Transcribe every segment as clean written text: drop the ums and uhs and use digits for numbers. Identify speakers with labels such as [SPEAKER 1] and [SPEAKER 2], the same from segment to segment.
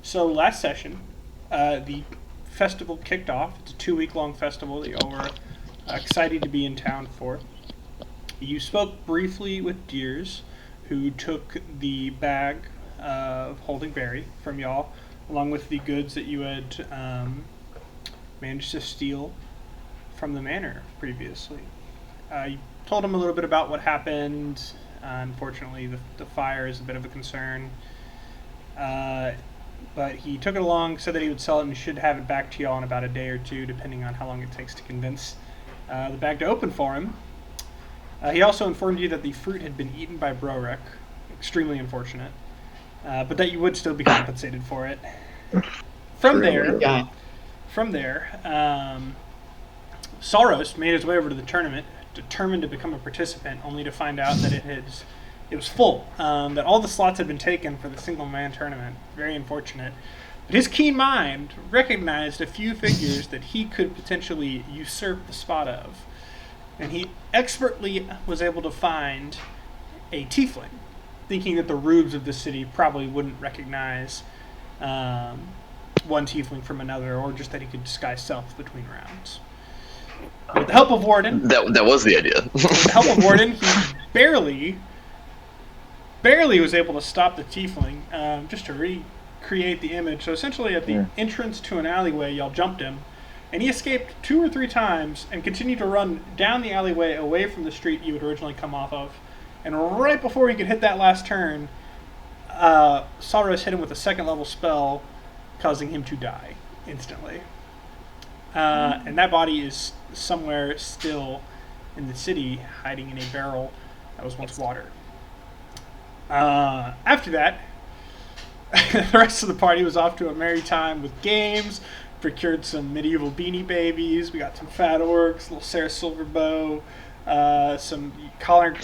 [SPEAKER 1] So last session, the festival kicked off. It's a 2 week long festival that you all were excited to be in town for. You spoke briefly with Deers, who took the bag of holding berry from y'all, along with the goods that you had managed to steal from the manor previously. You told him a little bit about what happened. Unfortunately, the fire is a bit of a concern. But he took it along, said that he would sell it and should have it back to y'all in about a day or two, depending on how long it takes to convince the bag to open for him. He also informed you that the fruit had been eaten by Brorek, extremely unfortunate, but that you would still be compensated for it. From there, Saros made his way over to the tournament, determined to become a participant, only to find out that it was full, that all the slots had been taken for the single-man tournament. Very unfortunate. But his keen mind recognized a few figures that he could potentially usurp the spot of. And he expertly was able to find a tiefling, thinking that the rubes of the city probably wouldn't recognize one tiefling from another, or just that he could disguise self between rounds. With the help of Warden...
[SPEAKER 2] That was the idea.
[SPEAKER 1] With the help of Warden, he barely was able to stop the tiefling, just to recreate the image. So essentially at the entrance to an alleyway, y'all jumped him, and he escaped 2 or 3 times and continued to run down the alleyway away from the street you had originally come off of. And right before he could hit that last turn, Saros hit him with a 2nd level spell, causing him to die instantly. And that body is somewhere still in the city, hiding in a barrel that was once water. After that, the rest of the party was off to a merry time with games, procured some medieval beanie babies, we got some fat orcs, little Sarah Silverbow, some collar,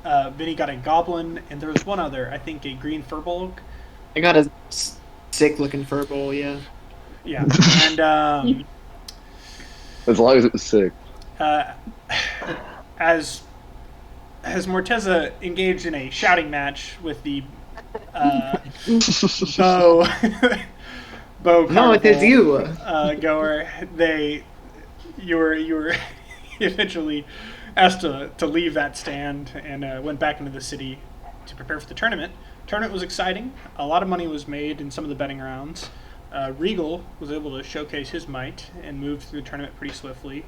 [SPEAKER 1] Vinny got a goblin, and there was one other, I think a green furbolg.
[SPEAKER 3] I got a sick-looking furball, yeah.
[SPEAKER 1] Yeah, and
[SPEAKER 2] as long as it was sick.
[SPEAKER 1] As Morteza engaged in a shouting match with the Bo
[SPEAKER 3] No, it is you.
[SPEAKER 1] Goer, you were eventually asked to leave that stand and went back into the city to prepare for the tournament. Tournament was exciting. A lot of money was made in some of the betting rounds. Regal was able to showcase his might and move through the tournament pretty swiftly.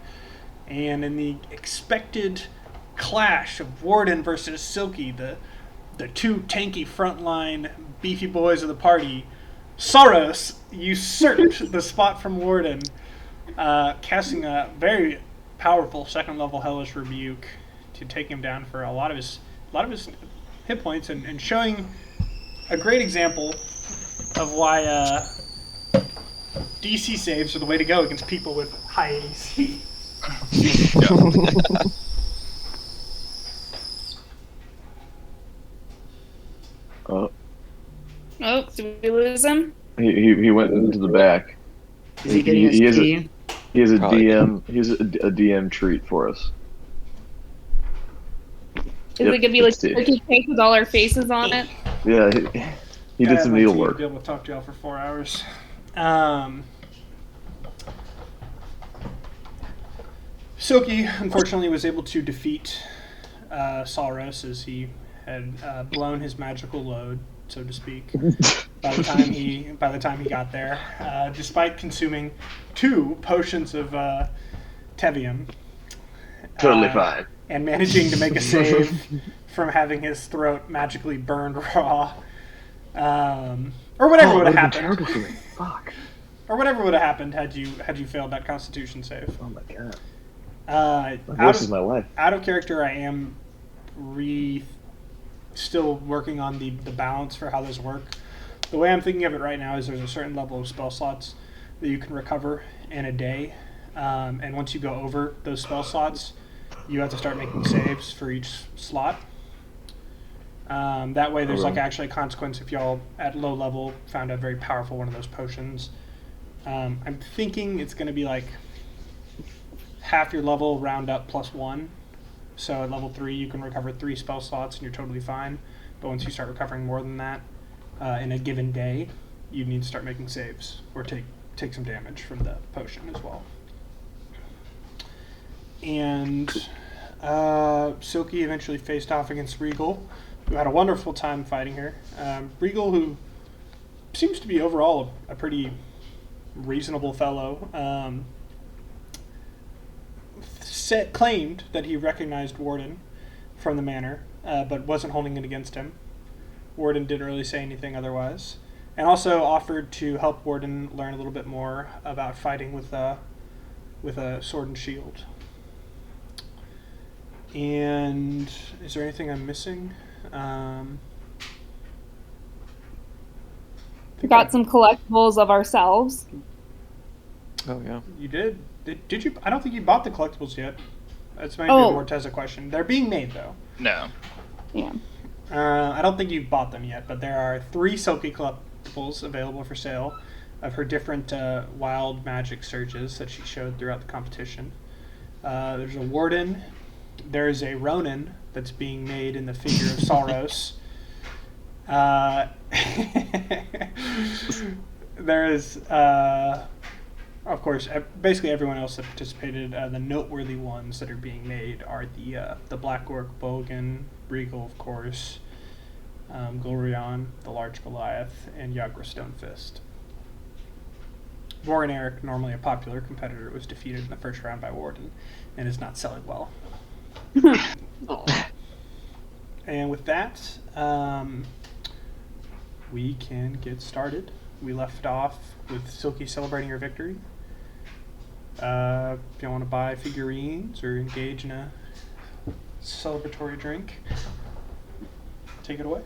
[SPEAKER 1] And in the expected clash of Warden versus Silky, the 2 tanky frontline beefy boys of the party, Saros usurped the spot from Warden, casting a very powerful 2nd level Hellish Rebuke to take him down for a lot of his hit points, and showing a great example of why DC saves are the way to go against people with high AC.
[SPEAKER 4] Oh, did we lose him?
[SPEAKER 2] He went into the back.
[SPEAKER 3] Is he getting his key?
[SPEAKER 2] He has a DM. He has a DM treat for us.
[SPEAKER 4] Is it gonna be like turkey cake with all our faces on it?
[SPEAKER 2] Yeah, he did some needlework.
[SPEAKER 1] Be able to talk to y'all for 4 hours. Silky, unfortunately, was able to defeat Saros as he had blown his magical load, so to speak, by the time he got there, despite consuming 2 potions of Tevium.
[SPEAKER 2] Totally fine.
[SPEAKER 1] And managing to make a save from having his throat magically burned raw. Or whatever would have happened.
[SPEAKER 2] Fuck.
[SPEAKER 1] Or whatever would have happened had you failed that Constitution save.
[SPEAKER 2] Oh my god. This is my life.
[SPEAKER 1] Out of character, I am still working on the balance for how those work. The way I'm thinking of it right now is there's a certain level of spell slots that you can recover in a day, and once you go over those spell slots, you have to start making saves for each slot. That way there's actually a consequence if y'all at low level found a very powerful one of those potions. I'm thinking it's going to be like half your level round up +1. So at level 3 you can recover 3 spell slots and you're totally fine. But once you start recovering more than that in a given day, you need to start making saves or take some damage from the potion as well. And Silky eventually faced off against Regal, who had a wonderful time fighting her. Regal, who seems to be overall a pretty reasonable fellow, claimed that he recognized Warden from the manor, but wasn't holding it against him. Warden didn't really say anything otherwise, and also offered to help Warden learn a little bit more about fighting with a sword and shield. And is there anything I'm missing?
[SPEAKER 4] We got some collectibles of ourselves.
[SPEAKER 5] Oh yeah.
[SPEAKER 1] You did? Did you? I don't think you bought the collectibles yet. That's maybe a Morteza question. They're being made though.
[SPEAKER 5] No.
[SPEAKER 4] Yeah.
[SPEAKER 1] I don't think you've bought them yet, but there are 3 Silky collectibles available for sale of her different wild magic surges that she showed throughout the competition. There's a Warden. There's a Ronin that's being made in the figure of Saros. There is, of course, basically everyone else that participated. The noteworthy ones that are being made are the Black Orc Bogan, Regal, of course, Glorion, the Large Goliath, and Yagra Stonefist. Vorin Eric, normally a popular competitor, was defeated in the first round by Warden and is not selling well. And with that, we can get started. We left off with Silky celebrating her victory. If you want to buy figurines or engage in a celebratory drink, take it away.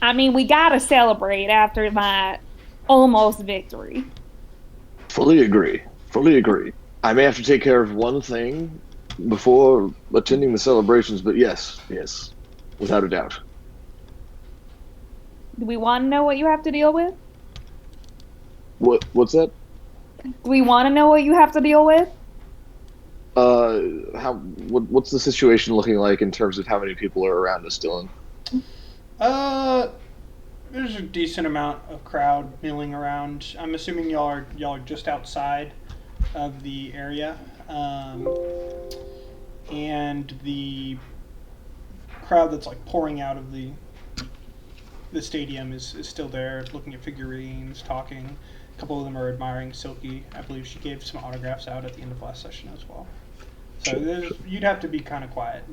[SPEAKER 4] I mean, we gotta celebrate after my almost victory.
[SPEAKER 2] Fully agree. I may have to take care of one thing before attending the celebrations, but yes, without a doubt.
[SPEAKER 4] Do we want to know what you have to deal with?
[SPEAKER 2] What's that?
[SPEAKER 4] Do we want to know what you have to deal with?
[SPEAKER 2] What's the situation looking like in terms of how many people are around us, Dylan?
[SPEAKER 1] There's a decent amount of crowd milling around. I'm assuming y'all are just outside of the area, and the crowd that's like pouring out of the stadium is still there, looking at figurines, talking. A couple of them are admiring Silky. I believe she gave some autographs out at the end of last session as well. So you'd have to be kind of quiet.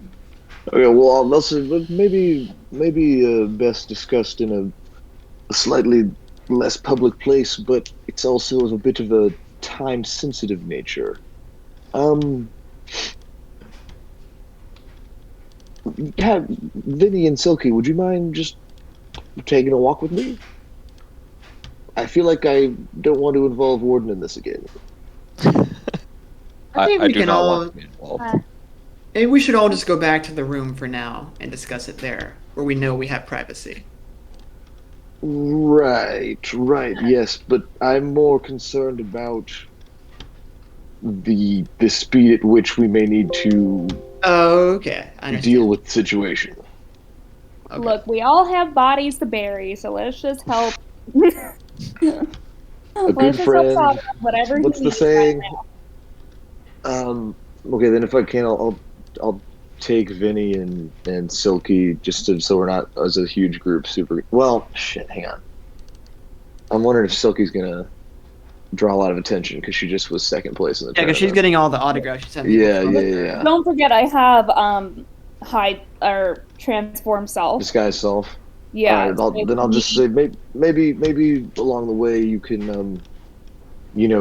[SPEAKER 2] Okay, well, maybe best discussed in a slightly less public place, but it's also of a bit of a time-sensitive nature. Vinny and Silky, would you mind just taking a walk with me? I feel like I don't want to involve Warden in this again.
[SPEAKER 3] I think we
[SPEAKER 5] do
[SPEAKER 3] can
[SPEAKER 5] not
[SPEAKER 3] all.
[SPEAKER 5] want to be involved.
[SPEAKER 3] Maybe we should all just go back to the room for now and discuss it there, where we know we have privacy.
[SPEAKER 2] Right, yes, but I'm more concerned about the speed at which we may need to
[SPEAKER 3] Oh, okay. I understand.
[SPEAKER 2] deal with the situation.
[SPEAKER 3] Okay.
[SPEAKER 4] Look, we all have bodies to bury, so let's just help.
[SPEAKER 2] A good friend.
[SPEAKER 4] Whatever.
[SPEAKER 2] What's the saying? Okay, then if I can, I'll take Vinny and Silky so we're not as a huge group. Well, shit. Hang on. I'm wondering if Silky's gonna draw a lot of attention because she just was second place in the
[SPEAKER 3] Yeah, because she's
[SPEAKER 2] tournament.
[SPEAKER 3] getting all the autographs. She's having
[SPEAKER 2] Yeah.
[SPEAKER 4] Don't forget, I have hide or transform self.
[SPEAKER 2] Disguise self.
[SPEAKER 4] Yeah.
[SPEAKER 2] Then I'll just say maybe along the way you can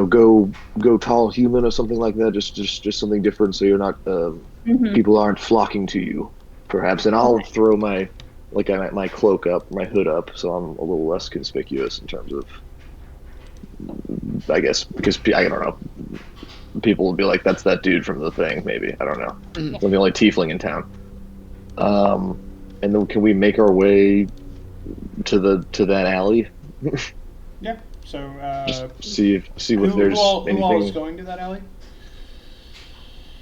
[SPEAKER 2] go tall human or something like that. Just something different so you're not people aren't flocking to you, perhaps. And I'll throw my cloak up, my hood up, so I'm a little less conspicuous in terms of, I guess, because I don't know, people will be like, that's that dude from the thing. Maybe, I don't know. I'm the only tiefling in town. And then can we make our way to that alley?
[SPEAKER 1] Yeah. So
[SPEAKER 2] Just see if there's
[SPEAKER 1] who all
[SPEAKER 2] anything.
[SPEAKER 1] is going to that alley?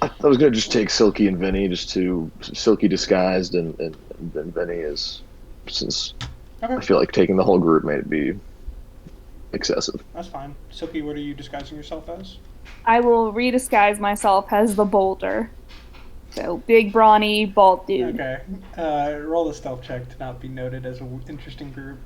[SPEAKER 2] I was gonna just take Silky and Vinny, just to Silky disguised and Vinny is, since
[SPEAKER 1] Okay,
[SPEAKER 2] I feel like taking the whole group may be excessive.
[SPEAKER 1] that's fine. Silky, what are you disguising yourself as?
[SPEAKER 4] I will redisguise myself as the boulder. So big, brawny, bald dude.
[SPEAKER 1] Okay, roll a stealth check to not be noted as an interesting group.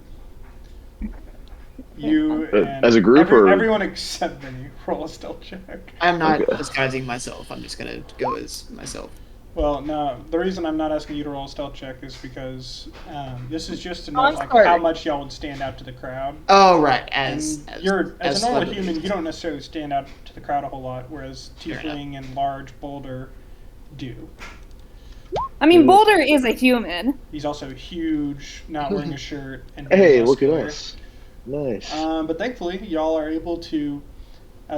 [SPEAKER 1] You and
[SPEAKER 2] As a group, or
[SPEAKER 1] everyone except Vinny, roll a stealth check.
[SPEAKER 3] I'm not
[SPEAKER 2] Okay.
[SPEAKER 3] disguising myself. I'm just gonna go as myself.
[SPEAKER 1] Well, no, the reason I'm not asking you to roll a stealth check is because this is just to know
[SPEAKER 4] I'm
[SPEAKER 1] like
[SPEAKER 4] sorry.
[SPEAKER 1] how much y'all would stand out to the crowd.
[SPEAKER 3] Oh, right.
[SPEAKER 1] And
[SPEAKER 3] As
[SPEAKER 1] a normal
[SPEAKER 3] celebrities.
[SPEAKER 1] human, you don't necessarily stand out to the crowd a whole lot, whereas
[SPEAKER 3] Fair
[SPEAKER 1] Tiefling and Large Boulder do.
[SPEAKER 4] I mean, Boulder is a human.
[SPEAKER 1] He's also huge, not wearing a shirt, and
[SPEAKER 2] hey, look at
[SPEAKER 1] muscular.
[SPEAKER 2] us. Nice.
[SPEAKER 1] But thankfully, y'all are able to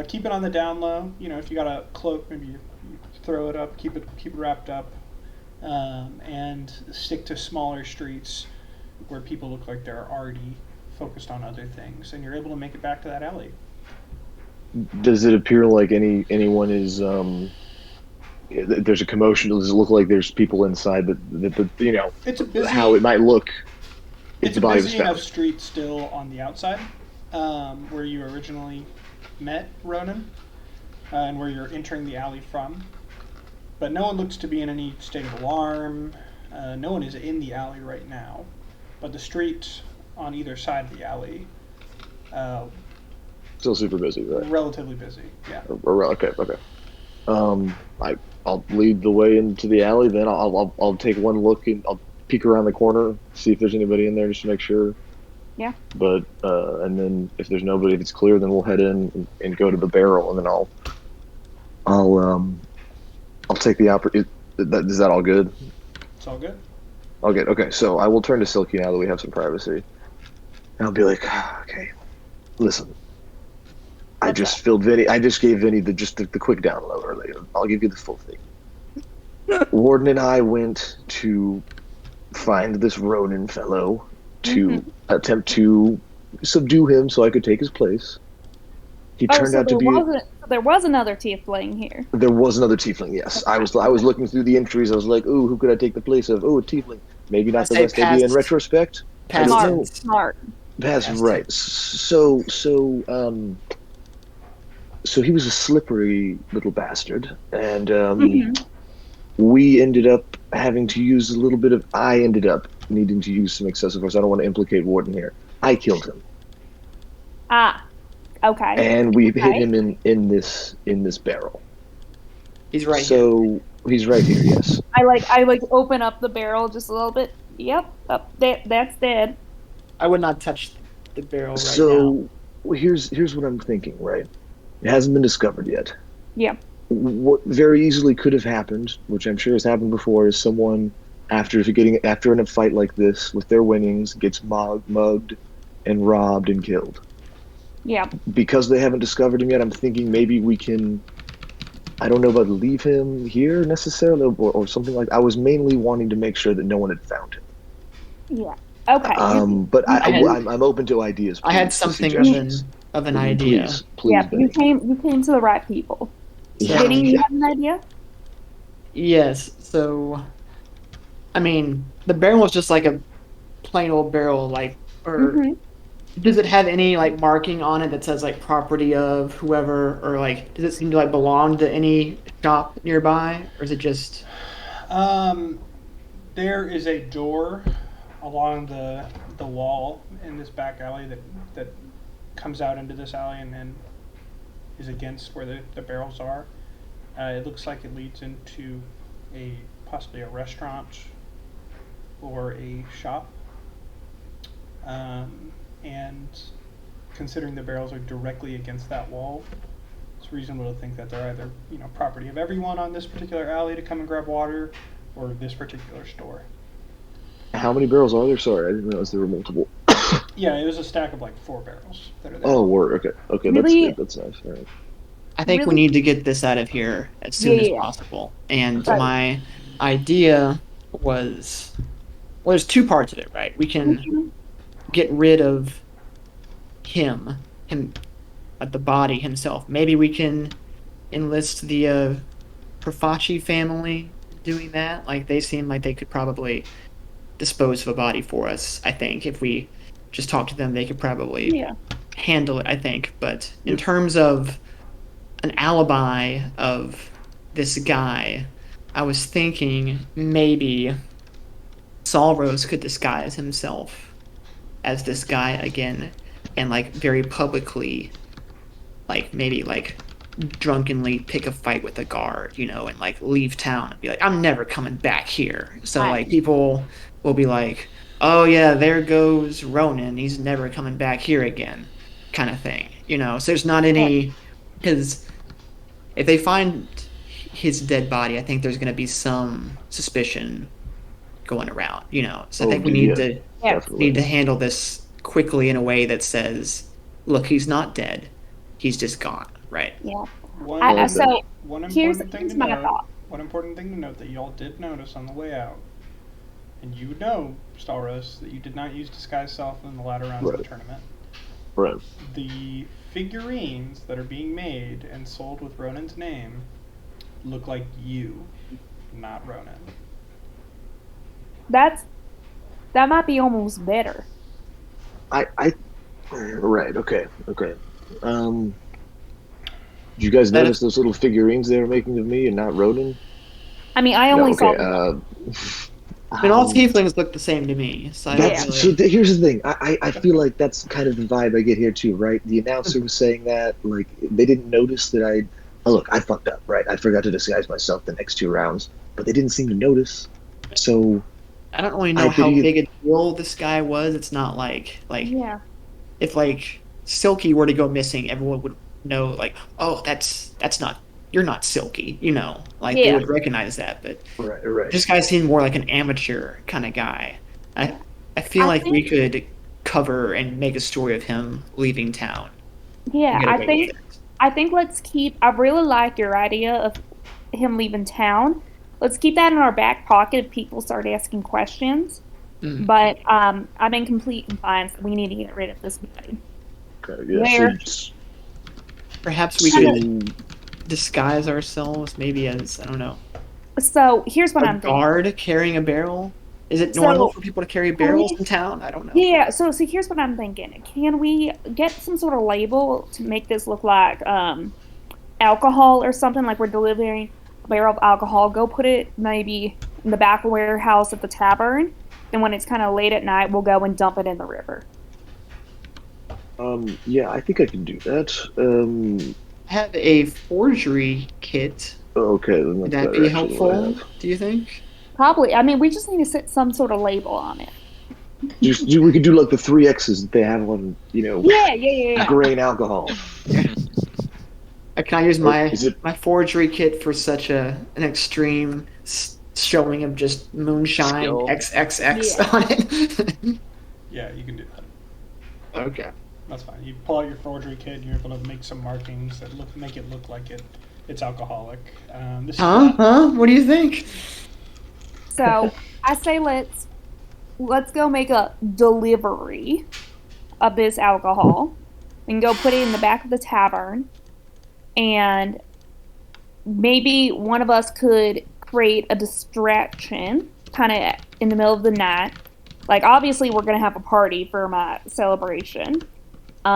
[SPEAKER 1] keep it on the down low. You know, if you got a cloak, maybe you throw it up, keep it wrapped up, and stick to smaller streets where people look like they're already focused on other things, and you're able to make it back to that alley.
[SPEAKER 2] Does it appear like anyone is there's a commotion? Does it look like there's people inside that you know
[SPEAKER 1] It's a busy,
[SPEAKER 2] how it might look if
[SPEAKER 1] it's
[SPEAKER 2] the
[SPEAKER 1] a
[SPEAKER 2] body was
[SPEAKER 1] busy enough
[SPEAKER 2] found?
[SPEAKER 1] street still on the outside, where you originally met Ronan, and where you're entering the alley from. But no one looks to be in any state of alarm. No one is in the alley right now. But the street on either side of the alley,
[SPEAKER 2] Still super busy, right?
[SPEAKER 1] relatively busy. Yeah.
[SPEAKER 2] Okay. I'll lead the way into the alley. Then I'll take one look and I'll peek around the corner, see if there's anybody in there, just to make sure.
[SPEAKER 4] Yeah.
[SPEAKER 2] But and then if there's nobody, if it's clear, then we'll head in and go to the barrel, and then I'll take the Is that all good?
[SPEAKER 1] It's all good.
[SPEAKER 2] All good. Okay, so I will turn to Silky now that we have some privacy. And I'll be like, okay, listen. I just gave Vinny the quick download earlier. I'll give you the full thing. Warden and I went to find this Ronin fellow to attempt to subdue him so I could take his place. He turned out to be.
[SPEAKER 4] There was another tiefling here.
[SPEAKER 2] There was another tiefling, yes. I was looking through the entries. I was like, ooh, who could I take the place of? Oh, a tiefling. Maybe not the
[SPEAKER 3] say
[SPEAKER 2] best idea in
[SPEAKER 3] past-
[SPEAKER 2] retrospect. I
[SPEAKER 3] past
[SPEAKER 2] don't
[SPEAKER 4] Smart,
[SPEAKER 2] know.
[SPEAKER 4] smart.
[SPEAKER 2] That's
[SPEAKER 3] Past
[SPEAKER 2] right. So he was a slippery little bastard, and we ended up having to use a little bit of. I ended up needing to use some excessive force. I don't want to implicate Warden here. I killed him,
[SPEAKER 4] Ah, okay.
[SPEAKER 2] and we hit
[SPEAKER 4] Okay.
[SPEAKER 2] him in this barrel.
[SPEAKER 3] He's right here.
[SPEAKER 2] So he's right here. Yes.
[SPEAKER 4] I open up the barrel just a little bit. Yep, that's dead.
[SPEAKER 3] I would not touch the barrel right now.
[SPEAKER 2] So here's what I'm thinking. Right, it hasn't been discovered yet.
[SPEAKER 4] Yeah.
[SPEAKER 2] What very easily could have happened, which I'm sure has happened before, is someone after in a fight like this with their winnings gets mugged and robbed and killed.
[SPEAKER 4] Yeah.
[SPEAKER 2] Because they haven't discovered him yet, I'm thinking maybe we can. I don't know about leave him here necessarily, or something like. I was mainly wanting to make sure that no one had found him.
[SPEAKER 4] Yeah. Okay.
[SPEAKER 2] But
[SPEAKER 3] had-
[SPEAKER 2] I'm open to ideas.
[SPEAKER 3] I had
[SPEAKER 2] please,
[SPEAKER 3] something
[SPEAKER 2] suggestions.
[SPEAKER 3] of an idea.
[SPEAKER 2] Please,
[SPEAKER 4] Yeah,
[SPEAKER 2] Benny.
[SPEAKER 4] you came to the right people.
[SPEAKER 2] Yeah.
[SPEAKER 4] Vinny, you have an idea?
[SPEAKER 3] Yes. So, I mean, the barrel is just like a plain old barrel, or
[SPEAKER 4] Mhm.
[SPEAKER 3] does it have any marking on it that says property of whoever, or does it seem to belong to any shop nearby, or is it just?
[SPEAKER 1] There is a door along the wall in this back alley that comes out into this alley and then is against where the barrels are. It looks like it leads into possibly a restaurant or a shop. And considering the barrels are directly against that wall, it's reasonable to think that they're either property of everyone on this particular alley to come and grab water, or this particular store.
[SPEAKER 2] How many barrels are there? Sorry, I didn't realize there were multiple.
[SPEAKER 1] Yeah, it was a stack of 4 barrels that are there.
[SPEAKER 2] Oh, word. Okay,
[SPEAKER 4] Really?
[SPEAKER 2] that's good. That's nice. All right.
[SPEAKER 3] I think we
[SPEAKER 4] Really?
[SPEAKER 3] need to get this out of here as soon as
[SPEAKER 4] Yeah.
[SPEAKER 3] possible. And
[SPEAKER 4] Right.
[SPEAKER 3] my idea was, well, there's two parts of it, right? We can
[SPEAKER 4] Mhm.
[SPEAKER 3] get rid of him, the body himself. Maybe we can enlist the Profaci family doing that. They seem like they could probably dispose of a body for us. I think if we just talk to them, they could probably
[SPEAKER 4] Yeah.
[SPEAKER 3] handle it. I think, but in terms of an alibi of this guy, I was thinking maybe Salrose could disguise himself as this guy again, and like very publicly, like maybe like drunkenly pick a fight with a guard, and like leave town and be like, I'm never coming back here. So
[SPEAKER 4] Right.
[SPEAKER 3] like people will be like, oh yeah, there goes Ronan. He's never coming back here again, kind of thing. So there's not any, because if they find his dead body, I think there's going to be some suspicion going around. So I think we need to
[SPEAKER 2] definitely.
[SPEAKER 3] handle this quickly in a way that says, look, he's not dead. He's just gone, right?
[SPEAKER 4] Yeah.
[SPEAKER 1] One,
[SPEAKER 4] So
[SPEAKER 1] one
[SPEAKER 4] here's
[SPEAKER 1] important thing to
[SPEAKER 4] my
[SPEAKER 1] note.
[SPEAKER 4] thought.
[SPEAKER 1] One important thing to note that y'all did notice on the way out, and you know, Stalros, that you did not use disguise self in the latter rounds of the
[SPEAKER 2] Right.
[SPEAKER 1] tournament.
[SPEAKER 2] Right.
[SPEAKER 1] The figurines that are being made and sold with Ronan's name look like you, not Ronan.
[SPEAKER 4] That might be almost better.
[SPEAKER 2] Right. Okay. Did you guys notice those little figurines they were making of me and not Ronan?
[SPEAKER 4] I mean, I
[SPEAKER 2] No,
[SPEAKER 4] only
[SPEAKER 2] okay.
[SPEAKER 4] saw.
[SPEAKER 3] I mean, all tieflings look the same to me. So
[SPEAKER 2] Here's the thing. I feel like that's kind of the vibe I get here too, right? The announcer was saying that like they didn't notice that I fucked up, right? I forgot to disguise myself the next 2 rounds, but they didn't seem to notice. So
[SPEAKER 3] I don't really know how big a deal this guy was. It's not like
[SPEAKER 4] Yeah.
[SPEAKER 3] if like Silky were to go missing, everyone would know like, oh, that's not, you're not Silky, like they would recognize that. But
[SPEAKER 2] right.
[SPEAKER 3] this guy seemed more like an amateur kind of guy. I feel like we could cover and make a story of him leaving town.
[SPEAKER 4] Yeah, I think let's keep. I really like your idea of him leaving town. Let's keep that in our back pocket if people start asking questions.
[SPEAKER 3] Mm-hmm.
[SPEAKER 4] But I'm in complete compliance. We need to get rid of this body.
[SPEAKER 2] Okay, yeah.
[SPEAKER 3] Perhaps we could disguise ourselves, maybe as, I don't know.
[SPEAKER 4] So here's what I'm thinking.
[SPEAKER 3] A guard carrying a barrel. Is it normal for people to carry barrels in town? I don't know.
[SPEAKER 4] Yeah. So here's what I'm thinking. Can we get some sort of label to make this look like alcohol or something? Like we're delivering a barrel of alcohol. Go put it maybe in the back warehouse at the tavern. And when it's kind of late at night, we'll go and dump it in the river.
[SPEAKER 2] Yeah, I think I can do that.
[SPEAKER 3] Have a forgery kit.
[SPEAKER 2] Okay, then
[SPEAKER 3] Would that be helpful, do you think?
[SPEAKER 4] Probably. I mean, we just need to set some sort of label on it.
[SPEAKER 2] We could do like the 3 X's that they have on,
[SPEAKER 4] Yeah.
[SPEAKER 2] grain alcohol.
[SPEAKER 3] Can I use my forgery kit for such an extreme showing of just moonshine
[SPEAKER 5] Skill.
[SPEAKER 3] XXX on it?
[SPEAKER 1] Yeah, you can do that.
[SPEAKER 3] Okay.
[SPEAKER 1] That's fine. You pull out your forgery kit and you're able to make some markings that make it look like it's alcoholic.
[SPEAKER 3] What do you think?
[SPEAKER 4] So I say let's go make a delivery of this alcohol and go put it in the back of the tavern, and maybe one of us could create a distraction kind of in the middle of the night. Like obviously we're going to have a party for my celebration.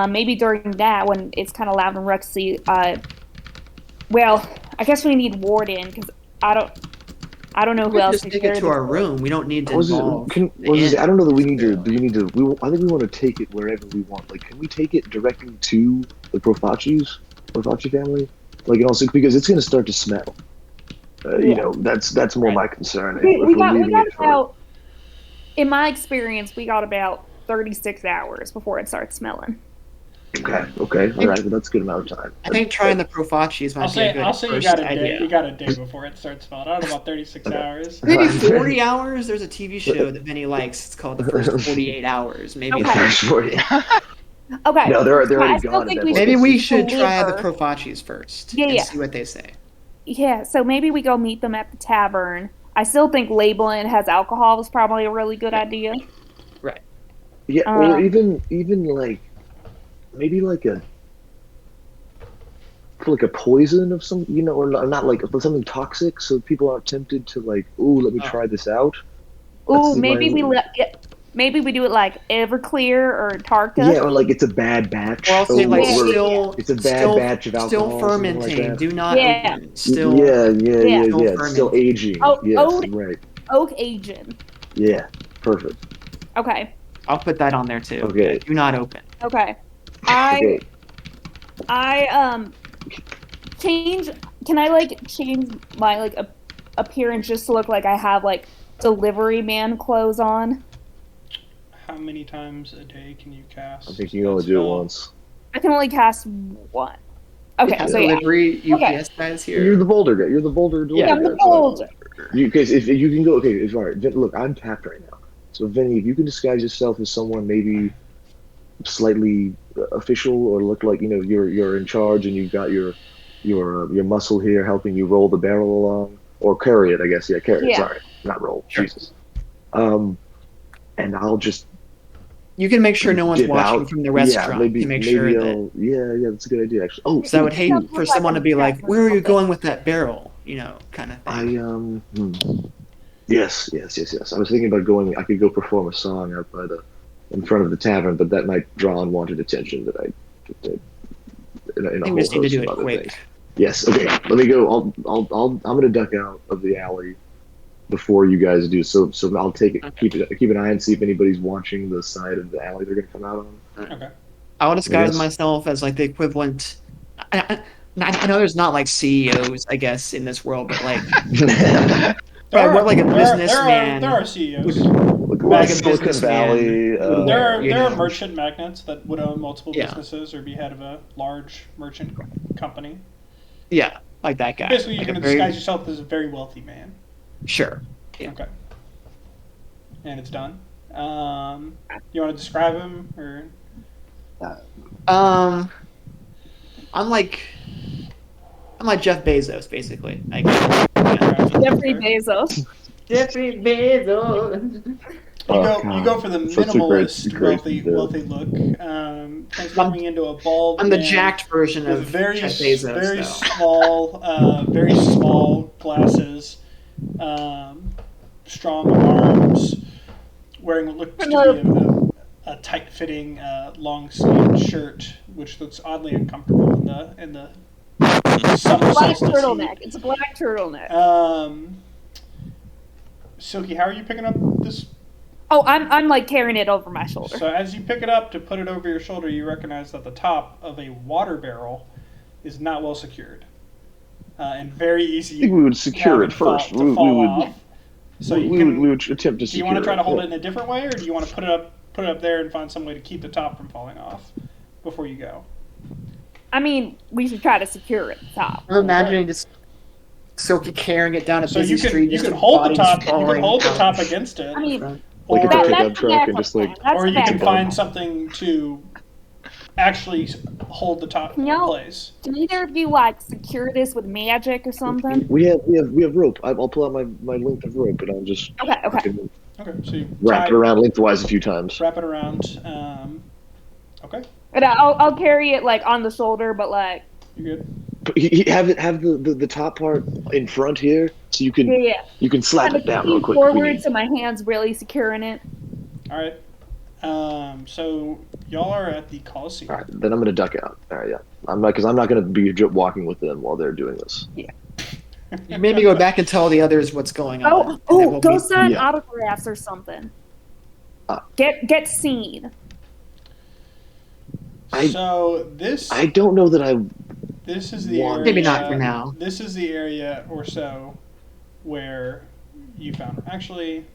[SPEAKER 4] Maybe during that when it's kind of loud and ruckusy, well, I guess we need Warden because I don't know who else.
[SPEAKER 3] Just take it to our room. We don't need to involve.
[SPEAKER 2] I don't know that we need to. Do you need to? I think we want to take it wherever we want. Like, can we take it directly to the Profaci family? Like, and also because it's going to start to smell. That's more my concern.
[SPEAKER 4] We got about, in my experience, we got about 36 hours before it starts smelling.
[SPEAKER 2] Okay, all right, well, that's a good amount of time.
[SPEAKER 3] I think trying the Profacis might be a good
[SPEAKER 1] I'll say
[SPEAKER 3] first
[SPEAKER 1] you got a
[SPEAKER 3] idea.
[SPEAKER 1] day. You got a day before it starts smelling. I don't know about 36 hours.
[SPEAKER 3] Maybe 40 hours. There's a TV show that Benny likes. It's called The First 48 Hours. Maybe.
[SPEAKER 4] Okay. Okay.
[SPEAKER 2] No, they're
[SPEAKER 4] I
[SPEAKER 2] already
[SPEAKER 4] still
[SPEAKER 2] gone.
[SPEAKER 4] think
[SPEAKER 2] at
[SPEAKER 4] we
[SPEAKER 2] that
[SPEAKER 3] Maybe
[SPEAKER 2] point.
[SPEAKER 3] we should try the Profacis first.
[SPEAKER 4] Yeah.
[SPEAKER 3] And see what they say.
[SPEAKER 4] Yeah, so maybe we go meet them at the tavern. I still think labeling it has alcohol is probably a really good idea.
[SPEAKER 3] Right.
[SPEAKER 2] Yeah, or even like maybe like a poison of some, or not like something toxic, so people aren't tempted to like, ooh, let me try this out.
[SPEAKER 4] Ooh,
[SPEAKER 2] That's my-
[SPEAKER 4] maybe we do it like Everclear or Tarka.
[SPEAKER 2] Yeah, or like it's a bad batch.
[SPEAKER 3] Or I'll say like
[SPEAKER 4] Yeah.
[SPEAKER 3] still
[SPEAKER 2] It's a bad
[SPEAKER 3] still
[SPEAKER 2] batch of alcohol.
[SPEAKER 3] still
[SPEAKER 2] Something like
[SPEAKER 3] fermenting.
[SPEAKER 2] that.
[SPEAKER 3] Do not
[SPEAKER 4] Yeah.
[SPEAKER 3] open. Still
[SPEAKER 2] Yeah.
[SPEAKER 3] Still
[SPEAKER 2] It's still
[SPEAKER 3] fermenting.
[SPEAKER 2] aging.
[SPEAKER 4] Oh,
[SPEAKER 2] Yes,
[SPEAKER 4] oh.
[SPEAKER 2] right.
[SPEAKER 4] Oak aging.
[SPEAKER 2] Yeah, perfect.
[SPEAKER 4] Okay.
[SPEAKER 3] I'll put that on there too.
[SPEAKER 2] Okay.
[SPEAKER 3] Yeah, do not open.
[SPEAKER 4] Okay.
[SPEAKER 2] Okay.
[SPEAKER 4] I change. Can I like change my like appearance just to look like I have like delivery man clothes on?
[SPEAKER 1] How many times a day can you cast?
[SPEAKER 2] I think you can only
[SPEAKER 1] that
[SPEAKER 2] do it
[SPEAKER 1] spell?
[SPEAKER 2] once.
[SPEAKER 4] I can only cast one.
[SPEAKER 3] We
[SPEAKER 4] Okay,
[SPEAKER 3] have
[SPEAKER 4] so yeah.
[SPEAKER 3] delivery
[SPEAKER 4] Okay.
[SPEAKER 3] UPS guys
[SPEAKER 2] You're
[SPEAKER 3] here.
[SPEAKER 2] the boulder guy. You're the boulder delivery
[SPEAKER 3] Yeah,
[SPEAKER 4] I'm the
[SPEAKER 2] guy. so-
[SPEAKER 4] boulder.
[SPEAKER 2] You because if you can go, okay, it's all right. Look, I'm tapped right now. So Vinny, if you can disguise yourself as someone maybe slightly official or look like you're in charge and you've got your muscle here helping you roll the barrel along or carry it, I guess. Yeah, carry it.
[SPEAKER 4] Yeah.
[SPEAKER 2] Sorry, not roll.
[SPEAKER 3] Sure.
[SPEAKER 2] Jesus. And I'll just
[SPEAKER 3] You can make sure no one's
[SPEAKER 2] dip
[SPEAKER 3] watching
[SPEAKER 2] out.
[SPEAKER 3] from the restaurant
[SPEAKER 2] maybe
[SPEAKER 3] to make
[SPEAKER 2] maybe
[SPEAKER 3] sure that.
[SPEAKER 2] I'll, yeah, that's a good idea actually. Oh,
[SPEAKER 3] Because I would hate
[SPEAKER 4] Doesn't
[SPEAKER 3] for
[SPEAKER 4] look like
[SPEAKER 3] someone
[SPEAKER 4] I'm
[SPEAKER 3] to be like,
[SPEAKER 4] trapped or
[SPEAKER 3] "Where are you
[SPEAKER 4] something.
[SPEAKER 3] going with that barrel?" Kind of
[SPEAKER 2] I
[SPEAKER 3] thing.
[SPEAKER 2] Yes. I was thinking about going. I could go perform a song out in front of the tavern, but that might draw unwanted attention. In
[SPEAKER 3] I
[SPEAKER 2] a
[SPEAKER 3] think
[SPEAKER 2] whole
[SPEAKER 3] we just need to
[SPEAKER 2] host
[SPEAKER 3] do
[SPEAKER 2] of
[SPEAKER 3] it
[SPEAKER 2] other
[SPEAKER 3] quick.
[SPEAKER 2] things. Yes. Okay. Let me go. I'm gonna duck out of the alley before you guys do. So I'll take it.
[SPEAKER 3] Okay.
[SPEAKER 2] Keep an eye and see if anybody's watching the side of the alley they're gonna come out on.
[SPEAKER 1] Okay.
[SPEAKER 3] I'll disguise
[SPEAKER 2] Yes.
[SPEAKER 3] myself as like the equivalent. I know there's not like CEOs, I guess, in this world, but like probably more like a businessman.
[SPEAKER 1] There are CEOs.
[SPEAKER 2] Look,
[SPEAKER 3] Like a
[SPEAKER 2] Silicon
[SPEAKER 3] businessman
[SPEAKER 2] Valley.
[SPEAKER 3] would wear,
[SPEAKER 1] There are
[SPEAKER 3] know.
[SPEAKER 1] merchant magnates that would own multiple
[SPEAKER 3] Yeah.
[SPEAKER 1] businesses or be head of a large merchant company.
[SPEAKER 3] Yeah, like that guy.
[SPEAKER 1] Basically, you're
[SPEAKER 3] Like a
[SPEAKER 1] going to disguise yourself as a very wealthy man.
[SPEAKER 3] Sure. Yeah.
[SPEAKER 1] Okay. And it's done. You want to describe him or?
[SPEAKER 3] I'm like Jeff Bezos, basically. Like, yeah.
[SPEAKER 4] Jeffrey Bezos.
[SPEAKER 3] Jeffrey Bezos.
[SPEAKER 1] You go for the
[SPEAKER 2] Such a great
[SPEAKER 1] minimalist
[SPEAKER 2] bit.
[SPEAKER 1] wealthy look, transforming into a bald
[SPEAKER 3] I'm the
[SPEAKER 1] man
[SPEAKER 3] jacked version
[SPEAKER 1] with
[SPEAKER 3] of
[SPEAKER 1] very
[SPEAKER 3] Jeff Bezos.
[SPEAKER 1] very
[SPEAKER 3] though.
[SPEAKER 1] very small glasses, strong arms, wearing what looks to be a tight fitting long sleeved shirt, which looks oddly uncomfortable in the summer
[SPEAKER 4] Black
[SPEAKER 1] solstice
[SPEAKER 4] turtleneck.
[SPEAKER 1] heat.
[SPEAKER 4] It's a black turtleneck.
[SPEAKER 1] Silky, how are you picking up this?
[SPEAKER 4] Oh, I'm like carrying it over my shoulder.
[SPEAKER 1] So as you pick it up to put it over your shoulder, you recognize that the top of a water barrel is not well secured, and very easy.
[SPEAKER 2] I think we would secure it first.
[SPEAKER 1] To fall off. So
[SPEAKER 2] we would attempt to secure it.
[SPEAKER 1] Do you want to try to hold it in a different way, or do you want to put it up there and find some way to keep the top from falling off before you go?
[SPEAKER 4] I mean, we should try to secure it at the top.
[SPEAKER 3] I'm imagining just Silky carrying it down a
[SPEAKER 1] So
[SPEAKER 3] busy street.
[SPEAKER 1] you
[SPEAKER 3] just
[SPEAKER 1] can
[SPEAKER 3] a
[SPEAKER 1] hold the
[SPEAKER 3] body
[SPEAKER 1] top.
[SPEAKER 3] just
[SPEAKER 1] You can
[SPEAKER 3] falling
[SPEAKER 1] hold the
[SPEAKER 3] out.
[SPEAKER 1] top against it.
[SPEAKER 4] I mean,
[SPEAKER 2] Like a
[SPEAKER 1] or,
[SPEAKER 2] pickup truck and just like.
[SPEAKER 4] That's
[SPEAKER 1] or you
[SPEAKER 4] bad
[SPEAKER 1] can
[SPEAKER 4] plan.
[SPEAKER 1] find something to actually hold the top in
[SPEAKER 4] No.
[SPEAKER 1] place.
[SPEAKER 4] Can either of you like secure this with magic or something?
[SPEAKER 2] We have rope. I'll pull out my length of rope and I'll just
[SPEAKER 4] Okay.
[SPEAKER 2] I can
[SPEAKER 1] Okay, so you
[SPEAKER 2] wrap it around lengthwise a few times.
[SPEAKER 1] Wrap it around. Okay,
[SPEAKER 4] And I'll carry it like on the shoulder, but like
[SPEAKER 1] you're good.
[SPEAKER 2] Have the top part in front here, so you can
[SPEAKER 4] yeah,
[SPEAKER 2] you can slap
[SPEAKER 4] kind
[SPEAKER 2] it
[SPEAKER 4] of
[SPEAKER 2] down real quick. if we
[SPEAKER 4] forward,
[SPEAKER 2] need.
[SPEAKER 4] so my hands really securing it.
[SPEAKER 1] All right. So y'all are at the Coliseum.
[SPEAKER 2] All right, then I'm gonna duck out. All right, yeah. I'm not gonna be walking with them while they're doing this.
[SPEAKER 3] You maybe go back and tell the others what's going on. and then we'll
[SPEAKER 4] Go
[SPEAKER 3] be-
[SPEAKER 4] sign
[SPEAKER 2] yeah.
[SPEAKER 4] autographs or something.
[SPEAKER 2] Uh,
[SPEAKER 4] Get seen.
[SPEAKER 1] So this
[SPEAKER 2] I don't know that I.
[SPEAKER 1] this is the
[SPEAKER 2] One.
[SPEAKER 1] area,
[SPEAKER 3] Maybe not for now.
[SPEAKER 1] This is the area or so where you found her. Actually,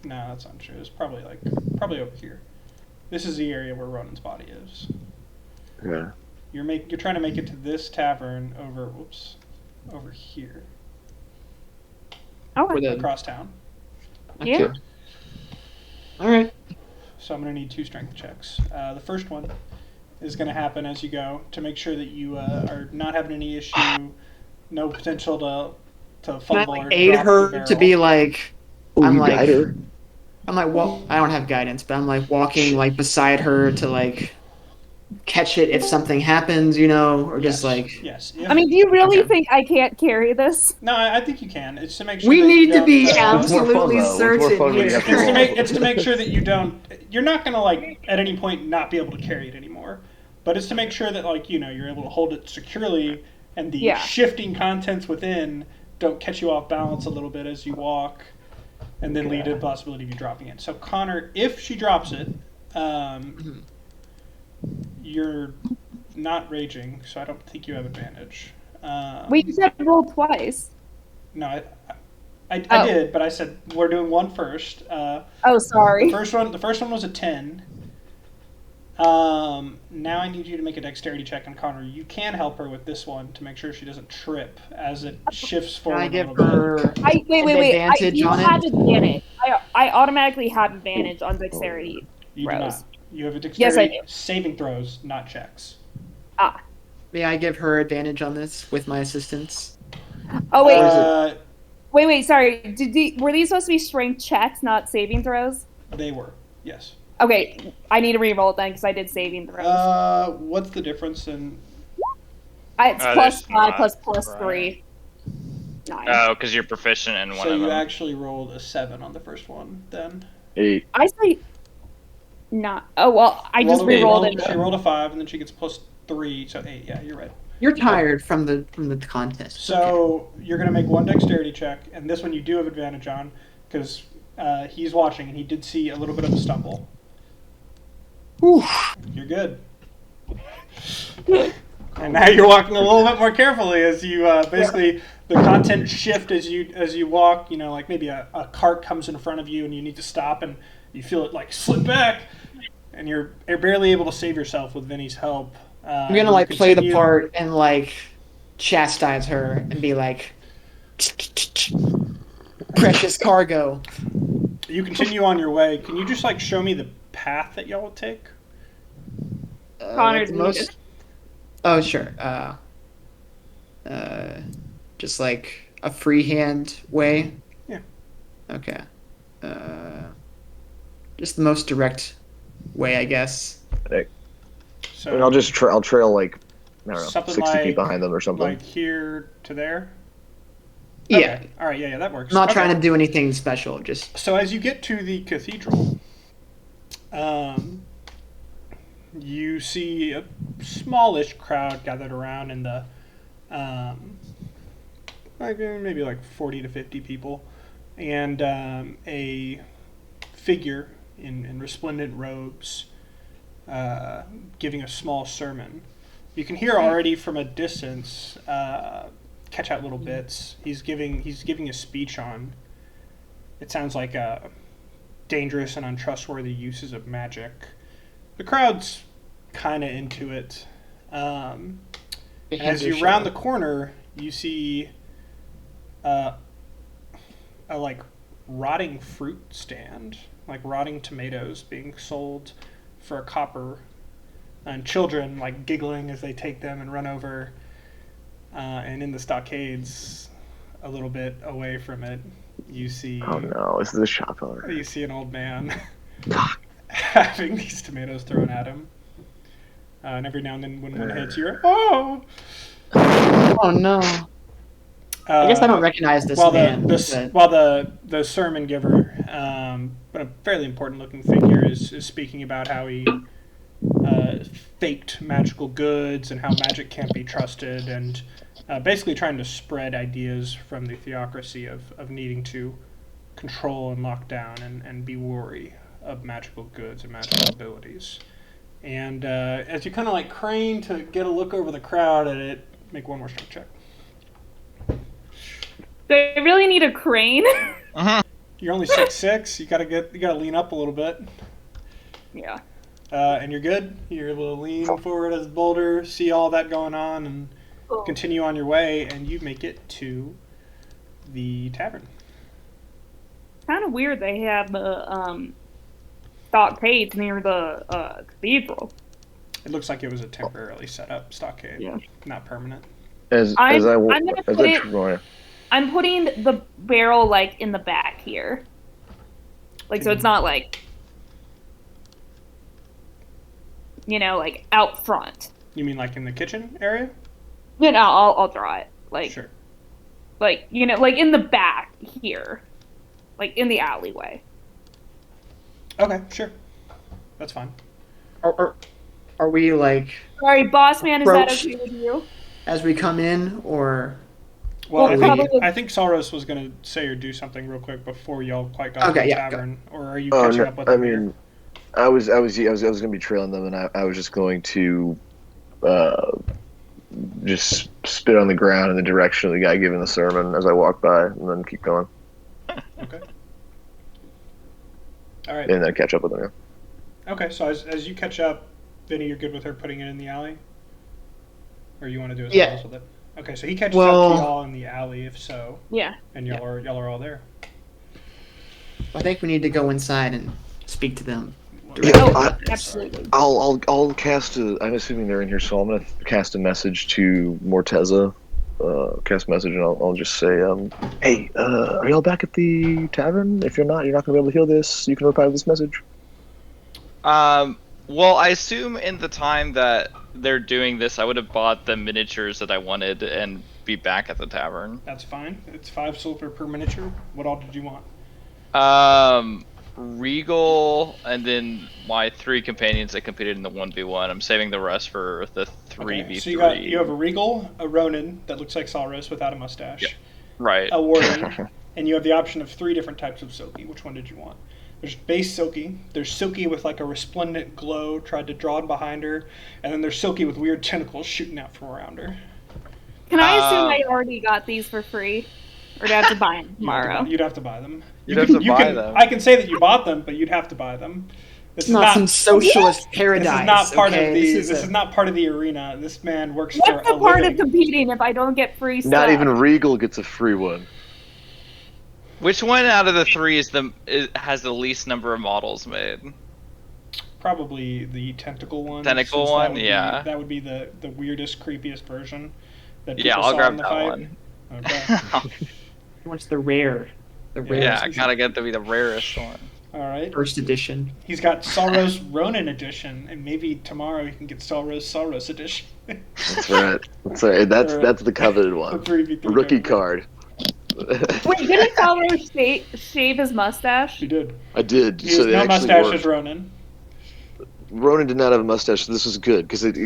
[SPEAKER 1] no, that's not true. It's probably over here. This is the area where Ronan's body is.
[SPEAKER 2] Yeah.
[SPEAKER 1] You're trying to make it to this tavern over here
[SPEAKER 4] Okay.
[SPEAKER 3] For the-
[SPEAKER 1] across town.
[SPEAKER 4] Yeah.
[SPEAKER 3] All right.
[SPEAKER 1] So I'm going to need 2 strength checks. The first one is going to happen as you go to make sure that you are not having any issue, no potential to
[SPEAKER 3] Can I
[SPEAKER 1] fumble
[SPEAKER 3] like
[SPEAKER 1] or
[SPEAKER 3] aid
[SPEAKER 1] drop the
[SPEAKER 3] her
[SPEAKER 1] barrel.
[SPEAKER 3] to be like?
[SPEAKER 2] Oh,
[SPEAKER 3] I'm
[SPEAKER 2] you
[SPEAKER 3] like-
[SPEAKER 2] guide her.
[SPEAKER 3] I'm like, well, I don't have guidance, but I'm like walking like beside her to like catch it if something happens, or just
[SPEAKER 1] Yes.
[SPEAKER 3] like
[SPEAKER 1] Yes.
[SPEAKER 4] I mean, do you really
[SPEAKER 3] Okay.
[SPEAKER 4] think I can't carry this?
[SPEAKER 1] No, I think you can. It's to make sure
[SPEAKER 3] we
[SPEAKER 1] that
[SPEAKER 3] need
[SPEAKER 1] you
[SPEAKER 3] to be
[SPEAKER 1] don't,
[SPEAKER 2] It's more fun,
[SPEAKER 3] absolutely
[SPEAKER 2] though. It's more
[SPEAKER 3] certain
[SPEAKER 2] fun when you
[SPEAKER 3] here.
[SPEAKER 2] have to roll.
[SPEAKER 1] it's to make sure that you don't. You're not gonna like at any point not be able to carry it anymore, but it's to make sure that like you're able to hold it securely and the
[SPEAKER 4] Yeah.
[SPEAKER 1] shifting contents within don't catch you off balance a little bit as you walk, and then lead to the possibility of you dropping it. So Connor, if she drops it, you're not raging, so I don't think you have advantage.
[SPEAKER 4] We just have to roll twice.
[SPEAKER 1] No, I
[SPEAKER 4] Oh.
[SPEAKER 1] did, but I said we're doing one first.
[SPEAKER 4] Oh, sorry.
[SPEAKER 1] The first one was a 10. Now I need you to make a dexterity check on Connor. You can help her with this one to make sure she doesn't trip as it shifts
[SPEAKER 3] Can
[SPEAKER 1] forward
[SPEAKER 3] I give
[SPEAKER 1] a little bit.
[SPEAKER 3] her
[SPEAKER 4] Wait.
[SPEAKER 3] advantage
[SPEAKER 4] You
[SPEAKER 3] on
[SPEAKER 4] have
[SPEAKER 3] it?
[SPEAKER 4] advantage. I automatically have advantage on dexterity
[SPEAKER 1] You do
[SPEAKER 4] throws.
[SPEAKER 1] not. You have a dexterity
[SPEAKER 4] Yes, I do.
[SPEAKER 1] saving throws, not checks.
[SPEAKER 4] Ah.
[SPEAKER 3] May I give her advantage on this with my assistance?
[SPEAKER 4] Oh wait, wait. Sorry. Were these supposed to be strength checks, not saving throws?
[SPEAKER 1] They were, yes.
[SPEAKER 4] Okay, I need to re-roll it then because I did saving throws.
[SPEAKER 1] What's the difference in?
[SPEAKER 4] It's plus
[SPEAKER 6] there's
[SPEAKER 4] 5
[SPEAKER 6] not,
[SPEAKER 4] plus
[SPEAKER 6] right.
[SPEAKER 4] 3. 9.
[SPEAKER 6] Oh, because you're proficient in one
[SPEAKER 1] So
[SPEAKER 6] of
[SPEAKER 1] you
[SPEAKER 6] them.
[SPEAKER 1] actually rolled a 7 on the first one, then.
[SPEAKER 2] 8.
[SPEAKER 4] I say not. Oh well, I just
[SPEAKER 1] Rolled a-
[SPEAKER 4] re-rolled
[SPEAKER 1] rolled-
[SPEAKER 4] it.
[SPEAKER 1] She rolled a 5, and then she gets plus 3, so 8. Yeah, you're right.
[SPEAKER 3] You're tired from the contest.
[SPEAKER 1] So you're going to make one dexterity check, and this one you do have advantage on because he's watching, and he did see a little bit of a stumble.
[SPEAKER 3] Whew.
[SPEAKER 1] You're good. And now you're walking a little bit more carefully as you basically the content shift as you walk. Like maybe a cart comes in front of you, and you need to stop, and you feel it like slip back, and you're barely able to save yourself with Vinny's help.
[SPEAKER 3] I'm gonna like play the part and like chastise her and be like, precious cargo.
[SPEAKER 1] You continue on your way. Can you just like show me the path that y'all would take?
[SPEAKER 4] Connor's muted.
[SPEAKER 3] Oh sure. Just like a freehand way.
[SPEAKER 1] Yeah.
[SPEAKER 3] Okay. Just the most direct way, I guess.
[SPEAKER 1] So
[SPEAKER 2] And I'll trail like, I don't know,
[SPEAKER 1] Something
[SPEAKER 2] 60
[SPEAKER 1] like-
[SPEAKER 2] feet behind them or something.
[SPEAKER 1] like here to there.
[SPEAKER 3] Yeah.
[SPEAKER 1] Okay. All right. Yeah. That works.
[SPEAKER 3] I'm not
[SPEAKER 1] Okay.
[SPEAKER 3] trying to do anything special. Just
[SPEAKER 1] So as you get to the cathedral, you see a smallish crowd gathered around in the, maybe like 40 to 50 people, and a figure in resplendent robes giving a small sermon. You can hear already from a distance, catch out little bits. He's giving a speech on. It sounds like dangerous and untrustworthy uses of magic. The crowd's kind of into it. As you round the corner, you see a like rotting fruit stand, like rotting tomatoes being sold for a copper, and children like giggling as they take them and run over. And in the stockades, a little bit away from it, you see.
[SPEAKER 2] Oh no, this is a shop owner.
[SPEAKER 1] You see an old man having these tomatoes thrown at him. And every now and then, when one hits, you're oh.
[SPEAKER 3] Oh no. I guess I don't recognize this man.
[SPEAKER 1] While the sermon giver, but a fairly important looking figure, is speaking about how he faked magical goods and how magic can't be trusted, and basically trying to spread ideas from the theocracy of needing to control and lock down and be wary of magical goods and magical abilities. And as you kind of like crane to get a look over the crowd at it, make one more strength check.
[SPEAKER 4] They really need a crane.
[SPEAKER 1] You're only 6'6". You gotta lean up a little bit.
[SPEAKER 4] Yeah.
[SPEAKER 1] And you're good. You're able to lean forward as a boulder, see all that going on, and continue on your way. And you make it to the tavern.
[SPEAKER 4] Kind of weird they have the stockades near the cathedral.
[SPEAKER 1] It looks like it was a temporarily set up stockade,
[SPEAKER 4] Yeah.
[SPEAKER 1] not permanent.
[SPEAKER 4] I'm putting the barrel like in the back here, like so it's not like like out front.
[SPEAKER 1] You mean like in the kitchen area?
[SPEAKER 4] I'll draw it.
[SPEAKER 1] Sure.
[SPEAKER 4] Like like in the back here, like in the alleyway.
[SPEAKER 1] Okay, sure. That's fine.
[SPEAKER 3] Are we like
[SPEAKER 4] Sorry, boss man, is that
[SPEAKER 3] Approach.
[SPEAKER 4] okay with you?
[SPEAKER 3] as we come in, or
[SPEAKER 1] Well,
[SPEAKER 4] Well, probably-
[SPEAKER 1] I think Saros was going to say or do something real quick before y'all quite got to
[SPEAKER 3] Okay,
[SPEAKER 1] the
[SPEAKER 3] yeah,
[SPEAKER 1] tavern. Or are you
[SPEAKER 2] Oh,
[SPEAKER 1] catching
[SPEAKER 2] no,
[SPEAKER 1] up with
[SPEAKER 2] I
[SPEAKER 1] them here?
[SPEAKER 2] mean, I was gonna be trailing them, and I was just going to, just spit on the ground in the direction of the guy giving the sermon as I walk by, and then keep going,
[SPEAKER 1] Okay. All right.
[SPEAKER 2] and then catch up with them. Yeah.
[SPEAKER 1] Okay, so as you catch up, Vinny, you're good with her putting it in the alley? Or you want to do something
[SPEAKER 3] Yeah.
[SPEAKER 1] else with it? Okay, so he catches
[SPEAKER 3] Well-
[SPEAKER 1] up to y'all in the alley, if so,
[SPEAKER 4] Yeah.
[SPEAKER 1] and y'all are all there.
[SPEAKER 3] I think we need to go inside and speak to them.
[SPEAKER 2] Yeah,
[SPEAKER 4] Oh,
[SPEAKER 2] I-
[SPEAKER 4] absolutely.
[SPEAKER 2] I'll cast a. I'm assuming they're in here, so I'm gonna cast a message to Morteza. Cast a message, and I'll just say, hey, are y'all back at the tavern? If you're not gonna be able to hear this. You can reply to this message.
[SPEAKER 6] Well, I assume in the time that they're doing this, I would have bought the miniatures that I wanted and be back at the tavern.
[SPEAKER 1] That's fine. It's 5 silver per miniature. What all did you want?
[SPEAKER 6] Regal, and then my 3 companions that competed in the 1v1. I'm saving the rest for the 3v3.
[SPEAKER 1] So you have a Regal, a Ronin that looks like Saros without a mustache,
[SPEAKER 6] Yep. Right.
[SPEAKER 1] a Warden, and you have the option of 3 different types of Silky. Which one did you want? There's base Silky, there's Silky with like a resplendent glow tried to draw in behind her, and then there's Silky with weird tentacles shooting out from around her.
[SPEAKER 4] Can I assume I already got these for free? Or do I have to buy them tomorrow?
[SPEAKER 1] You'd have to buy them.
[SPEAKER 6] You'd have to buy them.
[SPEAKER 1] I can say that you bought them, but you'd have to buy them. This
[SPEAKER 3] It's not some socialist
[SPEAKER 1] This
[SPEAKER 3] paradise.
[SPEAKER 1] is not part
[SPEAKER 3] okay?
[SPEAKER 1] of the.
[SPEAKER 3] This
[SPEAKER 1] This is not part of the arena. This man works for
[SPEAKER 4] What's
[SPEAKER 1] a
[SPEAKER 4] the part
[SPEAKER 1] living.
[SPEAKER 4] of competing if I don't get free stuff?
[SPEAKER 2] Not even Regal gets a free one.
[SPEAKER 6] Which one out of the 3 has the least number of models made?
[SPEAKER 1] Probably the tentacle one.
[SPEAKER 6] Tentacle
[SPEAKER 1] since that
[SPEAKER 6] one?
[SPEAKER 1] would be-
[SPEAKER 6] Yeah.
[SPEAKER 1] that would be the weirdest, creepiest version. That
[SPEAKER 6] Yeah,
[SPEAKER 1] people
[SPEAKER 6] I'll
[SPEAKER 1] saw
[SPEAKER 6] grab
[SPEAKER 1] in the
[SPEAKER 6] that
[SPEAKER 1] fight.
[SPEAKER 6] one.
[SPEAKER 1] Okay.
[SPEAKER 3] He wants the rare,
[SPEAKER 6] Yeah, I gotta get to be the rarest one.
[SPEAKER 1] All right.
[SPEAKER 3] first edition.
[SPEAKER 1] He's got Saros Ronin edition, and maybe tomorrow he can get Saros edition.
[SPEAKER 2] That's right. That's the coveted
[SPEAKER 1] The
[SPEAKER 2] one.
[SPEAKER 1] 3v3
[SPEAKER 2] Rookie
[SPEAKER 1] tournament.
[SPEAKER 2] card.
[SPEAKER 4] Wait, didn't Salvador shave his mustache?
[SPEAKER 1] He did.
[SPEAKER 2] I did.
[SPEAKER 1] He
[SPEAKER 2] So
[SPEAKER 1] has
[SPEAKER 2] they
[SPEAKER 1] no
[SPEAKER 2] actually
[SPEAKER 1] mustache
[SPEAKER 2] worked.
[SPEAKER 1] as Ronin.
[SPEAKER 2] Ronan did not have a mustache, so this was good because it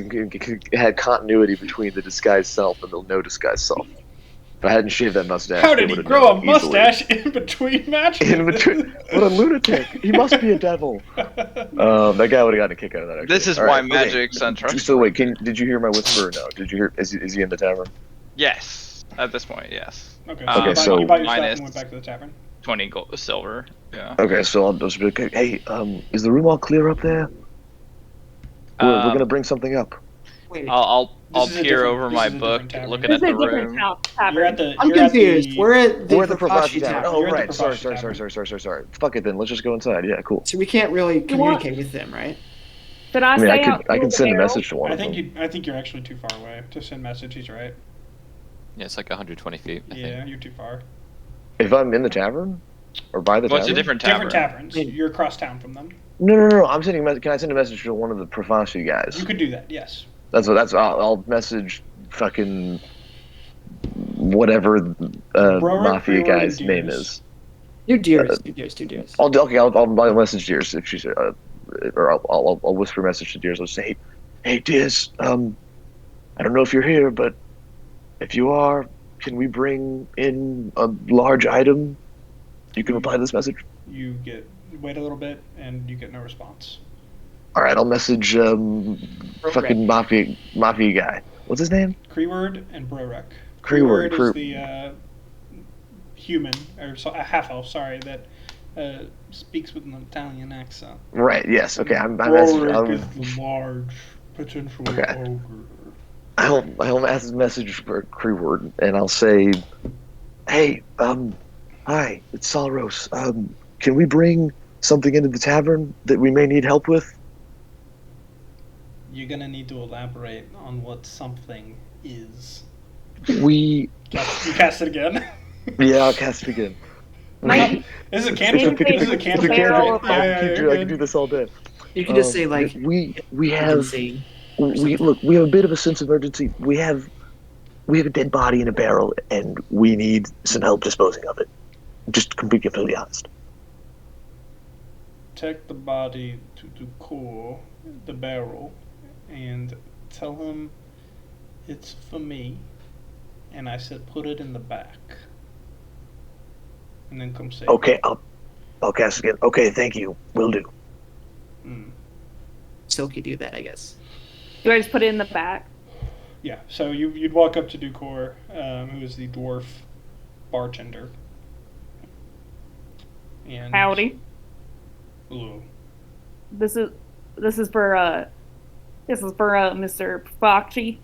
[SPEAKER 2] had continuity between the disguised self and the no disguised self. If I hadn't shaved that mustache,
[SPEAKER 1] How
[SPEAKER 2] they
[SPEAKER 1] did he
[SPEAKER 2] would've
[SPEAKER 1] grow a
[SPEAKER 2] known easily.
[SPEAKER 1] mustache in between matches?
[SPEAKER 2] In between, what a lunatic! He must be a devil. That guy would have gotten a kick out of that. Actually.
[SPEAKER 6] This is
[SPEAKER 2] All
[SPEAKER 6] why
[SPEAKER 2] right,
[SPEAKER 6] magic's
[SPEAKER 2] okay.
[SPEAKER 6] untrustworthy.
[SPEAKER 2] So wait, did you hear my whisper or no? Did you hear? Is he in the tavern?
[SPEAKER 6] Yes, at this point, yes.
[SPEAKER 1] Okay,
[SPEAKER 2] Okay,
[SPEAKER 1] you
[SPEAKER 2] so-
[SPEAKER 1] bought your stuff
[SPEAKER 6] minus-
[SPEAKER 1] and went back to the tavern.
[SPEAKER 6] 20 gold, silver. Yeah.
[SPEAKER 2] Okay, so I'll just be like, hey, is the room all clear up there? We're gonna bring something up.
[SPEAKER 3] Wait,
[SPEAKER 6] I'll
[SPEAKER 1] This is a
[SPEAKER 6] peer
[SPEAKER 1] different-
[SPEAKER 6] over
[SPEAKER 1] this
[SPEAKER 6] my
[SPEAKER 1] is a
[SPEAKER 6] book,
[SPEAKER 1] different tavern.
[SPEAKER 6] looking
[SPEAKER 4] This
[SPEAKER 6] at
[SPEAKER 4] is
[SPEAKER 6] the
[SPEAKER 4] a different
[SPEAKER 6] room.
[SPEAKER 4] tavern.
[SPEAKER 1] You're at the.
[SPEAKER 3] I'm
[SPEAKER 1] you're at
[SPEAKER 3] confused.
[SPEAKER 1] the-
[SPEAKER 3] We're at the
[SPEAKER 2] We're at the
[SPEAKER 3] Profaci
[SPEAKER 2] Profaci Tavern.
[SPEAKER 3] Tavern.
[SPEAKER 2] Oh,
[SPEAKER 1] You're at the
[SPEAKER 2] right. Sorry,
[SPEAKER 1] Profaci
[SPEAKER 2] sorry,
[SPEAKER 1] Tavern.
[SPEAKER 2] sorry, sorry, sorry, sorry. Fuck it then. Let's just go inside. Yeah, cool.
[SPEAKER 3] So we can't really
[SPEAKER 4] You want-
[SPEAKER 3] communicate with them, right?
[SPEAKER 4] Should I
[SPEAKER 2] I mean,
[SPEAKER 4] stay out
[SPEAKER 2] I
[SPEAKER 4] through
[SPEAKER 2] can
[SPEAKER 4] the
[SPEAKER 2] send a
[SPEAKER 4] barrel?
[SPEAKER 2] message to one
[SPEAKER 1] I
[SPEAKER 2] of them.
[SPEAKER 1] think you're actually too far away to send message. He's right.
[SPEAKER 5] Yeah, it's like 120 feet. I
[SPEAKER 1] Yeah,
[SPEAKER 5] think.
[SPEAKER 1] you're too far.
[SPEAKER 2] If I'm in the tavern or by the
[SPEAKER 6] What's
[SPEAKER 2] tavern.
[SPEAKER 6] a different tavern?
[SPEAKER 1] Different taverns. You're across town from them.
[SPEAKER 2] No. I'm sending. Can I send a message to one of the Profaci guys?
[SPEAKER 1] You could do that. Yes.
[SPEAKER 2] I'll message fucking whatever
[SPEAKER 1] Brorick,
[SPEAKER 2] mafia
[SPEAKER 1] Freeland,
[SPEAKER 2] guy's
[SPEAKER 1] and
[SPEAKER 2] name
[SPEAKER 1] Deers.
[SPEAKER 2] is.
[SPEAKER 3] Do deers, do deers, do deers.
[SPEAKER 2] I'll message Deers if she's or I'll whisper a message to Deers. I'll say, hey Deers, I don't know if you're here, but if you are, can we bring in a large item? You can reply to this message.
[SPEAKER 1] You wait a little bit, and you get no response.
[SPEAKER 2] All right, I'll message fucking mafia guy. What's his name?
[SPEAKER 1] Kreward and Brorek.
[SPEAKER 2] Kreward,
[SPEAKER 1] is the human, or a half elf, sorry, that speaks with an Italian accent.
[SPEAKER 2] Right. Yes. Okay.
[SPEAKER 1] Brorek is the large potential
[SPEAKER 2] Okay.
[SPEAKER 1] ogre.
[SPEAKER 2] I'll message for Kreward and I'll say, hey, hi, it's Salros. Can we bring something into the tavern that we may need help with?
[SPEAKER 1] You're gonna need to elaborate on what something is.
[SPEAKER 2] We.
[SPEAKER 1] You cast it again.
[SPEAKER 2] Yeah, I'll cast it again.
[SPEAKER 4] Might-
[SPEAKER 1] This is a cantrip.
[SPEAKER 4] It's a
[SPEAKER 1] This is a
[SPEAKER 2] It's a
[SPEAKER 1] cantrip.
[SPEAKER 4] barrel
[SPEAKER 2] cantrip.
[SPEAKER 4] of
[SPEAKER 2] I can do this all day.
[SPEAKER 3] You can just say like
[SPEAKER 2] we have
[SPEAKER 3] emergency or
[SPEAKER 2] we
[SPEAKER 3] something.
[SPEAKER 2] look. We have a bit of a sense of urgency. We have a dead body in a barrel, and we need some help disposing of it. Just to be completely honest.
[SPEAKER 1] Take the body to cool the barrel and tell him it's for me. And I said, put it in the back. And then come save
[SPEAKER 2] Okay,
[SPEAKER 1] me.
[SPEAKER 2] I'll cast again. Okay, thank you. Will do.
[SPEAKER 3] Silky do that, I guess.
[SPEAKER 4] Do I just put it in the back?
[SPEAKER 1] Yeah, so you'd walk up to Dukor, who is the dwarf bartender. And
[SPEAKER 4] Howdy.
[SPEAKER 1] Ooh.
[SPEAKER 4] This is for Mr. Foxy.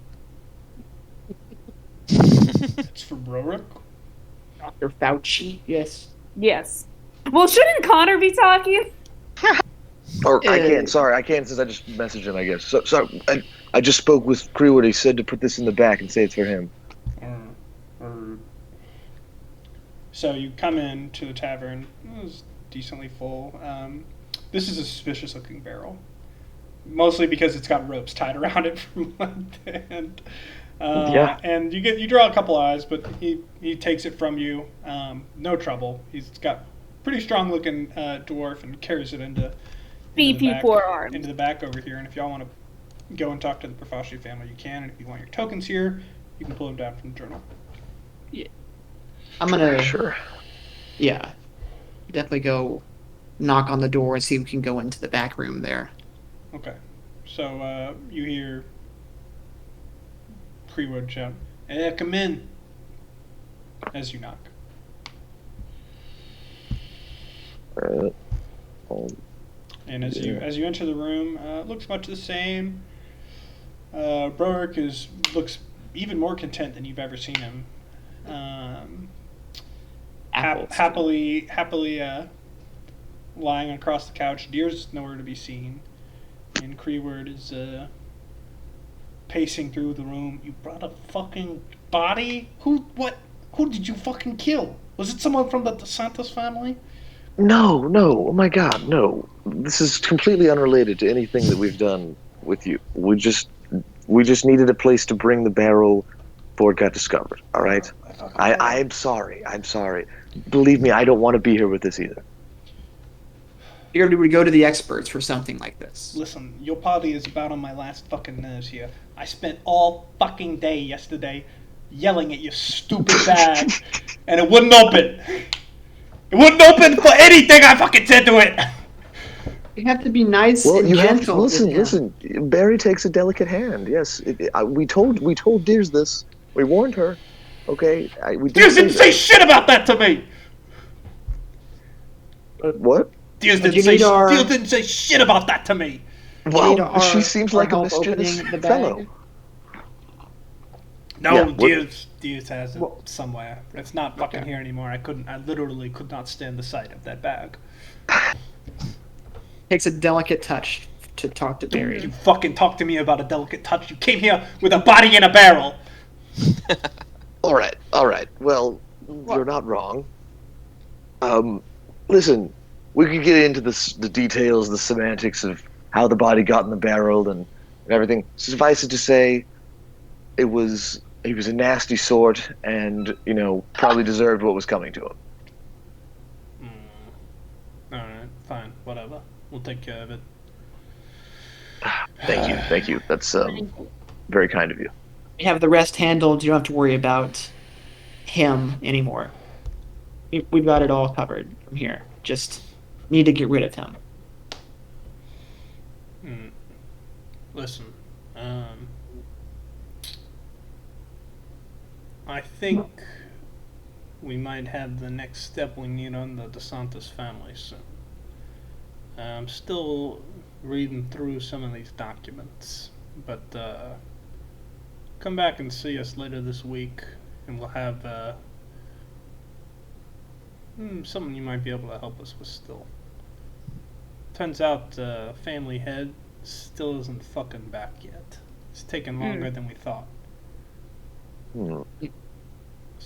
[SPEAKER 1] It's for Brorik.
[SPEAKER 3] Dr. Fauci, yes.
[SPEAKER 4] Yes. Well, shouldn't Connor be talking?
[SPEAKER 2] Or I can. Sorry, I can since I just messaged him. I guess. So I just spoke with Crew. He said to put this in the back and say it's for him.
[SPEAKER 1] So you come in to the tavern. It was decently full. This is a suspicious-looking barrel, mostly because it's got ropes tied around it from one end.
[SPEAKER 2] Yeah.
[SPEAKER 1] And you draw a couple eyes, but he takes it from you. No trouble. He's got pretty strong-looking dwarf and carries it into
[SPEAKER 4] Beefy forearms.
[SPEAKER 1] into the back over here. And if y'all want to go and talk to the Profashi family, you can. And if you want your tokens here, you can pull them down from the journal.
[SPEAKER 3] Yeah. I'm gonna
[SPEAKER 2] Sure.
[SPEAKER 3] Yeah. Definitely go knock on the door and see if we can go into the back room there.
[SPEAKER 1] Okay. So you hear Creewood shout, "Hey, come in!" as you knock. And as you enter the room, it looks much the same. Brorik looks even more content than you've ever seen him. Happily lying across the couch. Deer's nowhere to be seen, and Creeward is pacing through the room. You brought a fucking body? Who did you fucking kill? Was it someone from the Santos family?
[SPEAKER 2] No. Oh my God, no. This is completely unrelated to anything that we've done with you. We just needed a place to bring the barrel before it got discovered. All right. I'm sorry. Believe me, I don't want to be here with this either.
[SPEAKER 3] Figured we would go to the experts for something like this.
[SPEAKER 1] Listen, your party is about on my last fucking nerves here. I spent all fucking day yesterday yelling at your stupid bag, and it wouldn't open. It wouldn't open for anything I fucking said to it.
[SPEAKER 3] You have to be nice
[SPEAKER 2] Well,
[SPEAKER 3] and
[SPEAKER 2] you have to
[SPEAKER 3] gentle.
[SPEAKER 2] listen. Barry takes a delicate hand. Yes, we told Deers this. We warned her. Okay, we
[SPEAKER 1] Deers didn't say shit about that to me.
[SPEAKER 2] What?
[SPEAKER 1] Deers
[SPEAKER 3] But
[SPEAKER 1] didn't
[SPEAKER 3] you
[SPEAKER 1] say
[SPEAKER 3] need our-
[SPEAKER 1] Deers didn't say shit about that to me.
[SPEAKER 2] Well, she seems like a
[SPEAKER 3] help
[SPEAKER 2] mischievous
[SPEAKER 3] opening the
[SPEAKER 2] fellow.
[SPEAKER 3] bag.
[SPEAKER 1] No,
[SPEAKER 2] Yeah, what-
[SPEAKER 1] Deers has it somewhere. It's not fucking here anymore. I literally could not stand the sight of that bag.
[SPEAKER 3] Takes a delicate touch to talk to Barry.
[SPEAKER 1] You fucking talk to me about a delicate touch. You came here with a body in a barrel.
[SPEAKER 2] All right. Well, you're not wrong. Listen, we could get into the details, the semantics of how the body got in the barrel and everything. Suffice it to say, he was a nasty sort, and probably deserved what was coming to him.
[SPEAKER 1] All right, fine, whatever. We'll take care of it.
[SPEAKER 2] Thank you. That's very kind of you.
[SPEAKER 3] We have the rest handled. You don't have to worry about him anymore. We've got it all covered from here. Just need to get rid of him.
[SPEAKER 1] Listen, I think we might have the next step we need on the DeSantis family soon. I'm still reading through some of these documents, but come back and see us later this week, and we'll have something you might be able to help us with still. Turns out family head still isn't fucking back yet. It's taken longer than we thought. So,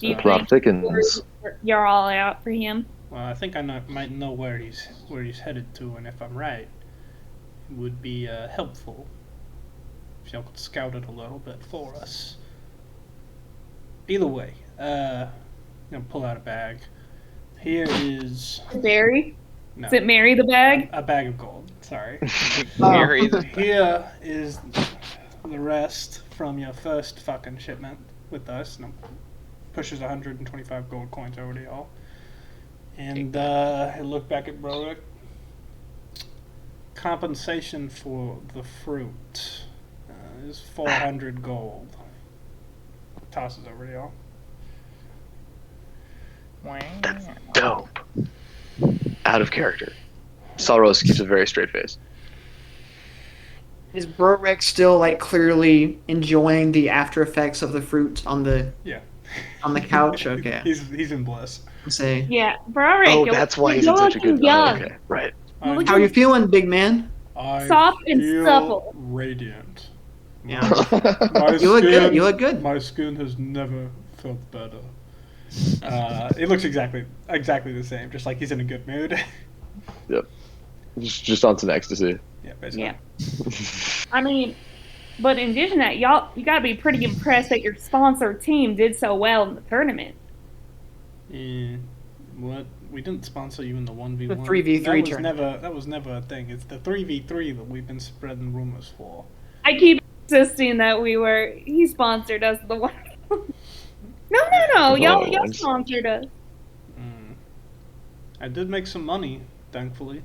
[SPEAKER 4] You
[SPEAKER 2] Plot thickens.
[SPEAKER 4] You're all out for him.
[SPEAKER 1] well, I think I might know where he's headed to, and if I'm right, would be helpful if y'all could scout it a little bit for us. Either way, I'm gonna pull out a bag. Here is
[SPEAKER 4] Mary?
[SPEAKER 1] no
[SPEAKER 4] Is it Mary the bag?
[SPEAKER 1] a bag of gold. Sorry.
[SPEAKER 6] Mary the
[SPEAKER 1] Here is the rest from your first fucking shipment with us. And pushes 125 gold coins over to y'all. And I look back at Broderick. Compensation for the fruit is 400 gold. Tosses over to y'all.
[SPEAKER 2] That's dope. Out of character. Salros keeps a very straight face.
[SPEAKER 3] Is Burrick still like clearly enjoying the after effects of the fruit on the
[SPEAKER 1] Yeah.
[SPEAKER 3] on the couch? Okay.
[SPEAKER 1] He's in bliss.
[SPEAKER 3] Say,
[SPEAKER 4] Yeah, Broderick.
[SPEAKER 2] Oh, that's why he's in such a good. Oh, okay, right.
[SPEAKER 4] You look
[SPEAKER 3] how you feeling, big man?
[SPEAKER 1] I
[SPEAKER 4] Soft and
[SPEAKER 1] feel
[SPEAKER 4] supple.
[SPEAKER 1] radiant.
[SPEAKER 3] Yeah.
[SPEAKER 1] My
[SPEAKER 3] You look good.
[SPEAKER 1] skin-
[SPEAKER 3] You look good.
[SPEAKER 1] My skin has never felt better. It looks exactly the same, just like he's in a good mood.
[SPEAKER 2] Yep. Just on some ecstasy.
[SPEAKER 1] Yeah, basically.
[SPEAKER 4] Yeah. I mean, but in addition to that, you gotta be pretty impressed that your sponsor team did so well in the tournament.
[SPEAKER 1] Yeah. What? We didn't sponsor you in the 1v1.
[SPEAKER 3] The 3v3 tournament.
[SPEAKER 1] That was never a thing. It's the 3v3 that we've been spreading rumors for.
[SPEAKER 4] I keep insisting that he sponsored us the one. No, y'all sponsored us.
[SPEAKER 1] I did make some money, thankfully.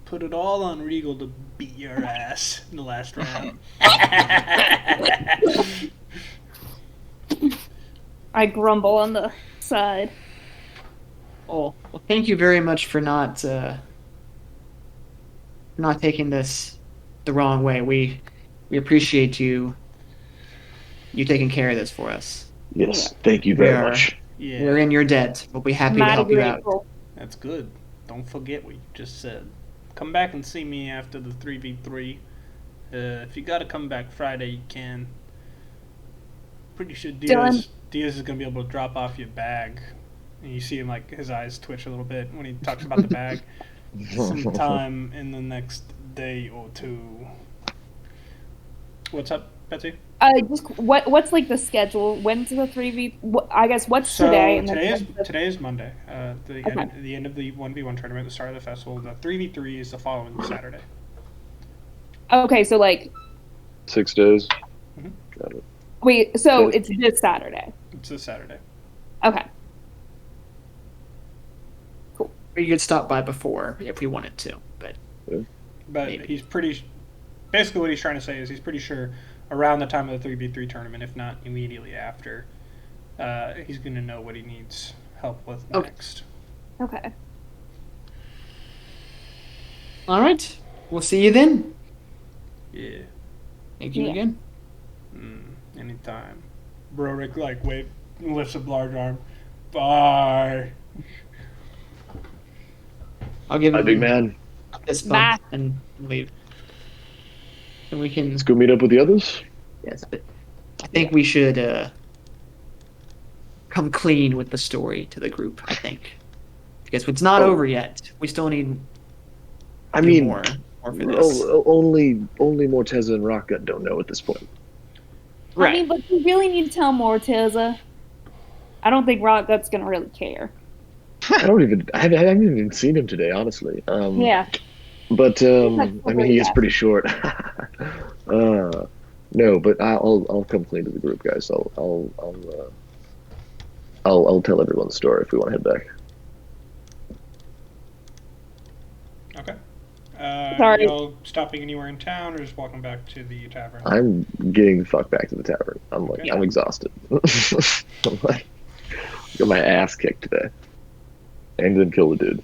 [SPEAKER 1] Put it all on Regal to beat your ass in the last round.
[SPEAKER 4] I grumble on the side.
[SPEAKER 3] Oh, well, thank you very much for not taking this the wrong way. We appreciate you taking care of this for us.
[SPEAKER 2] Yes, thank you very
[SPEAKER 3] We are-
[SPEAKER 2] much.
[SPEAKER 1] Yeah,
[SPEAKER 3] We're in your debt. We'll be happy to
[SPEAKER 4] Mighty
[SPEAKER 3] help you out.
[SPEAKER 4] grateful.
[SPEAKER 1] that's good. Don't forget what you just said. Come back and see me after the 3v3. If you gotta come back Friday, you can. Pretty sure
[SPEAKER 4] Done.
[SPEAKER 1] Diaz is gonna be able to drop off your bag. And you see him, like, his eyes twitch a little bit when he talks about the bag. Sometime in the next day or two. What's up, Betsy?
[SPEAKER 4] Just what's like the schedule? When's the 3v? I guess what's today? And then when's the-
[SPEAKER 1] Today is Monday. The
[SPEAKER 4] Okay.
[SPEAKER 1] end of the 1v1 tournament, the start of the festival. The 3v3 is the following Saturday.
[SPEAKER 4] Okay, so like
[SPEAKER 2] 6 days.
[SPEAKER 1] Mhm.
[SPEAKER 2] Got it.
[SPEAKER 4] wait, so
[SPEAKER 2] Okay.
[SPEAKER 4] it's this Saturday.
[SPEAKER 1] It's this Saturday.
[SPEAKER 4] Okay.
[SPEAKER 3] Or you could stop by before if we wanted to, but
[SPEAKER 1] But
[SPEAKER 3] Maybe.
[SPEAKER 1] he's pretty. Basically, what he's trying to say is he's pretty sure around the time of the 3v3 tournament, if not immediately after, he's going to know what he needs help with
[SPEAKER 3] Okay.
[SPEAKER 1] next.
[SPEAKER 4] Okay.
[SPEAKER 3] all right. We'll see you then.
[SPEAKER 1] Yeah.
[SPEAKER 3] Thank you
[SPEAKER 4] Yeah.
[SPEAKER 3] again.
[SPEAKER 1] Anytime. Broderick, like, lifts a large arm. Bye.
[SPEAKER 3] I'll give
[SPEAKER 2] Hi,
[SPEAKER 3] you
[SPEAKER 2] big man.
[SPEAKER 3] this
[SPEAKER 4] Bye.
[SPEAKER 3] bump and leave. And we can.
[SPEAKER 2] Let's go meet up with the others.
[SPEAKER 3] Yes, but I think we should come clean with the story to the group. I think because it's not
[SPEAKER 2] Oh.
[SPEAKER 3] over yet. We still need.
[SPEAKER 2] I
[SPEAKER 3] do
[SPEAKER 2] mean,
[SPEAKER 3] more for this.
[SPEAKER 2] only Morteza and Rockgut don't know at this point.
[SPEAKER 4] I mean, but you really need to tell Morteza. I don't think Rockgut's gonna really care.
[SPEAKER 2] I haven't even seen him today, honestly.
[SPEAKER 4] Yeah.
[SPEAKER 2] But
[SPEAKER 4] Like,
[SPEAKER 2] I mean, he is
[SPEAKER 4] yeah.
[SPEAKER 2] pretty short. No, but I'll come clean to the group, guys. I'll tell everyone the story if we want to head back.
[SPEAKER 1] Okay.
[SPEAKER 4] Sorry.
[SPEAKER 1] Y'all stopping anywhere in town or just walking back to the tavern?
[SPEAKER 2] I'm getting the fuck back to the tavern. I'm like,
[SPEAKER 1] Okay.
[SPEAKER 2] I'm exhausted. I'm like, got my ass kicked today, and then kill the dude.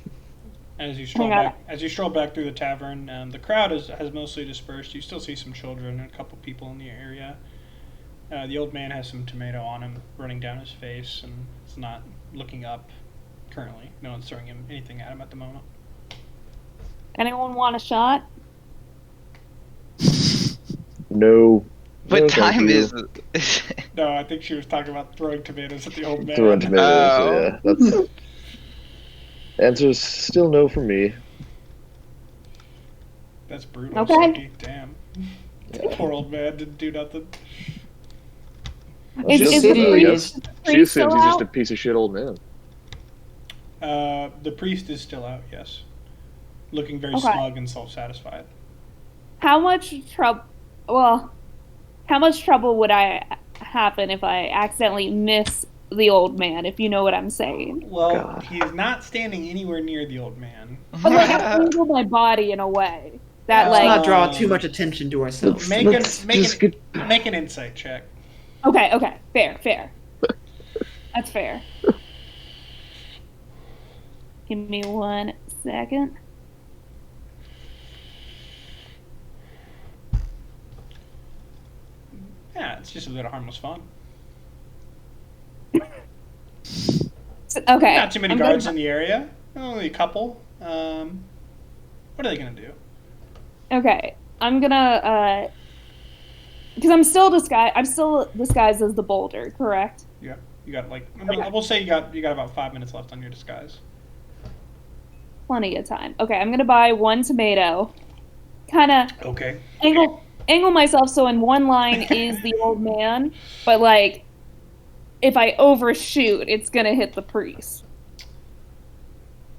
[SPEAKER 1] As you stroll
[SPEAKER 4] Hang on.
[SPEAKER 1] back through the tavern, the crowd has mostly dispersed. You still see some children and a couple people in the area. The old man has some tomato on him, running down his face, and is not looking up currently. No one's throwing him anything at him at the moment.
[SPEAKER 4] Anyone want a shot?
[SPEAKER 2] No.
[SPEAKER 6] What
[SPEAKER 2] no, thank
[SPEAKER 6] time
[SPEAKER 2] you.
[SPEAKER 6] is?
[SPEAKER 1] No, I think she was talking about throwing tomatoes at the old man.
[SPEAKER 2] Throwing tomatoes.
[SPEAKER 6] Oh.
[SPEAKER 2] Yeah, that's. Answer's still no for me.
[SPEAKER 1] That's brutal.
[SPEAKER 4] Okay.
[SPEAKER 1] Sophie. Damn. Poor old man didn't do nothing.
[SPEAKER 4] Is
[SPEAKER 2] She
[SPEAKER 4] the
[SPEAKER 3] city-
[SPEAKER 4] priest,
[SPEAKER 2] she assumes
[SPEAKER 4] still
[SPEAKER 2] he's just a
[SPEAKER 4] out?
[SPEAKER 2] piece of shit old man.
[SPEAKER 1] The priest is still out, yes. Looking very
[SPEAKER 4] Okay.
[SPEAKER 1] smug and self-satisfied.
[SPEAKER 4] How much trouble? Well, how much trouble would I happen if I accidentally miss the old man? If you know what I'm saying.
[SPEAKER 1] Well,
[SPEAKER 2] God.
[SPEAKER 1] he is not standing anywhere near the old man.
[SPEAKER 4] But like, I angle my body in a way that
[SPEAKER 3] Let's not
[SPEAKER 4] like.
[SPEAKER 3] draw too much attention to ourselves.
[SPEAKER 1] Make
[SPEAKER 2] Let's just get-
[SPEAKER 1] make an insight check.
[SPEAKER 4] Okay, fair. That's fair. Give me 1 second.
[SPEAKER 1] Yeah, it's just a bit of harmless fun.
[SPEAKER 4] Okay.
[SPEAKER 1] Not too many
[SPEAKER 4] I'm
[SPEAKER 1] guards
[SPEAKER 4] gonna-
[SPEAKER 1] in the area. Only a couple. What are they gonna do?
[SPEAKER 4] Okay, I'm gonna because I'm still disguised as the boulder, correct?
[SPEAKER 1] Yeah, you got like. I mean,
[SPEAKER 4] Okay.
[SPEAKER 1] we'll say you got about 5 minutes left on your disguise.
[SPEAKER 4] Plenty of time. Okay, I'm gonna buy 1 tomato. Kind of
[SPEAKER 1] Okay.
[SPEAKER 4] angle myself so in one line is the old man, but like if I overshoot, it's gonna hit the priest.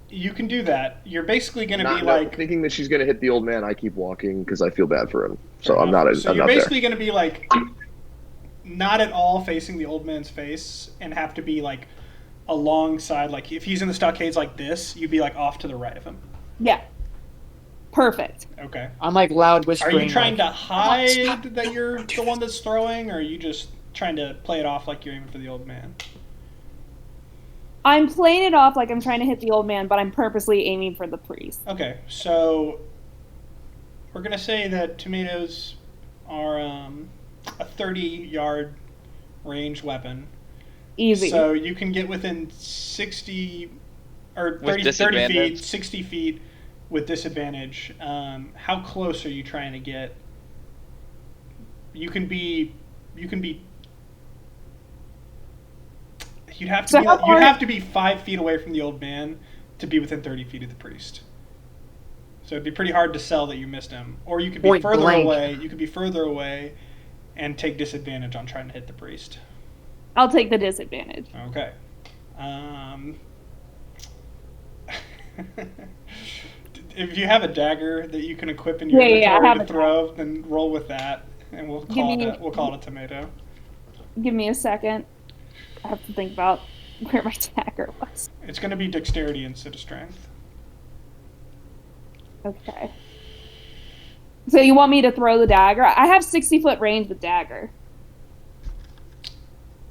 [SPEAKER 1] You can do that. You're basically gonna
[SPEAKER 2] Not
[SPEAKER 1] be like.
[SPEAKER 2] thinking that she's gonna hit the old man. I keep walking because I feel bad for him. So I'm not.
[SPEAKER 1] So
[SPEAKER 2] I'm
[SPEAKER 1] you're
[SPEAKER 2] not
[SPEAKER 1] basically
[SPEAKER 2] there.
[SPEAKER 1] going to be like not at all facing the old man's face, and have to be like alongside. Like if he's in the stockades like this, you'd be like off to the right of him.
[SPEAKER 4] Yeah. Perfect.
[SPEAKER 1] Okay.
[SPEAKER 3] I'm like loud
[SPEAKER 1] Are
[SPEAKER 3] whispering.
[SPEAKER 1] you trying
[SPEAKER 3] like,
[SPEAKER 1] to hide that you're the one that's throwing, or are you just trying to play it off like you're aiming for the old man?
[SPEAKER 4] I'm playing it off like I'm trying to hit the old man, but I'm purposely aiming for the priest.
[SPEAKER 1] Okay, so we're gonna say that tomatoes are a 30-yard range weapon.
[SPEAKER 4] Easy.
[SPEAKER 1] So you can get within 60 or
[SPEAKER 6] With
[SPEAKER 1] 30 feet,
[SPEAKER 6] disadvantage?
[SPEAKER 1] 60 feet with disadvantage. How close are you trying to get? You can be. You'd have to
[SPEAKER 4] So
[SPEAKER 1] be.
[SPEAKER 4] how far-
[SPEAKER 1] You'd have to be 5 feet away from the old man to be within 30 feet of the priest. So it'd be pretty hard to sell that you missed him, or you could be
[SPEAKER 3] Point
[SPEAKER 1] further
[SPEAKER 3] blank.
[SPEAKER 1] away. You could be further away, and take disadvantage on trying to hit the priest.
[SPEAKER 4] I'll take the disadvantage.
[SPEAKER 1] Okay. If you have a dagger that you can equip in your
[SPEAKER 4] Yeah, I
[SPEAKER 1] inventory
[SPEAKER 4] have
[SPEAKER 1] to
[SPEAKER 4] a
[SPEAKER 1] throw, then roll with that, and we'll
[SPEAKER 4] Give
[SPEAKER 1] call
[SPEAKER 4] me-
[SPEAKER 1] it. We'll call it a tomato.
[SPEAKER 4] Give me a second. I have to think about where my dagger was.
[SPEAKER 1] It's going to be dexterity instead of strength.
[SPEAKER 4] Okay. So you want me to throw the dagger? I have 60-foot range with dagger.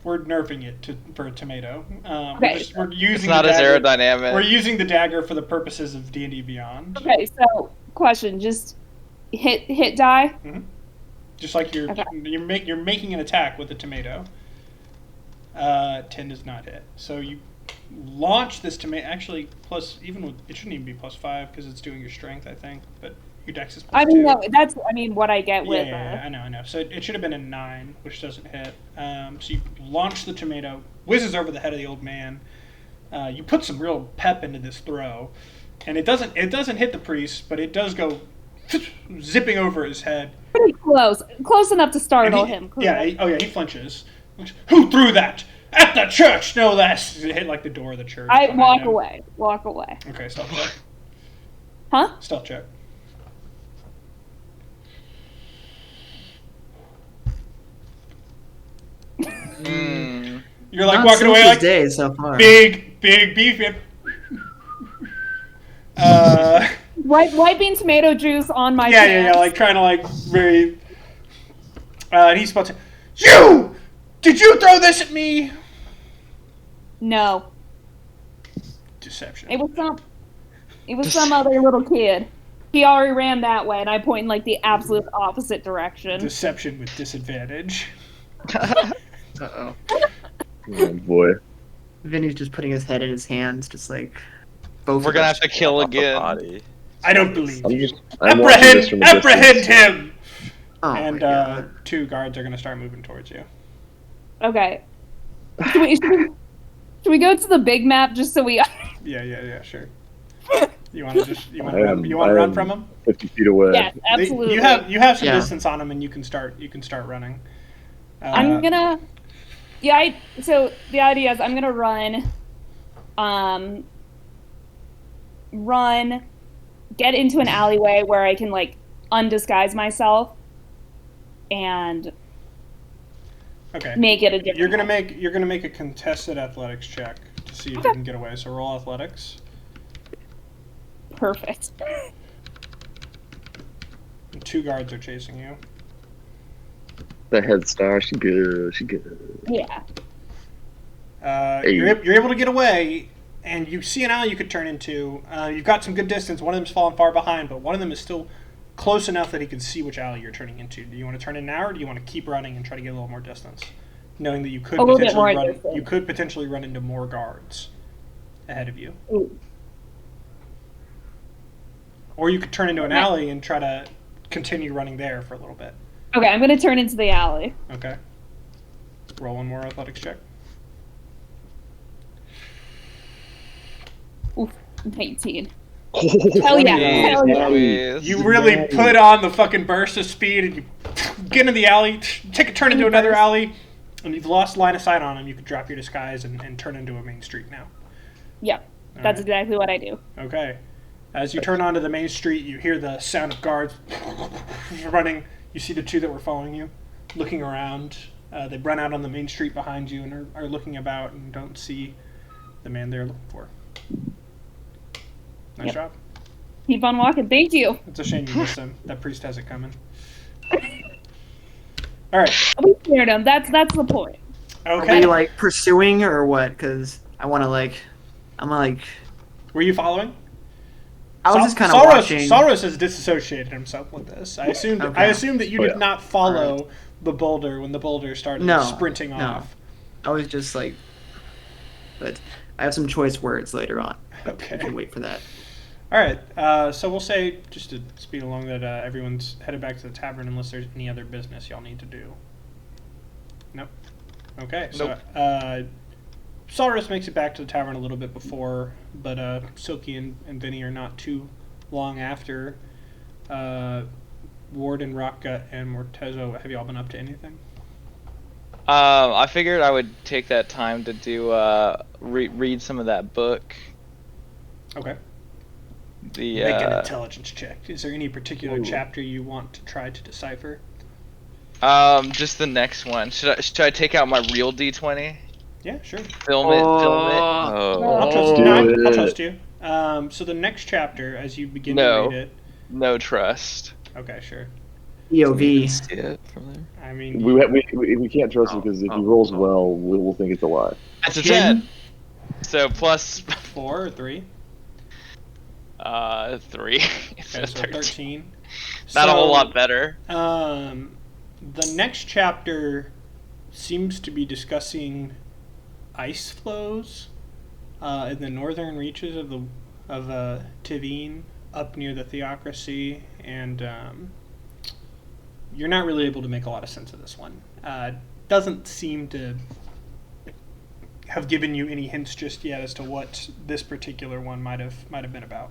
[SPEAKER 1] We're nerfing it for a tomato.
[SPEAKER 4] Okay.
[SPEAKER 1] We're using
[SPEAKER 6] It's not
[SPEAKER 1] the
[SPEAKER 6] as
[SPEAKER 1] dagger.
[SPEAKER 6] aerodynamic.
[SPEAKER 1] We're using the dagger for the purposes of D&D Beyond.
[SPEAKER 4] Okay, so question, just hit die.
[SPEAKER 1] Just like you're
[SPEAKER 4] Okay.
[SPEAKER 1] you're making an attack with a tomato. 10 does not hit. So you launch this tomato. Actually, plus even with it shouldn't even be +5 because it's doing your strength, I think. But your dex is +2.
[SPEAKER 4] I mean, no, that's what I get with.
[SPEAKER 1] Yeah, I know. So it should have been a 9, which doesn't hit. So you launch the tomato, whizzes over the head of the old man. You put some real pep into this throw, and it doesn't hit the priest, but it does go zipping over his head.
[SPEAKER 4] Pretty close enough to
[SPEAKER 1] And
[SPEAKER 4] startle him.
[SPEAKER 1] Yeah.
[SPEAKER 4] Correct?
[SPEAKER 1] He flinches. Who threw that? At the church, no less. It hit like the door of the church.
[SPEAKER 4] I
[SPEAKER 1] behind
[SPEAKER 4] walk
[SPEAKER 1] him.
[SPEAKER 4] away. Walk away.
[SPEAKER 1] Okay, stealth check.
[SPEAKER 4] Huh?
[SPEAKER 1] Stealth check. You're like
[SPEAKER 3] not
[SPEAKER 1] walking away
[SPEAKER 3] Sophie's
[SPEAKER 1] like
[SPEAKER 3] day so far.
[SPEAKER 1] big beefy.
[SPEAKER 4] Wiping tomato juice on my
[SPEAKER 1] Yeah,
[SPEAKER 4] pants.
[SPEAKER 1] like trying to like very. And he's about to. You! Did you throw this at me?
[SPEAKER 4] No,
[SPEAKER 1] Deception.
[SPEAKER 4] it was some other little kid. He already ran that way, and I point in like the absolute opposite direction.
[SPEAKER 1] Deception with disadvantage.
[SPEAKER 3] Uh-oh.
[SPEAKER 2] Oh boy.
[SPEAKER 3] Vinny's just putting his head in his hands, just like both
[SPEAKER 6] We're
[SPEAKER 3] of
[SPEAKER 6] gonna
[SPEAKER 3] us.
[SPEAKER 6] have to kill
[SPEAKER 5] Off the
[SPEAKER 6] again.
[SPEAKER 5] body.
[SPEAKER 1] I don't believe
[SPEAKER 2] I'm
[SPEAKER 1] you.
[SPEAKER 2] just. I'm watching this from a
[SPEAKER 1] Apprehend
[SPEAKER 2] distance.
[SPEAKER 1] him!
[SPEAKER 3] Oh
[SPEAKER 1] And
[SPEAKER 3] my God.
[SPEAKER 1] 2 guards are going to start moving towards you.
[SPEAKER 4] Okay. Should we go to the big map just so we?
[SPEAKER 1] Yeah, sure. You want to just you want
[SPEAKER 2] I
[SPEAKER 1] to
[SPEAKER 2] am-
[SPEAKER 1] run, you want
[SPEAKER 2] I
[SPEAKER 1] to run
[SPEAKER 2] am
[SPEAKER 1] from him?
[SPEAKER 2] 50 feet away.
[SPEAKER 4] Yes, absolutely.
[SPEAKER 1] You have some
[SPEAKER 3] Yeah.
[SPEAKER 1] distance on him, and you can start running.
[SPEAKER 4] I'm gonna. Yeah. So the idea is I'm gonna run, get into an alleyway where I can like undisguise myself and
[SPEAKER 1] Okay.
[SPEAKER 4] make it a different.
[SPEAKER 1] You're gonna make a contested athletics check to see if
[SPEAKER 4] Okay.
[SPEAKER 1] you can get away. So roll athletics.
[SPEAKER 4] Perfect.
[SPEAKER 1] And 2 guards are chasing you.
[SPEAKER 2] The head star, she good. She good.
[SPEAKER 4] Yeah.
[SPEAKER 2] Hey.
[SPEAKER 1] You're able to get away, and you see an alley you could turn into. You've got some good distance. One of them's fallen far behind, but one of them is still close enough that he can see which alley you're turning into. Do you want to turn in now, or do you want to keep running and try to get a little more distance, knowing that you could
[SPEAKER 4] A little bit more
[SPEAKER 1] potentially
[SPEAKER 4] distance.
[SPEAKER 1] you could potentially run into more guards ahead of you,
[SPEAKER 4] Ooh.
[SPEAKER 1] or you could turn into an
[SPEAKER 4] Okay.
[SPEAKER 1] alley and try to continue running there for a little bit.
[SPEAKER 4] Okay, I'm gonna turn into the alley.
[SPEAKER 1] Okay. Roll one more athletics check.
[SPEAKER 4] Oof, 19.
[SPEAKER 2] Oh,
[SPEAKER 4] Hell yeah.
[SPEAKER 6] Jeez
[SPEAKER 4] Hell yeah.
[SPEAKER 6] Louise.
[SPEAKER 1] You really put on the fucking burst of speed and you get into the alley, take a turn into another alley, and you've lost line of sight on him. You could drop your disguise and turn into a main street now.
[SPEAKER 4] Yep, that's
[SPEAKER 1] Alright.
[SPEAKER 4] exactly what I do.
[SPEAKER 1] Okay. As you turn onto the main street, you hear the sound of guards running. You see the 2 that were following you, looking around. They run out on the main street behind you and are looking about and don't see the man they're looking for. Nice
[SPEAKER 4] Yep.
[SPEAKER 1] job.
[SPEAKER 4] Keep on walking. Thank you.
[SPEAKER 1] It's a shame you missed him. That priest has it coming. All right.
[SPEAKER 4] We scared him. That's the point.
[SPEAKER 3] Are
[SPEAKER 1] Okay.
[SPEAKER 3] we like pursuing or what? Because I'm like,
[SPEAKER 1] Were you following?
[SPEAKER 3] I was just kind of
[SPEAKER 1] Saros,
[SPEAKER 3] watching.
[SPEAKER 1] Saros has disassociated himself with this. I assumed.
[SPEAKER 3] Okay.
[SPEAKER 1] I assumed that you
[SPEAKER 2] Oh,
[SPEAKER 1] did
[SPEAKER 2] yeah.
[SPEAKER 1] not follow the boulder when the boulder started
[SPEAKER 3] No,
[SPEAKER 1] sprinting
[SPEAKER 3] no.
[SPEAKER 1] off.
[SPEAKER 3] I was just like, but I have some choice words later on.
[SPEAKER 1] Okay.
[SPEAKER 3] You can wait for that.
[SPEAKER 1] All right. So we'll say, just to speed along, that everyone's headed back to the tavern unless there's any other business y'all need to do. Nope. Okay. So Saurus makes it back to the tavern a little bit before, but Silky and Vinny are not too long after. Warden, Rockgut, and Mortezo, have you all been up to anything?
[SPEAKER 6] I figured I would take that time to do read some of that book.
[SPEAKER 1] Okay.
[SPEAKER 6] The
[SPEAKER 1] Make an intelligence check. Is there any particular chapter you want to try to decipher?
[SPEAKER 6] just the next one. Should I take out my real D20?
[SPEAKER 1] Yeah, sure.
[SPEAKER 6] Film it.
[SPEAKER 5] Oh.
[SPEAKER 1] I'll trust
[SPEAKER 2] do
[SPEAKER 1] you. No,
[SPEAKER 2] it.
[SPEAKER 1] I'll trust you. So the next chapter, as you begin
[SPEAKER 6] No.
[SPEAKER 1] to read it.
[SPEAKER 6] No trust.
[SPEAKER 1] Okay, sure.
[SPEAKER 3] POV.
[SPEAKER 5] See it from there.
[SPEAKER 1] I mean,
[SPEAKER 2] We can't trust him because if he rolls well, we'll think it's a lie.
[SPEAKER 6] That's a 10. So plus
[SPEAKER 1] 4 or 3.
[SPEAKER 6] 3. It's
[SPEAKER 1] Okay,
[SPEAKER 6] a
[SPEAKER 1] so
[SPEAKER 6] 13.
[SPEAKER 1] 13.
[SPEAKER 6] Not a whole
[SPEAKER 1] So,
[SPEAKER 6] lot better.
[SPEAKER 1] The next chapter seems to be discussing ice flows in the northern reaches of Tivine, up near the Theocracy, and you're not really able to make a lot of sense of this one. Doesn't seem to have given you any hints just yet as to what this particular one might have been about.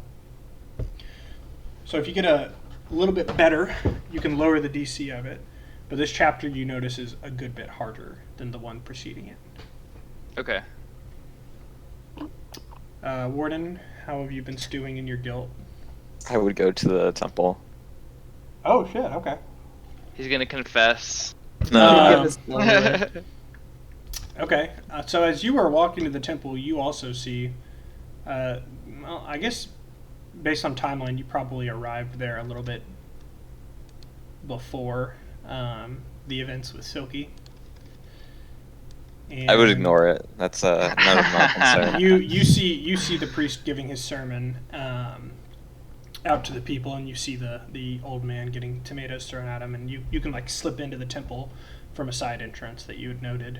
[SPEAKER 1] So if you get a little bit better, you can lower the DC of it. But this chapter, you notice, is a good bit harder than the one preceding it.
[SPEAKER 6] Okay.
[SPEAKER 1] Warden, how have you been stewing in your guilt?
[SPEAKER 5] I would go to the temple.
[SPEAKER 1] Oh, shit, okay.
[SPEAKER 6] He's gonna confess.
[SPEAKER 1] Um,
[SPEAKER 3] Give us-
[SPEAKER 1] Okay, so as you are walking to the temple, you also see, well, I guess based on timeline, you probably arrived there a little bit before the events with Silky. And
[SPEAKER 5] I would ignore it. That's none of my concern.
[SPEAKER 1] You see the priest giving his sermon out to the people, and you see the old man getting tomatoes thrown at him, and you can like slip into the temple from a side entrance that you had noted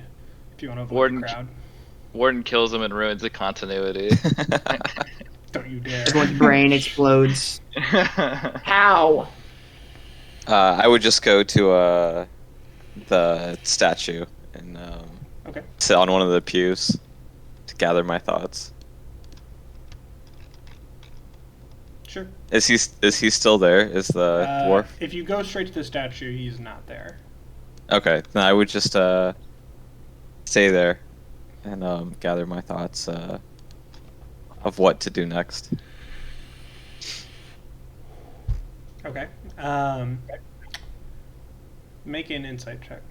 [SPEAKER 1] if you want to avoid
[SPEAKER 6] Warden-
[SPEAKER 1] the crowd.
[SPEAKER 6] Warden kills him and ruins the continuity.
[SPEAKER 1] Don't you dare!
[SPEAKER 3] Everyone's brain explodes. How?
[SPEAKER 5] I would just go to the statue and
[SPEAKER 1] Okay.
[SPEAKER 5] sit on one of the pews to gather my thoughts.
[SPEAKER 1] Sure.
[SPEAKER 5] Is he still there? Is the dwarf?
[SPEAKER 1] If you go straight to the statue, he's not there.
[SPEAKER 5] Okay, then I would just stay there and gather my thoughts of what to do next.
[SPEAKER 1] Okay. Make an insight check.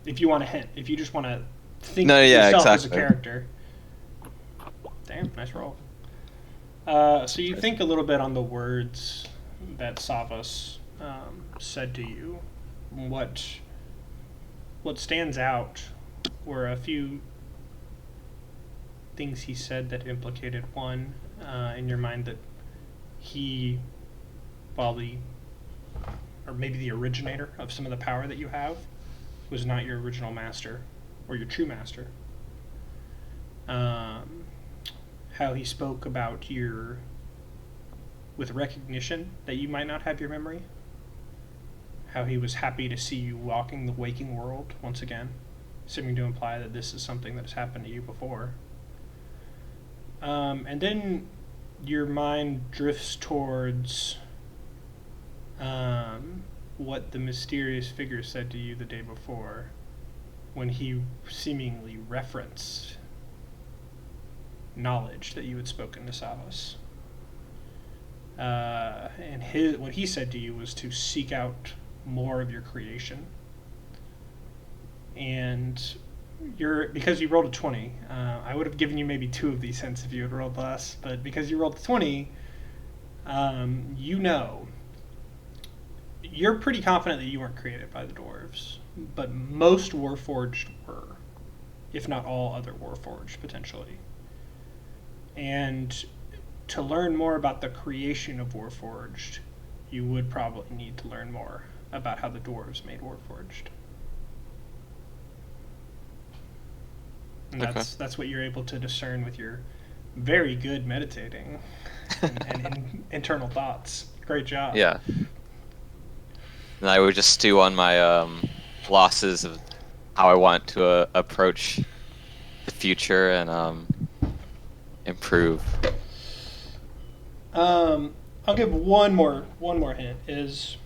[SPEAKER 1] If you want a hint, if you just want to think
[SPEAKER 5] No,
[SPEAKER 1] of
[SPEAKER 5] yeah,
[SPEAKER 1] yourself as a
[SPEAKER 5] exactly.
[SPEAKER 1] character. Damn, nice roll. So you think a little bit on the words that Savas said to you. What stands out were a few things he said that implicated one in your mind that he, probably, or maybe the originator of some of the power that you have, was not your original master or your true master. How he spoke about with recognition that you might not have your memory. How he was happy to see you walking the waking world once again, seeming to imply that this is something that has happened to you before. And then your mind drifts towards what the mysterious figure said to you the day before, when he seemingly referenced knowledge that you had spoken to Savas. And what he said to you was to seek out more of your creation. And because you rolled a 20, I would have given you maybe 2 of these hints if you had rolled less, but because you rolled a 20, you're pretty confident that you weren't created by the dwarves, but most Warforged were, if not all other Warforged, potentially. And to learn more about the creation of Warforged, you would probably need to learn more about how the dwarves made Warforged. And that's what you're able to discern with your very good meditating and internal thoughts. Great job.
[SPEAKER 5] Yeah. And I would just stew on my losses of how I want to approach the future and improve.
[SPEAKER 1] I'll give one more hint. Is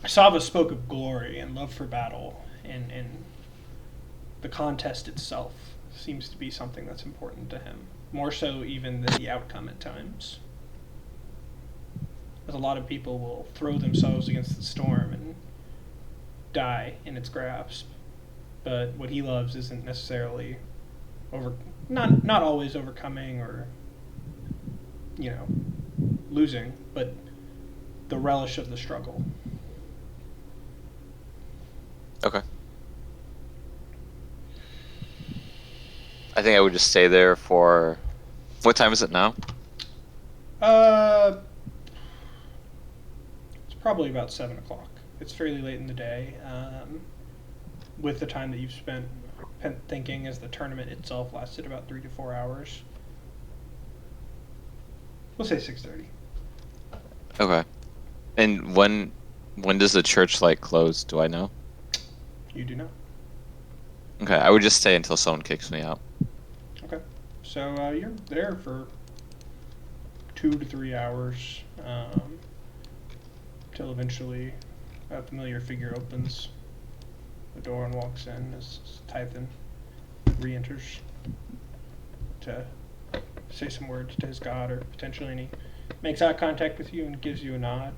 [SPEAKER 1] Sava spoke of glory and love for battle, and the contest itself seems to be something that's important to him, more so even than the outcome at times. As a lot of people will throw themselves against the storm and die in its grasp, but what he loves isn't necessarily not always overcoming or losing, but the relish of the struggle.
[SPEAKER 5] Okay. I think I would just stay there for... What time is it now?
[SPEAKER 1] It's probably about 7 o'clock. It's fairly late in the day, with the time that you've spent thinking, as the tournament itself lasted about 3 to 4 hours. We'll say 6:30.
[SPEAKER 5] Okay. And when does the church close? Do I know?
[SPEAKER 1] You do know.
[SPEAKER 5] Okay, I would just stay until someone kicks me out.
[SPEAKER 1] Okay. So you're there for 2 to 3 hours, till eventually a familiar figure opens the door and walks in as Tython re-enters to say some words to his god, or potentially, and he makes eye contact with you and gives you a nod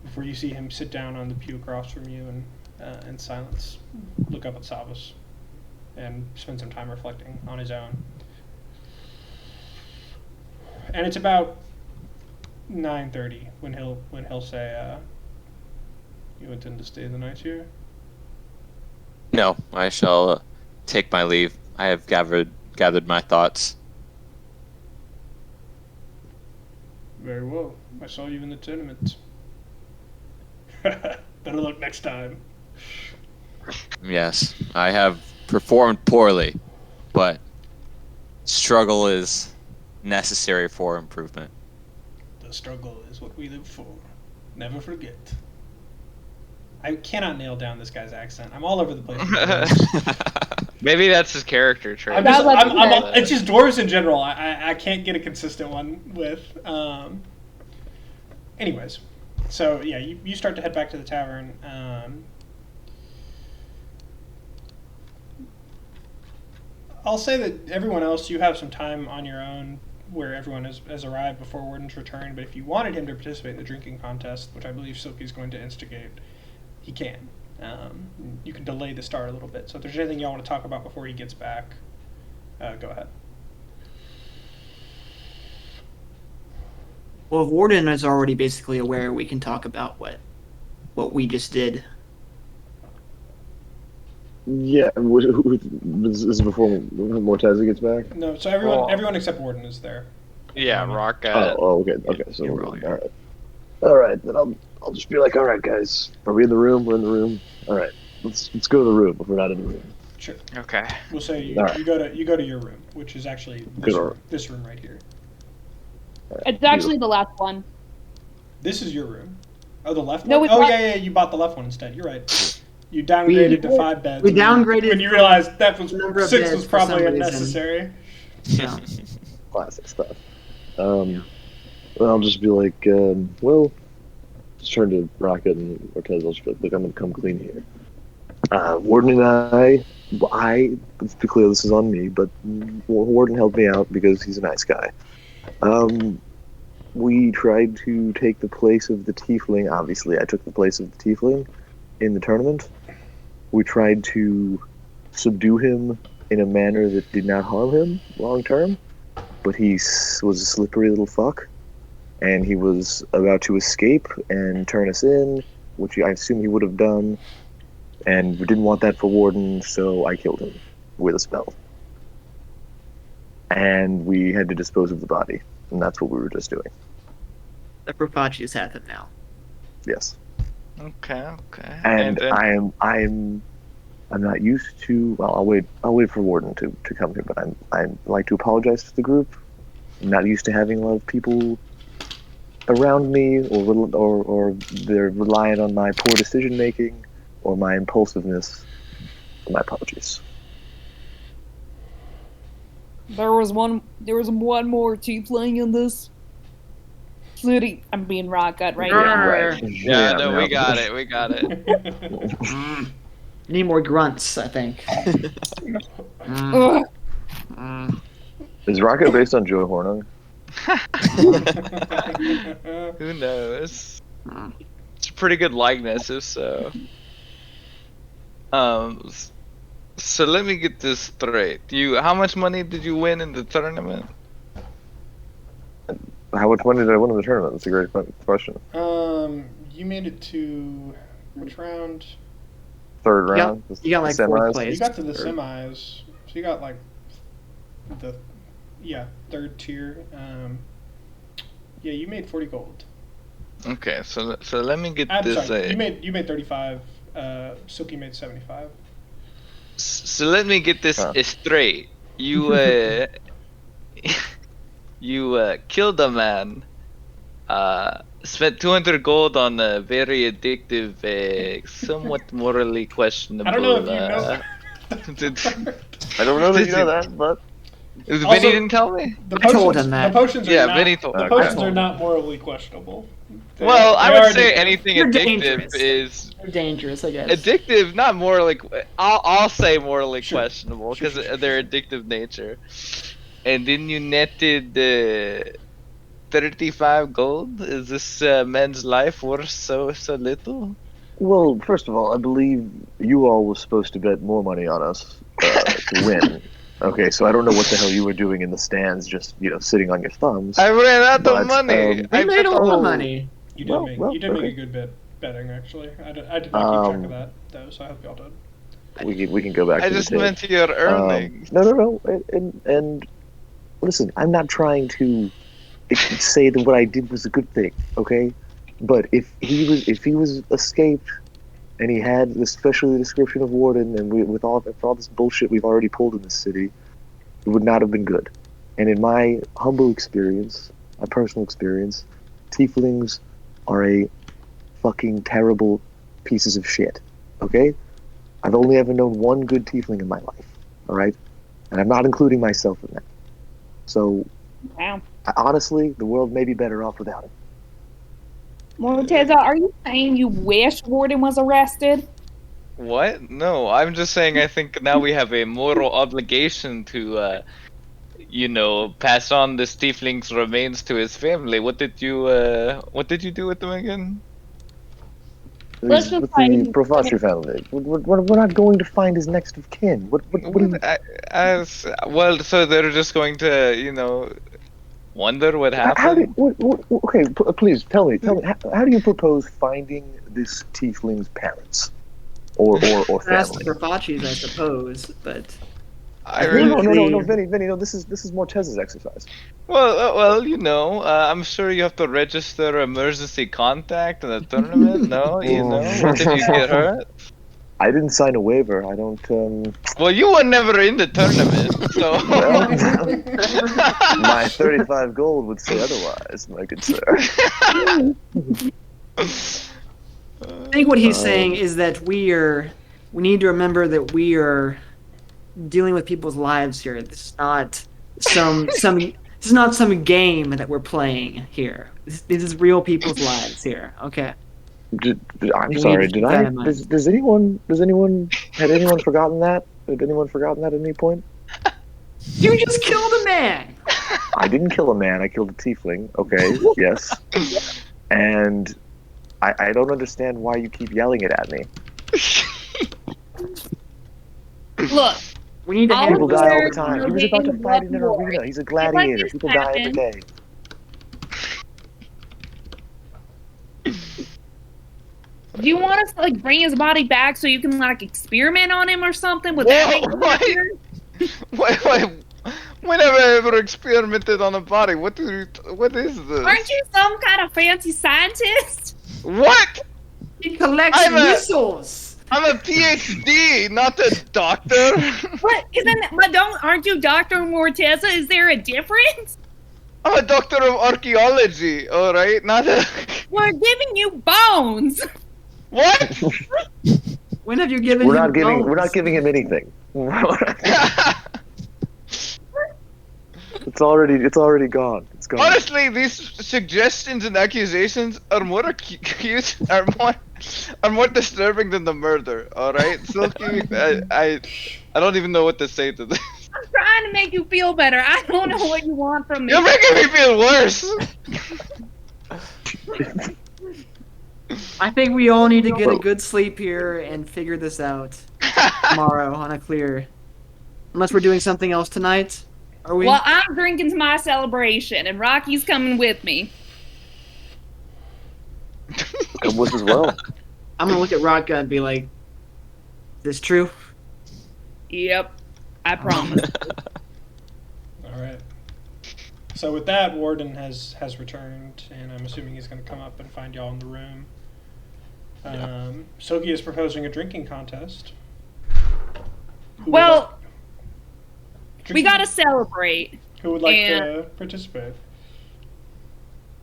[SPEAKER 1] before you see him sit down on the pew across from you and in silence look up at Savas and spend some time reflecting on his own. And it's about 9:30 when he'll say, "You intend to stay the night here?"
[SPEAKER 5] No, I shall take my leave. I have gathered my thoughts.
[SPEAKER 1] Very well. I saw you in the tournament. Better luck next time.
[SPEAKER 5] Yes, I have performed poorly, but struggle is necessary for improvement.
[SPEAKER 1] The struggle is what we live for. Never forget. I cannot nail down this guy's accent. I'm all over the place.
[SPEAKER 6] Maybe that's his character trait.
[SPEAKER 1] It's just dwarves in general. I can't get a consistent one with. Anyways, so yeah, you start to head back to the tavern. I'll say that everyone else, you have some time on your own where everyone has arrived before Warden's return, but if you wanted him to participate in the drinking contest, which I believe Silky's going to instigate, he can. You can delay the start a little bit. So if there's anything y'all want to talk about before he gets back, go ahead.
[SPEAKER 3] Well, if Warden is already basically aware, we can talk about what we just did.
[SPEAKER 2] Yeah, this is before Morteza gets back?
[SPEAKER 1] No, so everyone except Warden is there.
[SPEAKER 6] Yeah, Rock.
[SPEAKER 2] Okay. So all right. Then I'll just be like, all right, guys, are we in the room? We're in the room. All right, let's go to the room if we're not in the room.
[SPEAKER 1] Sure.
[SPEAKER 6] Okay.
[SPEAKER 1] We'll say you go to your room, which is actually this room right here.
[SPEAKER 2] Right.
[SPEAKER 4] It's actually the last one.
[SPEAKER 1] This is your room. Oh, the left
[SPEAKER 4] No,
[SPEAKER 1] one? Yeah, you bought the left one instead. You're right. You downgraded to 5 beds.
[SPEAKER 3] We downgraded
[SPEAKER 1] when you realized that was
[SPEAKER 3] number of
[SPEAKER 1] 6
[SPEAKER 3] beds
[SPEAKER 1] was
[SPEAKER 3] for
[SPEAKER 1] probably
[SPEAKER 3] some
[SPEAKER 1] unnecessary.
[SPEAKER 3] Yeah.
[SPEAKER 2] Classic stuff. Well, I'll just be like, just turn to Rocket and Cortez. I'll just be like, look, I'm gonna come clean here. Warden and I, let's be clear, this is on me, but Warden helped me out because he's a nice guy. We tried to take the place of the tiefling. Obviously, I took the place of the tiefling in the tournament. We tried to subdue him in a manner that did not harm him long term, but he was a slippery little fuck, and he was about to escape and turn us in, which I assume he would have done, and we didn't want that for Warden, so I killed him with a spell. And we had to dispose of the body, and that's what we were just doing.
[SPEAKER 3] The Propachi's happened now.
[SPEAKER 2] Yes.
[SPEAKER 6] Okay.
[SPEAKER 2] And I'm not used to. Well, I'll wait for Warden to come here, but I'd like to apologize to the group. I'm not used to having a lot of people around me, or they're reliant on my poor decision making or my impulsiveness. My apologies.
[SPEAKER 4] There was one more tiefling in this city. I'm being rock gut right now.
[SPEAKER 2] Right.
[SPEAKER 6] Yeah, no, we got it.
[SPEAKER 3] Need more grunts, I think.
[SPEAKER 2] Is Rocket based on Joe Hornung?
[SPEAKER 6] Who knows? It's a pretty good likeness, if so. So let me get this straight. How much money did you win in the tournament?
[SPEAKER 2] How much money did I win in the tournament? That's a great question.
[SPEAKER 1] You made it to which round?
[SPEAKER 2] Third round.
[SPEAKER 3] You got like fourth place.
[SPEAKER 1] You got to the semis, so you got like the third tier. Yeah, you made 40 gold.
[SPEAKER 6] Okay, so let me get
[SPEAKER 1] I'm
[SPEAKER 6] this.
[SPEAKER 1] sorry, you made 35. Silky made 75.
[SPEAKER 6] So let me get this straight. You you killed a man. Spent 200 gold on a very addictive, somewhat morally questionable.
[SPEAKER 1] I don't know if you know.
[SPEAKER 2] I don't know that you know that, but
[SPEAKER 6] Vinny didn't tell me.
[SPEAKER 1] The
[SPEAKER 3] I told him that.
[SPEAKER 1] The potions are not,
[SPEAKER 6] Vinny told
[SPEAKER 1] the
[SPEAKER 6] me.
[SPEAKER 1] potions are not morally questionable.
[SPEAKER 6] Well, I would say
[SPEAKER 1] addictive.
[SPEAKER 6] anything
[SPEAKER 3] You're
[SPEAKER 6] addictive
[SPEAKER 3] dangerous.
[SPEAKER 6] is
[SPEAKER 3] They're dangerous, I guess.
[SPEAKER 6] addictive, not morally. I'll say morally
[SPEAKER 1] Sure.
[SPEAKER 6] questionable
[SPEAKER 1] Sure,
[SPEAKER 6] because
[SPEAKER 1] sure,
[SPEAKER 6] their addictive nature. And then you netted 35 gold. Is this man's life worth so little?
[SPEAKER 2] well, first of all, I believe you all were supposed to bet more money on us to win. Okay, so I don't know what the hell you were doing in the stands, just sitting on your thumbs.
[SPEAKER 6] I ran out
[SPEAKER 2] But,
[SPEAKER 6] of money.
[SPEAKER 3] They
[SPEAKER 6] I
[SPEAKER 3] made
[SPEAKER 6] bet
[SPEAKER 3] all the
[SPEAKER 6] all-
[SPEAKER 3] money.
[SPEAKER 1] You did make
[SPEAKER 2] well,
[SPEAKER 1] you did make
[SPEAKER 2] okay.
[SPEAKER 1] a good bit betting actually. I did not keep track of that though, so I hope y'all did.
[SPEAKER 2] We can go back
[SPEAKER 6] I
[SPEAKER 2] to
[SPEAKER 6] just
[SPEAKER 2] the tape.
[SPEAKER 6] meant your earnings.
[SPEAKER 2] No. And listen, I'm not trying to say that what I did was a good thing, okay? But if he was escaped and he had, especially the description of Warden, and with all this bullshit we've already pulled in this city, it would not have been good. And in my humble experience, my personal experience, tieflings are a fucking terrible pieces of shit. Okay? I've only ever known one good tiefling in my life. all right? And I'm not including myself in that. So,
[SPEAKER 4] Wow.
[SPEAKER 2] honestly, the world may be better off without him.
[SPEAKER 4] Morteza, are you saying you wish Warden was arrested?
[SPEAKER 6] What? No, I'm just saying I think now we have a moral obligation to, pass on the tiefling's remains to his family. What did you do with them again?
[SPEAKER 4] Let's
[SPEAKER 2] He's
[SPEAKER 4] just
[SPEAKER 2] with
[SPEAKER 4] find
[SPEAKER 2] the
[SPEAKER 4] him.
[SPEAKER 2] Profossi family. We're not going to find his next of kin. What do you...
[SPEAKER 6] Well, so they're just going to, wonder what
[SPEAKER 2] How do
[SPEAKER 6] happened?
[SPEAKER 2] okay, please tell me. How do you propose finding this tiefling's parents or
[SPEAKER 3] That's the
[SPEAKER 2] family?
[SPEAKER 3] Grafacci's, I suppose, but
[SPEAKER 6] I
[SPEAKER 3] think
[SPEAKER 2] No,
[SPEAKER 3] the-
[SPEAKER 2] Vinny. No, this is Mortez's exercise.
[SPEAKER 6] well, I'm sure you have to register emergency contact in the tournament. No, what if you get hurt?
[SPEAKER 2] I didn't sign a waiver. I don't.
[SPEAKER 6] Well, you were never in the tournament, so.
[SPEAKER 2] Well, my 35 gold would say otherwise, my good sir.
[SPEAKER 3] I think what he's saying is that we need to remember that we are dealing with people's lives here. This is not this is not some game that we're playing here. This is real people's lives here. Okay.
[SPEAKER 2] I'm sorry.
[SPEAKER 3] keep that in mind.
[SPEAKER 2] Does anyone? Had anyone forgotten that? Had anyone forgotten that at any point?
[SPEAKER 3] You just killed a man.
[SPEAKER 2] I didn't kill a man. I killed a tiefling. Okay. Yes. And I don't understand why you keep yelling it at me.
[SPEAKER 4] Look,
[SPEAKER 3] We need to
[SPEAKER 4] All
[SPEAKER 2] People
[SPEAKER 3] handle
[SPEAKER 2] die all
[SPEAKER 4] Officer,
[SPEAKER 2] the time.
[SPEAKER 4] you're
[SPEAKER 2] He was about to
[SPEAKER 4] being
[SPEAKER 2] fight in an
[SPEAKER 4] blood
[SPEAKER 2] arena. He's a
[SPEAKER 4] like
[SPEAKER 2] gladiator.
[SPEAKER 4] this
[SPEAKER 2] People die every
[SPEAKER 4] happen.
[SPEAKER 2] day.
[SPEAKER 4] do you want us to like bring his body back so you can like experiment on him or something? Would that make
[SPEAKER 6] Whoa,
[SPEAKER 4] it easier?
[SPEAKER 6] Wait. When have I ever experimented on a body? What is this?
[SPEAKER 4] Aren't you some kind of fancy scientist?
[SPEAKER 6] What?
[SPEAKER 3] He collects
[SPEAKER 6] I'm a-
[SPEAKER 3] missiles.
[SPEAKER 6] I'm a PhD, not a doctor.
[SPEAKER 4] What aren't you Dr. Morteza? Is there a difference?
[SPEAKER 6] I'm a doctor of archaeology, alright? Not a...
[SPEAKER 4] We're giving you bones.
[SPEAKER 6] What?
[SPEAKER 3] When have you given
[SPEAKER 2] We're
[SPEAKER 3] him
[SPEAKER 2] not giving.
[SPEAKER 3] bones?
[SPEAKER 2] We're not giving him anything. It's already gone. It's gone.
[SPEAKER 6] Honestly, these suggestions and accusations are more more disturbing than the murder. All right, Silky, I don't even know what to say to this.
[SPEAKER 4] I'm trying to make you feel better. I don't know what you want from me.
[SPEAKER 6] You're making me feel worse.
[SPEAKER 3] I think we all need to get a good sleep here and figure this out tomorrow on a clear. Unless we're doing something else tonight, are we?
[SPEAKER 4] Well, I'm drinking to my celebration, and Rocky's coming with me.
[SPEAKER 2] Come with as well.
[SPEAKER 3] I'm gonna look at Rocka and be like, "Is this true?"
[SPEAKER 4] Yep, I promise.
[SPEAKER 1] All right. So with that, Warden has returned, and I'm assuming he's going to come up and find y'all in the room. Soki is proposing a drinking contest. Who would
[SPEAKER 4] Well,
[SPEAKER 1] like-
[SPEAKER 4] we
[SPEAKER 1] drinking-
[SPEAKER 4] gotta celebrate.
[SPEAKER 1] Who would like
[SPEAKER 4] and-
[SPEAKER 1] to participate?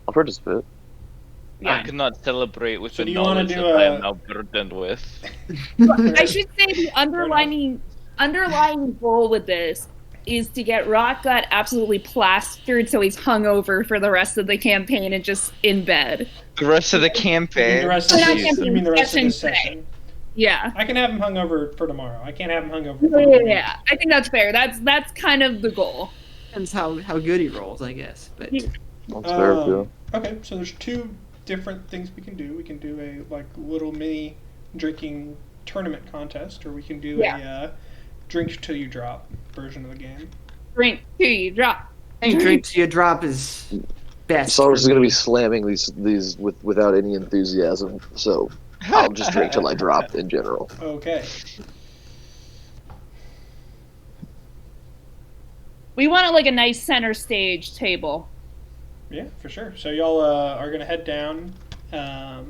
[SPEAKER 2] I'll participate.
[SPEAKER 6] I cannot celebrate with
[SPEAKER 1] So
[SPEAKER 6] the
[SPEAKER 1] do you wanna
[SPEAKER 6] knowledge
[SPEAKER 1] do
[SPEAKER 6] that I
[SPEAKER 1] a-
[SPEAKER 6] am now burdened with.
[SPEAKER 4] I should say the underlying goal with this is to get Rockgut absolutely plastered so he's hungover for the rest of the campaign and just in bed.
[SPEAKER 6] The rest of the
[SPEAKER 1] You mean
[SPEAKER 6] campaign.
[SPEAKER 1] the rest of
[SPEAKER 4] Well,
[SPEAKER 1] this,
[SPEAKER 4] not
[SPEAKER 1] you mean the rest of this
[SPEAKER 4] session today.
[SPEAKER 1] session?
[SPEAKER 4] Yeah.
[SPEAKER 1] I can have him hungover for tomorrow. I can't have him hungover for the week.
[SPEAKER 4] Yeah, I think that's fair. That's kind of the goal.
[SPEAKER 3] Depends how good he rolls, I guess. But
[SPEAKER 2] That's fair too.
[SPEAKER 1] Okay, so there's two different things we can do. We can do a like little mini drinking tournament contest, or we can do a drink till you drop version of the game.
[SPEAKER 4] Drink till you drop.
[SPEAKER 3] I think drink till you drop is best.
[SPEAKER 2] Cyrus is going to be slamming these without any enthusiasm, so I'll just drink till I drop in general.
[SPEAKER 1] Okay.
[SPEAKER 4] We want like a nice center stage table.
[SPEAKER 1] Yeah, for sure. So y'all are gonna head down.
[SPEAKER 4] As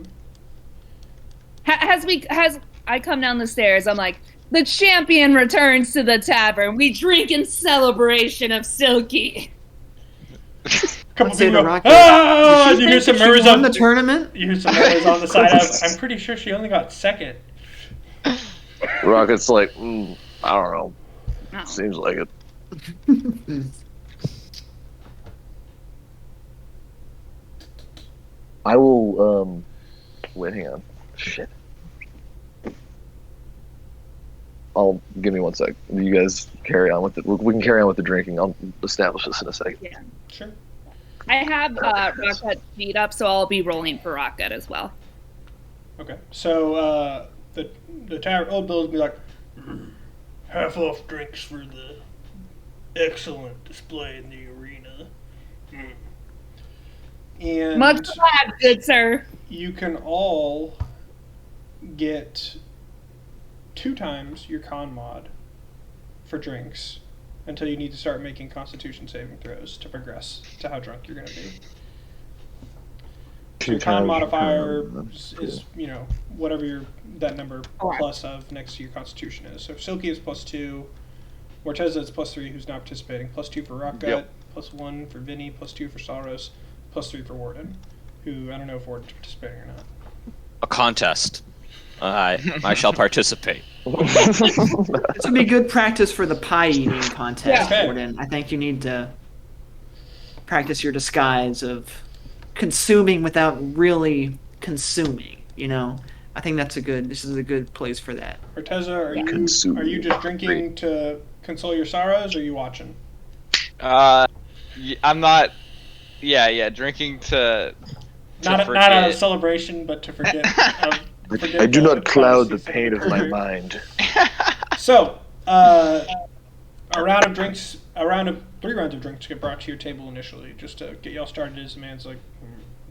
[SPEAKER 4] I come down the stairs, I'm like, the champion returns to the tavern. We drink in celebration of Silky.
[SPEAKER 1] Couple
[SPEAKER 3] Say
[SPEAKER 1] people
[SPEAKER 3] the
[SPEAKER 1] go,
[SPEAKER 3] Rocket.
[SPEAKER 1] "Ah!"
[SPEAKER 3] Did
[SPEAKER 1] You hear some
[SPEAKER 3] she
[SPEAKER 1] murmurs
[SPEAKER 3] won
[SPEAKER 1] on
[SPEAKER 3] the tournament?
[SPEAKER 1] You hear some murmurs on the side. I'm pretty sure she only got second.
[SPEAKER 2] Rocket's like, I don't know.
[SPEAKER 4] No.
[SPEAKER 2] Seems like it. I will. Wait, hang on. Shit. I'll give me 1 sec. You guys carry on with it. We can carry on with the drinking. I'll establish this in a second.
[SPEAKER 4] Yeah.
[SPEAKER 1] Sure.
[SPEAKER 4] I have Rocket speed up, so I'll be rolling for Rocket as well.
[SPEAKER 1] Okay. So the tavern old Bill will be like, half off drinks for the excellent display in the arena. And
[SPEAKER 4] Much glad, good sir.
[SPEAKER 1] you can all get 2 times your con mod for drinks until you need to start making constitution saving throws to progress to how drunk you're going to be. So your con modifier is, whatever that number plus of next to your constitution is. So Silky is +2, Morteza is +3, who's not participating, +2 for Rockgut, +1 for Vinny, +2 for Saros, +3 for Warden, who I don't know if Warden's participating or not.
[SPEAKER 5] A contest. I shall participate.
[SPEAKER 3] This would be good practice for the pie eating contest,
[SPEAKER 1] Yeah.
[SPEAKER 3] Gordon. I think you need to practice your disguise of consuming without really consuming. I think this is a good place for that.
[SPEAKER 1] Morteza,
[SPEAKER 2] Consume.
[SPEAKER 1] are you just drinking to console your sorrows, or are you watching?
[SPEAKER 6] I'm not. Yeah, drinking to
[SPEAKER 1] Not
[SPEAKER 6] forget.
[SPEAKER 1] out of celebration, but to forget.
[SPEAKER 2] I do not cloud the pain of my mind.
[SPEAKER 1] So, a round of 3 rounds of drinks get brought to your table initially, just to get y'all started as a man's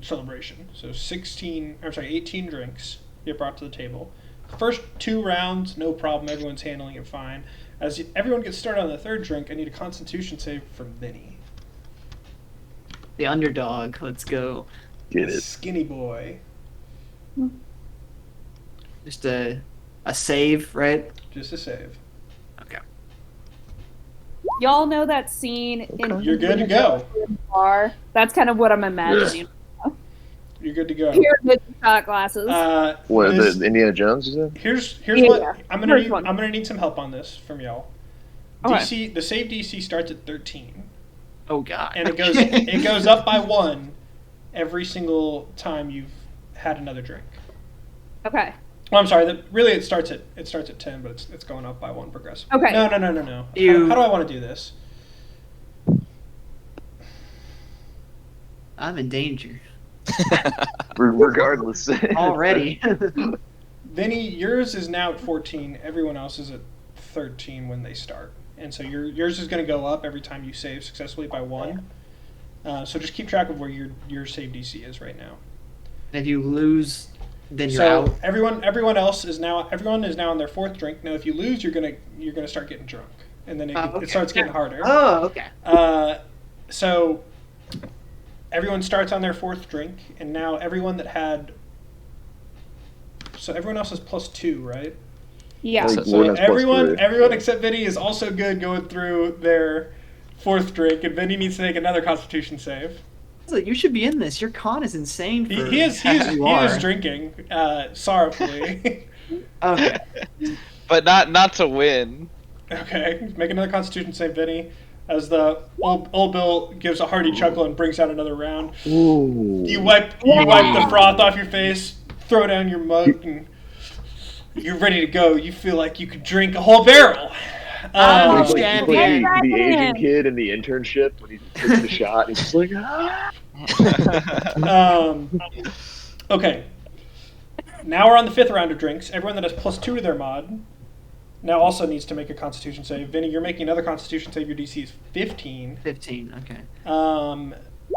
[SPEAKER 1] celebration. So 18 drinks get brought to the table. The first 2 rounds, no problem, everyone's handling it fine. As everyone gets started on the 3rd drink, I need a Constitution save from Vinny.
[SPEAKER 3] The underdog. Let's go.
[SPEAKER 2] Get it.
[SPEAKER 1] Skinny boy.
[SPEAKER 3] Just a save, right?
[SPEAKER 1] Just a save.
[SPEAKER 3] Okay.
[SPEAKER 4] Y'all know that scene in
[SPEAKER 1] You're good to go.
[SPEAKER 4] bar? That's kind of what I'm imagining.
[SPEAKER 1] You're good to go.
[SPEAKER 4] Pyramid shot glasses.
[SPEAKER 2] What, the Indiana Jones, you said?
[SPEAKER 1] Here's
[SPEAKER 4] Yeah,
[SPEAKER 1] what I'm
[SPEAKER 4] first one.
[SPEAKER 1] gonna need some help on this from y'all.
[SPEAKER 4] Okay.
[SPEAKER 1] The save DC starts at 13,
[SPEAKER 3] Oh God.
[SPEAKER 1] and it goes up by 1 every single time you've had another drink.
[SPEAKER 4] Okay.
[SPEAKER 1] Well, I'm sorry. Really, it starts at 10, but it's going up by 1 progressively.
[SPEAKER 4] Okay.
[SPEAKER 1] No. How do I want to do this?
[SPEAKER 3] I'm in danger
[SPEAKER 2] Regardless.
[SPEAKER 3] already.
[SPEAKER 1] Vinny, yours is now at 14. Everyone else is at 13 when they start, and so yours is going to go up every time you save successfully by 1. So just keep track of where your save DC is right now.
[SPEAKER 3] If you lose, then you're
[SPEAKER 1] So
[SPEAKER 3] out.
[SPEAKER 1] everyone is now on their 4th drink. Now, if you lose, you're gonna start getting drunk, and then
[SPEAKER 3] Okay.
[SPEAKER 1] it starts getting harder.
[SPEAKER 3] Oh, okay.
[SPEAKER 1] So everyone starts on their 4th drink, and now everyone else is +2, right?
[SPEAKER 4] Yeah.
[SPEAKER 2] Like,
[SPEAKER 1] So
[SPEAKER 2] Warden has +3.
[SPEAKER 1] everyone except Vinny is also good going through their 4th drink, and Vinny needs to make another Constitution save.
[SPEAKER 3] So you should be in this. Your con is insane. For
[SPEAKER 1] He is
[SPEAKER 3] you are.
[SPEAKER 1] drinking sorrowfully.
[SPEAKER 3] Okay.
[SPEAKER 6] But not to win.
[SPEAKER 1] Okay, make another Constitution save, Vinny. As the old Bill gives a hearty chuckle and brings out another round.
[SPEAKER 2] Ooh.
[SPEAKER 1] You wipe the froth off your face, throw down your mug, and you're ready to go. You feel like you could drink a whole barrel.
[SPEAKER 2] He's like
[SPEAKER 3] champion.
[SPEAKER 2] the Asian kid in the internship when he takes the shot. He's just like, ah.
[SPEAKER 1] Okay. Now we're on the 5th round of drinks. Everyone that has +2 to their mod now also needs to make a Constitution save. Vinny, you're making another Constitution save. Your DC is 15.
[SPEAKER 3] 15. Okay.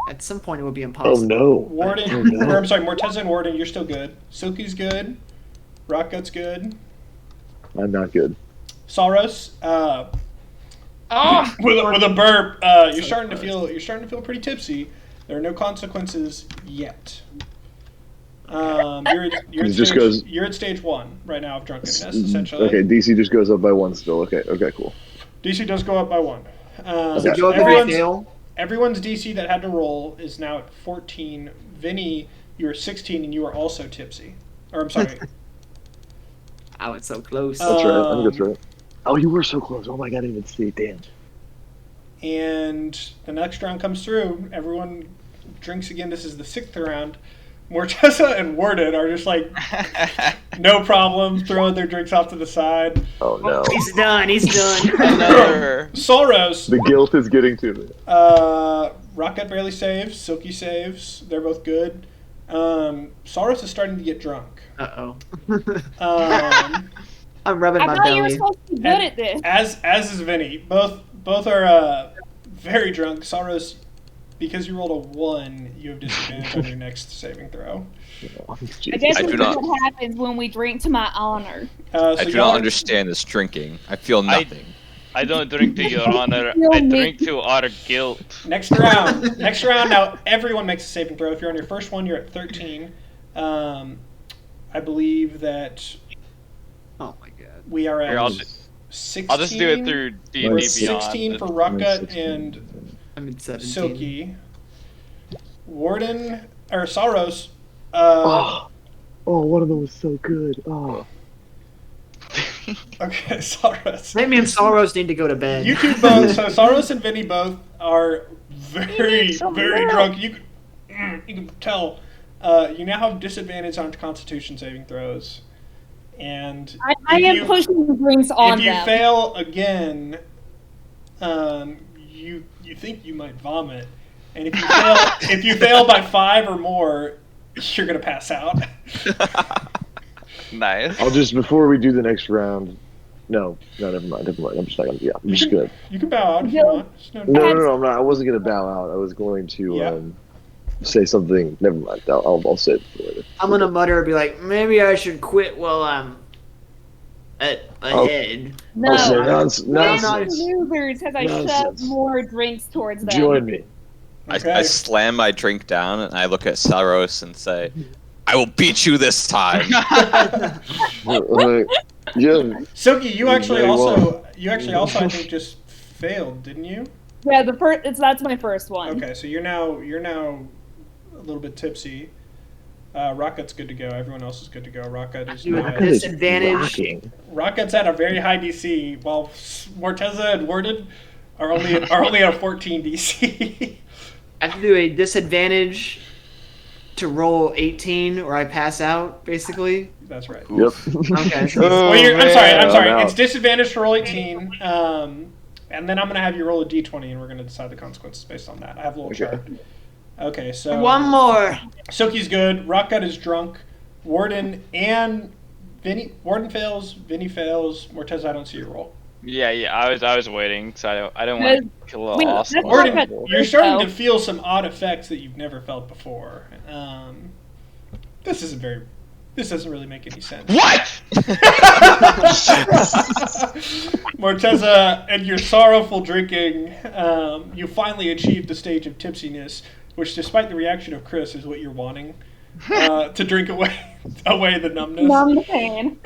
[SPEAKER 3] At some point, it would be
[SPEAKER 2] Oh
[SPEAKER 3] impossible.
[SPEAKER 2] no.
[SPEAKER 1] Warden,
[SPEAKER 2] Oh, no.
[SPEAKER 1] or I'm sorry, Morteza and Warden, you're still good. Silky's good. Rockgut's good.
[SPEAKER 2] I'm not good.
[SPEAKER 1] Saros, with a burp, you're starting to feel pretty tipsy. There are no consequences yet. You're at stage 1 right now of drunkenness, essentially.
[SPEAKER 2] Okay, DC just goes up by 1 still. Okay, cool.
[SPEAKER 1] DC does go up by 1.
[SPEAKER 2] Okay.
[SPEAKER 3] Go up by scale.
[SPEAKER 1] Everyone's DC that had to roll is now at 14. Vinny, you were 16 and you were also tipsy. Or I'm sorry.
[SPEAKER 3] Oh, it's so close.
[SPEAKER 2] That's right. I think that's right. Oh, you were so close. Oh my god, I didn't even see. Damn.
[SPEAKER 1] And the next round comes through. Everyone drinks again. This is the 6th round. Morteza and Warden are just like, no problem, throwing their drinks off to the side.
[SPEAKER 2] Oh no.
[SPEAKER 3] He's done. He's done.
[SPEAKER 6] Another.
[SPEAKER 1] Solros.
[SPEAKER 2] The guilt is getting to me.
[SPEAKER 1] Rocket barely saves. Silky saves. They're both good. Solros is starting to get drunk.
[SPEAKER 3] Uh-oh.
[SPEAKER 1] Um,
[SPEAKER 3] I'm rubbing
[SPEAKER 4] I
[SPEAKER 3] my
[SPEAKER 4] thought you were
[SPEAKER 3] belly.
[SPEAKER 4] supposed to be good at this.
[SPEAKER 1] as is Vinny. Both are very drunk. Solros, because you rolled a 1, you have disadvantage on your next saving throw.
[SPEAKER 4] I
[SPEAKER 2] Jesus.
[SPEAKER 4] guess
[SPEAKER 5] I
[SPEAKER 4] this
[SPEAKER 5] do
[SPEAKER 4] is
[SPEAKER 5] not-
[SPEAKER 4] what happens when we drink to my honor.
[SPEAKER 1] So
[SPEAKER 5] I do
[SPEAKER 1] y'all
[SPEAKER 5] not
[SPEAKER 1] are-
[SPEAKER 5] understand this drinking. I feel nothing.
[SPEAKER 6] I don't drink to your honor. I drink to our guilt.
[SPEAKER 1] Next round. Next round. Now everyone makes a saving throw. If you're on your first one, you're at 13. I believe that
[SPEAKER 3] Oh my god.
[SPEAKER 1] we are
[SPEAKER 6] Here,
[SPEAKER 1] at
[SPEAKER 6] I'll
[SPEAKER 1] 16.
[SPEAKER 6] I'll just do it through D&D
[SPEAKER 1] We're
[SPEAKER 6] Beyond.
[SPEAKER 1] 16 for Rockgut and
[SPEAKER 3] I'm in 17.
[SPEAKER 1] Silky. Warden or Saros.
[SPEAKER 2] Oh, one of them was so good. Oh.
[SPEAKER 1] Okay, Saros.
[SPEAKER 3] Maybe and Sorrows need to go to bed.
[SPEAKER 1] You two both. So Saros and Vinny both are very drunk. You can tell. You now have disadvantage on Constitution saving throws, and
[SPEAKER 4] I
[SPEAKER 1] if
[SPEAKER 4] am
[SPEAKER 1] you-
[SPEAKER 4] pushing the drinks on
[SPEAKER 1] If you
[SPEAKER 4] them.
[SPEAKER 1] fail again, you think you might vomit, and if you fail by 5 or more, you're gonna pass out.
[SPEAKER 6] Nice.
[SPEAKER 2] I'll just, before we do the next round. No, never mind. I'm just not gonna. Yeah, I'm just gonna.
[SPEAKER 1] You can bow out if you
[SPEAKER 4] No.
[SPEAKER 1] want. There's
[SPEAKER 2] No,
[SPEAKER 1] no-
[SPEAKER 2] no, I'm not. I wasn't gonna bow out. I was going to
[SPEAKER 1] Yeah.
[SPEAKER 2] say something. Never mind. I'll say it for later.
[SPEAKER 3] I'm gonna mutter and be like, maybe I should quit while I'm ahead.
[SPEAKER 4] No.
[SPEAKER 2] I'll say
[SPEAKER 3] Nonsense.
[SPEAKER 2] nonsense.
[SPEAKER 4] Losers, as I shove
[SPEAKER 2] Nonsense.
[SPEAKER 4] more drinks towards them.
[SPEAKER 2] Join me.
[SPEAKER 1] Okay.
[SPEAKER 5] I slam my drink down and I look at Saros and say, I will beat you this time.
[SPEAKER 2] Yeah.
[SPEAKER 1] Silky, you actually
[SPEAKER 2] Very
[SPEAKER 1] also I think just failed, didn't you?
[SPEAKER 4] Yeah, that's my first one.
[SPEAKER 1] Okay, so you're now a little bit tipsy. Rocket's good to go. Everyone else is good to go. Rocket is
[SPEAKER 3] You
[SPEAKER 1] now
[SPEAKER 3] have
[SPEAKER 1] at-
[SPEAKER 3] this- Disadvantage.
[SPEAKER 2] Rocking.
[SPEAKER 1] Rocket's at a very high DC, while Morteza and Warden are only at a 14 DC.
[SPEAKER 3] I have to do a disadvantage to roll 18 or I pass out, basically.
[SPEAKER 1] That's right.
[SPEAKER 2] Yep.
[SPEAKER 3] Okay.
[SPEAKER 1] Well, I'm sorry.
[SPEAKER 2] no.
[SPEAKER 1] It's disadvantage to roll 18, and then I'm gonna have you roll a d20, and we're gonna decide the consequences based on that. I have a little
[SPEAKER 2] Okay.
[SPEAKER 1] chart. Okay, so
[SPEAKER 3] One more.
[SPEAKER 1] Silky's good. Rockgut is drunk. Warden and Vinny. Warden fails. Vinny fails. Morteza, I don't see your roll.
[SPEAKER 6] Yeah. I was waiting, so I don't want to kill
[SPEAKER 4] Wait,
[SPEAKER 6] Austin.
[SPEAKER 4] that's
[SPEAKER 1] Warden,
[SPEAKER 4] Rockgut
[SPEAKER 1] you're
[SPEAKER 4] first,
[SPEAKER 1] starting
[SPEAKER 4] though.
[SPEAKER 1] to feel some odd effects that you've never felt before. This doesn't really make any sense.
[SPEAKER 6] What?
[SPEAKER 1] Morteza, and your sorrowful drinking, you finally achieved the stage of tipsiness, which, despite the reaction of Chris, is what you're wanting to drink away the numbness.
[SPEAKER 4] Numb the pain.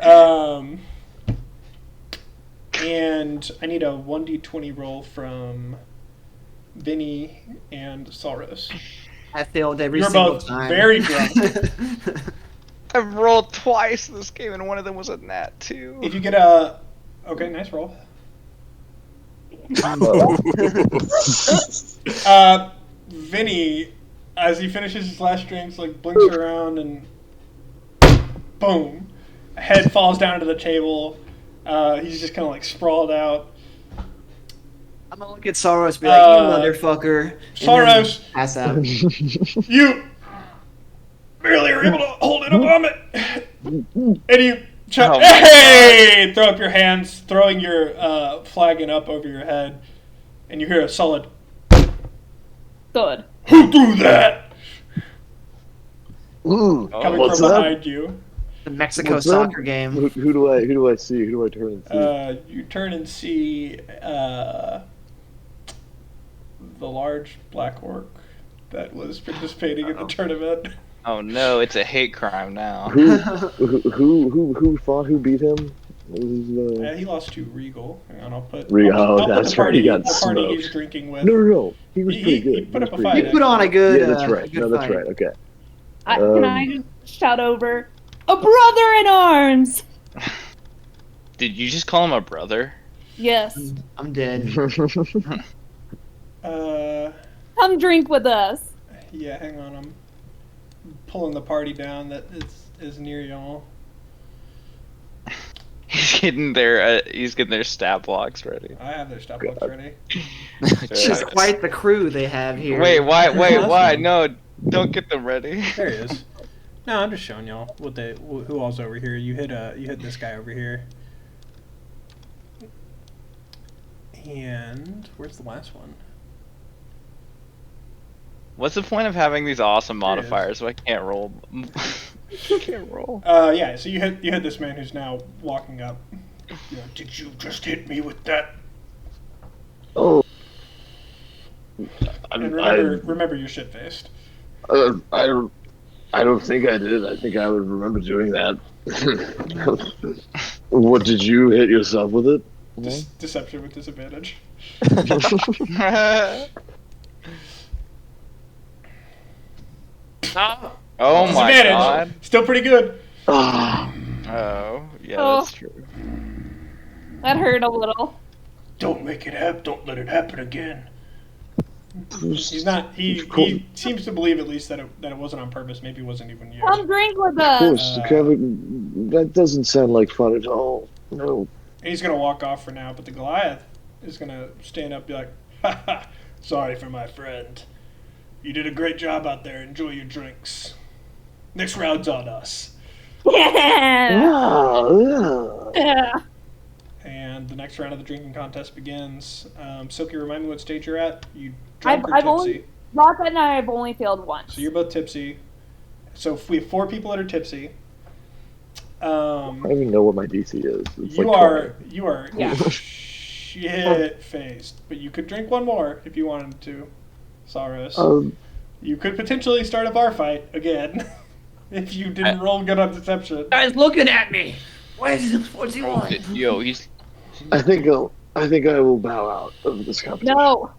[SPEAKER 1] And I need a 1d20 roll from Vinny and Saros.
[SPEAKER 3] I failed every
[SPEAKER 1] You're
[SPEAKER 3] single
[SPEAKER 1] both
[SPEAKER 3] time.
[SPEAKER 1] very drunk.
[SPEAKER 6] I've rolled twice this game, and one of them was a nat 2.
[SPEAKER 1] If you get a... Okay, nice roll. Vinny, as he finishes his last drinks, like blinks around and boom, a head falls down to the table. He's just kind of like sprawled out.
[SPEAKER 3] I'm gonna look at Soros and be like, you
[SPEAKER 1] Uh,
[SPEAKER 3] motherfucker. and
[SPEAKER 1] Soros.
[SPEAKER 3] then pass out.
[SPEAKER 1] You barely are able to hold in a vomit, and you shout,
[SPEAKER 6] Oh my
[SPEAKER 1] "Hey!" Throw up your hands, throwing your flagon up over your head, and you hear a solid,
[SPEAKER 4] Good.
[SPEAKER 1] "Who threw that?"
[SPEAKER 2] Ooh,
[SPEAKER 1] coming
[SPEAKER 2] what's
[SPEAKER 1] from
[SPEAKER 2] up?
[SPEAKER 1] behind you.
[SPEAKER 3] The Mexico
[SPEAKER 2] What's
[SPEAKER 3] soccer
[SPEAKER 2] up?
[SPEAKER 3] game.
[SPEAKER 2] Who do I see? Who do I turn and see?
[SPEAKER 1] You turn and see the large black orc that was participating in the tournament.
[SPEAKER 6] Oh no, it's a hate crime now.
[SPEAKER 2] Who fought? Who beat him? What was,
[SPEAKER 1] He lost to Regal. Hang on, I'll put.
[SPEAKER 2] Regal,
[SPEAKER 1] I'll put
[SPEAKER 2] that's
[SPEAKER 1] the party,
[SPEAKER 2] right, he got
[SPEAKER 1] the party
[SPEAKER 2] smoked.
[SPEAKER 1] he's drinking with.
[SPEAKER 2] no. He was
[SPEAKER 1] He-
[SPEAKER 2] pretty
[SPEAKER 1] he
[SPEAKER 2] good.
[SPEAKER 1] put
[SPEAKER 2] was
[SPEAKER 1] up a
[SPEAKER 2] pretty
[SPEAKER 1] fight.
[SPEAKER 3] You put on a good.
[SPEAKER 2] Yeah, that's right.
[SPEAKER 3] good
[SPEAKER 2] No, that's
[SPEAKER 3] fight.
[SPEAKER 2] right. Okay.
[SPEAKER 4] Can I shout over, a brother in arms?
[SPEAKER 6] Did you just call him a brother?
[SPEAKER 4] Yes.
[SPEAKER 3] I'm dead.
[SPEAKER 4] Come drink with us.
[SPEAKER 1] Yeah, hang on. I'm pulling the party down that is near y'all.
[SPEAKER 6] He's getting their stat blocks ready.
[SPEAKER 1] I have their stop books ready.
[SPEAKER 3] This is quite the crew they have here.
[SPEAKER 6] Wait, why?
[SPEAKER 1] Awesome.
[SPEAKER 6] No, don't get them ready.
[SPEAKER 1] There he is. No, I'm just showing y'all who all's over here. You hit this guy over here. And where's the last one?
[SPEAKER 6] What's the point of having these awesome
[SPEAKER 1] There it is.
[SPEAKER 6] modifiers if I can't roll? Can't roll.
[SPEAKER 1] Yeah. So you hit this man who's now walking up. You're like, did you just hit me with that?
[SPEAKER 2] Oh.
[SPEAKER 1] And remember, you're shit faced.
[SPEAKER 2] I don't think I did. I think I would remember doing that. What, did you hit yourself with it?
[SPEAKER 1] Deception with disadvantage.
[SPEAKER 6] Oh my
[SPEAKER 1] Disadvantage.
[SPEAKER 6] god.
[SPEAKER 1] Still pretty good.
[SPEAKER 2] Ah,
[SPEAKER 6] Oh, yeah,
[SPEAKER 4] Oh.
[SPEAKER 6] that's true.
[SPEAKER 4] That hurt a little.
[SPEAKER 1] Don't make it happen. Don't let it happen again. He's not. He seems to believe at least that it wasn't on purpose. Maybe it wasn't even you.
[SPEAKER 4] Come drink with
[SPEAKER 2] of
[SPEAKER 4] us.
[SPEAKER 2] course, Kevin, that doesn't sound like fun at all. No.
[SPEAKER 1] And he's gonna walk off for now, but the Goliath is gonna stand up and be like, "Ha ha! Sorry for my friend. You did a great job out there. Enjoy your drinks. Next round's on us."
[SPEAKER 4] Yeah. Yeah.
[SPEAKER 1] And the next round of the drinking contest begins. Silky, remind me what stage you're at. You drunk or
[SPEAKER 4] I've
[SPEAKER 1] tipsy?
[SPEAKER 4] only Rocket and I have only failed once.
[SPEAKER 1] So you're both tipsy. So if we have 4 people that are tipsy.
[SPEAKER 2] I don't even know what my DC is. It's
[SPEAKER 1] You
[SPEAKER 2] like
[SPEAKER 1] are
[SPEAKER 4] Yeah.
[SPEAKER 1] shit faced, but you could drink one more if you wanted to, Saros.
[SPEAKER 2] 20.
[SPEAKER 1] You could potentially start a bar fight again if you didn't roll good on deception.
[SPEAKER 3] Guys looking at me. What's he want?
[SPEAKER 6] Yo, he's.
[SPEAKER 2] I think I will bow out of this competition.
[SPEAKER 4] No.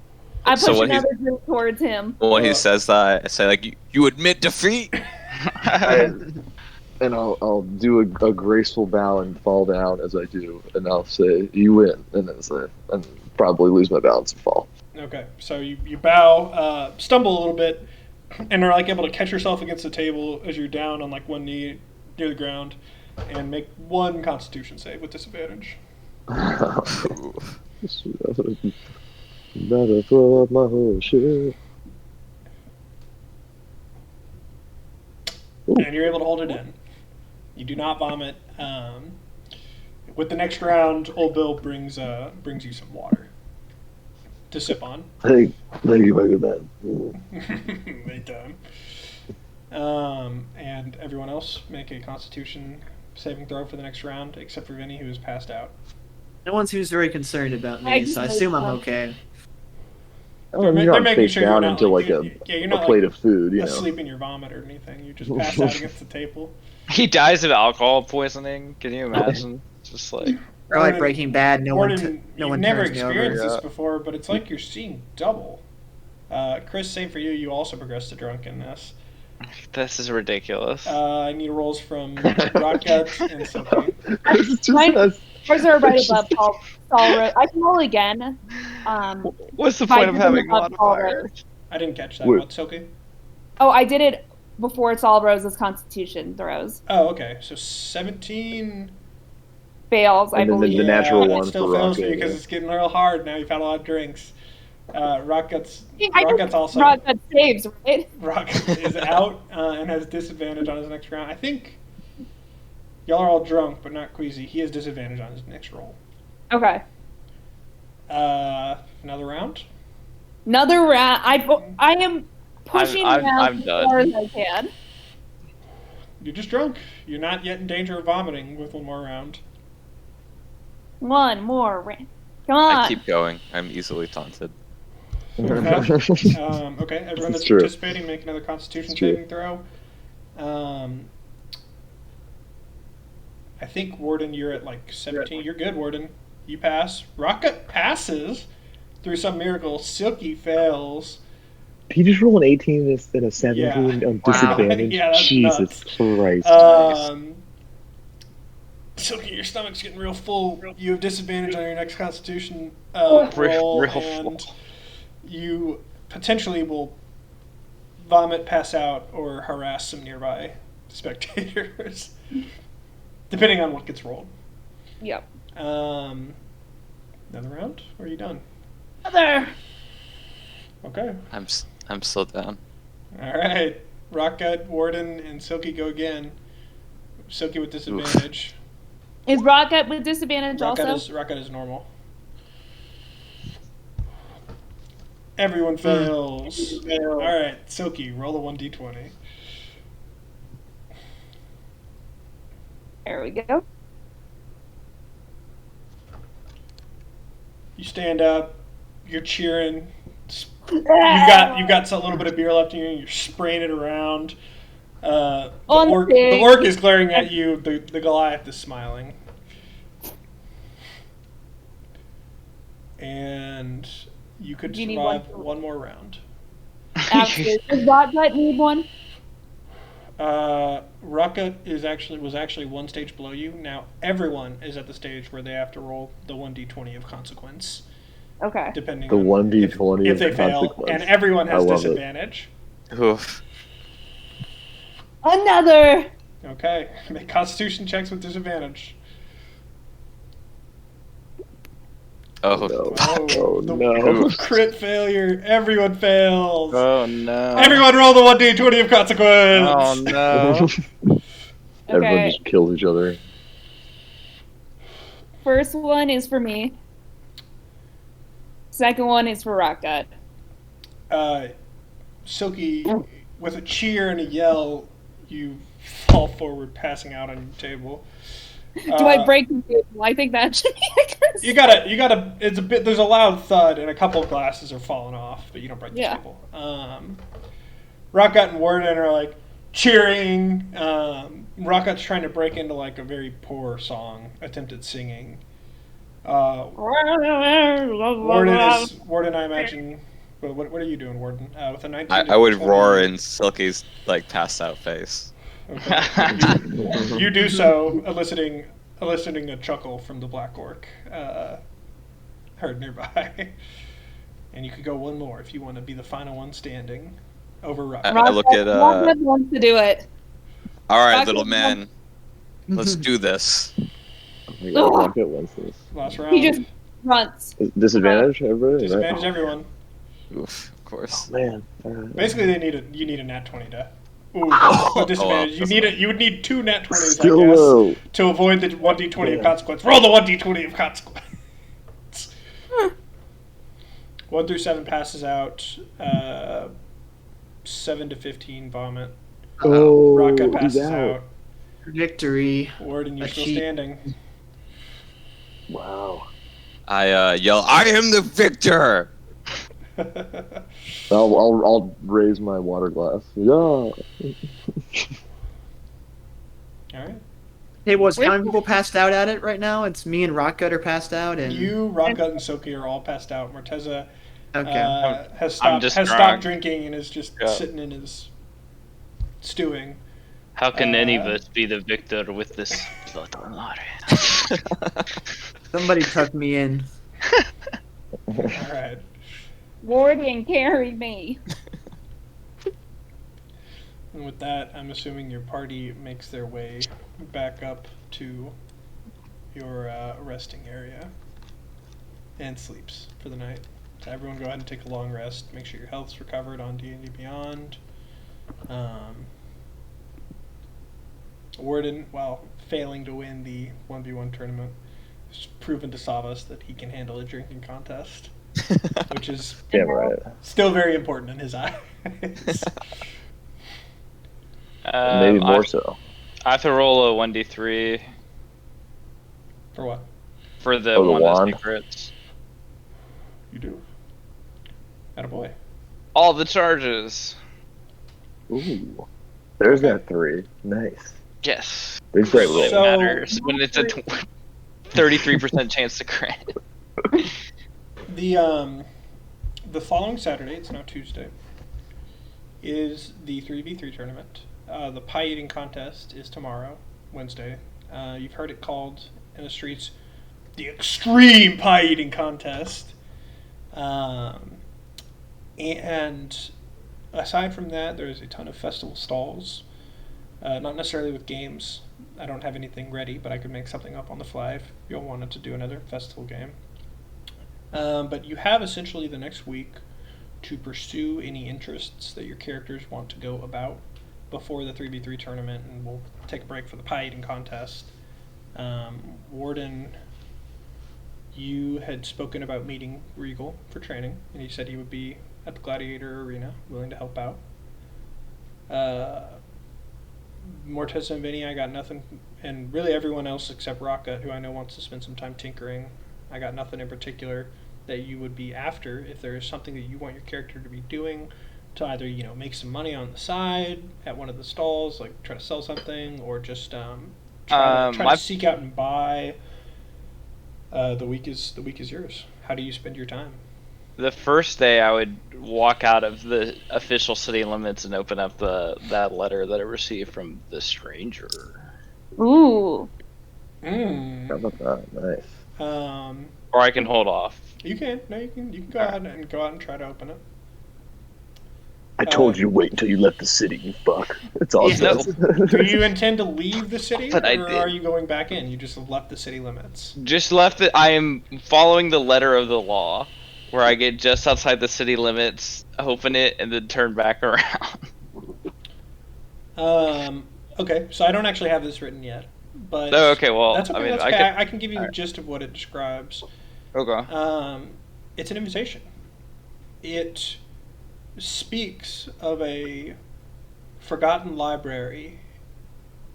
[SPEAKER 4] I push
[SPEAKER 5] So when
[SPEAKER 4] another drink towards him.
[SPEAKER 5] When he says that, I say like, "You admit defeat."
[SPEAKER 2] And I'll do a graceful bow and fall down as I do, and I'll say, "You win," and then and probably lose my balance and fall.
[SPEAKER 1] Okay, so you bow, stumble a little bit, and are like able to catch yourself against the table as you're down on like one knee near the ground, and make one Constitution save with disadvantage.
[SPEAKER 2] Better throw up my whole shit.
[SPEAKER 1] And you're able to hold it in. You do not vomit. With the next round, Old Bill brings you some water to sip on.
[SPEAKER 2] Thank you, my good man.
[SPEAKER 1] Anytime. And everyone else make a Constitution saving throw for the next round, except for Vinny, who is passed out.
[SPEAKER 3] No one seems very concerned about me, so I assume I'm okay.
[SPEAKER 2] You're not face down into like a plate of food, you know.
[SPEAKER 1] Asleep in your vomit or anything. You just pass out against the table.
[SPEAKER 6] He dies of alcohol poisoning. Can you imagine? Just like.
[SPEAKER 3] Or like Breaking Bad, no one
[SPEAKER 1] You've never
[SPEAKER 3] turns me over.
[SPEAKER 1] experienced this before, but it's like you're seeing double. Chris, same for you. You also progress to drunkenness.
[SPEAKER 6] This is ridiculous.
[SPEAKER 1] I need rolls from Rocket and Silky.
[SPEAKER 4] Ours are right above Solro. I can roll again.
[SPEAKER 6] What's the point of having modifiers?
[SPEAKER 1] I didn't catch that.
[SPEAKER 2] Wait.
[SPEAKER 1] What, Silky?
[SPEAKER 4] Oh, I did it before it's all Rose's Constitution throws.
[SPEAKER 1] Oh, okay. So 17
[SPEAKER 4] Fails, I
[SPEAKER 2] And then
[SPEAKER 4] believe.
[SPEAKER 2] the natural
[SPEAKER 1] it
[SPEAKER 2] one
[SPEAKER 1] still
[SPEAKER 2] for
[SPEAKER 1] fails for you
[SPEAKER 2] Rocket,
[SPEAKER 1] because
[SPEAKER 2] yeah.
[SPEAKER 1] it's getting real hard now. You've had a lot of drinks. Rocket's
[SPEAKER 4] I
[SPEAKER 1] Rocket's
[SPEAKER 4] just
[SPEAKER 1] also
[SPEAKER 4] Rocket saves, right?
[SPEAKER 1] Rocket is out and has disadvantage on his next round. I think y'all are all drunk, but not queasy. He has disadvantage on his next roll.
[SPEAKER 4] Okay.
[SPEAKER 1] Another round.
[SPEAKER 4] Another round. I am pushing
[SPEAKER 6] I'm
[SPEAKER 4] round
[SPEAKER 6] done.
[SPEAKER 4] as far as I can.
[SPEAKER 1] You're just drunk. You're not yet in danger of vomiting with one more round.
[SPEAKER 4] One more round. Come on.
[SPEAKER 5] I keep going. I'm easily taunted.
[SPEAKER 1] Okay, everyone that's
[SPEAKER 2] It's true.
[SPEAKER 1] participating, make another Constitution
[SPEAKER 2] It's true.
[SPEAKER 1] saving throw. I think, Warden, you're at like 17. You're good, Warden. You pass. Rocket passes through some miracle. Silky fails.
[SPEAKER 2] Did he just roll an 18 and a 17 on
[SPEAKER 1] Wow.
[SPEAKER 2] disadvantage?
[SPEAKER 1] Yeah, that's
[SPEAKER 2] Jesus
[SPEAKER 1] nuts.
[SPEAKER 2] Christ.
[SPEAKER 1] Silky, your stomach's getting real full. You have disadvantage on your next Constitution
[SPEAKER 6] Real
[SPEAKER 1] roll,
[SPEAKER 6] full.
[SPEAKER 1] and you potentially will vomit, pass out, or harass some nearby spectators, depending on what gets rolled.
[SPEAKER 4] Yep.
[SPEAKER 1] Another round? Or are you done?
[SPEAKER 4] There.
[SPEAKER 1] Okay.
[SPEAKER 5] I'm still down.
[SPEAKER 1] All right. Rockgut, Warden, and Silky go again. Silky with disadvantage.
[SPEAKER 4] Is Rocket with disadvantage also?
[SPEAKER 1] Rockgut is normal. Everyone fails. All right, Silky, roll a 1d20.
[SPEAKER 4] There we go.
[SPEAKER 1] You stand up. You're cheering. You've got a little bit of beer left in you. You're spraying it around. The orc is glaring at you. The Goliath is smiling. And you could
[SPEAKER 4] Do you need
[SPEAKER 1] survive
[SPEAKER 4] one?
[SPEAKER 1] one more round.
[SPEAKER 4] Absolutely. Does Rocket need one?
[SPEAKER 1] Rocket was actually one stage below you. Now everyone is at the stage where they have to roll the 1d20 of consequence,
[SPEAKER 4] Okay.
[SPEAKER 1] depending
[SPEAKER 2] The
[SPEAKER 1] on
[SPEAKER 2] 1d20
[SPEAKER 1] if they
[SPEAKER 2] of
[SPEAKER 1] fail,
[SPEAKER 2] consequence.
[SPEAKER 1] and everyone
[SPEAKER 2] I
[SPEAKER 1] has
[SPEAKER 2] love it.
[SPEAKER 1] disadvantage.
[SPEAKER 5] Oof.
[SPEAKER 4] Another.
[SPEAKER 1] Okay, make Constitution checks with disadvantage.
[SPEAKER 5] Oh.
[SPEAKER 2] No.
[SPEAKER 1] Oh,
[SPEAKER 2] Oh, no.
[SPEAKER 1] Crit failure. Everyone fails.
[SPEAKER 6] Oh no.
[SPEAKER 1] Everyone roll the 1d20 of consequence.
[SPEAKER 6] Oh no.
[SPEAKER 2] Everyone
[SPEAKER 4] Okay.
[SPEAKER 2] just kills each other.
[SPEAKER 4] First one is for me. Second one is for Rocket.
[SPEAKER 1] Silky, with a cheer and a yell, you fall forward, passing out on your table.
[SPEAKER 4] Do I break the table? I think that should be
[SPEAKER 1] You gotta. It's a bit. There's a loud thud, and a couple of glasses are falling off, but you don't break the table. Rockgut and Warden are like cheering. Rockgut's trying to break into like a very poor song, attempted singing. Warden, I imagine. But what are you doing, Warden? With a 19.
[SPEAKER 5] I would roar in Silky's like passed out face.
[SPEAKER 1] Okay. You do so, eliciting a chuckle from the black orc heard nearby. And you could go one more if you want to be the final one standing over Rock.
[SPEAKER 5] I look at
[SPEAKER 4] Rocket wants to do it.
[SPEAKER 5] all right,
[SPEAKER 4] Rocket
[SPEAKER 5] little man, let's do this.
[SPEAKER 2] I got Rocket wins this.
[SPEAKER 1] Last round.
[SPEAKER 4] He just grunts.
[SPEAKER 2] Disadvantage, everybody?
[SPEAKER 1] Disadvantage everyone.
[SPEAKER 5] Oof, of course.
[SPEAKER 2] Man. Alright.
[SPEAKER 1] Basically, you need a nat 20 to. Ooh, but disadvantage. You would need two nat 20s,
[SPEAKER 2] Still
[SPEAKER 1] I guess,
[SPEAKER 2] low.
[SPEAKER 1] to avoid the 1d20 of
[SPEAKER 2] Yeah.
[SPEAKER 1] consequence. Roll the 1d20 of consequence. 1 through 7 passes out. 7 to 15 vomit.
[SPEAKER 2] Oh,
[SPEAKER 1] Rocket
[SPEAKER 2] he's
[SPEAKER 1] passes out.
[SPEAKER 3] Victory.
[SPEAKER 1] Warden, you're still
[SPEAKER 3] Achieve-
[SPEAKER 1] standing.
[SPEAKER 2] Wow.
[SPEAKER 5] I yell, "I am the victor!"
[SPEAKER 2] I'll raise my water glass. Yeah.
[SPEAKER 1] All right.
[SPEAKER 3] Hey, how many people passed out at it right now? It's me and Rockgut are passed out, and
[SPEAKER 1] You, Rockgut, and Silky are all passed out. Morteza
[SPEAKER 3] okay.
[SPEAKER 1] has
[SPEAKER 6] I'm just
[SPEAKER 1] stopped
[SPEAKER 6] drunk.
[SPEAKER 1] drinking and is just
[SPEAKER 6] Yeah.
[SPEAKER 1] sitting in his stewing.
[SPEAKER 6] How can any of us be the victor with this blood on our hands?
[SPEAKER 3] Somebody tuck me in.
[SPEAKER 1] All right.
[SPEAKER 4] Warden, carry me.
[SPEAKER 1] And with that, I'm assuming your party makes their way back up to your resting area and sleeps for the night. So everyone go ahead and take a long rest. Make sure your health's recovered on D&D Beyond. Warden, while failing to win the 1v1 tournament, has proven to Savas that he can handle a drinking contest, which is
[SPEAKER 2] Damn right.
[SPEAKER 1] still very important in his eyes.
[SPEAKER 2] Maybe more so.
[SPEAKER 6] I have to roll a 1d3
[SPEAKER 1] For what?
[SPEAKER 6] for the
[SPEAKER 2] Oh, the
[SPEAKER 6] one of the
[SPEAKER 2] wand?
[SPEAKER 6] secrets.
[SPEAKER 1] You do. Attaboy.
[SPEAKER 6] All the charges.
[SPEAKER 2] Ooh. There's that 3. Nice.
[SPEAKER 6] Yes.
[SPEAKER 2] Big great roll.
[SPEAKER 6] It
[SPEAKER 1] So-
[SPEAKER 6] matters when it's a 33% chance to crit.
[SPEAKER 1] The following Saturday, it's now Tuesday, is the 3v3 tournament. The pie eating contest is tomorrow, Wednesday, You've heard it called in the streets the Extreme Pie Eating Contest. And aside from that, there's a ton of festival stalls. Not necessarily with games. I don't have anything ready, but I could make something up on the fly if you all wanted to do another festival game. But you have essentially the next week to pursue any interests that your characters want to go about before the 3v3 tournament, and we'll take a break for the pie eating contest. Warden, you had spoken about meeting Regal for training, and he said he would be at the Gladiator Arena, willing to help out. Mortez and Vinny, I got nothing, and really everyone else except Raka, who I know wants to spend some time tinkering. I got nothing in particular that you would be after. If there is something that you want your character to be doing, to either make some money on the side at one of the stalls, like try to sell something, or just try to seek out and buy. The week is yours. How do you spend your time?
[SPEAKER 6] The first day, I would walk out of the official city limits and open up that letter that I received from the stranger.
[SPEAKER 4] Ooh.
[SPEAKER 2] How about that? Nice.
[SPEAKER 6] Or I can hold off.
[SPEAKER 1] You can. No, you can go ahead and try to open it.
[SPEAKER 2] I told you wait until you left the city, you fuck. That's all it says.
[SPEAKER 1] Do you intend to leave the city,
[SPEAKER 6] But I
[SPEAKER 1] or
[SPEAKER 6] did.
[SPEAKER 1] are you going back in? You just left the city limits.
[SPEAKER 6] Just left it. I am following the letter of the law, where I get just outside the city limits, open it, and then turn back around.
[SPEAKER 1] Okay, so I don't actually have this written yet, but
[SPEAKER 6] Oh, okay. Well,
[SPEAKER 1] that's okay.
[SPEAKER 6] I mean,
[SPEAKER 1] That's okay. I can give you the gist of what it describes.
[SPEAKER 6] Okay.
[SPEAKER 1] It's an invitation. It speaks of a forgotten library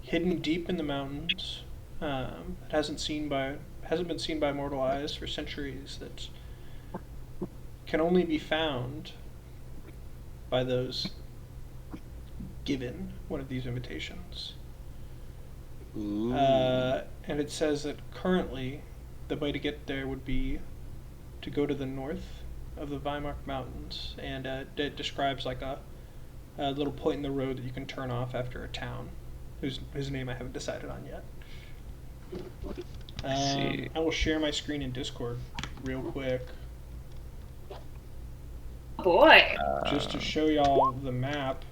[SPEAKER 1] hidden deep in the mountains. It hasn't been seen by mortal eyes for centuries. That can only be found by those given one of these invitations. And it says that currently the way to get there would be to go to the north of the Weimar Mountains, and it describes like a little point in the road that you can turn off after a town, whose name I haven't decided on yet. I will share my screen in Discord real quick,
[SPEAKER 4] Boy.
[SPEAKER 1] just to show y'all the map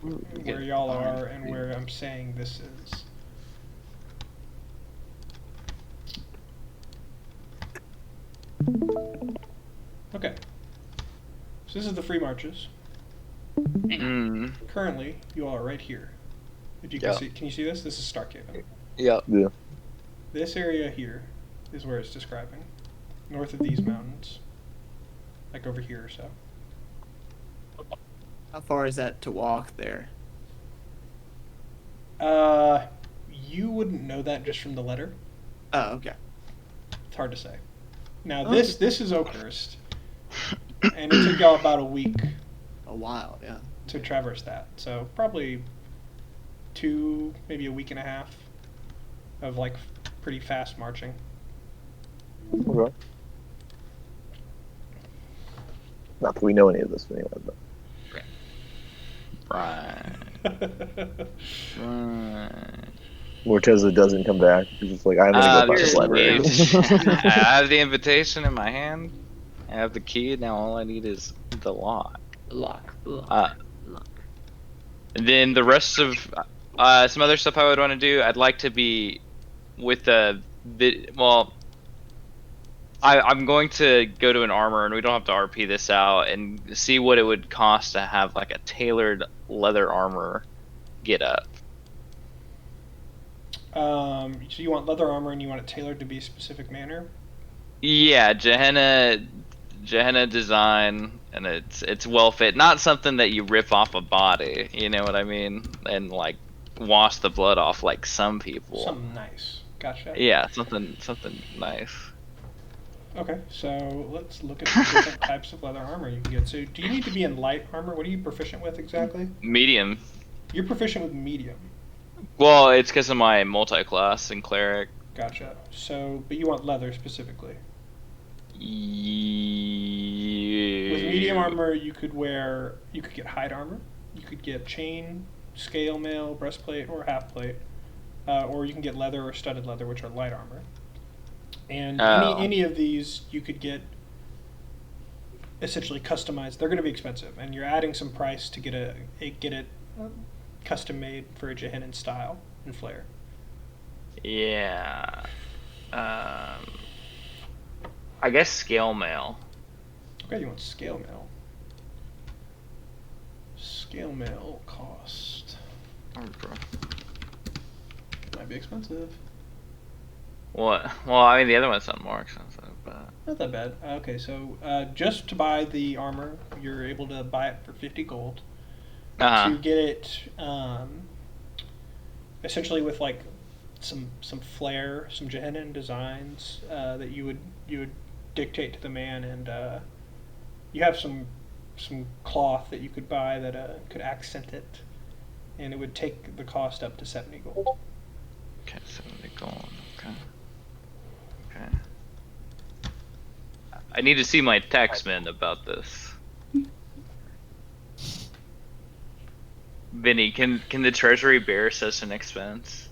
[SPEAKER 1] where y'all are and where I'm saying this is. Okay. So this is the free marches. Currently, you all are right here. If you can see, can you see this? This is Starkhaven.
[SPEAKER 6] Yeah.
[SPEAKER 1] This area here is where it's describing. North of these mountains. Like over here or so.
[SPEAKER 3] How far is that to walk there?
[SPEAKER 1] You wouldn't know that just from the letter.
[SPEAKER 3] Oh, okay.
[SPEAKER 1] It's hard to say. Now this is Oakhurst. And it took y'all about a week
[SPEAKER 3] A while, yeah.
[SPEAKER 1] to traverse that. So probably 2, maybe a week and a half of like pretty fast marching.
[SPEAKER 2] Okay. Not that we know any of this anyway, but
[SPEAKER 6] Right.
[SPEAKER 2] Morteza doesn't come back. He's just like, I'm gonna go find this library.
[SPEAKER 6] I have the invitation in my hand. I have the key. Now all I need is the lock.
[SPEAKER 3] Lock.
[SPEAKER 6] And then the rest of some other stuff I would want to do. I'd like to be with the well. I'm going to go to an armor, and we don't have to RP this out, and see what it would cost to have like a tailored leather armor get up.
[SPEAKER 1] So you want leather armor and you want it tailored to be a specific manner?
[SPEAKER 6] Yeah, Gehenna design, and it's well fit. Not something that you rip off a body, you know what I mean, and like wash the blood off like some people.
[SPEAKER 1] Something nice. Gotcha.
[SPEAKER 6] Yeah, something nice.
[SPEAKER 1] Okay, so let's look at the different types of leather armor you can get. So do you need to be in light armor? What are you proficient with exactly?
[SPEAKER 6] Medium.
[SPEAKER 1] You're proficient with medium.
[SPEAKER 6] Well, it's because of my multi-class and cleric.
[SPEAKER 1] Gotcha. So, but you want leather specifically. With medium armor, you could get hide armor. You could get chain, scale mail, breastplate, or half plate. or you can get leather or studded leather, which are light armor. And
[SPEAKER 6] Oh.
[SPEAKER 1] any of these you could get essentially customized. They're going to be expensive, and you're adding some price to get it custom made for a Jehannan style and flair.
[SPEAKER 6] Yeah. I guess scale mail.
[SPEAKER 1] Okay, you want scale mail. Scale mail cost might be expensive.
[SPEAKER 6] What? Well, I mean, the other one's not more expensive, but
[SPEAKER 1] Not that bad. Okay, so just to buy the armor, you're able to buy it for 50 gold. To get it, essentially with like some flair, some Jehannan designs that you would dictate to the man, and you have some cloth that you could buy that could accent it, and it would take the cost up to 70 gold.
[SPEAKER 6] okay, 70 gold. Okay. I need to see my taxman about this. Vinny, can the treasury bear such an expense?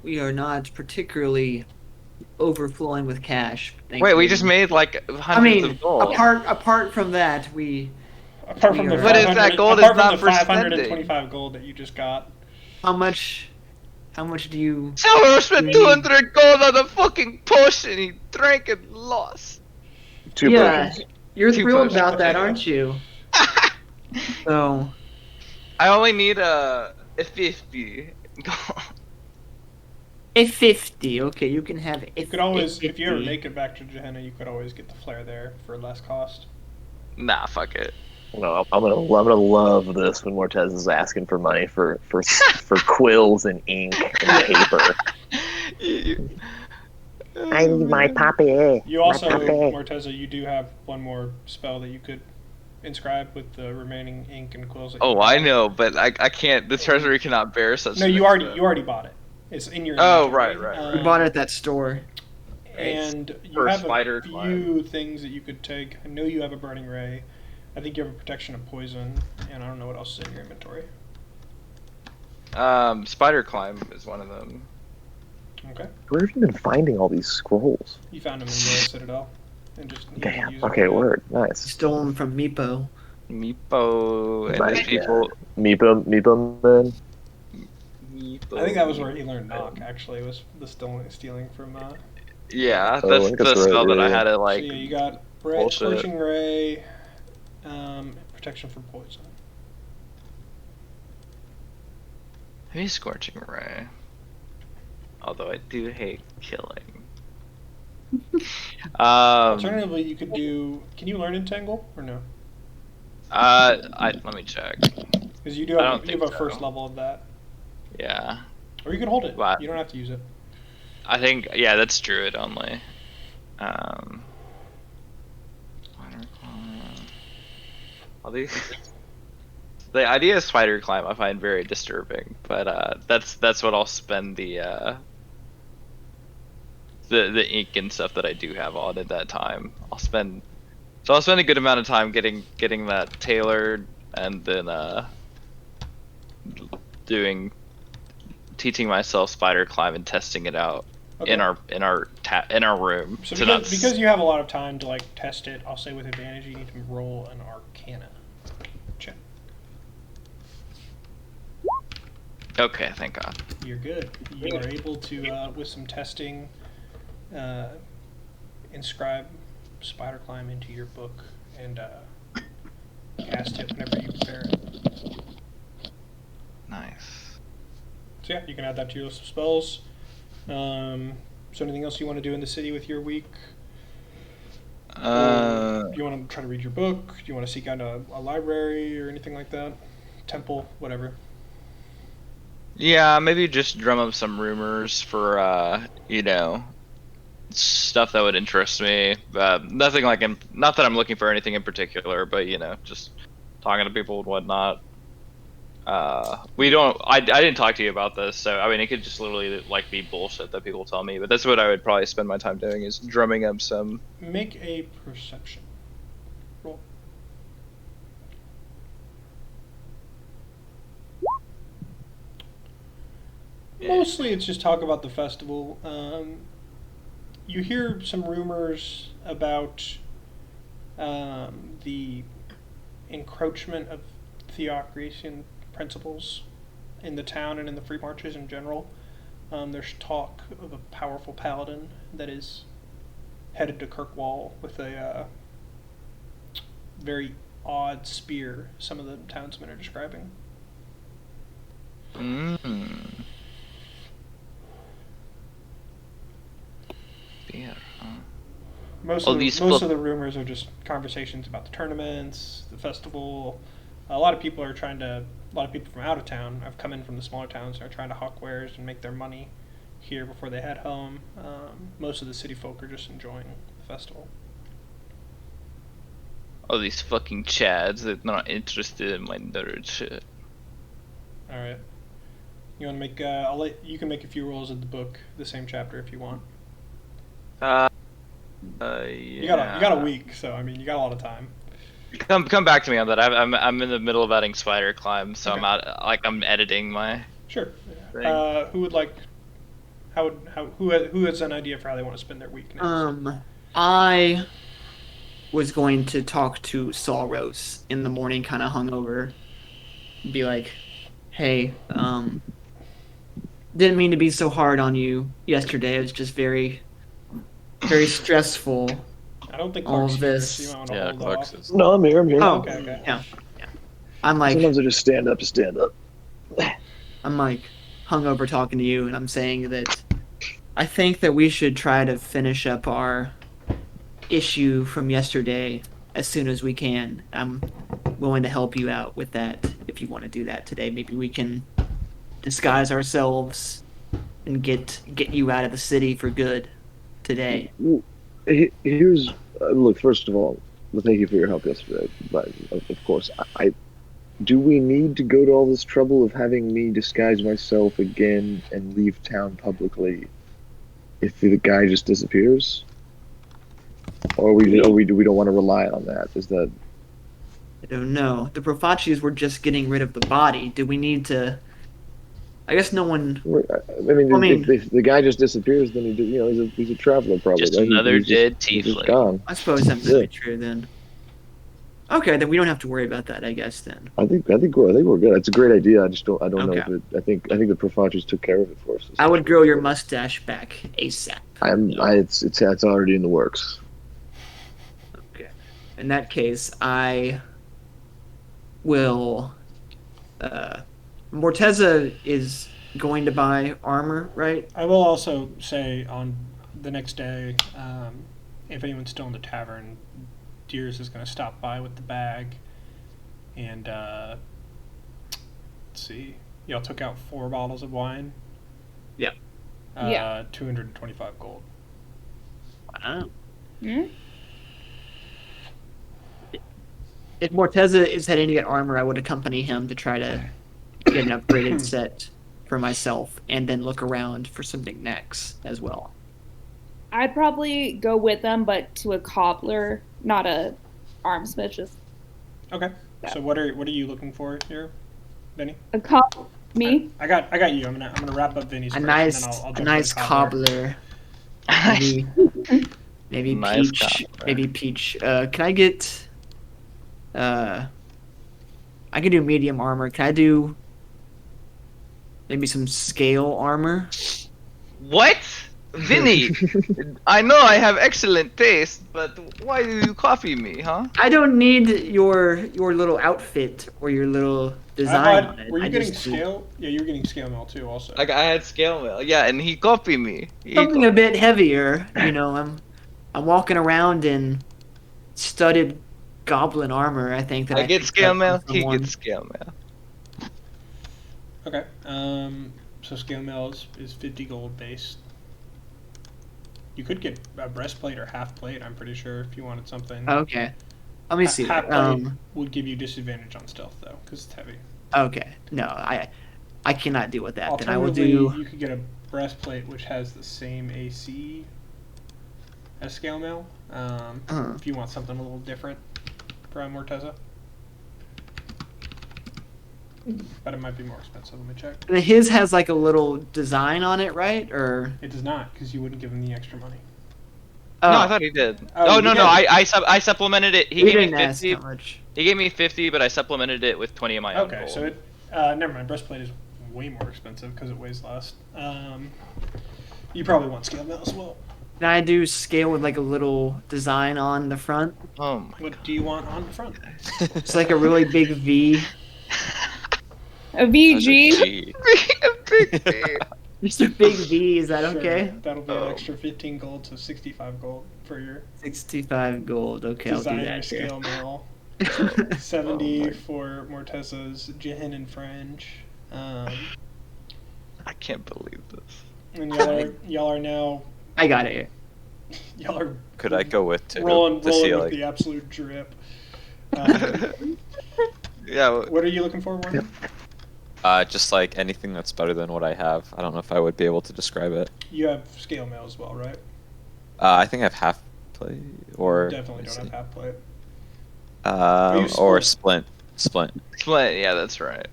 [SPEAKER 3] We are not particularly overflowing with cash. Thank
[SPEAKER 6] Wait, we
[SPEAKER 3] you.
[SPEAKER 6] just made like hundreds
[SPEAKER 3] I mean,
[SPEAKER 6] of gold.
[SPEAKER 3] apart from that, we.
[SPEAKER 1] Apart from the
[SPEAKER 3] But if
[SPEAKER 1] 500
[SPEAKER 6] that gold
[SPEAKER 1] apart
[SPEAKER 6] is
[SPEAKER 1] from
[SPEAKER 6] not
[SPEAKER 1] the
[SPEAKER 6] for
[SPEAKER 1] 525 gold that you just got.
[SPEAKER 3] How much do you?
[SPEAKER 6] Salvador spent 200 gold on a fucking potion he drank and lost.
[SPEAKER 2] 2
[SPEAKER 3] Yeah,
[SPEAKER 2] potions.
[SPEAKER 3] you're
[SPEAKER 6] 2
[SPEAKER 3] thrilled
[SPEAKER 6] potions.
[SPEAKER 3] about that, aren't you? So.
[SPEAKER 6] I only need a 50 gold.
[SPEAKER 3] A 50. Okay, you can have.
[SPEAKER 1] You could always, if you ever make it back to Gehenna, you could always get the flair there for less cost.
[SPEAKER 6] Nah, fuck it.
[SPEAKER 2] No, I'm gonna love this when Mortez is asking for money for quills and ink and paper. I need my papier.
[SPEAKER 1] You also, Morteza, you do have one more spell that you could inscribe with the remaining ink and quills. That you
[SPEAKER 6] Oh, I
[SPEAKER 1] have.
[SPEAKER 6] know, but I can't. The treasury cannot bear such.
[SPEAKER 1] No,
[SPEAKER 6] an
[SPEAKER 1] you already
[SPEAKER 6] expense.
[SPEAKER 1] bought it. It's in your.
[SPEAKER 6] Oh,
[SPEAKER 1] inventory.
[SPEAKER 6] right.
[SPEAKER 3] We bought it at that store.
[SPEAKER 1] And you
[SPEAKER 6] For
[SPEAKER 1] have
[SPEAKER 6] spider
[SPEAKER 1] a few
[SPEAKER 6] climb.
[SPEAKER 1] things that you could take. I know you have a burning ray. I think you have a protection of poison, and I don't know what else is in your inventory.
[SPEAKER 6] Spider climb is one of them.
[SPEAKER 1] Okay.
[SPEAKER 2] Where have you been finding all these scrolls?
[SPEAKER 1] You found them in the Citadel, and just you
[SPEAKER 2] Damn.
[SPEAKER 1] use them.
[SPEAKER 2] Okay, word. Nice.
[SPEAKER 3] Stole them from Meepo.
[SPEAKER 6] Meepo and
[SPEAKER 2] Nice,
[SPEAKER 6] his people.
[SPEAKER 2] Meepo man.
[SPEAKER 1] I think that was where he learned knock. Actually, was the stealing from.
[SPEAKER 6] Yeah,
[SPEAKER 2] Oh, I
[SPEAKER 6] that's
[SPEAKER 2] think
[SPEAKER 6] the
[SPEAKER 2] that's right,
[SPEAKER 6] spell that I
[SPEAKER 2] yeah.
[SPEAKER 6] had to
[SPEAKER 1] So
[SPEAKER 6] like.
[SPEAKER 1] yeah, you got
[SPEAKER 6] bullshit.
[SPEAKER 1] scorching ray, protection from poison.
[SPEAKER 6] Maybe scorching ray. Although I do hate killing.
[SPEAKER 1] Alternatively, you could do. Can you learn entangle or no?
[SPEAKER 6] Let me check.
[SPEAKER 1] Because you do
[SPEAKER 6] I
[SPEAKER 1] have
[SPEAKER 6] don't
[SPEAKER 1] you have
[SPEAKER 6] think
[SPEAKER 1] a first
[SPEAKER 6] so.
[SPEAKER 1] level of that,
[SPEAKER 6] Yeah,
[SPEAKER 1] or you could hold it.
[SPEAKER 6] What?
[SPEAKER 1] You don't have to use it.
[SPEAKER 6] I think that's druid only. All these. The idea of spider climb I find very disturbing, but that's what I'll spend the ink and stuff that I do have on at that time. I'll spend a good amount of time getting that tailored, and then teaching myself spider climb and testing it out
[SPEAKER 1] Okay.
[SPEAKER 6] in our room.
[SPEAKER 1] So
[SPEAKER 6] to not
[SPEAKER 1] because you have a lot of time to like test it, I'll say with advantage you need to roll an Arcana check.
[SPEAKER 6] Okay, thank God.
[SPEAKER 1] You're good. You are able to, with some testing, inscribe spider climb into your book and cast it whenever you prepare it.
[SPEAKER 6] Nice.
[SPEAKER 1] So yeah, you can add that to your list of spells. So anything else you want to do in the city with your week? Do you want to try to read your book? Do you want to seek out a library or anything like that? Temple, whatever.
[SPEAKER 6] Yeah, maybe just drum up some rumors for stuff that would interest me. Nothing like not that I'm looking for anything in particular, but just talking to people and whatnot. I didn't talk to you about this, so I mean it could just literally like be bullshit that people tell me, but that's what I would probably spend my time doing, is drumming up some.
[SPEAKER 1] Make a perception roll. Mostly it's just talk about the festival. You hear some rumors about the encroachment of theocracy principles in the town and in the free marches in general. There's talk of a powerful paladin that is headed to Kirkwall with a very odd spear, some of the townsmen are describing.
[SPEAKER 6] Spear, huh?
[SPEAKER 1] Most of the rumors are just conversations about the tournaments, the festival. A lot of people from out of town have come in from the smaller towns and are trying to hawk wares and make their money here before they head home. Most of the city folk are just enjoying the festival.
[SPEAKER 6] All these fucking chads that are not interested in my nerd shit.
[SPEAKER 1] All right. You want to make? You can make a few rolls of the book, the same chapter if you want.
[SPEAKER 6] Yeah.
[SPEAKER 1] You got a week, so I mean you got a lot of time.
[SPEAKER 6] Come back to me on that. I'm in the middle of adding Spider Climb, so
[SPEAKER 1] Okay.
[SPEAKER 6] I'm editing my.
[SPEAKER 1] Sure.
[SPEAKER 6] Thing.
[SPEAKER 1] Who would like? Who has an idea for how they want to spend their week next?
[SPEAKER 3] I was going to talk to Salros in the morning, kind of hungover. Be like, hey, didn't mean to be so hard on you yesterday. It was just very, very stressful.
[SPEAKER 1] I don't think
[SPEAKER 3] all
[SPEAKER 1] Clark's
[SPEAKER 3] of
[SPEAKER 1] here,
[SPEAKER 3] this.
[SPEAKER 1] so you might want to
[SPEAKER 5] Yeah,
[SPEAKER 1] hold
[SPEAKER 5] Clark's
[SPEAKER 1] off.
[SPEAKER 5] is.
[SPEAKER 2] No, I'm here.
[SPEAKER 3] Oh,
[SPEAKER 1] Okay.
[SPEAKER 3] yeah. I'm like,
[SPEAKER 2] Sometimes I just stand up to stand up.
[SPEAKER 3] I'm like hungover talking to you, and I'm saying that I think that we should try to finish up our issue from yesterday as soon as we can. I'm willing to help you out with that if you want to do that today. Maybe we can disguise ourselves and get you out of the city for good today.
[SPEAKER 2] Here's look. First of all, thank you for your help yesterday. But of course, I do we need to go to all this trouble of having me disguise myself again and leave town publicly if the guy just disappears? Or we don't want to rely on that? Is that?
[SPEAKER 3] I don't know. The Profachis were just getting rid of the body. Do we need to? I guess no one.
[SPEAKER 2] I mean, if the guy just disappears, then he's a traveler probably.
[SPEAKER 6] Just
[SPEAKER 2] right?
[SPEAKER 6] another dead
[SPEAKER 2] he's just
[SPEAKER 6] tiefling.
[SPEAKER 2] gone.
[SPEAKER 3] I suppose that might be true then. Okay, then we don't have to worry about that, I guess then.
[SPEAKER 2] I think we're good. It's a great idea. I don't know
[SPEAKER 3] Okay.
[SPEAKER 2] if it. I think the Profachis took care of it for us.
[SPEAKER 3] I would grow your mustache back ASAP.
[SPEAKER 2] It's already in the works.
[SPEAKER 3] Okay. In that case, I will. Morteza is going to buy armor, right?
[SPEAKER 1] I will also say on the next day, if anyone's still in the tavern, Deers is going to stop by with the bag, and let's see, y'all took out 4 bottles of wine.
[SPEAKER 3] Yeah.
[SPEAKER 4] Yeah.
[SPEAKER 1] 225 gold.
[SPEAKER 3] Wow.
[SPEAKER 4] Hmm?
[SPEAKER 3] If Morteza is heading to get armor, I would accompany him to try to get an upgraded set for myself, and then look around for something next as well.
[SPEAKER 4] I'd probably go with them, but to a cobbler, not a armsmith. Just
[SPEAKER 1] Okay.
[SPEAKER 4] Yeah.
[SPEAKER 1] So what are you looking for here, Vinny?
[SPEAKER 4] a me.
[SPEAKER 1] I got you. I'm gonna wrap up Vinny's
[SPEAKER 3] A
[SPEAKER 1] first,
[SPEAKER 3] nice,
[SPEAKER 1] and then I'll
[SPEAKER 3] a
[SPEAKER 1] jump
[SPEAKER 3] nice
[SPEAKER 1] to the cobbler.
[SPEAKER 3] cobbler. Maybe
[SPEAKER 6] Nice
[SPEAKER 3] Peach.
[SPEAKER 6] cobbler.
[SPEAKER 3] Maybe Peach. Can I get? I can do medium armor. Can I do maybe some scale armor?
[SPEAKER 6] What? Vinny, I know I have excellent taste, but why do you copy me, huh?
[SPEAKER 3] I don't need your little outfit or your little design on it.
[SPEAKER 1] Were you
[SPEAKER 3] I
[SPEAKER 1] getting
[SPEAKER 3] just-
[SPEAKER 1] scale? Yeah, you were getting scale mail too, also.
[SPEAKER 6] Like I had scale mail, yeah, and he copied me.
[SPEAKER 3] Something a bit heavier, you know. I'm walking around in studded goblin armor. I think that
[SPEAKER 6] I get
[SPEAKER 3] picked
[SPEAKER 6] scale
[SPEAKER 3] up
[SPEAKER 6] mail.
[SPEAKER 3] from
[SPEAKER 6] He
[SPEAKER 3] someone.
[SPEAKER 6] gets scale mail.
[SPEAKER 1] Okay. So scale mail is 50 gold base. You could get a breastplate or half plate. I'm pretty sure if you wanted something.
[SPEAKER 3] Okay, let me see.
[SPEAKER 1] Half
[SPEAKER 3] that.
[SPEAKER 1] plate would give you disadvantage on stealth though, because it's heavy.
[SPEAKER 3] Okay, no, I cannot deal with that. Then I will
[SPEAKER 1] Alternatively,
[SPEAKER 3] do.
[SPEAKER 1] you could get a breastplate which has the same AC as scale mail. If you want something a little different from Morteza. but it might be more expensive. Let me check.
[SPEAKER 3] And his has like a little design on it, right? Or
[SPEAKER 1] It does not, because you wouldn't give him the extra money.
[SPEAKER 3] oh,
[SPEAKER 6] No, I thought he did.
[SPEAKER 1] Oh,
[SPEAKER 6] Oh,
[SPEAKER 1] you
[SPEAKER 6] no,
[SPEAKER 1] did.
[SPEAKER 6] no, I supplemented it. He
[SPEAKER 3] we
[SPEAKER 6] gave me
[SPEAKER 3] didn't ask
[SPEAKER 6] 50.
[SPEAKER 3] how much.
[SPEAKER 6] He gave me 50, but I supplemented it with 20 of my own
[SPEAKER 1] Okay,
[SPEAKER 6] gold.
[SPEAKER 1] so it. Never mind. Breastplate is way more expensive because it weighs less. You probably want scale mail as well.
[SPEAKER 3] Can I do scale with like a little design on the front?
[SPEAKER 6] Oh my
[SPEAKER 1] What do you want on the front?
[SPEAKER 3] It's like a really big V.
[SPEAKER 4] A
[SPEAKER 5] That's a
[SPEAKER 4] VG.
[SPEAKER 5] G.
[SPEAKER 6] big fan.
[SPEAKER 3] Just a big V. Is that
[SPEAKER 1] Sure,
[SPEAKER 3] okay?
[SPEAKER 1] That'll be an
[SPEAKER 6] Oh.
[SPEAKER 1] extra 15 gold, so 65 gold for your
[SPEAKER 3] 65 gold. Okay, I'll do
[SPEAKER 1] designer
[SPEAKER 3] that. Here.
[SPEAKER 1] scale mail.
[SPEAKER 6] Oh
[SPEAKER 1] 70 for Morteza's Jihin and Fringe.
[SPEAKER 6] I can't believe this.
[SPEAKER 1] And y'all are now
[SPEAKER 3] I got it.
[SPEAKER 1] y'all are
[SPEAKER 5] Could I go with too?
[SPEAKER 1] rolling
[SPEAKER 5] to see
[SPEAKER 1] with
[SPEAKER 5] like
[SPEAKER 1] the absolute drip.
[SPEAKER 6] Yeah.
[SPEAKER 1] What are you looking for, Warren?
[SPEAKER 5] just like anything that's better than what I have. I don't know if I would be able to describe it.
[SPEAKER 1] You have scale mail as well, right?
[SPEAKER 5] I think I have half plate or
[SPEAKER 1] Definitely don't have half plate. you
[SPEAKER 5] or
[SPEAKER 1] splint?
[SPEAKER 5] splint.
[SPEAKER 6] Split. Yeah, that's right.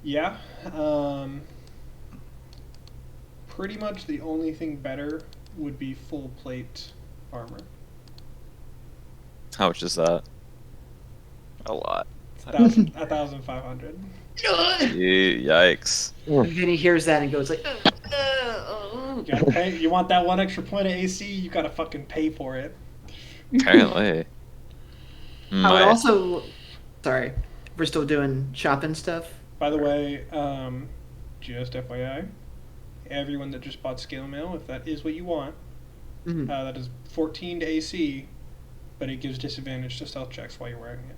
[SPEAKER 1] Yeah. Pretty much the only thing better would be full plate armor.
[SPEAKER 5] How much is that?
[SPEAKER 6] A lot.
[SPEAKER 1] 1,500.
[SPEAKER 5] Yikes.
[SPEAKER 3] And then he hears that and goes like,
[SPEAKER 1] You gotta pay. You want that one extra point of AC? You gotta fucking pay for it.
[SPEAKER 5] Apparently.
[SPEAKER 3] I would also. Sorry, we're still doing shopping stuff.
[SPEAKER 1] By the way, just FYI, everyone that just bought scale mail, if that is what you want,
[SPEAKER 3] Mhm.
[SPEAKER 1] that is 14 to AC, but it gives disadvantage to stealth checks while you're wearing it.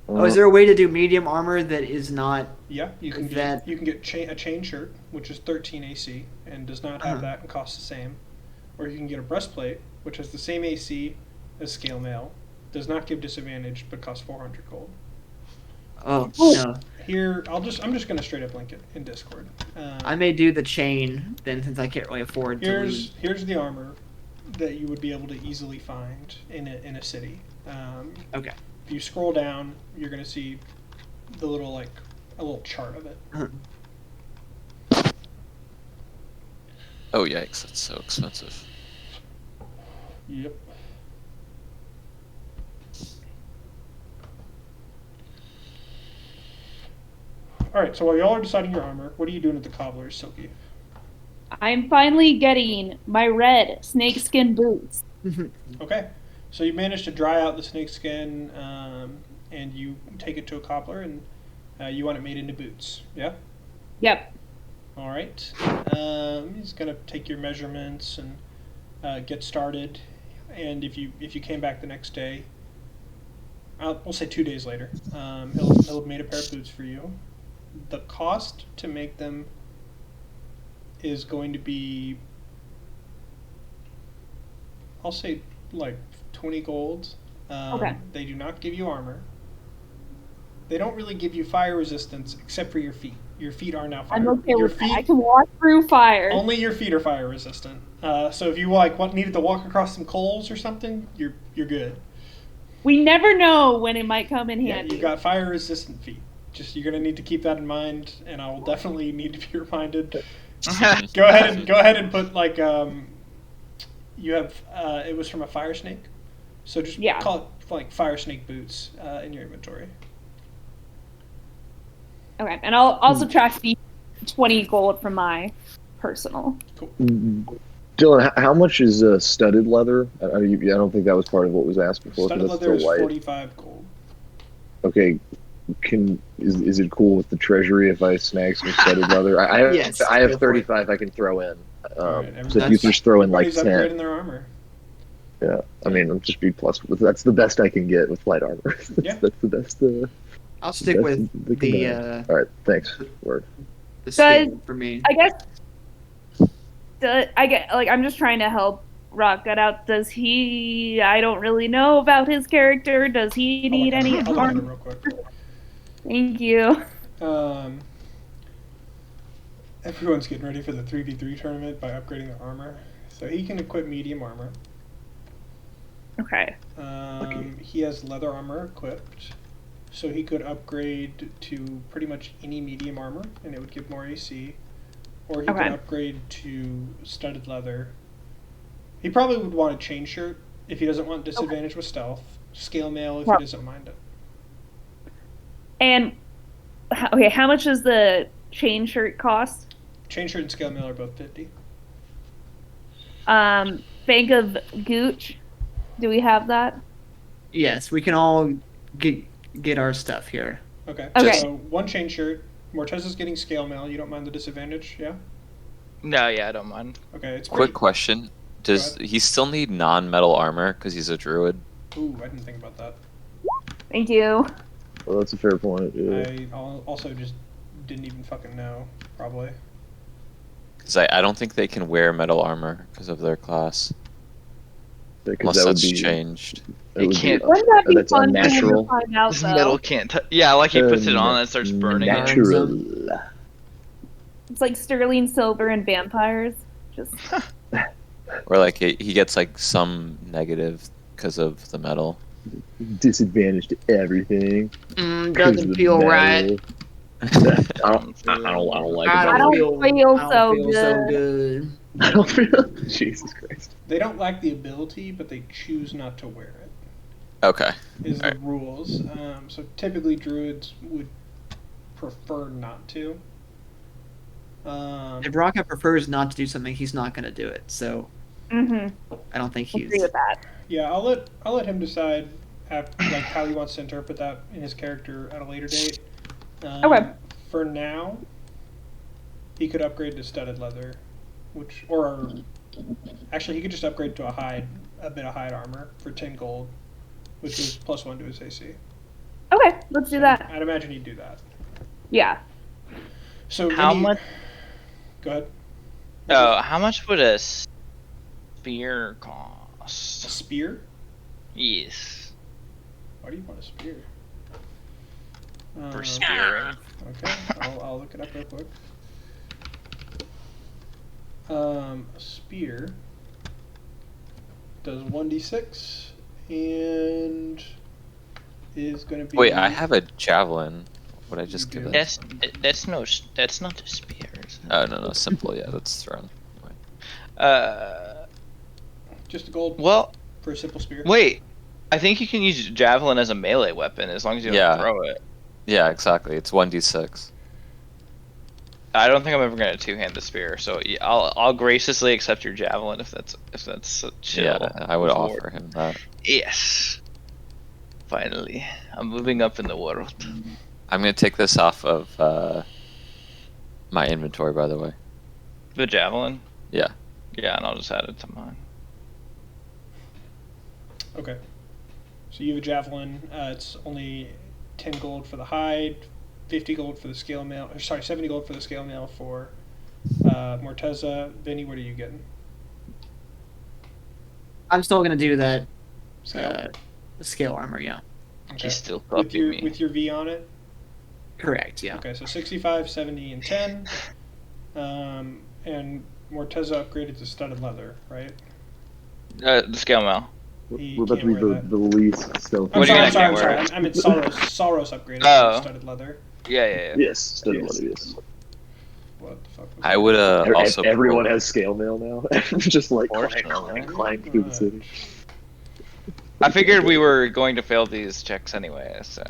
[SPEAKER 3] Oh, is there a way to do medium armor that is not?
[SPEAKER 1] Yeah, you can
[SPEAKER 3] That-
[SPEAKER 1] get a chain shirt, which is 13 AC and does not have
[SPEAKER 3] Uh-huh.
[SPEAKER 1] that and costs the same, or you can get a breastplate, which has the same AC as scale mail, does not give disadvantage but costs 400 gold.
[SPEAKER 3] Oh no,
[SPEAKER 1] Here, I'm just gonna straight up link it in Discord.
[SPEAKER 3] I may do the chain then, since I can't really afford to lose.
[SPEAKER 1] Here's the armor that you would be able to easily find in a city.
[SPEAKER 3] Okay.
[SPEAKER 1] If you scroll down, you're gonna see the little a little chart of it.
[SPEAKER 5] Oh yikes! That's so expensive.
[SPEAKER 1] Yep. All right. So while y'all are deciding your armor, what are you doing at the cobbler's, Silky?
[SPEAKER 4] I'm finally getting my red snakeskin boots.
[SPEAKER 1] Okay. So you managed to dry out the snakeskin, and you take it to a cobbler, and you want it made into boots. Yeah.
[SPEAKER 4] Yep.
[SPEAKER 1] All right. He's gonna take your measurements and get started. And if you came back the next day, we'll say 2 days later, he'll have made a pair of boots for you. The cost to make them is going to be, I'll say, like 20 gold.
[SPEAKER 4] Okay.
[SPEAKER 1] They do not give you armor. They don't really give you fire resistance except for your feet. Your feet are now fire.
[SPEAKER 4] I'm okay
[SPEAKER 1] your
[SPEAKER 4] with that. I can walk through fire.
[SPEAKER 1] Only your feet are fire resistant. So if you needed to walk across some coals or something, you're good.
[SPEAKER 4] We never know when it might come in
[SPEAKER 1] Yeah,
[SPEAKER 4] handy.
[SPEAKER 1] you've got fire resistant feet. Just you're gonna need to keep that in mind, and I will definitely need to be reminded. Go ahead and put you have it was from a fire snake, so just call it like fire snake boots in your inventory.
[SPEAKER 4] Okay, and I'll also subtract the 20 gold from my personal.
[SPEAKER 1] Cool.
[SPEAKER 2] Dylan, how much is studded leather? I don't think that was part of what was asked before.
[SPEAKER 1] Studded
[SPEAKER 2] That's
[SPEAKER 1] leather is
[SPEAKER 2] still white.
[SPEAKER 1] 45 gold.
[SPEAKER 2] Okay, is it cool with the treasury if I snag some studded leather? I have
[SPEAKER 3] Yes,
[SPEAKER 2] I
[SPEAKER 3] go
[SPEAKER 2] have
[SPEAKER 3] for
[SPEAKER 2] 35 I can throw in.
[SPEAKER 1] Alright,
[SPEAKER 2] So if you just throw in like
[SPEAKER 1] everybody's
[SPEAKER 2] 10,
[SPEAKER 1] upgrading their armor.
[SPEAKER 2] yeah. I mean, I'm just B plus. That's the best I can get with light armor.
[SPEAKER 1] Yeah.
[SPEAKER 2] That's the best.
[SPEAKER 3] I'll stick with the
[SPEAKER 2] All right, thanks. Word.
[SPEAKER 3] scale for me.
[SPEAKER 4] I guess. I'm just trying to help Rock get out. Does he? I don't really know about his character. Does he need any
[SPEAKER 1] I'll look at it
[SPEAKER 4] armor?
[SPEAKER 1] real quick.
[SPEAKER 4] Thank you.
[SPEAKER 1] Everyone's getting ready for the 3v3 tournament by upgrading their armor. So he can equip medium armor.
[SPEAKER 4] Okay.
[SPEAKER 1] He has leather armor equipped. So he could upgrade to pretty much any medium armor, and it would give more AC. Or he could
[SPEAKER 4] Okay.
[SPEAKER 1] upgrade to studded leather. He probably would want a chain shirt if he doesn't want disadvantage with stealth. Scale mail if
[SPEAKER 4] Well-
[SPEAKER 1] he doesn't mind it.
[SPEAKER 4] And okay, how much does the chain shirt cost?
[SPEAKER 1] Chain shirt and scale mail are both 50.
[SPEAKER 4] Bank of Gooch. Do we have that?
[SPEAKER 3] Yes, we can all get our stuff here.
[SPEAKER 1] Okay.
[SPEAKER 4] Okay.
[SPEAKER 1] So one chain shirt. Morteza's getting scale mail. You don't mind the disadvantage, yeah?
[SPEAKER 6] No, yeah, I don't mind.
[SPEAKER 1] Okay, it's
[SPEAKER 5] Quick
[SPEAKER 1] pretty...
[SPEAKER 5] question: does he still need non-metal armor because he's a druid?
[SPEAKER 1] Ooh, I didn't think about that.
[SPEAKER 4] Thank you.
[SPEAKER 2] Well, that's a fair point. Yeah.
[SPEAKER 1] I also just didn't even fucking know, probably.
[SPEAKER 5] Because I don't think they can wear metal armor because of their class,
[SPEAKER 2] Because
[SPEAKER 5] unless
[SPEAKER 2] that would
[SPEAKER 5] that's
[SPEAKER 2] be
[SPEAKER 5] changed.
[SPEAKER 2] that
[SPEAKER 6] It
[SPEAKER 2] would
[SPEAKER 6] can't-
[SPEAKER 2] be,
[SPEAKER 4] Wouldn't that be
[SPEAKER 2] that's
[SPEAKER 4] fun for him to
[SPEAKER 2] unnatural.
[SPEAKER 4] find out,
[SPEAKER 6] This
[SPEAKER 4] though?
[SPEAKER 6] metal can't. Yeah, like he puts it on and it starts burning.
[SPEAKER 2] Natural.
[SPEAKER 4] It's like sterling silver and vampires. Just
[SPEAKER 5] Or like he gets like some negative because of the metal.
[SPEAKER 2] Disadvantage to everything. 'cause of
[SPEAKER 3] Doesn't
[SPEAKER 2] the
[SPEAKER 3] feel
[SPEAKER 2] metal.
[SPEAKER 3] right.
[SPEAKER 2] I don't like it.
[SPEAKER 4] I don't feel so
[SPEAKER 3] good.
[SPEAKER 2] I don't feel. Jesus Christ.
[SPEAKER 1] They don't lack the ability, but they choose not to wear it.
[SPEAKER 5] Okay.
[SPEAKER 1] Is the
[SPEAKER 5] Alright.
[SPEAKER 1] rules. So typically druids would prefer not to.
[SPEAKER 3] If Raka prefers not to do something, he's not going to do it. So
[SPEAKER 4] mm-hmm.
[SPEAKER 3] I don't think he's.
[SPEAKER 4] Agree with that.
[SPEAKER 1] Yeah, I'll let him decide like how he wants to interpret that in his character at a later date.
[SPEAKER 4] Okay.
[SPEAKER 1] For now, he could upgrade to studded leather, or actually he could just upgrade to a bit of hide armor for 10 gold, which is +1 to his AC.
[SPEAKER 4] Okay, let's do that.
[SPEAKER 1] I'd imagine he'd do that.
[SPEAKER 4] Yeah.
[SPEAKER 1] So
[SPEAKER 6] How
[SPEAKER 1] Vinny-
[SPEAKER 6] much?
[SPEAKER 1] Go ahead.
[SPEAKER 6] Oh, how much would a spear
[SPEAKER 1] A
[SPEAKER 6] cost?
[SPEAKER 1] spear?
[SPEAKER 6] Yes,
[SPEAKER 1] Why do you want a spear?
[SPEAKER 6] for spearing.
[SPEAKER 1] Okay, I'll look it up real quick. A spear does 1d6 and is going to be.
[SPEAKER 5] Wait, I have a javelin. Would I just
[SPEAKER 1] You
[SPEAKER 5] give
[SPEAKER 1] do?
[SPEAKER 5] it?
[SPEAKER 6] That's not a spear. Is it?
[SPEAKER 5] Oh no, simple. Yeah, that's thrown.
[SPEAKER 1] Just a gold
[SPEAKER 6] Well,
[SPEAKER 1] for a simple spear.
[SPEAKER 6] wait. I think you can use javelin as a melee weapon as long as you don't
[SPEAKER 5] Yeah.
[SPEAKER 6] throw it.
[SPEAKER 5] Yeah, exactly. It's 1d6.
[SPEAKER 6] I don't think I'm ever gonna two-hand the spear, so yeah, I'll graciously accept your javelin if that's so chill.
[SPEAKER 5] Yeah, I would
[SPEAKER 6] Lord.
[SPEAKER 5] offer him that.
[SPEAKER 6] Yes. Finally, I'm moving up in the world.
[SPEAKER 5] I'm gonna take this off of my inventory, by the way.
[SPEAKER 6] The javelin.
[SPEAKER 5] Yeah.
[SPEAKER 6] Yeah, and I'll just add it to mine.
[SPEAKER 1] Okay. So you have a javelin. It's only 10 gold for the hide, 50 gold for the scale mail. Or sorry, 70 gold for the scale mail for Morteza. Vinny, what are you getting?
[SPEAKER 3] I'm still going to do that
[SPEAKER 1] Scale.
[SPEAKER 3] scale armor, yeah.
[SPEAKER 1] Okay.
[SPEAKER 6] He's still
[SPEAKER 1] With
[SPEAKER 6] copying
[SPEAKER 1] your
[SPEAKER 6] me.
[SPEAKER 1] with your V on it.
[SPEAKER 3] Correct, yeah.
[SPEAKER 1] Okay, so 65, 70, and 10. And Morteza upgraded to studded leather, right?
[SPEAKER 6] The scale mail.
[SPEAKER 1] He
[SPEAKER 2] We're about to
[SPEAKER 1] can't
[SPEAKER 2] be
[SPEAKER 1] wear
[SPEAKER 2] the
[SPEAKER 1] that.
[SPEAKER 2] least stealthy.
[SPEAKER 1] I'm
[SPEAKER 6] What do you
[SPEAKER 1] sorry,
[SPEAKER 6] mean
[SPEAKER 1] I'm
[SPEAKER 6] I
[SPEAKER 1] sorry,
[SPEAKER 6] can't
[SPEAKER 1] I'm
[SPEAKER 6] wear
[SPEAKER 1] sorry.
[SPEAKER 6] it?
[SPEAKER 1] I meant Soros upgraded
[SPEAKER 6] Oh.
[SPEAKER 1] to studded leather.
[SPEAKER 6] Yeah.
[SPEAKER 2] Yes, studded
[SPEAKER 1] Yes.
[SPEAKER 2] leather, yes.
[SPEAKER 1] What the fuck was
[SPEAKER 5] I
[SPEAKER 1] that?
[SPEAKER 5] would also.
[SPEAKER 2] Everyone has scale mail now. Just like
[SPEAKER 6] Fortunately.
[SPEAKER 2] climb through the city.
[SPEAKER 6] I figured we were going to fail these checks anyway, so.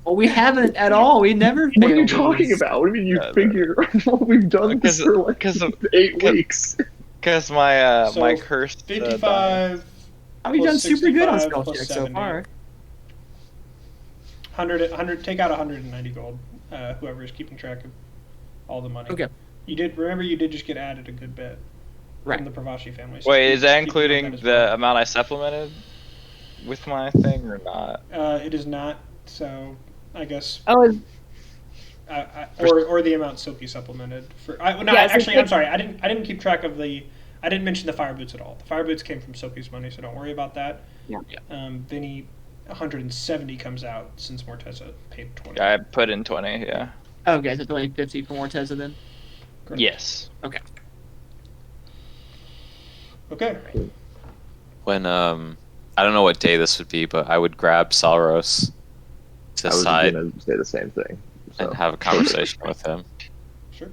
[SPEAKER 3] Well, we haven't at all. We never
[SPEAKER 2] What are you
[SPEAKER 3] failed
[SPEAKER 2] talking
[SPEAKER 3] these.
[SPEAKER 2] about? What do you mean you
[SPEAKER 6] Uh,
[SPEAKER 2] figure what we've done
[SPEAKER 6] because-
[SPEAKER 2] this for like
[SPEAKER 6] because of-
[SPEAKER 2] 8
[SPEAKER 6] because-
[SPEAKER 2] weeks?
[SPEAKER 6] Because my
[SPEAKER 1] So,
[SPEAKER 6] my cursed.
[SPEAKER 1] 55.
[SPEAKER 3] Oh, we've
[SPEAKER 1] plus
[SPEAKER 3] done super good on
[SPEAKER 1] 65
[SPEAKER 3] spell
[SPEAKER 1] plus
[SPEAKER 3] checks so
[SPEAKER 1] 70.
[SPEAKER 3] far.
[SPEAKER 1] 100, take out 190 gold. Whoever is keeping track of all the money.
[SPEAKER 3] Okay.
[SPEAKER 1] You did just get added a good bit
[SPEAKER 3] Right.
[SPEAKER 1] from the Pravashi family. so
[SPEAKER 6] Wait, is that
[SPEAKER 1] keep note of
[SPEAKER 6] including
[SPEAKER 1] as
[SPEAKER 6] the
[SPEAKER 1] well.
[SPEAKER 6] amount I supplemented with my thing or not?
[SPEAKER 1] It is not. So I guess
[SPEAKER 4] Oh, is-
[SPEAKER 1] or the amount Silky supplemented for. No,
[SPEAKER 4] Yeah, so
[SPEAKER 1] actually,
[SPEAKER 4] take-
[SPEAKER 1] I'm sorry. I didn't keep track of the. I didn't mention the fire boots at all. The fire boots came from Silky's money, so don't worry about that.
[SPEAKER 4] Yeah.
[SPEAKER 1] Vinny, 170 comes out since Morteza paid 20.
[SPEAKER 6] I put in 20. Yeah.
[SPEAKER 3] Okay, so it's only 50 for Morteza then?
[SPEAKER 1] Correct.
[SPEAKER 6] Yes.
[SPEAKER 3] Okay.
[SPEAKER 1] Okay.
[SPEAKER 5] When I don't know what day this would be, but I would grab Salros to
[SPEAKER 2] I was
[SPEAKER 5] decide
[SPEAKER 2] gonna say the same thing. So.
[SPEAKER 5] and have a conversation with him.
[SPEAKER 1] Sure.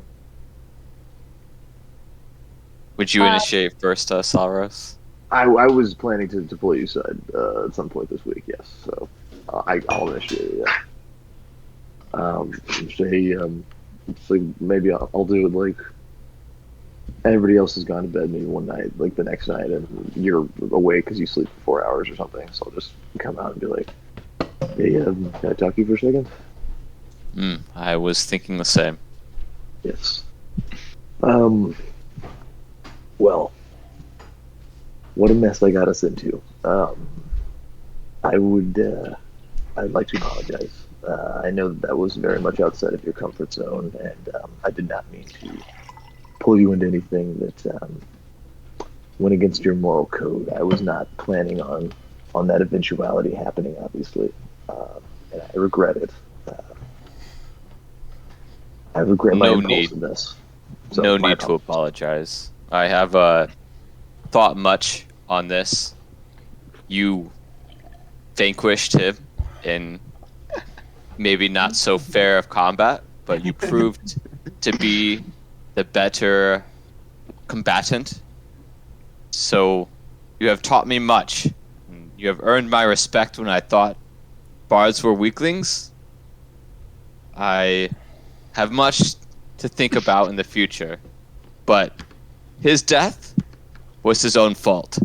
[SPEAKER 5] Would you initiate first, Salros?
[SPEAKER 2] I was planning to pull you aside at some point this week. Yes, so I'll initiate it. Yeah. Say so maybe I'll do it like everybody else has gone to bed maybe one night, like the next night, and you're awake because you sleep for 4 hours or something. So I'll just come out and be like, "Hey, can I talk to you for a second?"
[SPEAKER 5] I was thinking the same.
[SPEAKER 2] Yes. Well, what a mess I got us into. I'd like to apologize. I know that was very much outside of your comfort zone, and I did not mean to pull you into anything that went against your moral code. I was not planning on that eventuality happening, obviously, and I regret it. I regret my impulsiveness. So
[SPEAKER 5] No need to apologize. I have thought much on this. You vanquished him in maybe not so fair of combat, but you proved to be the better combatant. So you have taught me much. You have earned my respect when I thought bards were weaklings. I have much to think about in the future, but his death was his own fault.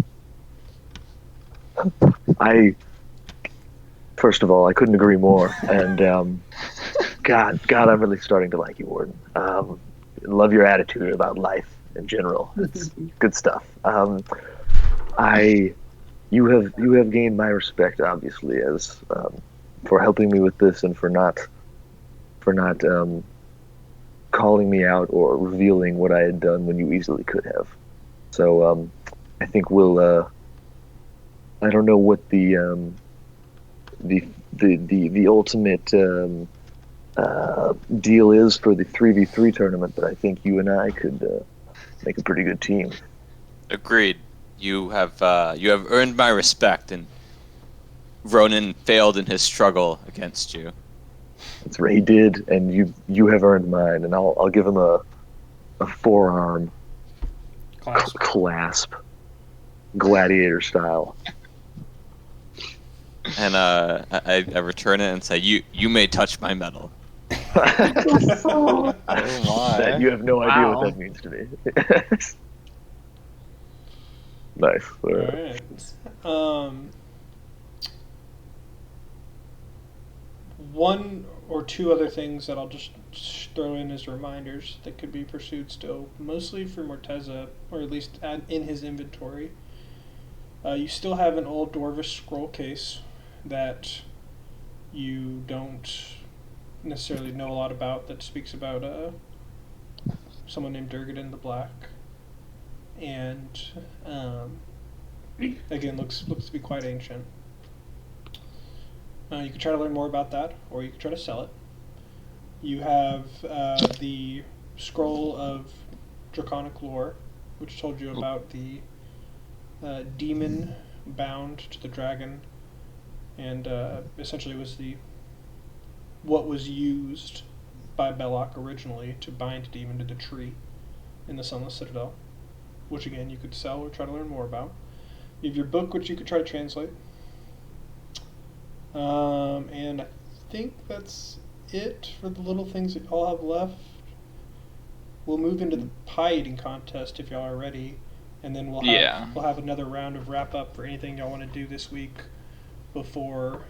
[SPEAKER 2] First of all, I couldn't agree more, and God, I'm really starting to like you, Warden. Love your attitude about life in general. It's good stuff. You have gained my respect, obviously, as for helping me with this and for not calling me out or revealing what I had done when you easily could have. So I think we'll. I don't know what the ultimate deal is for the 3v3 tournament, but I think you and I could make a pretty good team.
[SPEAKER 5] Agreed. You have earned my respect, and Ronan failed in his struggle against you.
[SPEAKER 2] That's right, he did, and you have earned mine, and I'll give him a forearm clasp, gladiator style.
[SPEAKER 5] And I return it and say, you may touch my medal.
[SPEAKER 6] Oh my!
[SPEAKER 2] You have no idea what that means to me. Nice.
[SPEAKER 1] All right. One or two other things that I'll just throw in as reminders that could be pursued still, mostly for Morteza, or at least in his inventory. You still have an old dwarvish scroll case that you don't necessarily know a lot about, that speaks about someone named Durgadin the Black, and again looks to be quite ancient. You could try to learn more about that, or you could try to sell it. You have the scroll of draconic lore, which told you about the demon bound to the dragon, and essentially was what was used by Belloc originally to bind the demon to the tree in the Sunless Citadel, which again you could sell or try to learn more about. You have your book, which you could try to translate. And I think that's it for the little things that y'all have left. We'll move into the pie eating contest if y'all are ready, and then we'll have another round of wrap up for anything y'all want to do this week before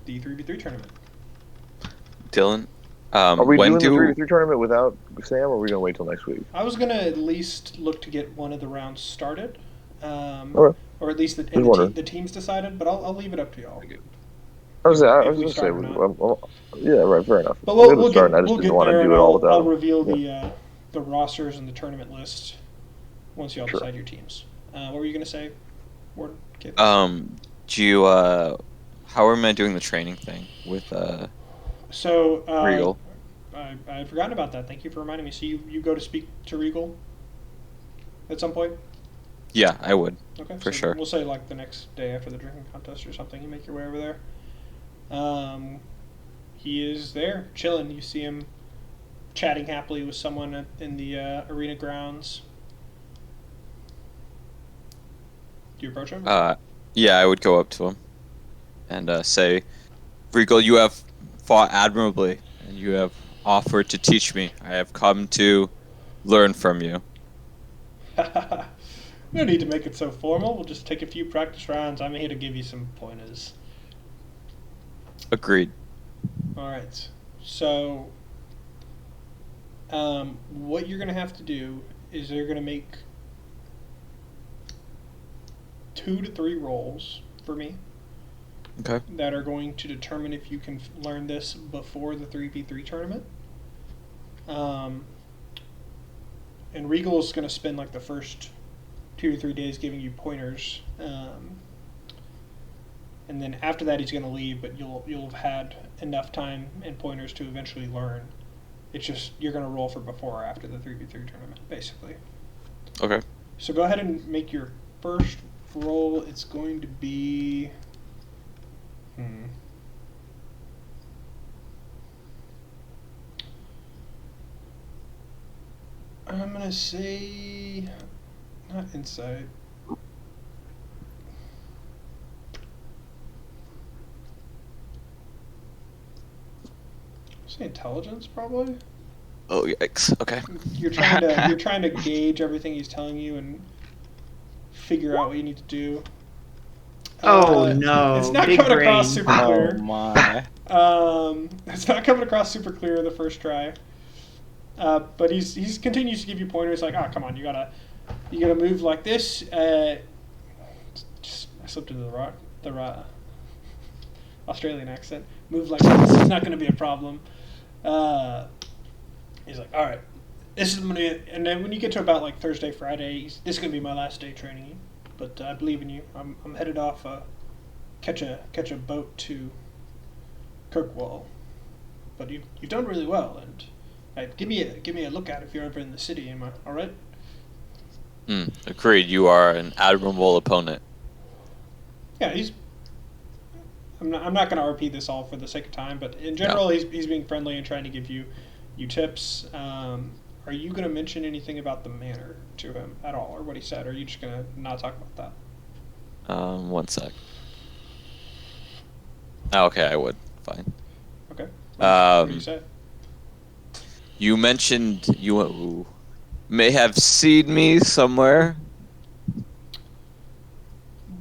[SPEAKER 1] the 3v3 tournament.
[SPEAKER 5] Dylan,
[SPEAKER 2] are we doing the 3v3 tournament without Sam, or are we gonna wait till next week?
[SPEAKER 1] I was gonna at least look to get one of the rounds started,
[SPEAKER 2] Okay.
[SPEAKER 1] or at least the teams decided. But I'll leave it up to y'all.
[SPEAKER 2] I was gonna say, yeah, right, fair enough.
[SPEAKER 1] But we'll
[SPEAKER 2] get there, and
[SPEAKER 1] I'll reveal the rosters and the tournament list once y'all decide your teams. What were you gonna say, Warden?
[SPEAKER 5] Do you how am I doing the training thing with Regal?
[SPEAKER 1] I had forgotten about that. Thank you for reminding me. So you go to speak to Regal at some point?
[SPEAKER 5] Yeah, I would.
[SPEAKER 1] Okay,
[SPEAKER 5] for sure.
[SPEAKER 1] We'll say like the next day after the drinking contest or something. You make your way over there. he is there, chilling. You see him chatting happily with someone in the arena grounds. Do you approach him?
[SPEAKER 5] Yeah, I would go up to him and say, Regal, you have fought admirably, and you have offered to teach me. I have come to learn from you.
[SPEAKER 1] No need to make it so formal. We'll just take a few practice rounds. I'm here to give you some pointers.
[SPEAKER 5] Agreed.
[SPEAKER 1] Alright. So, what you're going to have to do is you're going to make 2 to 3 rolls for me
[SPEAKER 5] Okay.
[SPEAKER 1] that are going to determine if you can learn this before the 3v3 tournament. And Regal is going to spend like the first 2 to 3 days giving you pointers, and then after that he's going to leave. But you'll have had enough time and pointers to eventually learn. It's just you're going to roll for before or after the 3v3 tournament, basically.
[SPEAKER 5] Okay.
[SPEAKER 1] So go ahead and make your first roll. It's going to be. I'm gonna say not insight. Say intelligence, probably.
[SPEAKER 5] Oh yikes. Okay.
[SPEAKER 1] You're trying to gauge everything he's telling you and figure out what you need to do.
[SPEAKER 3] Oh no!
[SPEAKER 1] It's not
[SPEAKER 3] big
[SPEAKER 1] coming
[SPEAKER 3] brain.
[SPEAKER 1] across super clear.
[SPEAKER 6] Oh my.
[SPEAKER 1] It's not coming across super clear the first try. But he's continues to give you pointers like, come on, you gotta move like this. Just I slipped into the Australian accent. Move like this. It's not gonna be a problem. He's like, all right, this is gonna. And then when you get to about like Thursday, Friday, this is gonna be my last day training you. But I believe in you. I'm headed off. Catch a boat to Kirkwall. But you've done really well, and give me a look at if you're ever in the city. Am I all right?
[SPEAKER 5] Agreed. You are an admirable opponent.
[SPEAKER 1] Yeah, I'm not going to repeat this all for the sake of time, but in general, he's being friendly and trying to give you tips. Are you going to mention anything about the manor to him at all, or what he said? Or are you just going to not talk about that?
[SPEAKER 5] One sec. Okay, I would. Fine.
[SPEAKER 1] Okay. What do you say?
[SPEAKER 5] You mentioned you may have seen me somewhere.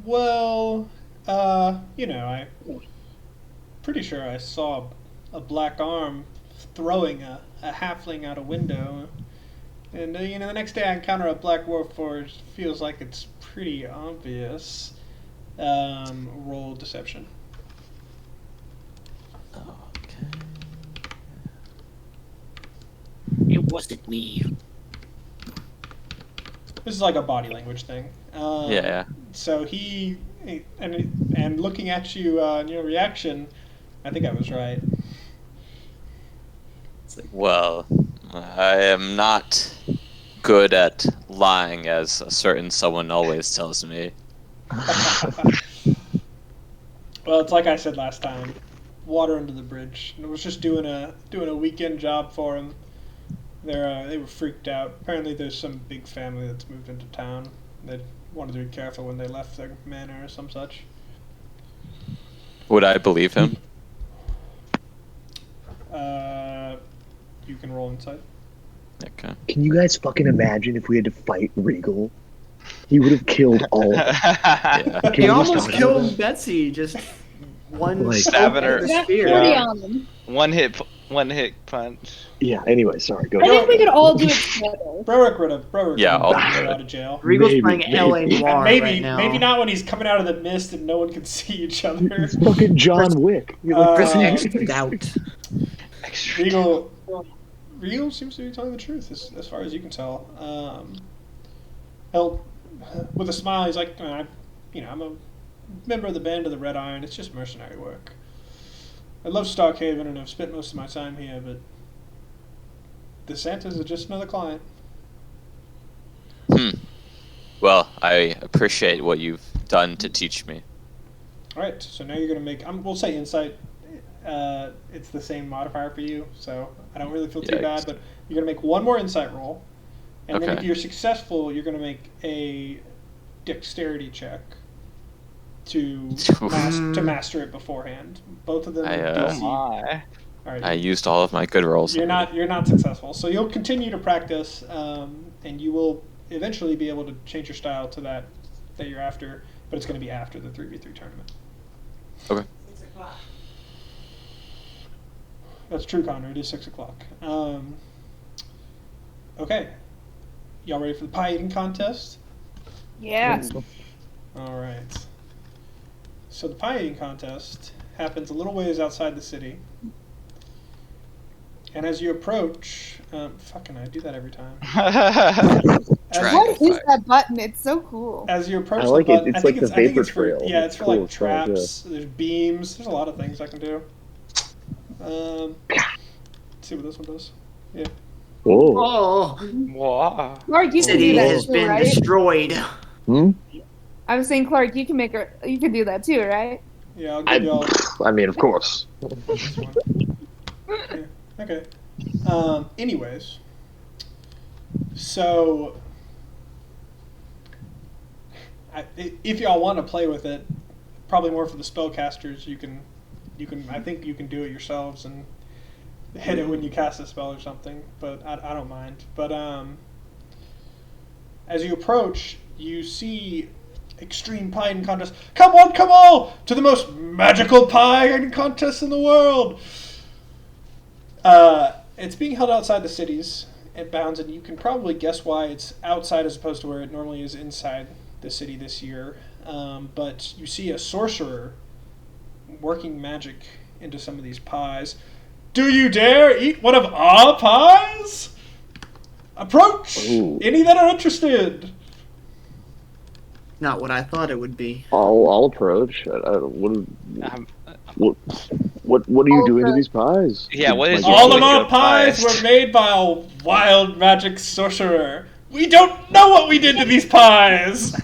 [SPEAKER 1] Well, I'm pretty sure I saw a black arm throwing a halfling out a window. And, the next day I encounter a black warforged. Feels like it's pretty obvious. Roll deception.
[SPEAKER 5] Okay.
[SPEAKER 3] It wasn't me.
[SPEAKER 1] This is like a body language thing.
[SPEAKER 5] Yeah.
[SPEAKER 1] So and looking at you, and your reaction, I think I was right.
[SPEAKER 5] Well, I am not good at lying, as a certain someone always tells me.
[SPEAKER 1] Well, it's like I said last time. Water under the bridge. And it was just doing a weekend job for him. They were freaked out. Apparently, there's some big family that's moved into town. They wanted to be careful when they left their manor or some such.
[SPEAKER 5] Would I believe him?
[SPEAKER 1] You can roll insight.
[SPEAKER 5] Okay.
[SPEAKER 2] Can you guys fucking imagine if we had to fight Regal? He would have killed all of us.
[SPEAKER 5] Yeah.
[SPEAKER 2] Can
[SPEAKER 3] He
[SPEAKER 2] you
[SPEAKER 3] almost
[SPEAKER 2] just
[SPEAKER 3] killed
[SPEAKER 2] imagine
[SPEAKER 3] Betsy. Just one
[SPEAKER 2] Like-
[SPEAKER 6] Stabbing her.
[SPEAKER 3] with
[SPEAKER 4] We
[SPEAKER 3] a
[SPEAKER 4] got
[SPEAKER 3] spear.
[SPEAKER 4] 40 on them.
[SPEAKER 6] One hit punch.
[SPEAKER 2] that? Yeah, anyway, sorry, go
[SPEAKER 4] I
[SPEAKER 2] ahead.
[SPEAKER 4] think we could all do it together.
[SPEAKER 1] Browick would have
[SPEAKER 5] Yeah, I'll
[SPEAKER 1] gotten
[SPEAKER 5] do it.
[SPEAKER 1] out of jail.
[SPEAKER 3] Regal's
[SPEAKER 2] Maybe,
[SPEAKER 3] playing L.A.
[SPEAKER 2] maybe.
[SPEAKER 3] Noir
[SPEAKER 1] Maybe
[SPEAKER 3] right now.
[SPEAKER 1] maybe not when he's coming out of the mist and no one can see each other.
[SPEAKER 2] It's fucking John Wick. You're like,
[SPEAKER 3] Risk
[SPEAKER 1] Uh,
[SPEAKER 3] extra doubt.
[SPEAKER 1] Regal seems to be telling the truth as far as you can tell. He'll, with a smile, he's like, I'm a member of the band of the Red Iron. It's just mercenary work. I love Starkhaven and I've spent most of my time here, but the Santas are just another client.
[SPEAKER 5] Well, I appreciate what you've done to teach me.
[SPEAKER 1] All right, so now you're going to make, we'll say insight. it's the same modifier for you, so I don't really feel too
[SPEAKER 5] Yikes.
[SPEAKER 1] bad. But you're gonna make one more insight roll, and then if
[SPEAKER 5] Okay.
[SPEAKER 1] you're successful, you're gonna make a dexterity check to master it beforehand. Both of them.
[SPEAKER 5] I,
[SPEAKER 1] are
[SPEAKER 6] Oh
[SPEAKER 1] DC.
[SPEAKER 6] my.
[SPEAKER 1] All right,
[SPEAKER 5] I used all of my good rolls.
[SPEAKER 1] you're not successful, so you'll continue to practice, and you will eventually be able to change your style to that you're after, but it's going to be after the 3v3 tournament.
[SPEAKER 5] Okay.
[SPEAKER 1] That's true, Connor. It is 6 o'clock. Okay, y'all ready for the pie eating contest?
[SPEAKER 4] Yeah.
[SPEAKER 1] All right. So the pie eating contest happens a little ways outside the city. And as you approach, fucking, I do that every time.
[SPEAKER 5] Dragon
[SPEAKER 4] What is
[SPEAKER 5] fire.
[SPEAKER 4] that button? It's so cool.
[SPEAKER 1] As you approach
[SPEAKER 2] I like
[SPEAKER 1] the
[SPEAKER 2] it.
[SPEAKER 1] button,
[SPEAKER 2] It's
[SPEAKER 1] I think
[SPEAKER 2] like the
[SPEAKER 1] I think
[SPEAKER 2] vapor
[SPEAKER 1] it's for,
[SPEAKER 2] trail.
[SPEAKER 1] yeah,
[SPEAKER 2] It's
[SPEAKER 1] it's for
[SPEAKER 2] cool.
[SPEAKER 1] like
[SPEAKER 2] It's really good.
[SPEAKER 1] traps. There's beams. There's a lot of things I can do. Let's see what this one does. Yeah.
[SPEAKER 2] Whoa.
[SPEAKER 3] Oh,
[SPEAKER 6] Wow.
[SPEAKER 4] Clark, you can
[SPEAKER 3] city
[SPEAKER 4] do that
[SPEAKER 3] has
[SPEAKER 4] too,
[SPEAKER 3] been
[SPEAKER 4] right?
[SPEAKER 3] destroyed.
[SPEAKER 2] Hmm?
[SPEAKER 4] I was saying, Clark, you can you can do that too, right?
[SPEAKER 1] Yeah, I'll give y'all
[SPEAKER 2] I mean, of course.
[SPEAKER 1] this one. Yeah. Okay. Anyways, so if y'all want to play with it, probably more for the spellcasters. You can. I think you can do it yourselves and hit it when you cast a spell or something. But I don't mind. But as you approach, you see extreme pie eating contest. Come on, come all to the most magical pie eating contest in the world. It's being held outside the cities and bounds, and you can probably guess why it's outside as opposed to where it normally is inside the city this year. But you see a sorcerer working magic into some of these pies. Do you dare eat one of our pies? Approach!
[SPEAKER 2] Ooh.
[SPEAKER 1] Any that are interested.
[SPEAKER 3] Not what I thought it would be.
[SPEAKER 2] I'll approach.
[SPEAKER 6] Um,
[SPEAKER 2] What are you doing to these pies?
[SPEAKER 6] Yeah, what is
[SPEAKER 2] Like,
[SPEAKER 6] your
[SPEAKER 1] All of
[SPEAKER 6] Like
[SPEAKER 1] our
[SPEAKER 6] your
[SPEAKER 1] pies
[SPEAKER 6] pies.
[SPEAKER 1] were made by a wild magic sorcerer. We don't know what we did to these pies,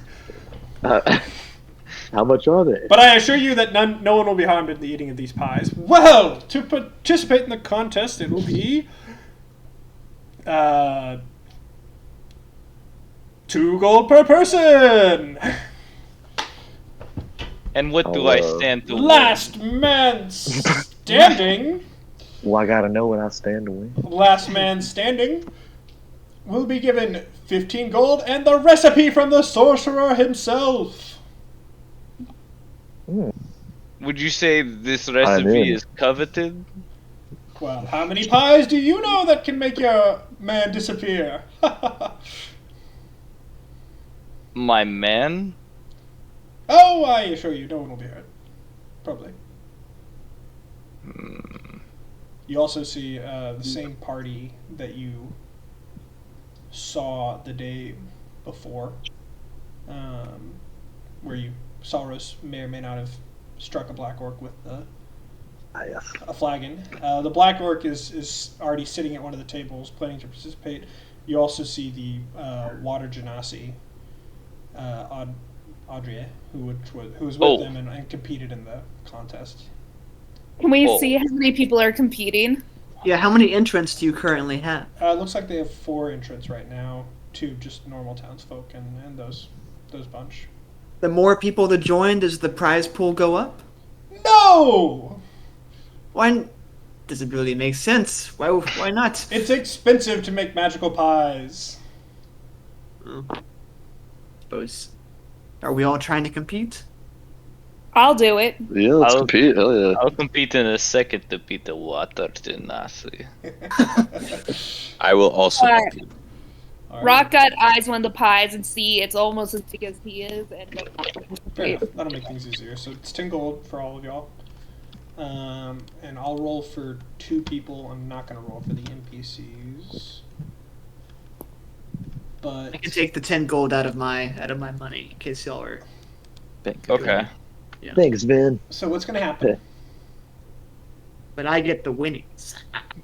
[SPEAKER 2] how much are they?
[SPEAKER 1] but I assure you that no one will be harmed in the eating of these pies. Well, to participate in the contest, it will be 2 gold per person.
[SPEAKER 6] And what do I
[SPEAKER 2] Oh,
[SPEAKER 6] stand to win?
[SPEAKER 1] Last man standing.
[SPEAKER 2] Well, I gotta know when I stand to win.
[SPEAKER 1] Last man standing will be given 15 gold and the recipe from the sorcerer himself.
[SPEAKER 6] Would you say this
[SPEAKER 2] in.
[SPEAKER 6] recipe is coveted?
[SPEAKER 1] Well, how many pies do you know that can make your man disappear?
[SPEAKER 6] My man?
[SPEAKER 1] Oh, I assure you, no one will be hurt. Probably. You also see the same party that you saw the day before, where you Saros may or may not have struck a black orc with
[SPEAKER 2] Yes.
[SPEAKER 1] a flagon. The black orc is already sitting at one of the tables, planning to participate. You also see the water genasi, Audrey, who was with them and competed in the contest.
[SPEAKER 4] Can we
[SPEAKER 6] Oh.
[SPEAKER 4] see how many people are competing?
[SPEAKER 3] Yeah, how many entrants do you currently have?
[SPEAKER 1] It looks like they have 4 entrants right now, 2 just normal townsfolk and those bunch.
[SPEAKER 3] The more people that join, does the prize pool go up?
[SPEAKER 1] No!
[SPEAKER 3] Why? Does it really make sense? Why not?
[SPEAKER 1] It's expensive to make magical pies.
[SPEAKER 3] Suppose. Are we all trying to compete?
[SPEAKER 4] I'll do it.
[SPEAKER 2] Yeah, let's
[SPEAKER 6] I'll-
[SPEAKER 2] compete. Hell yeah.
[SPEAKER 6] I'll compete in a second to beat the water genasi.
[SPEAKER 5] I will also.
[SPEAKER 4] Alright.
[SPEAKER 5] compete.
[SPEAKER 1] All right.
[SPEAKER 4] Rock got eyes one of the pies and see it's almost as big as he is. And
[SPEAKER 1] Fair enough. That'll make things easier. So it's 10 gold for all of y'all. And I'll roll for 2 people. I'm not going to roll for the NPCs. But
[SPEAKER 3] I can take the 10 gold out of my money in case y'all are.
[SPEAKER 6] Okay.
[SPEAKER 2] Thanks, man.
[SPEAKER 1] so what's going to happen?
[SPEAKER 3] But I get the winnings.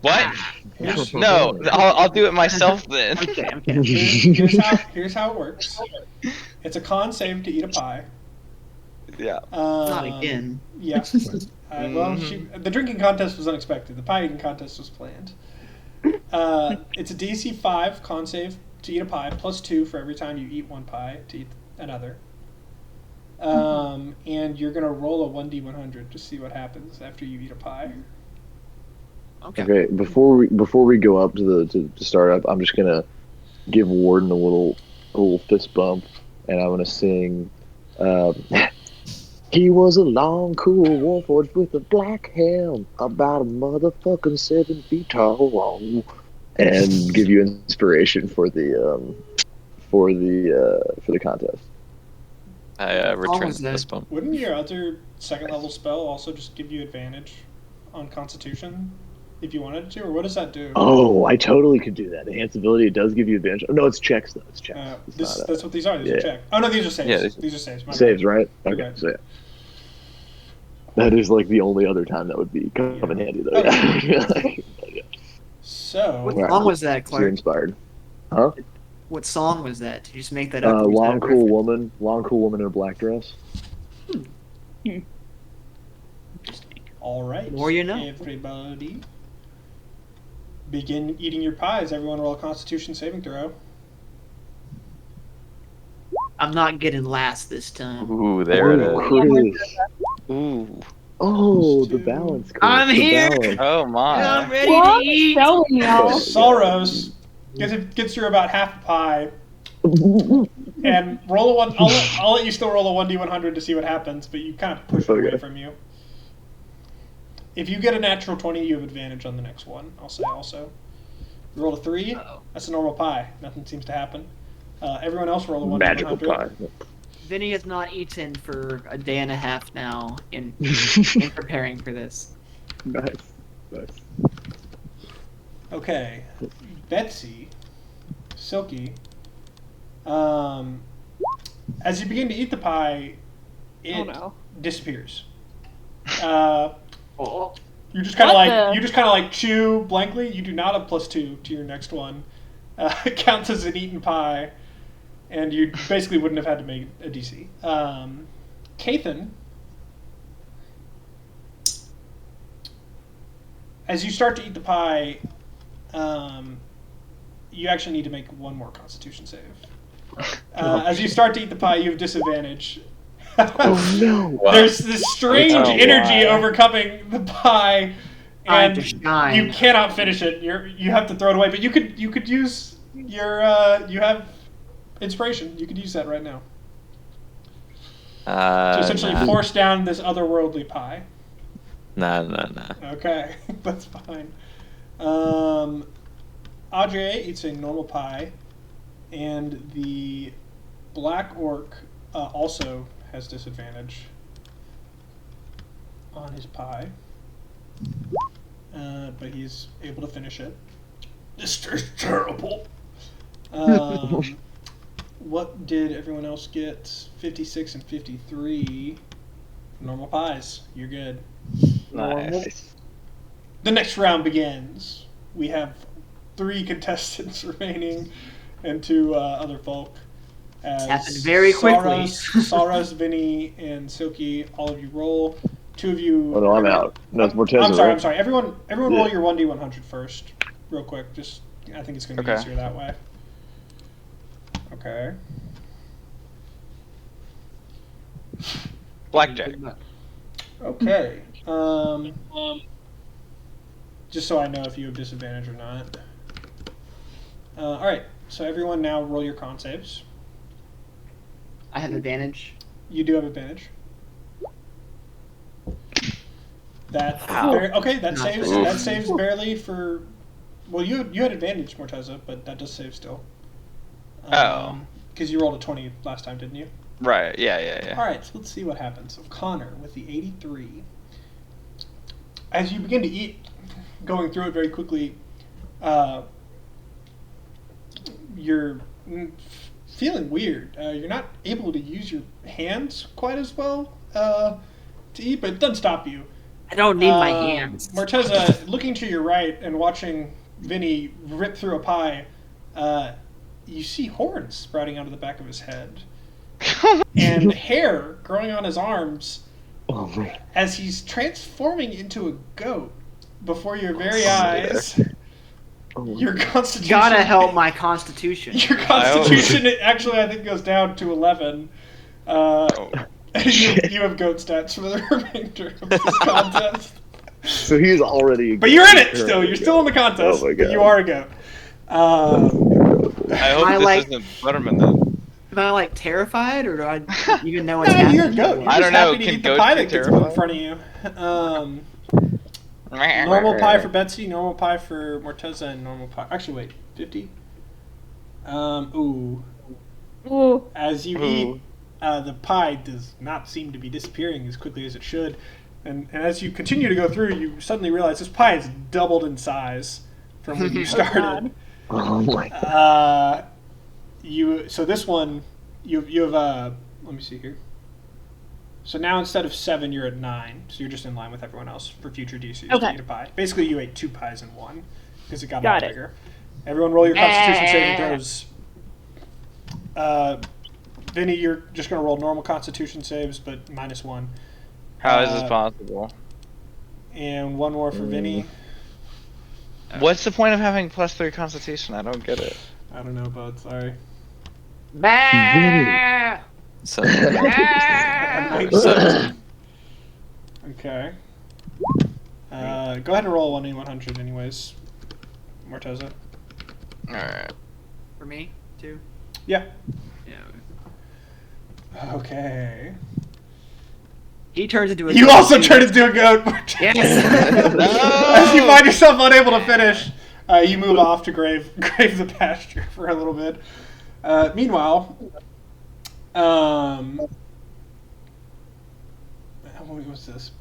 [SPEAKER 6] What?
[SPEAKER 1] Here's,
[SPEAKER 6] No, I'll do it myself then.
[SPEAKER 3] Okay, I'm kidding.
[SPEAKER 1] here's how it works. It's a con save to eat a pie.
[SPEAKER 6] Yeah.
[SPEAKER 3] Not again.
[SPEAKER 1] Yeah. Well, the drinking contest was unexpected. The pie eating contest was planned. It's a DC 5 con save to eat a pie, +2 for every time you eat one pie to eat another. And you're gonna roll a 1d100 to see what happens after you eat a pie.
[SPEAKER 2] Okay. Before we go up to start up, I'm just gonna give Warden a little fist bump, and I'm gonna sing. He was a long, cool warforged with a black helm, about a motherfucking 7 feet tall, and give you inspiration for the contest.
[SPEAKER 5] I return
[SPEAKER 3] was that?
[SPEAKER 5] this bump.
[SPEAKER 1] Wouldn't your other second level spell also just give you advantage on Constitution if you wanted to, or what does that do?
[SPEAKER 2] Oh, I totally could do that. Enhanced ability, it does give you advantage. Oh, no, it's checks though. It's checks. It's not,
[SPEAKER 1] That's what these are. These are checks. Oh no, these are saves.
[SPEAKER 5] Yeah,
[SPEAKER 1] these are saves. My
[SPEAKER 2] saves,
[SPEAKER 1] bad.
[SPEAKER 2] right?
[SPEAKER 1] You're
[SPEAKER 2] Okay,
[SPEAKER 1] right.
[SPEAKER 2] so yeah. That is like the only other time that would be come in handy though.
[SPEAKER 1] Okay.
[SPEAKER 2] Yeah.
[SPEAKER 1] So
[SPEAKER 3] What
[SPEAKER 2] Right.
[SPEAKER 3] song was that,
[SPEAKER 2] You're
[SPEAKER 3] Clark?
[SPEAKER 2] inspired. Huh?
[SPEAKER 3] What song was that? Did you just make that up? or was that
[SPEAKER 2] Long
[SPEAKER 3] a
[SPEAKER 2] cool
[SPEAKER 3] reference?
[SPEAKER 2] woman in a black dress.
[SPEAKER 1] all right,
[SPEAKER 3] More you know.
[SPEAKER 1] everybody, begin eating your pies. Everyone roll a Constitution saving throw.
[SPEAKER 3] I'm not getting last this time.
[SPEAKER 5] Ooh, there it is.
[SPEAKER 2] Chris.
[SPEAKER 6] Ooh.
[SPEAKER 2] Oh, the
[SPEAKER 1] Two.
[SPEAKER 2] balance. Chris,
[SPEAKER 3] I'm
[SPEAKER 2] the
[SPEAKER 3] here!
[SPEAKER 2] balance.
[SPEAKER 6] Oh my.
[SPEAKER 3] I'm ready
[SPEAKER 4] What?
[SPEAKER 3] to eat!
[SPEAKER 4] Showing y'all.
[SPEAKER 1] Sorrows gets through about half a pie, and roll a one. I'll let you still roll a 1d100 to see what happens, but you kind of push it away
[SPEAKER 2] Okay.
[SPEAKER 1] from you. If you get a natural 20, you have advantage on the next one. I'll say also. You roll a 3.
[SPEAKER 3] Uh-oh.
[SPEAKER 1] That's a normal pie. Nothing seems to happen. Everyone else roll a 1d100.
[SPEAKER 2] Magical pie.
[SPEAKER 3] Vinny has not eaten for a day and a half now in preparing for this.
[SPEAKER 2] Nice.
[SPEAKER 1] Okay, Betsy, Silky. As you begin to eat the pie, it disappears.
[SPEAKER 3] Oh.
[SPEAKER 1] You just kind
[SPEAKER 4] What
[SPEAKER 1] of
[SPEAKER 4] the-
[SPEAKER 1] you just kind of like chew blankly. You do not have +2 to your next one. It counts as an eaten pie, and you basically wouldn't have had to make a DC. Kathan, as you start to eat the pie, you actually need to make one more Constitution save. As you start to eat the pie, you have disadvantage.
[SPEAKER 2] Oh no!
[SPEAKER 1] There's this strange
[SPEAKER 6] Oh,
[SPEAKER 1] energy
[SPEAKER 6] wow.
[SPEAKER 1] overcoming the pie,
[SPEAKER 3] Time
[SPEAKER 1] and
[SPEAKER 3] to shine.
[SPEAKER 1] you cannot finish it. You have to throw it away. But you could use your you have inspiration. You could use that right now to essentially
[SPEAKER 5] Nah.
[SPEAKER 1] force down this otherworldly pie.
[SPEAKER 5] Nah.
[SPEAKER 1] Okay, that's fine. Audrey eats a normal pie, and the black orc also has disadvantage on his pie, but he's able to finish it. This tastes terrible. What did everyone else get? 56 and 53. Normal pies. You're good.
[SPEAKER 6] Nice.
[SPEAKER 1] The next round begins. We have 3 contestants remaining and 2 other folk. As
[SPEAKER 3] happened very quickly.
[SPEAKER 1] Saras, Vinny, and Silky, all of you roll. 2 of you.
[SPEAKER 2] Oh no, I'm out. No, it's Morteza.
[SPEAKER 1] I'm sorry. Everyone roll
[SPEAKER 2] Yeah.
[SPEAKER 1] your 1d100 first, real quick. Just, I think it's going to be
[SPEAKER 6] Okay.
[SPEAKER 1] easier that way. Okay.
[SPEAKER 6] Blackjack.
[SPEAKER 1] Okay. Just so I know if you have disadvantage or not. All right. So everyone now roll your con saves.
[SPEAKER 3] I have advantage.
[SPEAKER 1] You do have advantage. That
[SPEAKER 5] Ow.
[SPEAKER 1] okay. That
[SPEAKER 3] Not
[SPEAKER 1] saves.
[SPEAKER 3] bad.
[SPEAKER 1] That saves barely for. Well, you had advantage, Morteza, but that does save still.
[SPEAKER 6] Oh.
[SPEAKER 1] Because you rolled a 20 last time, didn't you?
[SPEAKER 6] Right. Yeah.
[SPEAKER 1] All right, so let's see what happens. So Connor with the 83. As you begin to eat, going through it very quickly, you're feeling weird. You're not able to use your hands quite as well to eat, but it doesn't stop you.
[SPEAKER 3] I don't need my hands.
[SPEAKER 1] Morteza, looking to your right and watching Vinny rip through a pie, you see horns sprouting out of the back of his head. And hair growing on his arms,
[SPEAKER 2] Oh my.
[SPEAKER 1] as he's transforming into a goat before your very eyes.
[SPEAKER 2] Oh,
[SPEAKER 1] Your constitution.
[SPEAKER 3] Gotta help my constitution.
[SPEAKER 1] Your constitution actually, I think, goes down to 11. You have goat stats for the remainder of this contest.
[SPEAKER 2] So he's already.
[SPEAKER 1] But you're in it still. You're still in the contest.
[SPEAKER 2] Oh my
[SPEAKER 1] But you
[SPEAKER 2] God.
[SPEAKER 1] are a goat.
[SPEAKER 6] I hope
[SPEAKER 3] I
[SPEAKER 6] this
[SPEAKER 3] like-
[SPEAKER 6] isn't Butterman then.
[SPEAKER 3] Am I like terrified, or do I even know what's
[SPEAKER 1] No,
[SPEAKER 3] happening?
[SPEAKER 1] you're a goat. You're
[SPEAKER 6] I
[SPEAKER 1] just
[SPEAKER 6] don't know,
[SPEAKER 1] happy to
[SPEAKER 6] can
[SPEAKER 1] eat the
[SPEAKER 6] goats
[SPEAKER 1] pie
[SPEAKER 6] be
[SPEAKER 1] that gets put in
[SPEAKER 6] terrified?
[SPEAKER 1] front of you. Normal pie for Betsy, normal pie for Morteza, and normal pie. Actually, wait, 50? Ooh.
[SPEAKER 4] Ooh.
[SPEAKER 1] As you
[SPEAKER 6] Ooh.
[SPEAKER 1] eat, the pie does not seem to be disappearing as quickly as it should. And as you continue to go through, you suddenly realize this pie has doubled in size from when you started.
[SPEAKER 2] Oh my God.
[SPEAKER 1] So this one, you have let me see here. So now instead of 7, you're at 9. So you're just in line with everyone else for future DCs.
[SPEAKER 4] Okay.
[SPEAKER 1] To eat a pie. Basically, you ate 2 pies in one because it got a
[SPEAKER 4] Got
[SPEAKER 1] lot
[SPEAKER 4] it.
[SPEAKER 1] bigger. Everyone, roll your Constitution saving throws. Vinny, you're just going to roll normal Constitution saves, but -1.
[SPEAKER 6] How is this possible?
[SPEAKER 1] And one more for Vinny.
[SPEAKER 6] What's the point of having +3 Constitution? I don't get it.
[SPEAKER 1] I don't know, bud. Sorry.
[SPEAKER 3] Bah!
[SPEAKER 5] So,
[SPEAKER 1] Okay. Go ahead and roll 1d100 anyways. Morteza.
[SPEAKER 6] Alright.
[SPEAKER 3] For me, too?
[SPEAKER 1] Yeah.
[SPEAKER 3] Yeah.
[SPEAKER 1] Okay.
[SPEAKER 3] He turns into a
[SPEAKER 1] You
[SPEAKER 3] goat,
[SPEAKER 1] also
[SPEAKER 3] too.
[SPEAKER 1] turn into a goat.
[SPEAKER 3] Yes!
[SPEAKER 1] As you find yourself unable to finish, you move off to grave the pasture for a little bit. Meanwhile, what was this?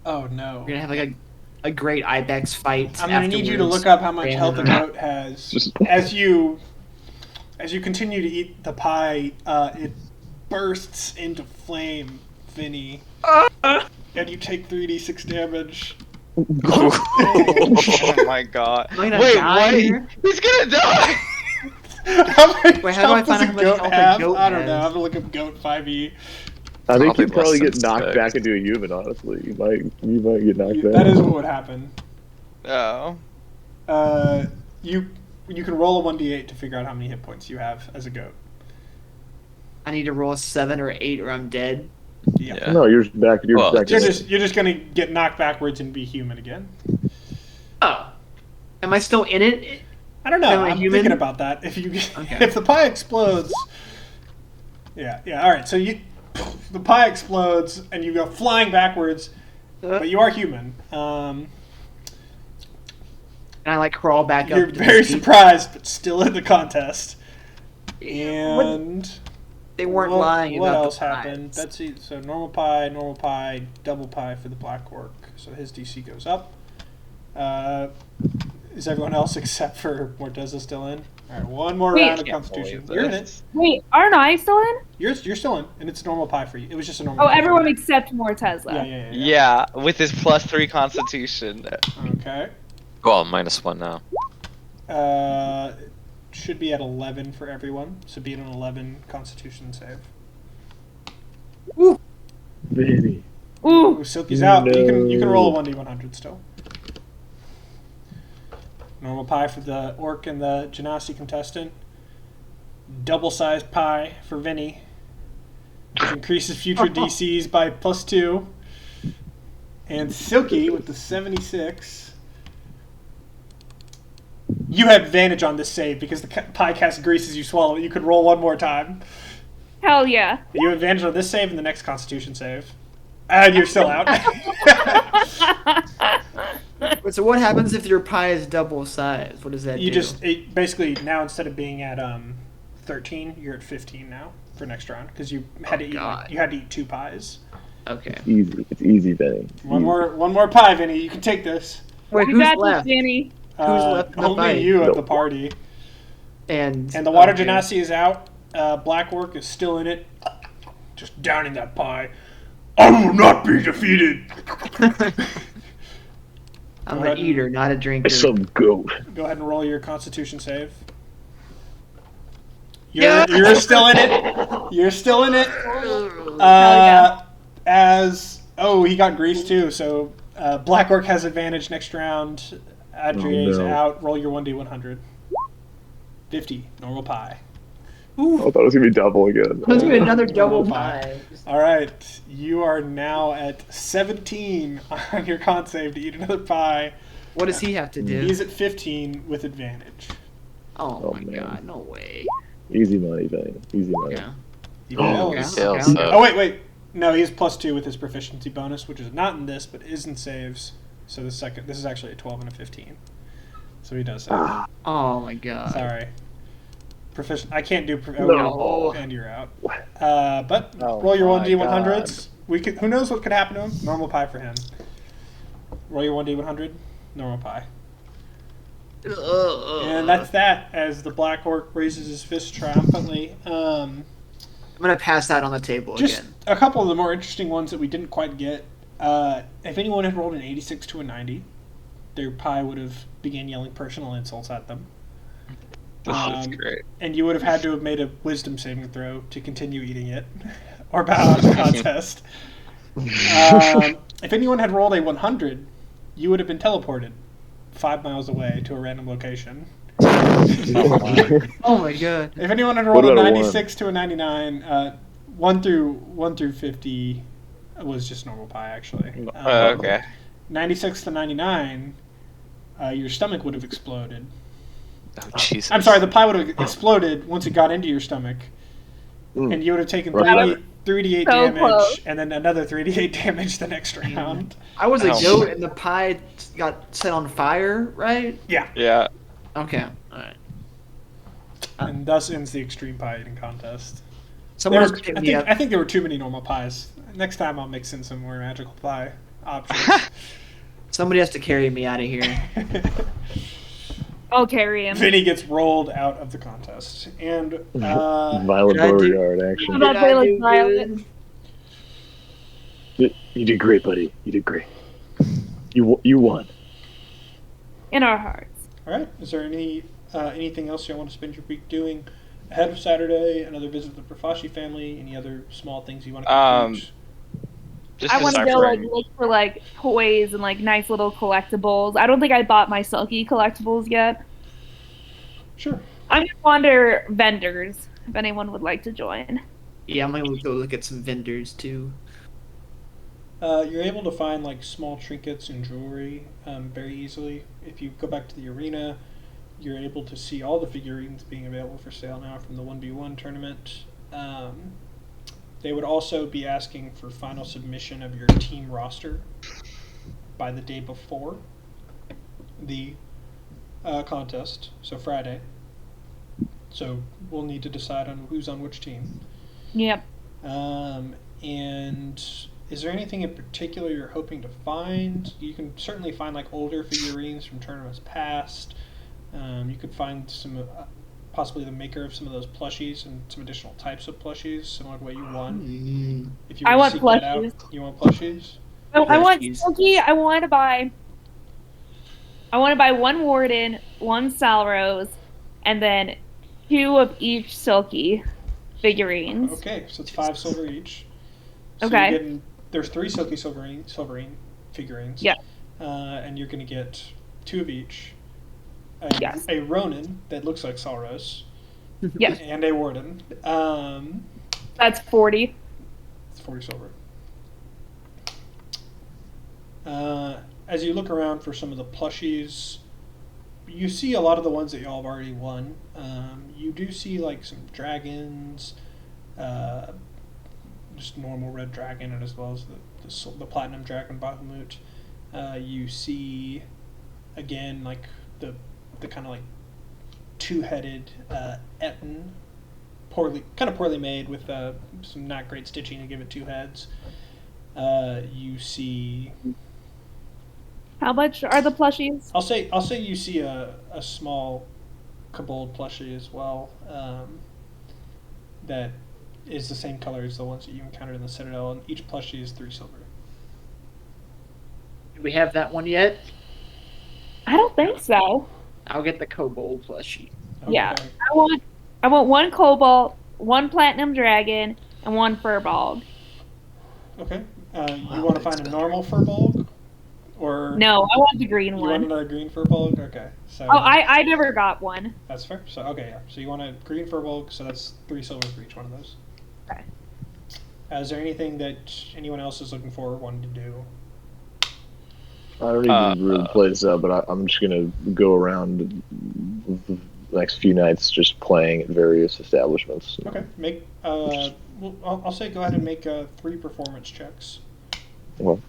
[SPEAKER 1] Oh no!
[SPEAKER 3] We're gonna have like a great ibex fight.
[SPEAKER 1] I'm gonna need you to
[SPEAKER 3] afterwards.
[SPEAKER 1] look up how much
[SPEAKER 3] Random.
[SPEAKER 1] health a goat has. As you continue to eat the pie, it bursts into flame, Vinny, and you take 3d6 damage.
[SPEAKER 6] Oh my god.
[SPEAKER 3] Am I gonna
[SPEAKER 6] Wait,
[SPEAKER 3] die
[SPEAKER 6] what?
[SPEAKER 3] here?
[SPEAKER 6] He's gonna die!
[SPEAKER 1] How much
[SPEAKER 3] Wait, how do I
[SPEAKER 1] health
[SPEAKER 3] find
[SPEAKER 1] does
[SPEAKER 3] out how much health a
[SPEAKER 1] have?
[SPEAKER 3] goat
[SPEAKER 1] I don't know. I
[SPEAKER 3] has?
[SPEAKER 1] have to look up goat 5e.
[SPEAKER 2] I think
[SPEAKER 5] Probably
[SPEAKER 2] you'd probably
[SPEAKER 5] less
[SPEAKER 2] get
[SPEAKER 5] than
[SPEAKER 2] knocked
[SPEAKER 5] 6.
[SPEAKER 2] back into a human. Honestly, you might get knocked back.
[SPEAKER 1] That is what would happen.
[SPEAKER 6] Oh.
[SPEAKER 1] You can roll a 1d8 to figure out how many hit points you have as a goat.
[SPEAKER 3] I need to roll a 7 or 8 or I'm dead.
[SPEAKER 1] Yeah.
[SPEAKER 2] No, you're back. You're
[SPEAKER 5] Well,
[SPEAKER 2] back.
[SPEAKER 1] You're just gonna get knocked backwards and be human again.
[SPEAKER 3] Oh. Am I still in it?
[SPEAKER 1] I don't know.
[SPEAKER 3] Am I
[SPEAKER 1] I'm
[SPEAKER 3] human?
[SPEAKER 1] thinking about that. If you
[SPEAKER 3] Okay.
[SPEAKER 1] if the pie explodes, yeah. All right. So the pie explodes and you go flying backwards, but you are human.
[SPEAKER 3] And I like crawl back up.
[SPEAKER 1] You're
[SPEAKER 3] to
[SPEAKER 1] very
[SPEAKER 3] the seat.
[SPEAKER 1] surprised, but still in the contest. And
[SPEAKER 3] They weren't
[SPEAKER 1] what,
[SPEAKER 3] lying
[SPEAKER 1] What
[SPEAKER 3] about
[SPEAKER 1] else
[SPEAKER 3] the
[SPEAKER 1] happened?
[SPEAKER 3] pies.
[SPEAKER 1] That's it. So normal pie, double pie for the black orc. So his DC goes up. Is everyone else except for Morteza still in? All right, one more
[SPEAKER 4] Wait.
[SPEAKER 1] round of
[SPEAKER 6] Can't
[SPEAKER 1] Constitution.
[SPEAKER 6] believe
[SPEAKER 1] You're in
[SPEAKER 6] this.
[SPEAKER 1] it.
[SPEAKER 4] Wait, aren't I still in?
[SPEAKER 1] You're still in, and it's normal pie for you. It was just a normal.
[SPEAKER 4] Oh,
[SPEAKER 1] pie for
[SPEAKER 4] everyone
[SPEAKER 1] you.
[SPEAKER 4] except Morteza.
[SPEAKER 1] Yeah.
[SPEAKER 6] Yeah, with his +3 Constitution.
[SPEAKER 1] Okay.
[SPEAKER 5] well, -1 now.
[SPEAKER 1] Should be at 11 for everyone. So be at an 11 Constitution save.
[SPEAKER 2] Vinny.
[SPEAKER 4] Ooh.
[SPEAKER 1] Ooh, Silky's out. But you can
[SPEAKER 2] No.
[SPEAKER 1] roll a 1d100 still. Normal pie for the orc and the genasi contestant. Double-sized pie for Vinny, which increases future DCs by +2. And Silky with the 76. You have advantage on this save because the pie cast grease as you swallow it. You could roll one more time.
[SPEAKER 4] Hell yeah.
[SPEAKER 1] You have advantage on this save and the next Constitution save. And you're still out.
[SPEAKER 3] So what happens if your pie is double size? What does that
[SPEAKER 1] You
[SPEAKER 3] do?
[SPEAKER 1] basically now instead of being at 13, you're at 15 now for next round because you had to eat
[SPEAKER 3] God.
[SPEAKER 1] you had to eat 2 pies.
[SPEAKER 3] Okay.
[SPEAKER 2] Easy. It's easy, Vinny.
[SPEAKER 1] One more pie, Vinny. You can take this.
[SPEAKER 3] Wait,
[SPEAKER 4] You
[SPEAKER 3] who's
[SPEAKER 4] got
[SPEAKER 3] left?
[SPEAKER 4] this, Danny.
[SPEAKER 3] Who's left in the
[SPEAKER 1] Only
[SPEAKER 3] fight?
[SPEAKER 1] you at
[SPEAKER 2] Nope.
[SPEAKER 1] the party.
[SPEAKER 3] And
[SPEAKER 1] And the water
[SPEAKER 3] okay.
[SPEAKER 1] genasi is out. Black Orc is still in it, just downing that pie. I will not be defeated.
[SPEAKER 3] I'm
[SPEAKER 1] Go
[SPEAKER 3] an
[SPEAKER 1] ahead.
[SPEAKER 3] eater, not a drinker.
[SPEAKER 2] Some goat.
[SPEAKER 1] Go ahead and roll your Constitution save.
[SPEAKER 3] Yeah.
[SPEAKER 1] You're still in it. You're still in it.
[SPEAKER 4] yeah.
[SPEAKER 1] As Oh, he got greased too. So Black Orc has advantage next round. Adrie's
[SPEAKER 2] no.
[SPEAKER 1] out. Roll your 1d100. 50. Normal pie.
[SPEAKER 2] I thought it was gonna be double again.
[SPEAKER 3] Let's do another double
[SPEAKER 1] Pie.
[SPEAKER 3] pie.
[SPEAKER 1] All right. You are now at 17 on your con save to eat another pie.
[SPEAKER 3] What does he have to do?
[SPEAKER 1] He's at 15 with advantage.
[SPEAKER 3] Oh
[SPEAKER 2] Oh,
[SPEAKER 3] my
[SPEAKER 2] man.
[SPEAKER 3] god, no way.
[SPEAKER 2] Easy money, Vane. Easy money.
[SPEAKER 3] Yeah.
[SPEAKER 1] He
[SPEAKER 2] Oh,
[SPEAKER 1] fails.
[SPEAKER 3] yeah.
[SPEAKER 5] Fails,
[SPEAKER 3] Okay.
[SPEAKER 1] Oh, wait. No, he has +2 with his proficiency bonus, which is not in this, but is in saves. So this is actually a 12 and a 15. So he does save.
[SPEAKER 3] Oh my god.
[SPEAKER 1] Sorry. I can't do.
[SPEAKER 3] No.
[SPEAKER 1] And you're out. But
[SPEAKER 6] Oh
[SPEAKER 1] roll your
[SPEAKER 6] my
[SPEAKER 1] 1d100s. We could. Who knows what could happen to him? Normal pie for him. Roll your 1d100. Normal pie. And that's that. As the Black Orc raises his fist triumphantly.
[SPEAKER 3] I'm gonna pass that on the table
[SPEAKER 1] Just
[SPEAKER 3] again.
[SPEAKER 1] a couple of the more interesting ones that we didn't quite get. If anyone had rolled an 86 to a 90, their pie would have began yelling personal insults at them.
[SPEAKER 6] That's great.
[SPEAKER 1] And you would have had to have made a wisdom saving throw to continue eating it, or bow out of the contest. If anyone had rolled a 100, you would have been teleported 5 miles away to a random location.
[SPEAKER 3] Oh my god.
[SPEAKER 1] If anyone had rolled
[SPEAKER 2] What
[SPEAKER 1] a
[SPEAKER 2] about a
[SPEAKER 1] 96 to a 99, 1 through 50 was just normal pie actually.
[SPEAKER 6] Okay.
[SPEAKER 1] 96 to 99, your stomach would have exploded.
[SPEAKER 5] Oh, Jesus.
[SPEAKER 1] I'm sorry, the pie would have exploded once it got into your stomach, and you would have taken
[SPEAKER 2] Right.
[SPEAKER 1] 3d8
[SPEAKER 4] So
[SPEAKER 1] damage,
[SPEAKER 4] close.
[SPEAKER 1] and then another 3d8 damage the next round.
[SPEAKER 3] I was a
[SPEAKER 6] Ow.
[SPEAKER 3] goat and the pie got set on fire, right?
[SPEAKER 6] Yeah.
[SPEAKER 3] Okay. Alright.
[SPEAKER 1] And thus ends the extreme pie eating contest.
[SPEAKER 3] Someone
[SPEAKER 1] There
[SPEAKER 3] else
[SPEAKER 1] was-
[SPEAKER 3] pick
[SPEAKER 1] I
[SPEAKER 3] me
[SPEAKER 1] think
[SPEAKER 3] up.
[SPEAKER 1] I think there were too many normal pies. Next time I'll mix in some more magical pie options.
[SPEAKER 3] Somebody has to carry me out of here.
[SPEAKER 4] I'll carry him.
[SPEAKER 1] Vinny gets rolled out of the contest, and
[SPEAKER 2] Violent
[SPEAKER 3] Did I do-
[SPEAKER 2] Beauregard,
[SPEAKER 4] How
[SPEAKER 2] actually.
[SPEAKER 4] about
[SPEAKER 3] Did I
[SPEAKER 4] Bailey
[SPEAKER 3] do
[SPEAKER 4] Violet?
[SPEAKER 3] good?
[SPEAKER 2] You did great, buddy. You did great. You won.
[SPEAKER 4] In our hearts.
[SPEAKER 1] all right. Is there anything else you want to spend your week doing ahead of Saturday? Another visit to the Profashi family? Any other small things you want to complete?
[SPEAKER 6] Just
[SPEAKER 4] I want to
[SPEAKER 6] aside
[SPEAKER 4] go like
[SPEAKER 6] from-
[SPEAKER 4] look for like toys and like nice little collectibles. I don't think I bought my Silky collectibles yet.
[SPEAKER 1] Sure.
[SPEAKER 4] I'm gonna wander vendors if anyone would like to join.
[SPEAKER 3] Yeah, I'm gonna go look at some vendors too.
[SPEAKER 1] You're able to find like small trinkets and jewelry very easily. If you go back to the arena, you're able to see all the figurines being available for sale now from the 1v1 tournament. They would also be asking for final submission of your team roster by the day before the contest, so Friday. So we'll need to decide on who's on which team.
[SPEAKER 4] Yep.
[SPEAKER 1] And is there anything in particular you're hoping to find? You can certainly find like older figurines from tournaments past. You could find some, possibly the maker of some of those plushies and some additional types of plushies, similar to what you won. If you
[SPEAKER 4] I
[SPEAKER 1] were to
[SPEAKER 4] want
[SPEAKER 1] seek that out,
[SPEAKER 4] plushies.
[SPEAKER 1] you want plushies?
[SPEAKER 4] I want
[SPEAKER 3] Plushies.
[SPEAKER 4] Silky. I want to buy 1 Warden, 1 Salrose, and then 2 of each Silky figurines.
[SPEAKER 1] Okay, so it's 5 silver each. So
[SPEAKER 4] Okay.
[SPEAKER 1] you're getting, there's 3 Silky Silverine figurines.
[SPEAKER 4] Yeah.
[SPEAKER 1] And you're going to get 2 of each.
[SPEAKER 4] Yes.
[SPEAKER 1] A Ronin that looks like Salros.
[SPEAKER 4] Yes.
[SPEAKER 1] And a Warden.
[SPEAKER 4] That's 40.
[SPEAKER 1] It's 40 silver. As you look around for some of the plushies, you see a lot of the ones that y'all have already won. You do see like some dragons, just normal red dragon, and as well as the platinum dragon Bahamut. You see again like the kind of like two-headed Etten, poorly made with some not great stitching to give it 2 heads. You see.
[SPEAKER 4] How much are the plushies?
[SPEAKER 1] I'll say you see a small kobold plushie as well. That is the same color as the ones that you encountered in the Citadel, and each plushie is 3 silver.
[SPEAKER 3] Do we have that one yet?
[SPEAKER 4] I don't think so.
[SPEAKER 3] I'll get the kobold plushie.
[SPEAKER 4] Yeah.
[SPEAKER 1] Okay.
[SPEAKER 4] I want 1 cobalt, 1 platinum dragon, and 1 furball.
[SPEAKER 1] Okay. You want to find a normal furbolg, or
[SPEAKER 4] No, I want the green
[SPEAKER 1] you want
[SPEAKER 4] one.
[SPEAKER 1] another green furbolg? Okay. So
[SPEAKER 4] Oh, I never got one.
[SPEAKER 1] that's fair. So okay, yeah. So you want a green furbolg? So that's 3 silver for each one of those.
[SPEAKER 4] Okay.
[SPEAKER 1] Is there anything that anyone else is looking for or wanting to do?
[SPEAKER 2] I don't need to really play this up, but I'm just gonna go around the next few nights just playing at various establishments.
[SPEAKER 1] Okay. Make. Well, I'll say go ahead and make 3 performance checks.
[SPEAKER 2] Well,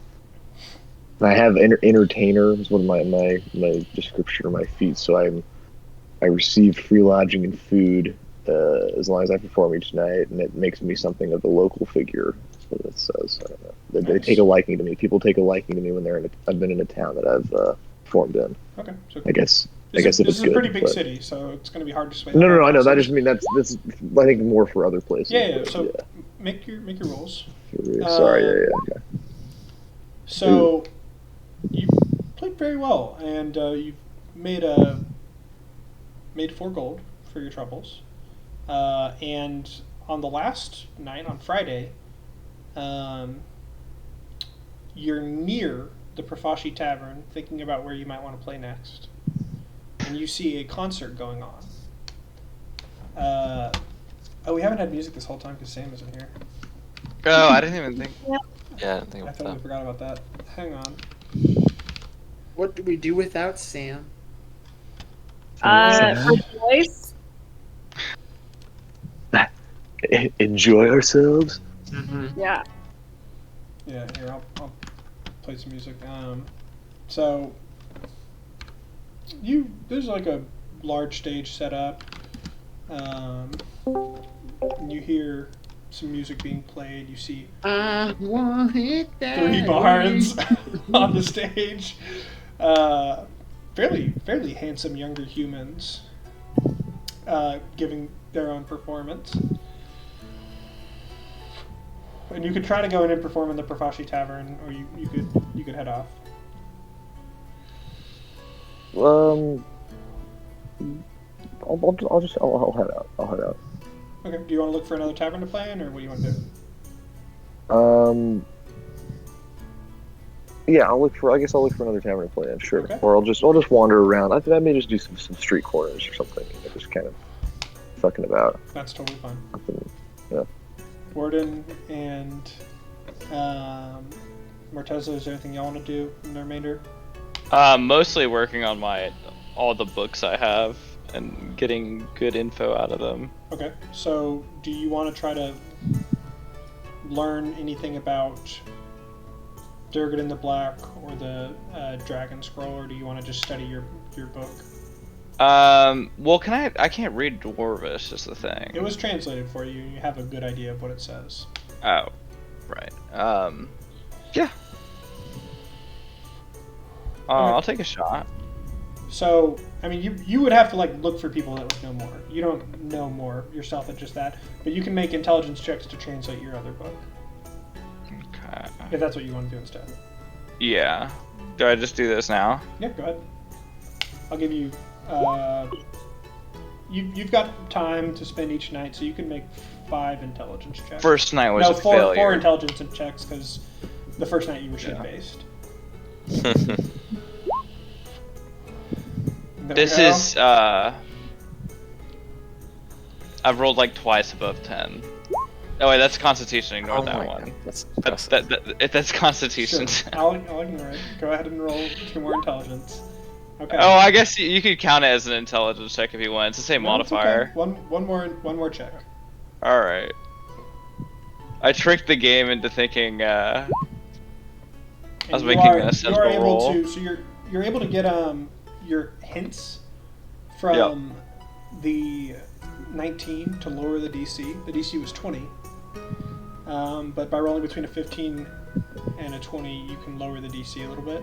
[SPEAKER 2] I have entertainer is one of my description or my feats. So I receive free lodging and food as long as I perform each night, and it makes me something of the local figure. That's what it says. I don't know. They take a liking to me. People take a liking to me when I've been in a town that I've performed in.
[SPEAKER 1] Okay. So
[SPEAKER 2] I guess
[SPEAKER 1] this
[SPEAKER 2] if
[SPEAKER 1] is
[SPEAKER 2] it's
[SPEAKER 1] a
[SPEAKER 2] good,
[SPEAKER 1] pretty big
[SPEAKER 2] but-
[SPEAKER 1] city, so it's going to be hard to sway.
[SPEAKER 2] No. I know. That just mean that's I think more for other places.
[SPEAKER 1] Yeah.
[SPEAKER 2] but,
[SPEAKER 1] So make your rolls.
[SPEAKER 2] Sorry. Yeah. Okay.
[SPEAKER 1] So you played very well, and you've made 4 gold for your troubles. And on the last night, on Friday, you're near the Profashi Tavern, thinking about where you might want to play next, and you see a concert going on. We haven't had music this whole time because Sam isn't here.
[SPEAKER 6] Oh, I didn't even think.
[SPEAKER 5] Yeah, I didn't think
[SPEAKER 1] I
[SPEAKER 5] about
[SPEAKER 1] totally
[SPEAKER 5] that.
[SPEAKER 1] forgot about that. Hang on.
[SPEAKER 3] What do we do without Sam?
[SPEAKER 4] Rejoice.
[SPEAKER 2] Enjoy ourselves.
[SPEAKER 3] Mm-hmm.
[SPEAKER 4] Yeah.
[SPEAKER 1] Yeah, here, I'll play some music. So, there's like a large stage set up. You hear some music being played. You see
[SPEAKER 3] I want it that
[SPEAKER 1] 3 bards on the stage. Fairly handsome younger humans giving their own performance. And you could try to go in and perform in the Profashi Tavern, or you could head off.
[SPEAKER 2] I'll head out. I'll head out.
[SPEAKER 1] Okay. Do you want to look for another tavern to play in, or what do you want to do?
[SPEAKER 2] Yeah, I guess I'll look for another tavern to play in, sure.
[SPEAKER 1] Okay.
[SPEAKER 2] Or I'll just wander around. I may just do some street corners or something. Just kind of fucking about.
[SPEAKER 1] That's totally fine.
[SPEAKER 2] Yeah.
[SPEAKER 1] Warden and Morteza, is there anything y'all want to do in the remainder?
[SPEAKER 6] Mostly working on all the books I have and getting good info out of them.
[SPEAKER 1] Okay. So, do you want to try to learn anything about Durgan the Black or the Dragon Scroll, or do you want to just study your book?
[SPEAKER 6] Well, I can't read Dwarvish is the thing.
[SPEAKER 1] It was translated for you. You have a good idea of what it says.
[SPEAKER 6] Oh, right. Yeah. I'll take a shot.
[SPEAKER 1] So, I mean, you would have to look for people that would know more. You don't know more yourself than just that, but you can make intelligence checks to translate your other book
[SPEAKER 6] Okay.
[SPEAKER 1] if that's what you want to do instead.
[SPEAKER 6] Yeah. Do I just do this now?
[SPEAKER 1] Yeah, go ahead. I'll give you. You've got time to spend each night, so you can make 5 intelligence checks.
[SPEAKER 6] First night was a
[SPEAKER 1] four
[SPEAKER 6] failure.
[SPEAKER 1] 4 intelligence checks because the first night you were shit based.
[SPEAKER 6] This is I've rolled twice above 10. Oh wait, that's Constitution. Ignore that
[SPEAKER 5] my
[SPEAKER 6] one.
[SPEAKER 5] God, that's
[SPEAKER 6] That's Constitution.
[SPEAKER 1] Sure. I'll ignore it. Go ahead and roll 2 more intelligence. Okay.
[SPEAKER 6] Oh, I guess you could count it as an intelligence check if you want. It's the same
[SPEAKER 1] No, it's okay.
[SPEAKER 6] modifier.
[SPEAKER 1] One more check.
[SPEAKER 6] All right. I tricked the game into thinking I was
[SPEAKER 1] And
[SPEAKER 6] making a sensible
[SPEAKER 1] you are able
[SPEAKER 6] roll.
[SPEAKER 1] to, so you're able to get your hints from the 19 to lower the DC. The DC was 20, but by rolling between a 15 and a 20, you can lower the DC a little bit,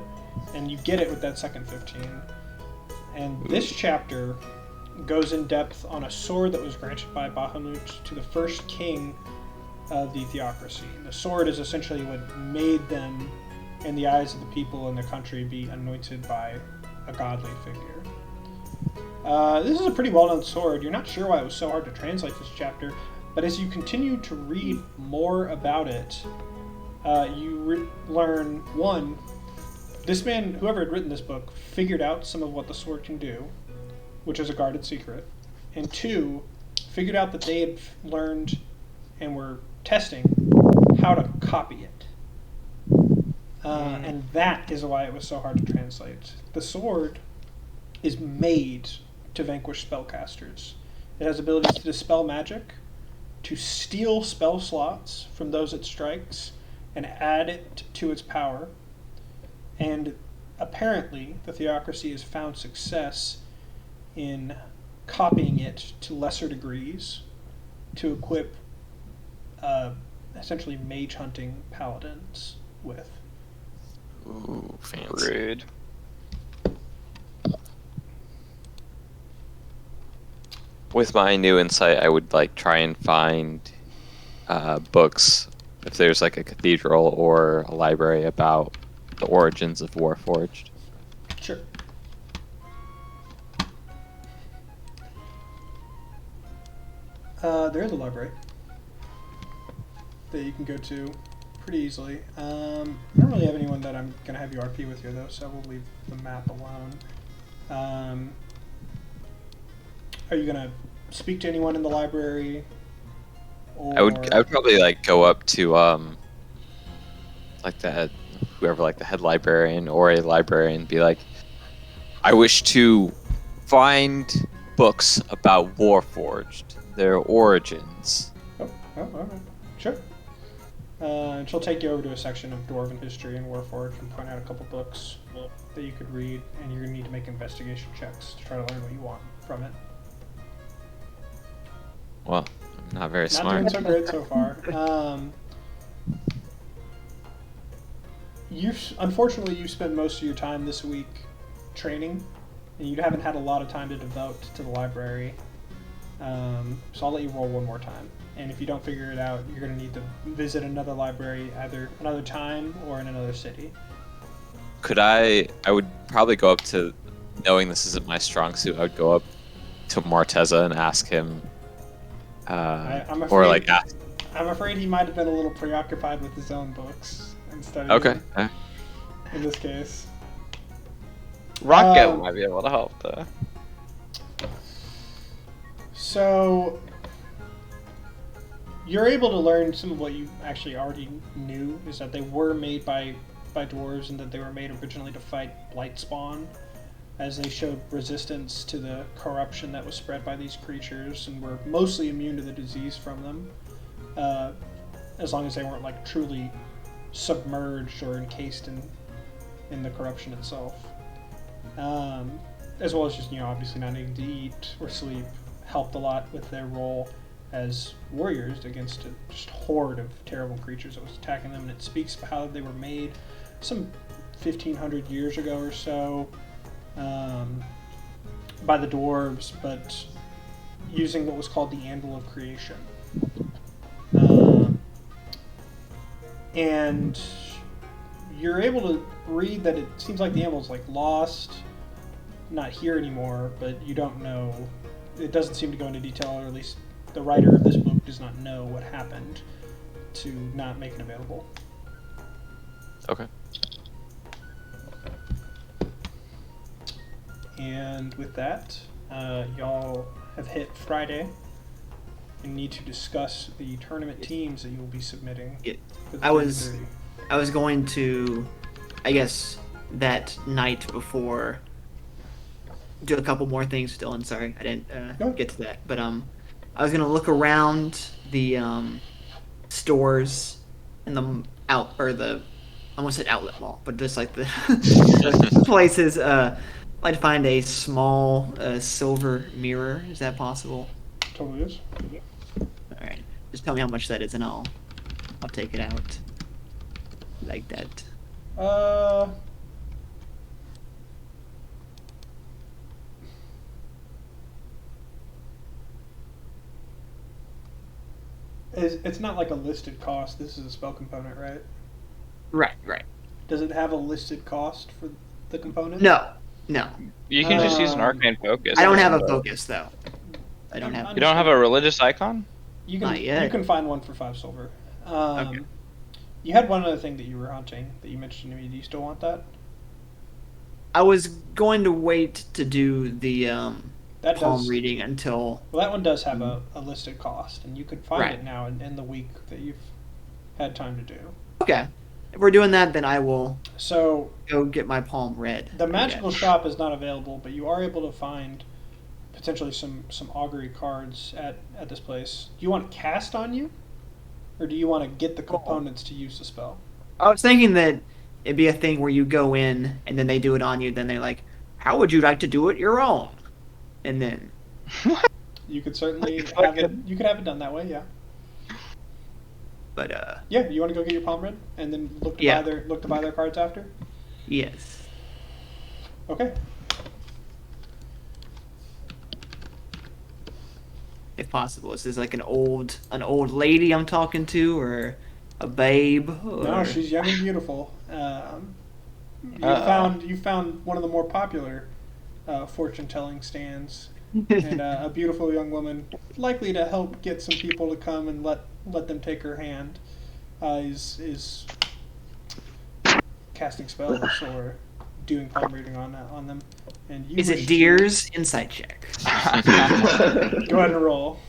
[SPEAKER 1] and you get it with that second 15. And this chapter goes in depth on a sword that was granted by Bahamut to the first king of the theocracy. The sword is essentially what made them, in the eyes of the people in the country, be anointed by a godly figure. This is a pretty well-known sword. You're not sure why it was so hard to translate this chapter, but as you continue to read more about it, you learn one. This man, whoever had written this book, figured out some of what the sword can do, which is a guarded secret, and two, figured out that they had learned and were testing how to copy it. And that is why it was so hard to translate. The sword is made to vanquish spellcasters. It has abilities to dispel magic, to steal spell slots from those it strikes, and add it to its power. And apparently, the Theocracy has found success in copying it to lesser degrees to equip essentially mage hunting paladins with.
[SPEAKER 5] Ooh, fancy.
[SPEAKER 6] Rude.
[SPEAKER 5] With my new insight, I would like try and find books, if there's like a cathedral or a library about the origins of Warforged.
[SPEAKER 1] Sure. There is a library that you can go to pretty easily. I don't really have anyone that I'm going to have you RP with here, though, so we'll leave the map alone. Are you going to speak to anyone in the library? Or...
[SPEAKER 5] I would probably like go up to like whoever, like the head librarian or a librarian, and be like, I wish to find books about Warforged, their origins.
[SPEAKER 1] Oh, all right. Sure. And she'll take you over to a section of Dwarven history and Warforged and point out a couple books that you could read, and you're going to need to make investigation checks to try to learn what you want from it.
[SPEAKER 5] Well, I'm not very
[SPEAKER 1] Not
[SPEAKER 5] smart.
[SPEAKER 1] doing so great so far. Unfortunately, you spend most of your time this week training, and you haven't had a lot of time to devote to the library. So I'll let you roll one more time. And if you don't figure it out, you're going to need to visit another library either another time or in another city.
[SPEAKER 5] Could I would probably go up to, knowing this isn't my strong suit, I would go up to Marteza and ask him,
[SPEAKER 1] I'm
[SPEAKER 5] or like ask.
[SPEAKER 1] I'm afraid he might have been a little preoccupied with his own books instead of
[SPEAKER 5] Okay.
[SPEAKER 1] you, in this case.
[SPEAKER 6] Rocket might be able to help though.
[SPEAKER 1] So you're able to learn some of what you actually already knew, is that they were made by dwarves, and that they were made originally to fight Blightspawn, as they showed resistance to the corruption that was spread by these creatures and were mostly immune to the disease from them, as long as they weren't like truly submerged or encased in the corruption itself. As well as just, obviously not needing to eat or sleep helped a lot with their role as warriors against a just horde of terrible creatures that was attacking them. And it speaks about how they were made some 1,500 years ago or so by the dwarves, but using what was called the Anvil of Creation. And you're able to read that it seems like the Anvil's like lost, not here anymore, but you don't know. It doesn't seem to go into detail, or at least the writer of this book does not know what happened to not make it available.
[SPEAKER 5] Okay.
[SPEAKER 1] And with that, y'all have hit Friday and need to discuss the tournament teams that you will be submitting.
[SPEAKER 3] Yeah.
[SPEAKER 1] for the
[SPEAKER 3] I was
[SPEAKER 1] 3:30.
[SPEAKER 3] I was going to, I guess, that night before, do a couple more things still. And sorry, I didn't
[SPEAKER 1] No.
[SPEAKER 3] get to that. But I was gonna look around the stores in the I almost said outlet mall, but just like the places. I'd like to find a small silver mirror. Is that possible?
[SPEAKER 1] Totally is.
[SPEAKER 3] All right. Just tell me how much that is, and I'll take it out like that. It's not like a listed cost. This is a spell component, right? Right.
[SPEAKER 1] Does it have a listed cost for the component?
[SPEAKER 3] No.
[SPEAKER 6] You can just use an
[SPEAKER 1] Um,
[SPEAKER 6] arcane focus.
[SPEAKER 3] I don't have a
[SPEAKER 6] but-
[SPEAKER 3] focus though. I don't have.
[SPEAKER 6] You don't have a religious icon?
[SPEAKER 1] You can
[SPEAKER 3] Not yet.
[SPEAKER 1] You can find one for 5 silver.
[SPEAKER 3] Okay.
[SPEAKER 1] You had one other thing that you were hunting that you mentioned to me. Do you still want that?
[SPEAKER 3] I was going to wait to do the
[SPEAKER 1] That
[SPEAKER 3] palm
[SPEAKER 1] does.
[SPEAKER 3] reading until.
[SPEAKER 1] Well, that one does have a listed cost, and you could find
[SPEAKER 3] Right.
[SPEAKER 1] it now in the week that you've had time to do.
[SPEAKER 3] Okay. If we're doing that, then I will
[SPEAKER 1] So
[SPEAKER 3] go get my palm read.
[SPEAKER 1] the
[SPEAKER 3] I
[SPEAKER 1] magical
[SPEAKER 3] guess.
[SPEAKER 1] shop is not available, but you are able to find potentially some augury cards at this place. Do you want it cast on you, or do you want to get the components to use the spell?
[SPEAKER 3] I was thinking that it'd be a thing where you go in and then they do it on you. Then they're like, "How would you like to do it your own?" And then,
[SPEAKER 1] You could certainly
[SPEAKER 6] Like
[SPEAKER 1] have it.
[SPEAKER 6] fucking-
[SPEAKER 1] You could have it done that way, yeah.
[SPEAKER 3] but
[SPEAKER 1] Yeah, you want to go get your palm read and then
[SPEAKER 3] Yeah.
[SPEAKER 1] look to buy their cards after.
[SPEAKER 3] yes.
[SPEAKER 1] Okay.
[SPEAKER 3] If possible. Is this like an old lady I'm talking to, or a babe? Or...
[SPEAKER 1] No, she's young and beautiful. You found one of the more popular fortune telling stands, and a beautiful young woman, likely to help get some people to come and let them take her hand, is casting spells or doing palm reading on them. And you
[SPEAKER 3] Is
[SPEAKER 1] wish
[SPEAKER 3] it
[SPEAKER 1] to-
[SPEAKER 3] Deer's insight check?
[SPEAKER 1] Go ahead and roll.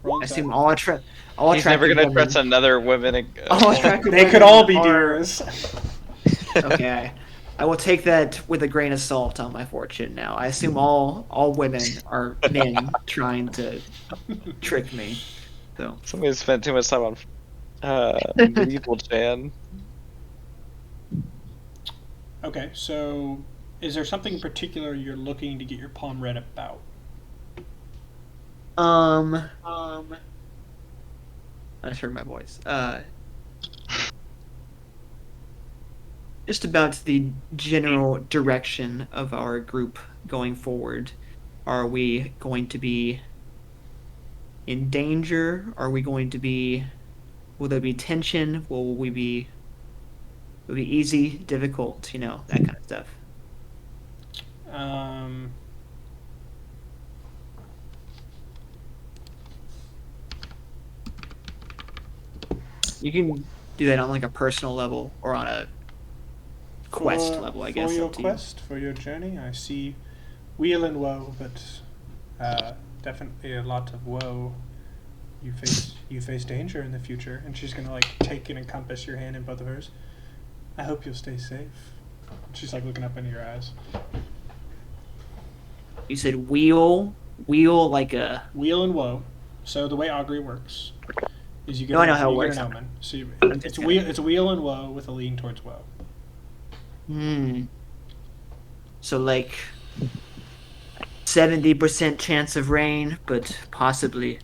[SPEAKER 1] Roll
[SPEAKER 3] I
[SPEAKER 1] inside.
[SPEAKER 3] assume all
[SPEAKER 6] He's
[SPEAKER 3] attractive
[SPEAKER 6] never gonna
[SPEAKER 3] women-
[SPEAKER 6] trust another women.
[SPEAKER 3] all attractive
[SPEAKER 1] They could
[SPEAKER 3] women
[SPEAKER 1] all be
[SPEAKER 3] are-
[SPEAKER 1] deers.
[SPEAKER 3] Okay, I will take that with a grain of salt on my fortune. Now, I assume all women are men trying to trick me. So
[SPEAKER 6] Somebody spent too much time on medieval Chan.
[SPEAKER 1] Okay, so is there something in particular you're looking to get your palm read about?
[SPEAKER 3] I just heard my voice. Just about the general direction of our group going forward. Are we going to be in danger? Are we going to be? Will there be tension? Will we be? Will it be easy, difficult? You know, that kind of stuff.
[SPEAKER 1] Um,
[SPEAKER 3] You can do that on like a personal level or on a quest level, I guess.
[SPEAKER 1] For your
[SPEAKER 3] up to you.
[SPEAKER 1] quest, for your journey, I see weal and woe, but definitely a lot of woe. You face danger in the future, and she's gonna like take and encompass your hand in both of hers. I hope you'll stay safe. She's like looking up into your eyes.
[SPEAKER 3] You said wheel like a.
[SPEAKER 1] Weal and woe. So the way augury works is you get
[SPEAKER 3] No, I know how it
[SPEAKER 1] you get
[SPEAKER 3] works.
[SPEAKER 1] an omen. So
[SPEAKER 3] I'm
[SPEAKER 1] it's
[SPEAKER 3] just
[SPEAKER 1] it's weal and woe with a lean towards woe.
[SPEAKER 3] So like 70% chance of rain, but possibly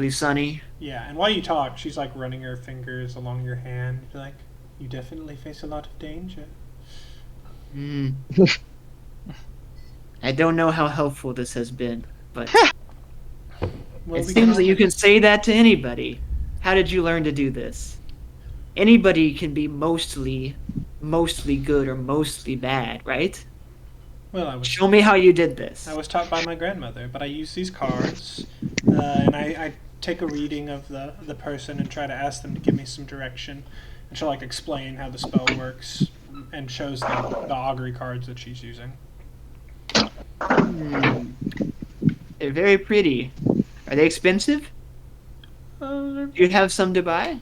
[SPEAKER 3] sunny.
[SPEAKER 1] Yeah, and while you talk, she's like running her fingers along your hand. You're like, you definitely face a lot of danger.
[SPEAKER 3] I don't know how helpful this has been, but
[SPEAKER 1] Well,
[SPEAKER 3] it
[SPEAKER 1] we
[SPEAKER 3] seems
[SPEAKER 1] can
[SPEAKER 3] that you
[SPEAKER 1] all-
[SPEAKER 3] can say that to anybody. How did you learn to do this? Anybody can be mostly good or mostly bad, right?
[SPEAKER 1] Well, I was
[SPEAKER 3] Show me how you did this.
[SPEAKER 1] I was taught by my grandmother, but I use these cards, and I take a reading of the person and try to ask them to give me some direction, and she'll like explain how the spell works and shows them the augury cards that she's using.
[SPEAKER 3] They're very pretty. Are they expensive? Do you have some to buy?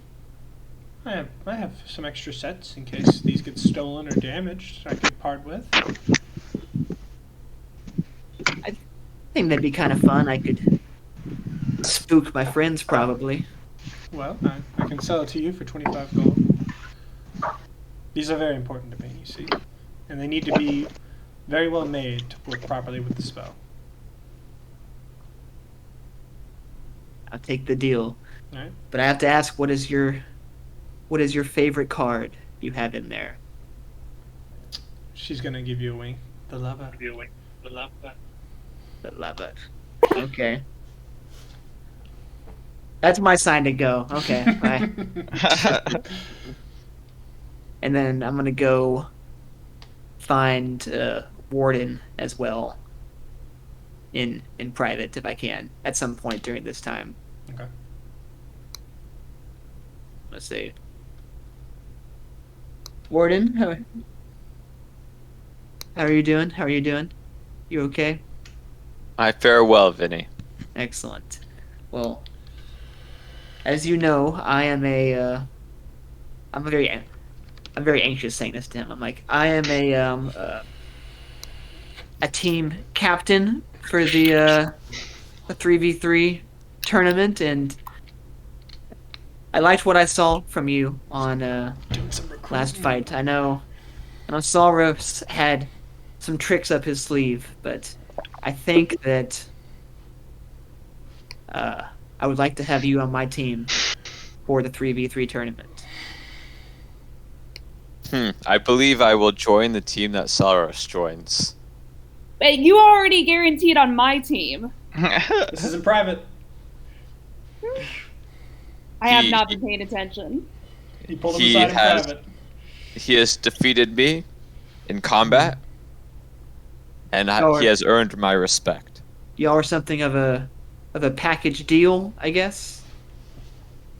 [SPEAKER 1] I have some extra sets in case these get stolen or damaged. I could part with.
[SPEAKER 3] I think that'd be kind of fun. I could spook my friends, probably.
[SPEAKER 1] Well, I can sell it to you for 25 gold. These are very important to me, you see, and they need to be very well made to work properly with the spell.
[SPEAKER 3] I'll take the deal.
[SPEAKER 1] All right.
[SPEAKER 3] But I have to ask, what is your favorite card you have in there?
[SPEAKER 1] She's gonna give you a wink. The lover.
[SPEAKER 3] The lover. Okay. That's my sign to go. Okay, bye. And then I'm gonna go find Warden as well. In private, if I can, at some point during this time.
[SPEAKER 1] Okay.
[SPEAKER 3] Let's see. Warden, how are you doing? How are you doing? You okay?
[SPEAKER 5] I fare well, Vinny.
[SPEAKER 3] Excellent. Well, as you know, I am I'm very anxious saying this to him. I'm like, I am a team captain for the 3v3 tournament, and I liked what I saw from you on
[SPEAKER 1] Doing some recruiting.
[SPEAKER 3] last fight. I know Salros had some tricks up his sleeve, but I think that I would like to have you on my team for the 3v3 tournament.
[SPEAKER 5] I believe I will join the team that Saros joins.
[SPEAKER 4] But you already guaranteed on my team.
[SPEAKER 1] This is in private.
[SPEAKER 4] I have not been paying attention.
[SPEAKER 1] He pulled him
[SPEAKER 5] He
[SPEAKER 1] aside in
[SPEAKER 5] has-
[SPEAKER 1] private.
[SPEAKER 5] He has defeated me in combat, and
[SPEAKER 3] Oh,
[SPEAKER 5] he has earned my respect.
[SPEAKER 3] Y'all are something of a package deal, I guess.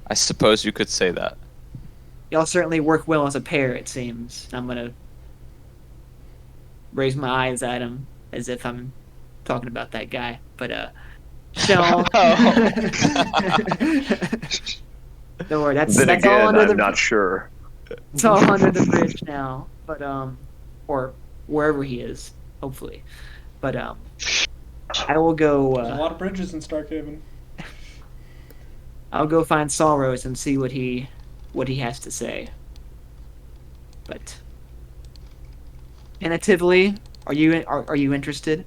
[SPEAKER 5] I suppose you could say that.
[SPEAKER 3] Y'all certainly work well as a pair, it seems. I'm gonna raise my eyes at him as if I'm talking about that guy. But Sean, don't worry, that's
[SPEAKER 2] Then
[SPEAKER 3] all
[SPEAKER 2] again,
[SPEAKER 3] under the
[SPEAKER 2] I'm not sure.
[SPEAKER 3] it's all under the bridge now. But or wherever he is, hopefully. But I will go.
[SPEAKER 1] There's a lot of bridges in Starkhaven.
[SPEAKER 3] I'll go find Salros and see what he has to say. But tentatively, are you interested?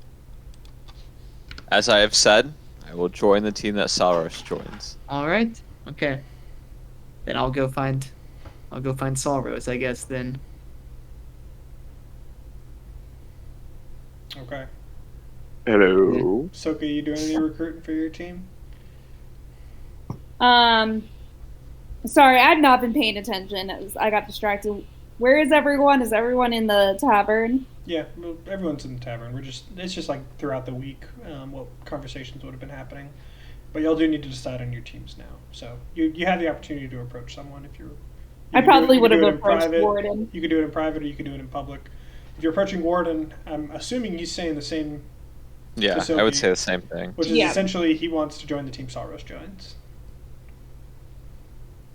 [SPEAKER 5] As I have said, I will join the team that Saros joins.
[SPEAKER 3] All right. Okay. Then I'll go find Salros, I guess. Then.
[SPEAKER 1] Okay.
[SPEAKER 2] Hello.
[SPEAKER 1] Soka, you doing any recruiting for your team?
[SPEAKER 4] Sorry, I've not been paying attention. I got distracted. Where is everyone? Is everyone in the tavern?
[SPEAKER 1] Yeah, well, everyone's in the tavern. It's just like throughout the week what conversations would have been happening. But y'all do need to decide on your teams now. So you have the opportunity to approach someone if you're.
[SPEAKER 4] I probably would have
[SPEAKER 1] do it in
[SPEAKER 4] approached
[SPEAKER 1] private.
[SPEAKER 4] Warden.
[SPEAKER 1] You could do it in private or you could do it in public. If you're approaching Warden, I'm assuming he's saying the same,
[SPEAKER 5] Yeah,
[SPEAKER 1] Facility.
[SPEAKER 5] I would say the same thing.
[SPEAKER 1] which is
[SPEAKER 4] Yeah.
[SPEAKER 1] essentially he wants to join the team Saros joins.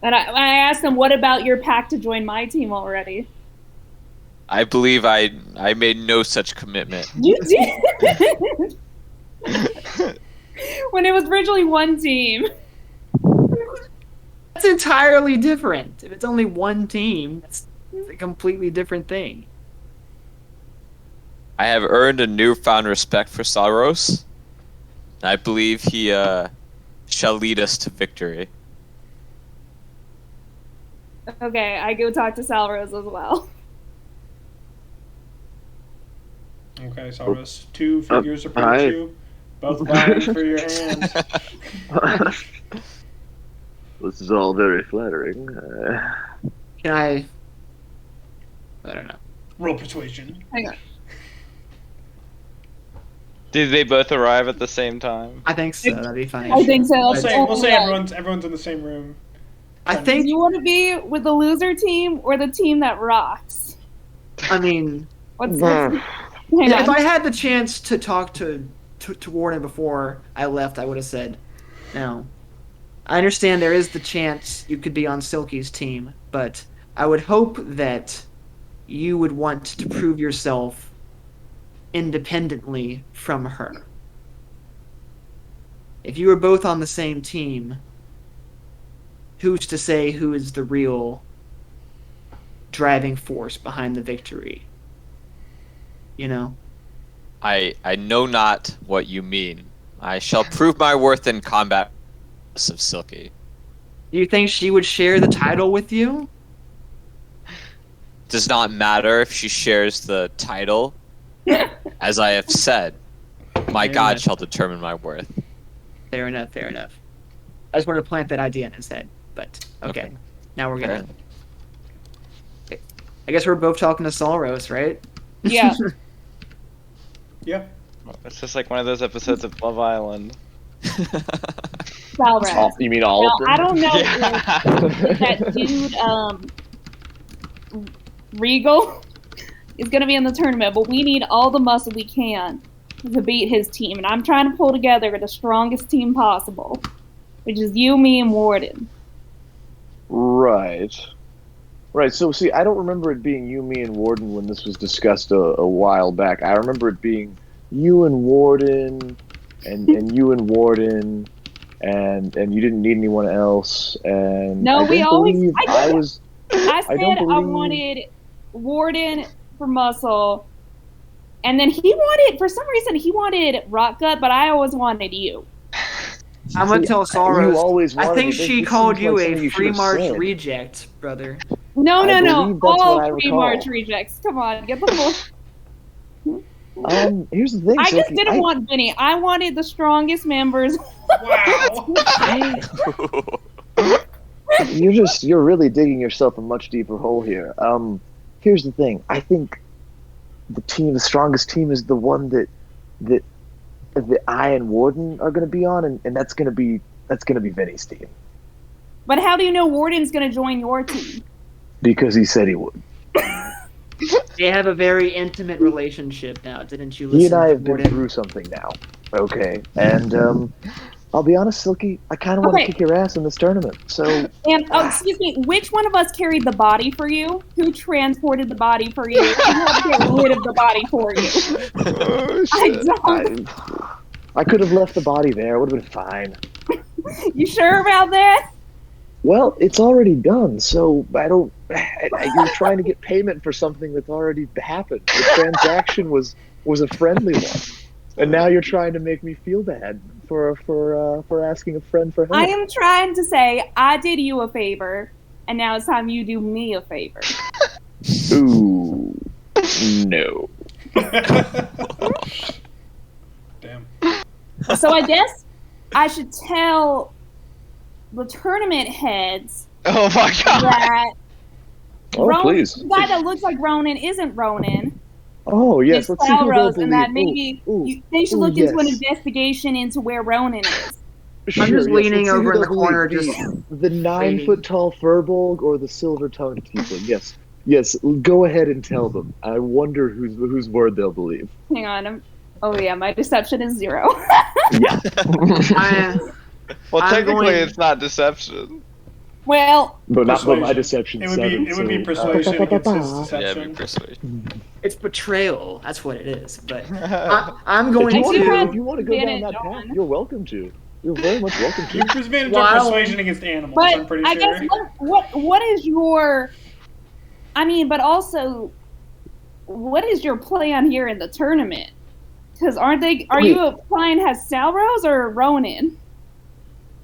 [SPEAKER 4] And I asked him, what about your pact to join my team already?
[SPEAKER 5] I believe I made no such commitment.
[SPEAKER 4] You did! When it was originally one team.
[SPEAKER 3] That's entirely different. If it's only one team, it's a completely different thing.
[SPEAKER 5] I have earned a newfound respect for Saros. I believe he shall lead us to victory.
[SPEAKER 4] Okay, I go talk to Salrose as well.
[SPEAKER 1] Okay, Saros. Two figures approach
[SPEAKER 2] hi.
[SPEAKER 1] you, both vying for your hands.
[SPEAKER 2] This is all very flattering.
[SPEAKER 3] Can I don't know.
[SPEAKER 1] Roll persuasion.
[SPEAKER 4] Hang on.
[SPEAKER 6] Did they both arrive at the same time?
[SPEAKER 3] I think so. That'd be fine.
[SPEAKER 4] I think so.
[SPEAKER 1] We'll
[SPEAKER 4] That's
[SPEAKER 1] say
[SPEAKER 4] all right.
[SPEAKER 1] everyone's in the same room.
[SPEAKER 3] I
[SPEAKER 4] Do
[SPEAKER 3] think.
[SPEAKER 4] you want to be with the loser team or the team that rocks?
[SPEAKER 3] I mean,
[SPEAKER 4] What's hang
[SPEAKER 3] if
[SPEAKER 4] on.
[SPEAKER 3] I had the chance to talk to Warden before I left, I would have said, no. I understand there is the chance you could be on Silky's team, but I would hope that you would want to prove yourself independently from her. If you were both on the same team, who's to say who is the real driving force behind the victory? You know?
[SPEAKER 5] I know not what you mean. I shall prove my worth in combat of Silky.
[SPEAKER 3] Do you think she would share the title with you?
[SPEAKER 5] Does not matter if she shares the title. As I have said, my
[SPEAKER 3] Fair
[SPEAKER 5] God
[SPEAKER 3] enough.
[SPEAKER 5] shall determine my worth.
[SPEAKER 3] Fair enough, fair enough. I just wanted to plant that idea in his head, but okay.
[SPEAKER 5] Okay.
[SPEAKER 3] Now we're
[SPEAKER 5] Fair
[SPEAKER 3] gonna. I guess we're both talking to Solros, right?
[SPEAKER 4] Yeah.
[SPEAKER 1] Yeah.
[SPEAKER 6] It's just like one of those episodes of Love Island.
[SPEAKER 4] Salras.
[SPEAKER 2] You mean all
[SPEAKER 4] Now,
[SPEAKER 2] of them?
[SPEAKER 4] I don't know
[SPEAKER 6] Yeah.
[SPEAKER 4] if that dude, Regal, is going to be in the tournament, but we need all the muscle we can to beat his team. And I'm trying to pull together the strongest team possible, which is you, me, and Warden.
[SPEAKER 2] Right. Right. So, see, I don't remember it being you, me, and Warden when this was discussed a while back. I remember it being you and Warden, and you and Warden, and you didn't need anyone else. And
[SPEAKER 4] No,
[SPEAKER 2] I
[SPEAKER 4] we
[SPEAKER 2] don't
[SPEAKER 4] always.
[SPEAKER 2] believe I was.
[SPEAKER 4] I said
[SPEAKER 2] don't
[SPEAKER 4] I
[SPEAKER 2] believe-
[SPEAKER 4] wanted Warden for muscle, and then for some reason, he wanted Rock Gut, but I always wanted you.
[SPEAKER 3] I'm gonna tell
[SPEAKER 2] You
[SPEAKER 3] Soros.
[SPEAKER 2] always
[SPEAKER 3] I
[SPEAKER 2] wanted
[SPEAKER 3] think
[SPEAKER 2] it. This
[SPEAKER 3] she
[SPEAKER 2] seems
[SPEAKER 3] called
[SPEAKER 2] like
[SPEAKER 3] you
[SPEAKER 2] something
[SPEAKER 3] a
[SPEAKER 2] you should
[SPEAKER 3] free
[SPEAKER 2] have
[SPEAKER 3] march
[SPEAKER 2] said.
[SPEAKER 3] reject, brother.
[SPEAKER 4] No,
[SPEAKER 2] I
[SPEAKER 4] no,
[SPEAKER 2] believe that's
[SPEAKER 4] all
[SPEAKER 2] what I
[SPEAKER 4] free
[SPEAKER 2] recall.
[SPEAKER 4] March rejects. Come on, get the full.
[SPEAKER 2] Here's the thing.
[SPEAKER 4] I just
[SPEAKER 2] Silky,
[SPEAKER 4] didn't want Vinny. I wanted the strongest members.
[SPEAKER 1] Wow.
[SPEAKER 2] You're really digging yourself a much deeper hole here. Here's the thing. I think the strongest team is the one that I and Warden are going to be on, and that's going to be Vinny's team
[SPEAKER 4] But how do you know Warden's going to join your team?
[SPEAKER 2] because he said he would.
[SPEAKER 3] They have a very intimate relationship now, didn't you?
[SPEAKER 2] He and I have
[SPEAKER 3] to
[SPEAKER 2] been
[SPEAKER 3] Warden?
[SPEAKER 2] through something now. Okay, and I'll be honest, Silky. I kind of want to
[SPEAKER 4] Okay.
[SPEAKER 2] kick your ass in this tournament. So
[SPEAKER 4] And excuse me, which one of us carried the body for you? Who transported the body for you? Who had to get rid of the body for you? I don't.
[SPEAKER 2] I could have left the body there. It would have been fine.
[SPEAKER 4] You sure about that?
[SPEAKER 2] Well, it's already done, so I don't. You're trying to get payment for something that's already happened. The transaction was a friendly one, and now you're trying to make me feel bad for asking a friend for help.
[SPEAKER 4] I am trying to say I did you a favor, and now it's time you do me a favor.
[SPEAKER 2] Ooh, no.
[SPEAKER 1] Damn.
[SPEAKER 4] So I guess I should tell the tournament heads
[SPEAKER 6] Oh my god.
[SPEAKER 4] that
[SPEAKER 2] Oh,
[SPEAKER 4] Ronan,
[SPEAKER 2] please.
[SPEAKER 4] the guy that looks like Ronan isn't Ronan.
[SPEAKER 2] Oh, yes.
[SPEAKER 4] It's
[SPEAKER 2] Let's see who they'll
[SPEAKER 4] Salros, and that
[SPEAKER 2] believe.
[SPEAKER 4] maybe they should look into an
[SPEAKER 2] yes.
[SPEAKER 4] investigation into where Ronan is.
[SPEAKER 2] Sure,
[SPEAKER 3] I'm just
[SPEAKER 2] yes,
[SPEAKER 3] leaning
[SPEAKER 2] let's see
[SPEAKER 3] over
[SPEAKER 2] who
[SPEAKER 3] in the
[SPEAKER 2] they'll
[SPEAKER 3] corner,
[SPEAKER 2] believe.
[SPEAKER 3] just
[SPEAKER 2] the 9-foot-tall furbolg or the silver-tongued tiefling. Yes. Go ahead and tell them. I wonder whose word they'll believe.
[SPEAKER 4] Hang on. Oh yeah, my deception is 0.
[SPEAKER 2] Yeah.
[SPEAKER 6] Well,
[SPEAKER 3] I'm
[SPEAKER 6] technically,
[SPEAKER 3] going-
[SPEAKER 6] it's not deception.
[SPEAKER 4] Well,
[SPEAKER 2] But not but my
[SPEAKER 1] Persuasion.
[SPEAKER 2] deception.
[SPEAKER 1] It would be persuasion against his
[SPEAKER 5] Yeah,
[SPEAKER 1] deception.
[SPEAKER 5] be persuasion.
[SPEAKER 3] it's betrayal. That's what it is. But
[SPEAKER 2] Uh,
[SPEAKER 3] I'm going
[SPEAKER 2] If
[SPEAKER 3] to.
[SPEAKER 2] you want to go
[SPEAKER 4] Get
[SPEAKER 2] down
[SPEAKER 4] it
[SPEAKER 2] that path,
[SPEAKER 4] on.
[SPEAKER 2] you're welcome to. You're very much welcome
[SPEAKER 1] You
[SPEAKER 2] to.
[SPEAKER 1] presented
[SPEAKER 3] Wow.
[SPEAKER 1] persuasion against animals.
[SPEAKER 4] but
[SPEAKER 1] I'm pretty
[SPEAKER 4] I
[SPEAKER 1] sure.
[SPEAKER 4] guess what is your? I mean, but also, what is your plan here in the tournament? Because are you playing as Salros or Ronan?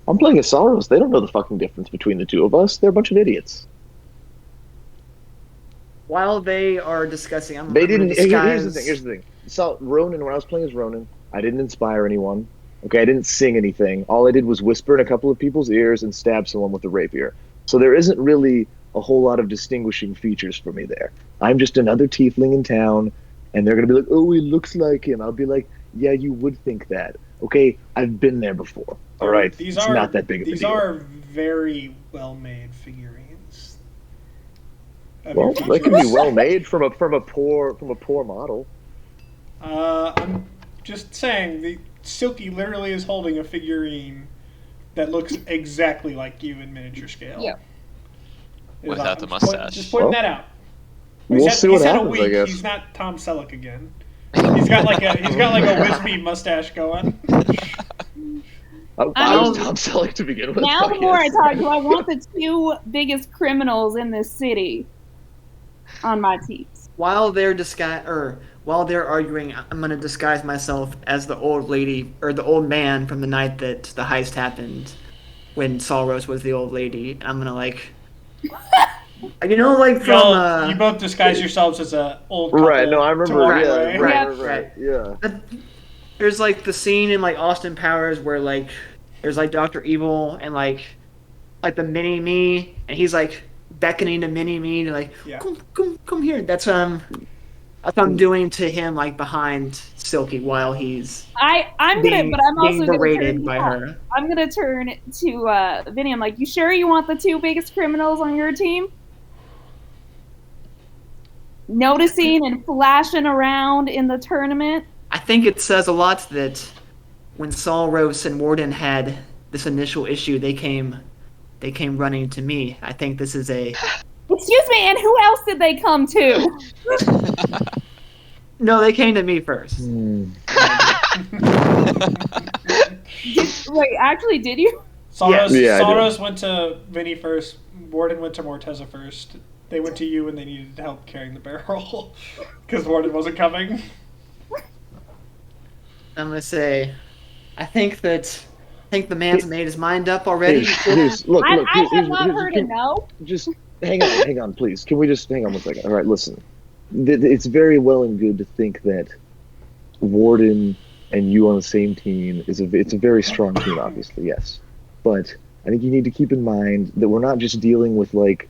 [SPEAKER 2] I'm playing as Soros. They don't know the fucking difference between the two of us. They're a bunch of idiots.
[SPEAKER 3] While they are discussing, I'm
[SPEAKER 2] They
[SPEAKER 3] gonna
[SPEAKER 2] didn't.
[SPEAKER 3] disguise.
[SPEAKER 2] Here's the thing. So Ronan, when I was playing as Ronan, I didn't inspire anyone. Okay, I didn't sing anything. All I did was whisper in a couple of people's ears and stab someone with a rapier. So there isn't really a whole lot of distinguishing features for me there. I'm just another tiefling in town, and they're gonna be like, "Oh, he looks like him." I'll be like, "Yeah, you would think that." Okay, I've been there before. All right,
[SPEAKER 1] These
[SPEAKER 2] it's
[SPEAKER 1] are
[SPEAKER 2] not that big of a
[SPEAKER 1] These
[SPEAKER 2] deal.
[SPEAKER 1] are very well made figurines. of
[SPEAKER 2] Well,
[SPEAKER 1] your
[SPEAKER 2] they can
[SPEAKER 1] features.
[SPEAKER 2] be well made from a poor model.
[SPEAKER 1] I'm just saying, the Silky literally is holding a figurine that looks exactly like you in miniature scale.
[SPEAKER 4] Yeah.
[SPEAKER 5] Without the
[SPEAKER 1] I'm just
[SPEAKER 5] mustache.
[SPEAKER 1] just pointing
[SPEAKER 2] Well,
[SPEAKER 1] that out.
[SPEAKER 2] We'll see what
[SPEAKER 1] he's had a
[SPEAKER 2] happens, I
[SPEAKER 1] week.
[SPEAKER 2] guess.
[SPEAKER 1] He's not Tom Selleck again. He's got like a wispy mustache going.
[SPEAKER 2] I was Tom Selleck to begin with.
[SPEAKER 4] Now, the more I
[SPEAKER 2] guess.
[SPEAKER 4] talk, do I want the 2 biggest criminals in this city on my teams?
[SPEAKER 3] While they're arguing, I'm gonna disguise myself as the old lady or the old man from the night that the heist happened, when Salros was the old lady. I'm gonna like, like from
[SPEAKER 1] You both disguise yourselves as a old couple
[SPEAKER 2] Right, no, I
[SPEAKER 1] to
[SPEAKER 2] remember.
[SPEAKER 1] walk
[SPEAKER 2] Yeah,
[SPEAKER 1] away.
[SPEAKER 2] right, yeah.
[SPEAKER 3] there's like the scene in like Austin Powers where like there's like Dr. Evil and like the mini me, and he's like beckoning to mini me to like
[SPEAKER 1] Yeah.
[SPEAKER 3] come here. That's That's what I'm doing to him, like behind Silky while he's
[SPEAKER 4] I'm
[SPEAKER 3] being,
[SPEAKER 4] gonna, but I'm
[SPEAKER 3] being
[SPEAKER 4] also gonna
[SPEAKER 3] berated
[SPEAKER 4] turn.
[SPEAKER 3] by her.
[SPEAKER 4] I'm gonna turn to Vinny. I'm like, you sure you want the 2 biggest criminals on your team? Noticing and flashing around in the tournament.
[SPEAKER 3] I think it says a lot that when Saul Rose and Warden had this initial issue, they came running to me. I think this is a
[SPEAKER 4] Excuse me, and who else did they come to?
[SPEAKER 3] no. They came to me first.
[SPEAKER 4] Wait, actually, did you?
[SPEAKER 1] Soros,
[SPEAKER 2] Yeah, I did.
[SPEAKER 1] Soros went to Vinny first. Warden went to Morteza first. They went to you when they needed help carrying the barrel because Warden wasn't coming.
[SPEAKER 3] I'm gonna say, I think the man's made his mind up already.
[SPEAKER 2] Look,
[SPEAKER 4] I have
[SPEAKER 2] here's-
[SPEAKER 4] not heard a no.
[SPEAKER 2] just hang on, please. Can we just hang on 1 second? All right, listen. It's very well and good to think that Warden and you on the same team it's a very strong team, obviously, yes. But I think you need to keep in mind that we're not just dealing with like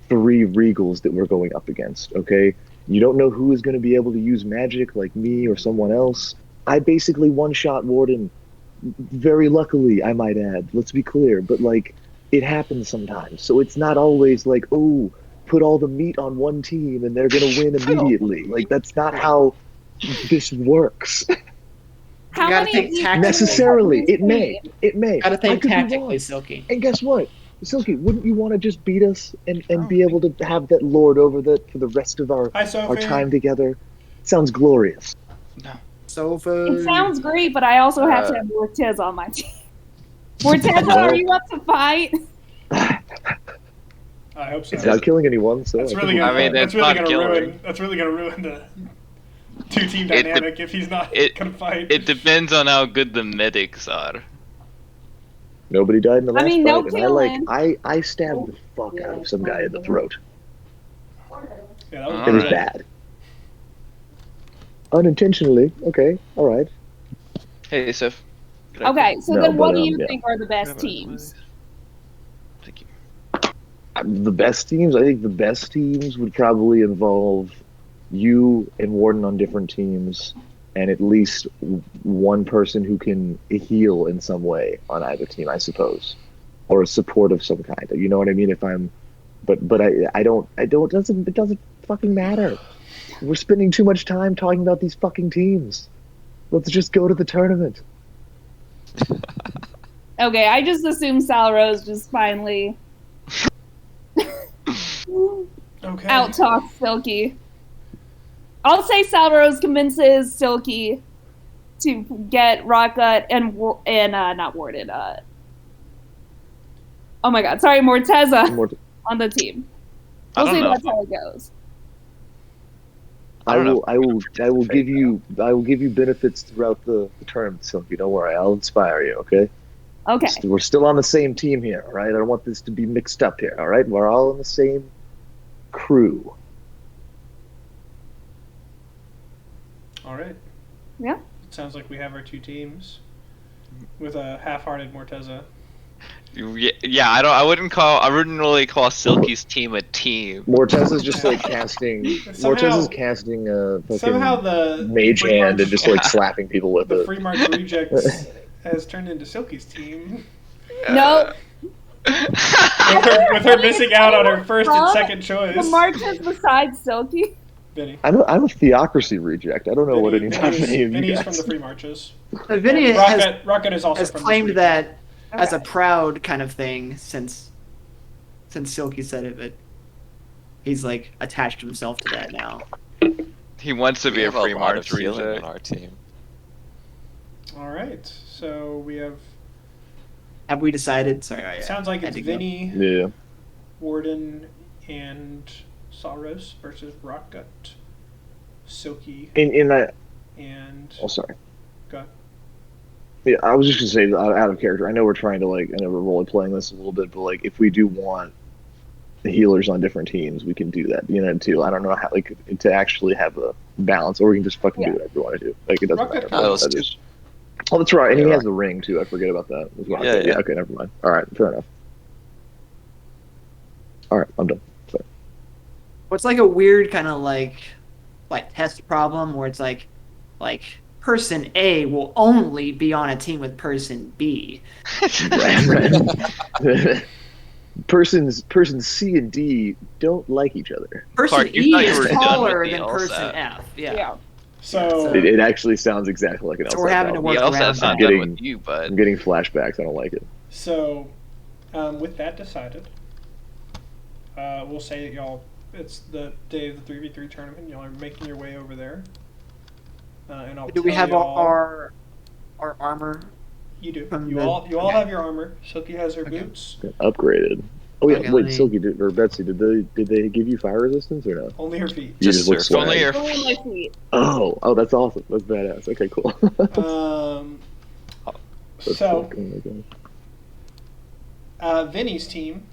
[SPEAKER 2] 3 Regals that we're going up against, okay? You don't know who is going to be able to use magic like me or someone else. I basically one-shot Warden, very luckily, I might add. Let's be clear, but like, it happens sometimes. So it's not always like, oh, put all the meat on one team and they're going to win immediately. Like, that's not how this works.
[SPEAKER 4] How
[SPEAKER 3] gotta
[SPEAKER 4] many
[SPEAKER 3] think
[SPEAKER 4] of these
[SPEAKER 3] tactically.
[SPEAKER 2] Necessarily, it
[SPEAKER 4] teams-
[SPEAKER 2] may.
[SPEAKER 3] Gotta
[SPEAKER 2] I
[SPEAKER 3] think
[SPEAKER 2] could be
[SPEAKER 3] tactically,
[SPEAKER 2] wrong.
[SPEAKER 3] Silky.
[SPEAKER 2] And guess what? Silky, wouldn't you want to just beat us and be able to have that lord over that for the rest of our
[SPEAKER 1] Hi, Sophie.
[SPEAKER 2] time together? Sounds glorious.
[SPEAKER 3] Sofa.
[SPEAKER 4] It sounds great, but I also have to have Mortez on my team. Mortez, are you up to fight?
[SPEAKER 1] I hope so.
[SPEAKER 2] It's not killing anyone, so
[SPEAKER 1] That's
[SPEAKER 2] I
[SPEAKER 1] really
[SPEAKER 2] think
[SPEAKER 1] gonna.
[SPEAKER 6] I mean,
[SPEAKER 1] that's
[SPEAKER 6] it's
[SPEAKER 1] really
[SPEAKER 6] not
[SPEAKER 1] gonna
[SPEAKER 6] killing.
[SPEAKER 1] ruin. That's really gonna ruin the 2-team
[SPEAKER 6] It
[SPEAKER 1] dynamic if he's not
[SPEAKER 6] it-
[SPEAKER 1] gonna fight.
[SPEAKER 6] It depends on how good the medics are.
[SPEAKER 2] nobody died in the last
[SPEAKER 4] mean, no
[SPEAKER 2] fight, and
[SPEAKER 4] killing.
[SPEAKER 2] I stabbed the fuck out of some guy in the throat.
[SPEAKER 1] Yeah, that was
[SPEAKER 2] It was
[SPEAKER 6] Alright.
[SPEAKER 2] bad. Unintentionally. Okay. All right.
[SPEAKER 6] Hey, Sif.
[SPEAKER 4] Okay, so
[SPEAKER 2] No,
[SPEAKER 4] then what
[SPEAKER 2] but,
[SPEAKER 4] do you
[SPEAKER 2] yeah.
[SPEAKER 4] think are the best teams?
[SPEAKER 6] Thank you.
[SPEAKER 2] The best teams. I think the best teams would probably involve you and Warden on different teams, and at least one person who can heal in some way on either team, I suppose, or a support of some kind. You know what I mean? If I'm, but I don't. It doesn't fucking matter. We're spending too much time talking about these fucking teams. Let's just go to the tournament.
[SPEAKER 4] Okay, I just assume Sal Rose just finally
[SPEAKER 1] okay.
[SPEAKER 4] out talks Silky. I'll say Sal Rose convinces Silky to get Rockgut and not Warden. Oh my God, sorry, Morteza
[SPEAKER 2] More
[SPEAKER 4] on the team.
[SPEAKER 6] I
[SPEAKER 4] We'll
[SPEAKER 6] don't
[SPEAKER 4] see
[SPEAKER 6] know.
[SPEAKER 4] that's how it goes.
[SPEAKER 2] I
[SPEAKER 6] don't know.
[SPEAKER 2] will give you benefits throughout the tournament, Silky. Don't worry, I'll inspire you. Okay.
[SPEAKER 4] Okay.
[SPEAKER 2] We're still on the same team here, all right? I don't want this to be mixed up here, all right? We're all in the same crew.
[SPEAKER 1] All right.
[SPEAKER 4] Yeah.
[SPEAKER 1] It sounds like we have our 2 teams with a half-hearted Morteza.
[SPEAKER 6] Yeah, I wouldn't really call Silky's team a team.
[SPEAKER 2] Morteza's just like casting.
[SPEAKER 1] Somehow-
[SPEAKER 2] Morteza's casting a
[SPEAKER 1] Somehow
[SPEAKER 2] fucking
[SPEAKER 1] the
[SPEAKER 2] mage
[SPEAKER 1] Free
[SPEAKER 2] hand
[SPEAKER 1] March-
[SPEAKER 2] and just like slapping people with
[SPEAKER 1] the
[SPEAKER 2] it.
[SPEAKER 1] Free March Rejects has turned into Silky's team.
[SPEAKER 4] No,
[SPEAKER 1] With her missing out on her first and second choice.
[SPEAKER 4] the marches besides Silky.
[SPEAKER 1] Vinny.
[SPEAKER 2] I'm a theocracy reject. I don't know what any
[SPEAKER 1] Vinny's
[SPEAKER 2] of you
[SPEAKER 1] Vinny's from
[SPEAKER 2] guys.
[SPEAKER 1] the Free Marches.
[SPEAKER 3] Vinny has
[SPEAKER 1] Rocket is also from
[SPEAKER 3] claimed
[SPEAKER 1] the
[SPEAKER 3] that as a
[SPEAKER 4] Okay.
[SPEAKER 3] proud kind of thing since Silky said it, but he's like attached himself to that now.
[SPEAKER 6] He wants to
[SPEAKER 5] We
[SPEAKER 6] be a
[SPEAKER 5] have
[SPEAKER 6] free
[SPEAKER 5] lot
[SPEAKER 6] March
[SPEAKER 5] of healing
[SPEAKER 6] reject.
[SPEAKER 5] on our team.
[SPEAKER 1] All right. So we have.
[SPEAKER 3] Have we decided? Sorry,
[SPEAKER 1] It sounds like it's Vinny,
[SPEAKER 2] Yeah.
[SPEAKER 1] Warden, and Saros versus Rockgut, Silky,
[SPEAKER 2] In that.
[SPEAKER 1] and.
[SPEAKER 2] Oh, sorry.
[SPEAKER 1] Go ahead.
[SPEAKER 2] Yeah, I was just gonna say out of character. I know we're trying to like. I know we're role playing this a little bit, but like, if we do want the healers on different teams, we can do that. You know, too. I don't know how like to actually have a balance, or we can just fucking do whatever we want to do. Like it doesn't
[SPEAKER 1] Rocket
[SPEAKER 2] matter.
[SPEAKER 5] House.
[SPEAKER 2] I just- Oh, that's right. And he
[SPEAKER 5] Yeah.
[SPEAKER 2] has the ring too. I forget about that. That's what I
[SPEAKER 5] Yeah,
[SPEAKER 2] did.
[SPEAKER 5] yeah.
[SPEAKER 2] Okay, never mind. All right, fair enough. All right, I'm done. Sorry.
[SPEAKER 3] What's like a weird kind of like like test problem where it's like person A will only be on a team with person B.
[SPEAKER 2] Right. Persons C and D don't like each other.
[SPEAKER 3] Person
[SPEAKER 6] Clark, you
[SPEAKER 3] E
[SPEAKER 6] thought you
[SPEAKER 3] is
[SPEAKER 6] were done with
[SPEAKER 3] taller
[SPEAKER 6] the
[SPEAKER 3] than person
[SPEAKER 6] LSAT.
[SPEAKER 3] F. Yeah.
[SPEAKER 4] Yeah.
[SPEAKER 1] So
[SPEAKER 2] It actually sounds exactly like an
[SPEAKER 3] So we're
[SPEAKER 2] LSAT
[SPEAKER 3] having to
[SPEAKER 2] problem.
[SPEAKER 3] work
[SPEAKER 6] The
[SPEAKER 3] around
[SPEAKER 6] LSAT's
[SPEAKER 3] that.
[SPEAKER 6] not done with you, but
[SPEAKER 2] I'm getting flashbacks. I don't like it.
[SPEAKER 1] So, with that decided, we'll say that y'all, it's the day of the 3v3 tournament. Y'all are making your way over there. And I'll
[SPEAKER 3] Do we
[SPEAKER 1] tell
[SPEAKER 3] have
[SPEAKER 1] y'all,
[SPEAKER 3] our armor?
[SPEAKER 1] You do.
[SPEAKER 3] from
[SPEAKER 1] You
[SPEAKER 3] the-
[SPEAKER 1] all
[SPEAKER 3] okay.
[SPEAKER 1] have your armor. Silky has her
[SPEAKER 3] Okay.
[SPEAKER 1] boots.
[SPEAKER 2] Upgraded. Oh yeah,
[SPEAKER 3] Okay,
[SPEAKER 2] wait,
[SPEAKER 3] let me-
[SPEAKER 2] Silky or Betsy, did they give you fire resistance or no?
[SPEAKER 1] Only her feet.
[SPEAKER 2] You
[SPEAKER 5] Just
[SPEAKER 2] just look
[SPEAKER 5] surf.
[SPEAKER 6] only
[SPEAKER 2] swag.
[SPEAKER 6] your
[SPEAKER 4] Only my feet.
[SPEAKER 2] Oh, that's awesome. That's badass. Okay, cool. That's
[SPEAKER 1] So,
[SPEAKER 2] sick. Oh my God.
[SPEAKER 1] Vinny's team,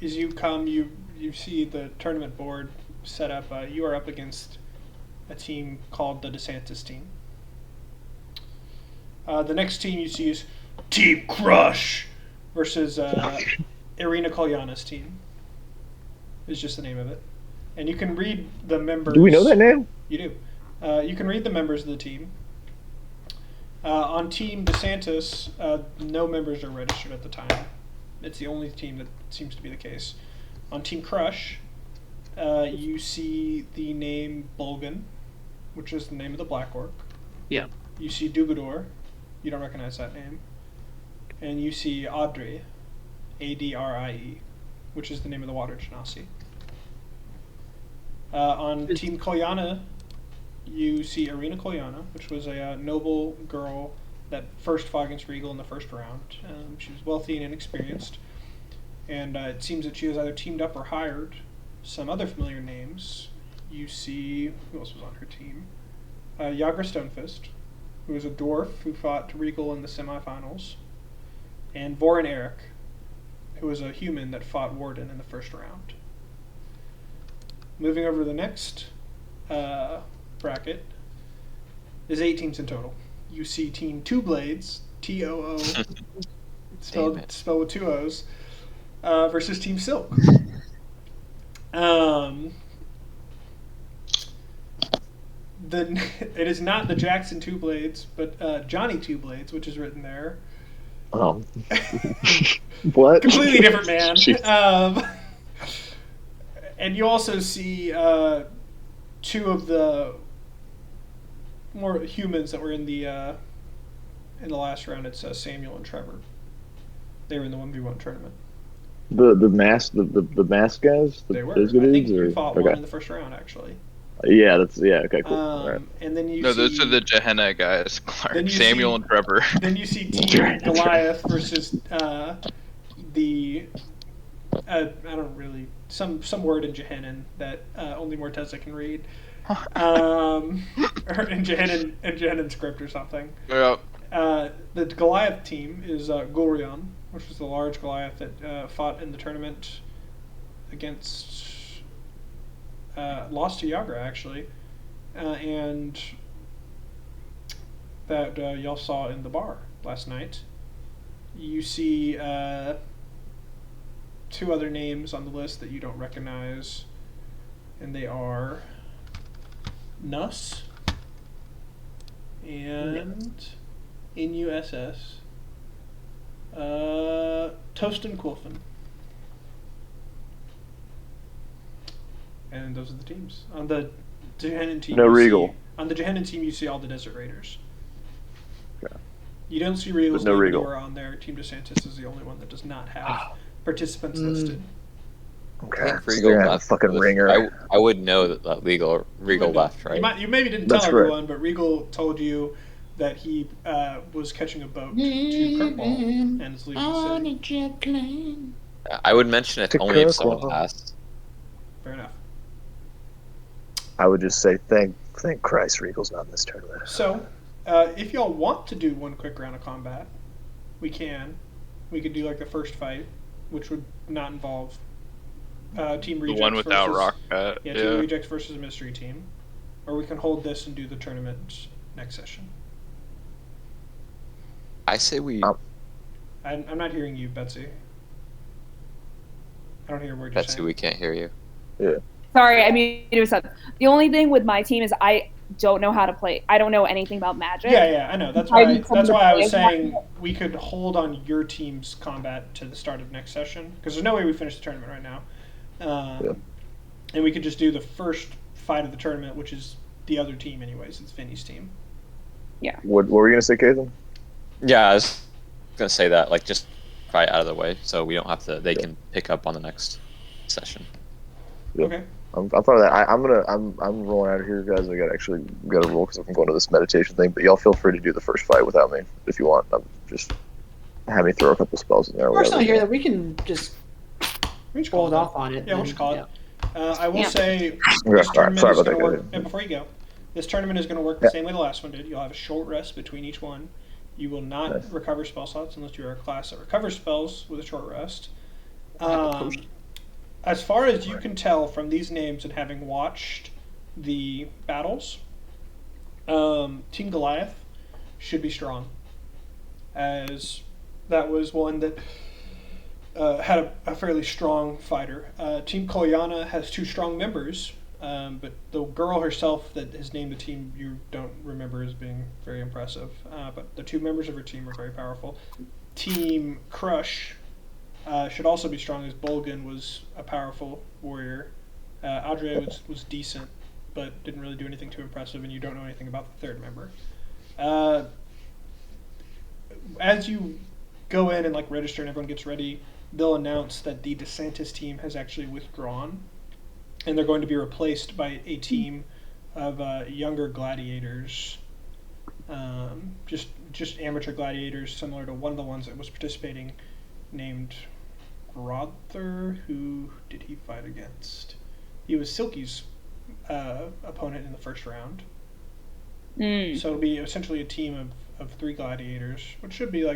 [SPEAKER 1] as you come, you see the tournament board set up. You are up against a team called the DeSantis team. The next team you see is Team Crush versus Irina Kolyana's team. Is just the name of it, and you can read the members.
[SPEAKER 2] Do we know that name?
[SPEAKER 1] You do. You can read the members of the team. On Team DeSantis, no members are registered at the time. It's the only team that seems to be the case. On Team Crush, you see the name Bulgan, which is the name of the Black Orc.
[SPEAKER 3] Yeah.
[SPEAKER 1] You see Dugador. You don't recognize that name. And you see Adrie, Adrie, which is the name of the Water Genasi. On Team Kolyana, you see Irina Kolyana, which was a noble girl that first fought against Regal in the first round. She was wealthy and inexperienced. And it seems that she has either teamed up or hired some other familiar names. You see, who else was on her team? Yagra Stonefist, who was a dwarf who fought Regal in the semifinals. And Vorin Eric, who was a human that fought Warden in the first round. Moving over to the next bracket, there's 8 teams in total. You see Team Two Blades, T-O-O, spelled with 2 O's, versus Team Silk. It is not the Jackson Two Blades, but Johnny Two Blades, which is written there.
[SPEAKER 2] Oh. What?
[SPEAKER 1] Completely different man.
[SPEAKER 2] Jeez.
[SPEAKER 1] And you also see 2 of the more humans that were in the last round. It's Samuel and Trevor. They were in the 1v1 tournament.
[SPEAKER 2] The mask guys?
[SPEAKER 1] They were.
[SPEAKER 2] Those
[SPEAKER 1] I think
[SPEAKER 2] dudes,
[SPEAKER 1] you
[SPEAKER 2] or-
[SPEAKER 1] fought
[SPEAKER 2] okay.
[SPEAKER 1] one in the first round, actually.
[SPEAKER 2] Yeah, okay, cool. All right.
[SPEAKER 1] And then you
[SPEAKER 6] no,
[SPEAKER 1] see,
[SPEAKER 6] those are the Gehenna guys,
[SPEAKER 1] Then
[SPEAKER 6] Clark,
[SPEAKER 1] you
[SPEAKER 6] Samuel,
[SPEAKER 1] see-
[SPEAKER 6] and Trevor.
[SPEAKER 1] Then you see Team
[SPEAKER 2] That's right.
[SPEAKER 1] Goliath versus the I don't really some word in Jehannan that only Morteza can read, or in Jehannan script or something.
[SPEAKER 6] Yep.
[SPEAKER 1] The Goliath team is Gulrion, which was the large Goliath that fought in the tournament against lost to Yagra actually, and that y'all saw in the bar last night. You see 2 other names on the list that you don't recognize, and they are Nuss and NUSS, Toast and Quilfin. And those are the teams. On the Jehannan team,
[SPEAKER 2] No
[SPEAKER 1] you
[SPEAKER 2] Regal.
[SPEAKER 1] See, on the Jehannan team, you see all the Desert Raiders.
[SPEAKER 2] Okay.
[SPEAKER 1] You don't see Regal's
[SPEAKER 2] But no
[SPEAKER 1] name
[SPEAKER 2] Regal.
[SPEAKER 1] anywhere on there. Team DeSantis is the only one that does not have participants listed.
[SPEAKER 2] Okay.
[SPEAKER 5] I think
[SPEAKER 2] So
[SPEAKER 5] Regal
[SPEAKER 2] they're gonna have a
[SPEAKER 5] left.
[SPEAKER 2] fucking ringer.
[SPEAKER 5] I would know that Regal left, right?
[SPEAKER 1] You maybe didn't
[SPEAKER 2] That's
[SPEAKER 1] tell
[SPEAKER 2] right.
[SPEAKER 1] everyone, but Regal told you that he was catching a boat to Kirkwall and is leaving the
[SPEAKER 3] On a
[SPEAKER 1] city.
[SPEAKER 3] jet plane.
[SPEAKER 5] I would mention it
[SPEAKER 2] To
[SPEAKER 5] only if someone
[SPEAKER 2] Kirkwall.
[SPEAKER 5] asked.
[SPEAKER 1] Fair enough.
[SPEAKER 2] I would just say thank Christ Regal's not in this tournament.
[SPEAKER 1] So, if y'all want to do one quick round of combat, we can. We could do like the first fight, which would not involve Team
[SPEAKER 6] The
[SPEAKER 1] Rejects
[SPEAKER 6] one without
[SPEAKER 1] versus,
[SPEAKER 6] Rock Cat.
[SPEAKER 1] Yeah, Team Rejects versus a mystery team. Or we can hold this and do the tournament next session.
[SPEAKER 5] I say we.
[SPEAKER 1] I'm not hearing you, Betsy. I don't hear a word you're
[SPEAKER 5] Betsy,
[SPEAKER 1] saying.
[SPEAKER 5] we can't hear you.
[SPEAKER 2] Yeah.
[SPEAKER 4] Sorry, I mean it was something. The only thing with my team is I don't know how to play. I don't know anything about magic.
[SPEAKER 1] Yeah, I know. That's
[SPEAKER 4] I
[SPEAKER 1] why.
[SPEAKER 4] need someone
[SPEAKER 1] That's
[SPEAKER 4] to
[SPEAKER 1] why I was
[SPEAKER 4] play.
[SPEAKER 1] saying we could hold on your team's combat to the start of next session because there's no way we finish the tournament right now, and we could just do the first fight of the tournament, which is the other team, anyways. It's Vinny's team.
[SPEAKER 4] Yeah.
[SPEAKER 2] What were you gonna say, Kaden?
[SPEAKER 5] Yeah, I was gonna say that. Like, just fight out of the way, so we don't have to. They can pick up on the next session.
[SPEAKER 2] Yeah.
[SPEAKER 1] Okay.
[SPEAKER 2] I'm fine with that. I'm rolling out of here, guys. I gotta roll because I'm going to this meditation thing. But y'all feel free to do the first fight without me if you want. Just have me throw a couple spells in there.
[SPEAKER 3] Of course, not here that we can just
[SPEAKER 1] We should call
[SPEAKER 3] hold
[SPEAKER 1] it
[SPEAKER 3] off
[SPEAKER 1] that.
[SPEAKER 3] on it.
[SPEAKER 1] Yeah, we'll
[SPEAKER 3] and-
[SPEAKER 1] just call
[SPEAKER 3] yeah.
[SPEAKER 1] it. I will
[SPEAKER 4] Yeah.
[SPEAKER 1] say
[SPEAKER 2] Sorry
[SPEAKER 1] this tournament
[SPEAKER 2] about
[SPEAKER 1] is
[SPEAKER 2] that,
[SPEAKER 1] going to work.
[SPEAKER 2] guys.
[SPEAKER 1] And before you go, this tournament is going to work the same way the last one did. You'll have a short rest between each one. You will not
[SPEAKER 2] Nice.
[SPEAKER 1] recover spell slots unless you are a class that recovers spells with a short rest. As far as you can tell from these names and having watched the battles, Team Goliath should be strong, as that was one that had a fairly strong fighter. Team Kolyana has 2 strong members, but the girl herself that has named the team you don't remember as being very impressive. But the 2 members of her team are very powerful. Team Crush should also be strong, as Bolgan was a powerful warrior. Audrey was decent, but didn't really do anything too impressive, and you don't know anything about the 3rd member. As you go in and register and everyone gets ready, they'll announce that the DeSantis team has actually withdrawn, and they're going to be replaced by a team of younger gladiators, just amateur gladiators, similar to one of the ones that was participating, named Rother. Who did he fight against? He was Silky's opponent in the first round. So it'll be essentially a team of 3 gladiators, which should be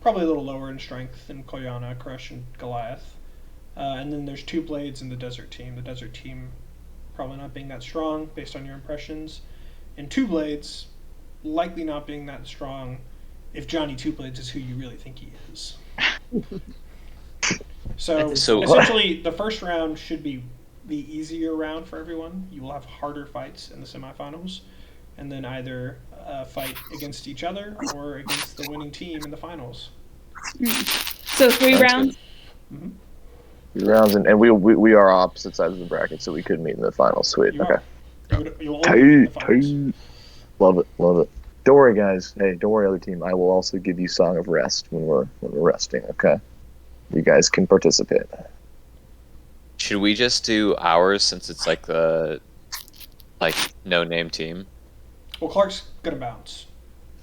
[SPEAKER 1] probably a little lower in strength than Koyana, Crush, and Goliath. And then there's 2 blades in the desert team. The desert team probably not being that strong based on your impressions. And 2 blades likely not being that strong if Johnny Two Blades is who you really think he is. So essentially, the first round should be the easier round for everyone. You will have harder fights in the semifinals, and then either fight against each other or against the winning team in the finals.
[SPEAKER 4] So 3 rounds.
[SPEAKER 1] Mm-hmm.
[SPEAKER 2] 3 rounds, and we are opposite sides of the bracket, so we could meet in the final. Sweet.
[SPEAKER 1] You
[SPEAKER 2] Okay.
[SPEAKER 1] You will only be in the
[SPEAKER 2] Tight.
[SPEAKER 1] finals.
[SPEAKER 2] Love it. Don't worry, guys. Hey, don't worry, other team. I will also give you Song of Rest when we're resting. Okay. You guys can participate.
[SPEAKER 5] Should we just do ours since it's the no name team?
[SPEAKER 1] Well, Clark's gonna bounce.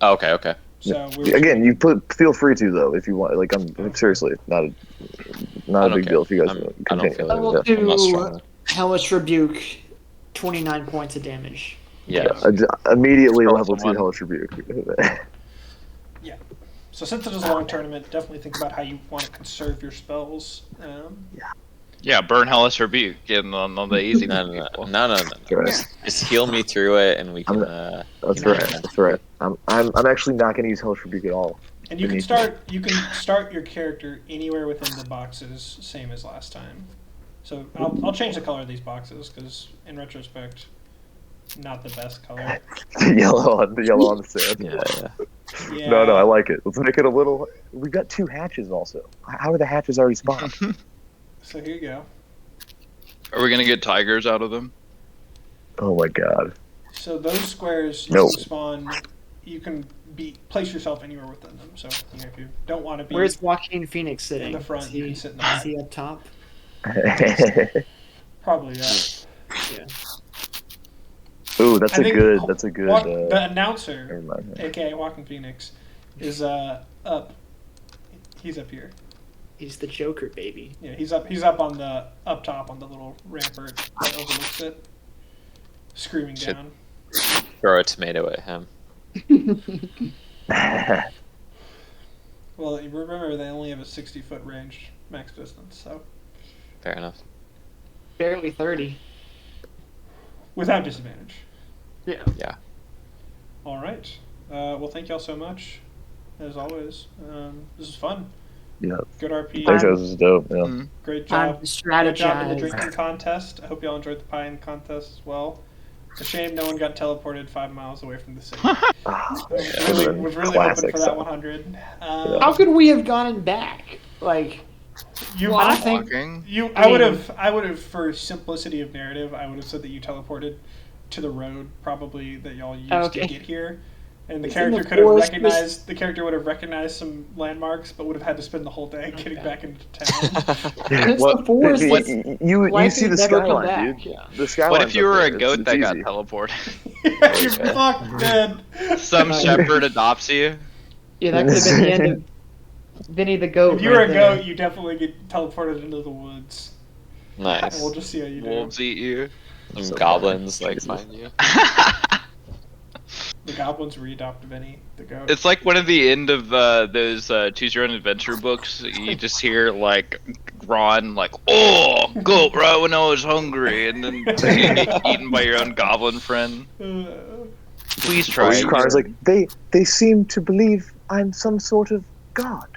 [SPEAKER 5] Oh, okay.
[SPEAKER 1] So
[SPEAKER 2] Again, feel free to though if you want. I'm seriously not a big deal if you guys want to
[SPEAKER 5] I don't
[SPEAKER 2] continue.
[SPEAKER 5] feel
[SPEAKER 3] I will
[SPEAKER 5] I'm not strong
[SPEAKER 3] do
[SPEAKER 5] enough.
[SPEAKER 3] Hellish Rebuke, 29 points of damage.
[SPEAKER 5] Yeah.
[SPEAKER 2] Immediately
[SPEAKER 6] Kill
[SPEAKER 2] level 2
[SPEAKER 6] someone.
[SPEAKER 2] Hellish Rebuke.
[SPEAKER 1] So since it is a long tournament, definitely think about how you want to conserve your spells.
[SPEAKER 6] Yeah, burn Hellish Rebuke, getting on the easy
[SPEAKER 5] No.
[SPEAKER 2] Right.
[SPEAKER 5] Just heal me through it, and we can.
[SPEAKER 2] That's right. I'm actually not going to use Hellish Rebuke at all.
[SPEAKER 1] And you can start your character anywhere within the boxes, same as last time. So I'll change the color of these boxes because in retrospect, not the best color.
[SPEAKER 2] the yellow on the sand.
[SPEAKER 5] Yeah.
[SPEAKER 1] Yeah.
[SPEAKER 2] No, I like it. Let's make it a little. We got 2 hatches also. How are the hatches already spawned?
[SPEAKER 1] So here you go.
[SPEAKER 6] Are we gonna get tigers out of them?
[SPEAKER 2] Oh my god.
[SPEAKER 1] So those squares you
[SPEAKER 2] No.
[SPEAKER 1] can spawn. You can place yourself anywhere within them. So if you don't want to be
[SPEAKER 3] Where's Joaquin Phoenix sitting?
[SPEAKER 1] in the front,
[SPEAKER 3] Is
[SPEAKER 1] you
[SPEAKER 3] he,
[SPEAKER 1] can sit in the back.
[SPEAKER 3] is he up top?
[SPEAKER 1] Probably
[SPEAKER 3] Yeah.
[SPEAKER 2] Ooh, that's
[SPEAKER 1] I
[SPEAKER 2] a
[SPEAKER 1] think
[SPEAKER 2] good. That's a good.
[SPEAKER 1] the
[SPEAKER 2] Never
[SPEAKER 1] announcer,
[SPEAKER 2] mind.
[SPEAKER 1] aka Walking Phoenix, is up. He's up here.
[SPEAKER 3] He's the Joker, baby.
[SPEAKER 1] Yeah, he's up on the up top on the little rampart that overlooks it, screaming
[SPEAKER 5] Should-
[SPEAKER 1] down.
[SPEAKER 5] Throw a tomato at him.
[SPEAKER 1] Well, you remember they only have a 60-foot range max distance, so
[SPEAKER 5] Fair enough.
[SPEAKER 3] Barely 30.
[SPEAKER 1] without disadvantage.
[SPEAKER 3] Yeah.
[SPEAKER 5] Yeah.
[SPEAKER 1] All right. Well, thank y'all so much, as always. This is fun.
[SPEAKER 2] Yeah.
[SPEAKER 1] Good RP.
[SPEAKER 2] Thanks, this is dope. Yeah.
[SPEAKER 6] Mm.
[SPEAKER 1] Great
[SPEAKER 3] Time
[SPEAKER 1] job.
[SPEAKER 3] to
[SPEAKER 1] Great job in the
[SPEAKER 3] strategize.
[SPEAKER 1] drinking contest. I hope y'all enjoyed the pie contest as well. It's a shame no one got teleported 5 miles away from the city.
[SPEAKER 2] Ah,
[SPEAKER 1] Was really hoping for that
[SPEAKER 2] stuff.
[SPEAKER 1] 100.
[SPEAKER 3] How could we have gotten back? Like,
[SPEAKER 1] You,
[SPEAKER 3] I don't think.
[SPEAKER 6] Walking.
[SPEAKER 1] I would have, for simplicity of narrative, I would have said that you teleported to the road, probably that y'all used
[SPEAKER 3] Okay.
[SPEAKER 1] to get here, and the
[SPEAKER 3] It's in
[SPEAKER 1] character
[SPEAKER 3] the
[SPEAKER 1] could have
[SPEAKER 3] forest,
[SPEAKER 1] recognized. The character would have recognized some landmarks, but would have had to spend the whole day getting back into town.
[SPEAKER 3] It's
[SPEAKER 2] What-
[SPEAKER 3] the forest.
[SPEAKER 6] what-
[SPEAKER 2] you
[SPEAKER 3] likely
[SPEAKER 2] see the
[SPEAKER 3] never come
[SPEAKER 2] skyline,
[SPEAKER 3] back.
[SPEAKER 2] dude.
[SPEAKER 3] Yeah.
[SPEAKER 2] The skyline.
[SPEAKER 6] What if you were a goat that got
[SPEAKER 2] easy.
[SPEAKER 6] teleported?
[SPEAKER 1] You're fucked, dead.
[SPEAKER 6] Some shepherd adopts you.
[SPEAKER 3] Yeah, that could have been the end of Vinny the Goat.
[SPEAKER 1] If you were
[SPEAKER 3] right
[SPEAKER 1] a
[SPEAKER 3] there.
[SPEAKER 1] goat, you definitely get teleported into the woods. And
[SPEAKER 5] Nice.
[SPEAKER 1] we'll just see how you do.
[SPEAKER 6] Wolves eat you.
[SPEAKER 5] Some
[SPEAKER 2] So
[SPEAKER 5] goblins
[SPEAKER 2] funny.
[SPEAKER 5] like
[SPEAKER 2] Jesus.
[SPEAKER 5] find you.
[SPEAKER 1] The goblins re-adopt Vinny, the goat.
[SPEAKER 6] It's like one of the end of those choose your own adventure books. You just hear like Ron like, "Oh, goat right when I was hungry," and then you get eaten by your own goblin friend. Please try.
[SPEAKER 2] Or Car's like, they seem to believe I'm some sort of god.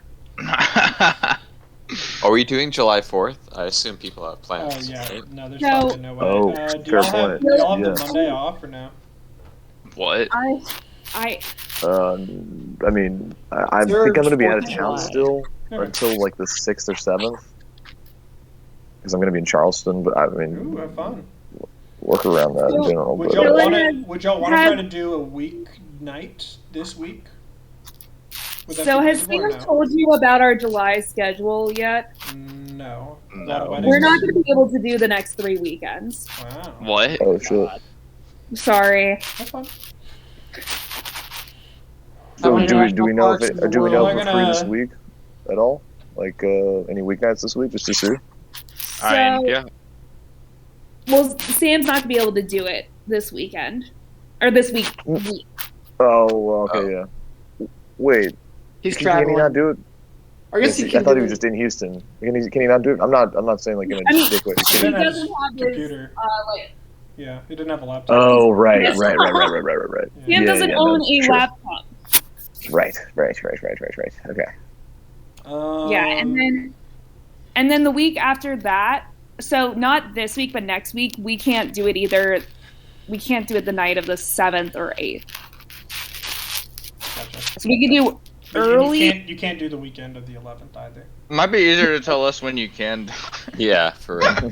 [SPEAKER 5] Are we doing July 4th? I assume people have
[SPEAKER 1] Oh
[SPEAKER 5] plans.
[SPEAKER 1] yeah,
[SPEAKER 5] right?
[SPEAKER 1] no, there's
[SPEAKER 4] No.
[SPEAKER 1] fucking no way.
[SPEAKER 2] Oh,
[SPEAKER 1] Do
[SPEAKER 2] fair
[SPEAKER 1] y'all have,
[SPEAKER 2] point.
[SPEAKER 1] do y'all have
[SPEAKER 2] Yeah.
[SPEAKER 1] the Monday off or no?
[SPEAKER 6] What?
[SPEAKER 4] I
[SPEAKER 2] I mean, I
[SPEAKER 3] Third,
[SPEAKER 2] think I'm gonna be out of
[SPEAKER 3] 4th of
[SPEAKER 2] town
[SPEAKER 3] July.
[SPEAKER 2] still
[SPEAKER 1] Okay.
[SPEAKER 2] until like the 6th or 7th. Because I'm gonna be in Charleston, but I mean,
[SPEAKER 1] Ooh, have fun.
[SPEAKER 2] work around that in
[SPEAKER 4] So,
[SPEAKER 2] general.
[SPEAKER 1] Would
[SPEAKER 2] But,
[SPEAKER 1] y'all
[SPEAKER 4] Dylan
[SPEAKER 1] want to?
[SPEAKER 4] has-
[SPEAKER 1] Would y'all want to
[SPEAKER 4] have-
[SPEAKER 1] try to do a weeknight this week? Would that
[SPEAKER 4] so
[SPEAKER 1] be
[SPEAKER 4] has
[SPEAKER 1] feasible or
[SPEAKER 4] Sam
[SPEAKER 1] no?
[SPEAKER 4] told you about our July schedule yet?
[SPEAKER 1] No. A lot
[SPEAKER 6] No.
[SPEAKER 1] of weddings.
[SPEAKER 4] We're not going to be able to do the next 3 weekends.
[SPEAKER 1] Wow.
[SPEAKER 6] What?
[SPEAKER 2] oh shit.
[SPEAKER 4] Sorry.
[SPEAKER 1] That's fun.
[SPEAKER 2] So
[SPEAKER 3] I
[SPEAKER 2] do
[SPEAKER 3] mean,
[SPEAKER 2] we know if
[SPEAKER 3] parts of the
[SPEAKER 2] do we know
[SPEAKER 1] world.
[SPEAKER 2] if we're
[SPEAKER 1] Am I
[SPEAKER 2] free this
[SPEAKER 1] gonna-
[SPEAKER 2] week at all? Like any weeknights this week, just to see.
[SPEAKER 6] I mean,
[SPEAKER 4] So-
[SPEAKER 6] yeah.
[SPEAKER 4] Well, Sam's not going to be able to do it this weekend. Or this week.
[SPEAKER 2] Oh, well, okay, yeah. Wait,
[SPEAKER 3] He's
[SPEAKER 2] can he
[SPEAKER 3] traveling.
[SPEAKER 2] not do it?
[SPEAKER 3] I guess he
[SPEAKER 2] I
[SPEAKER 3] can.
[SPEAKER 2] thought
[SPEAKER 3] do
[SPEAKER 2] he was
[SPEAKER 3] it.
[SPEAKER 2] just in Houston. Can he not do it? I'm not saying like in a
[SPEAKER 4] I mean,
[SPEAKER 2] dick way.
[SPEAKER 1] He
[SPEAKER 4] He
[SPEAKER 1] didn't have
[SPEAKER 4] doesn't
[SPEAKER 1] his
[SPEAKER 4] have his,
[SPEAKER 1] computer.
[SPEAKER 4] like,
[SPEAKER 1] Yeah, he didn't have a laptop.
[SPEAKER 2] Oh, right.
[SPEAKER 4] Yes.
[SPEAKER 2] Right.
[SPEAKER 4] Sam
[SPEAKER 1] Yeah,
[SPEAKER 4] doesn't own a
[SPEAKER 2] sure.
[SPEAKER 4] laptop.
[SPEAKER 2] Right. Okay.
[SPEAKER 4] Yeah, and then the week after that, so not this week, but next week, we can't do it either. We can't do it the night of the 7th or 8th.
[SPEAKER 1] Gotcha.
[SPEAKER 4] So we can do
[SPEAKER 1] But
[SPEAKER 4] early.
[SPEAKER 1] you can't do the weekend of the 11th either.
[SPEAKER 6] Might be easier to tell us when you can.
[SPEAKER 5] Yeah, for real.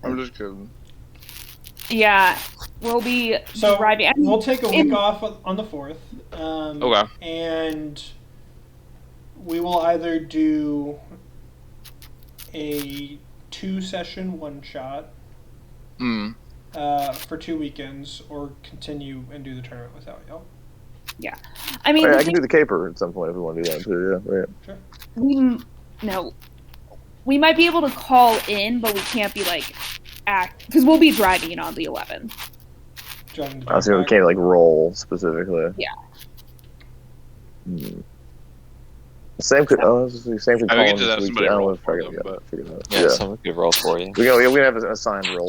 [SPEAKER 6] I'm just kidding.
[SPEAKER 4] Yeah, we'll be
[SPEAKER 1] So
[SPEAKER 4] driving. And
[SPEAKER 1] we'll take a week
[SPEAKER 4] in-
[SPEAKER 1] off on the 4th.
[SPEAKER 6] Okay.
[SPEAKER 1] And we will either do a 2-session one-shot
[SPEAKER 6] Hmm.
[SPEAKER 1] for 2 weekends, or continue and do the tournament without y'all.
[SPEAKER 4] I mean,
[SPEAKER 2] Oh, yeah,
[SPEAKER 4] the
[SPEAKER 2] I can
[SPEAKER 4] thing-
[SPEAKER 2] do the caper at some point if we want to do that too. Yeah. Right.
[SPEAKER 4] we might be able to call in, but we can't be like because we'll be driving on the 11th.
[SPEAKER 1] Driving to
[SPEAKER 2] I was gonna
[SPEAKER 1] Jack.
[SPEAKER 2] can't like roll specifically.
[SPEAKER 4] Yeah.
[SPEAKER 2] Same could same could
[SPEAKER 6] I
[SPEAKER 2] call
[SPEAKER 6] mean, we
[SPEAKER 2] in
[SPEAKER 6] could just have
[SPEAKER 2] this week.
[SPEAKER 6] somebody
[SPEAKER 2] I don't
[SPEAKER 6] roll
[SPEAKER 2] know if I
[SPEAKER 6] for
[SPEAKER 2] can
[SPEAKER 6] them, but-
[SPEAKER 2] figure it out.
[SPEAKER 5] Yeah, someone could roll for you.
[SPEAKER 2] We have an assigned role.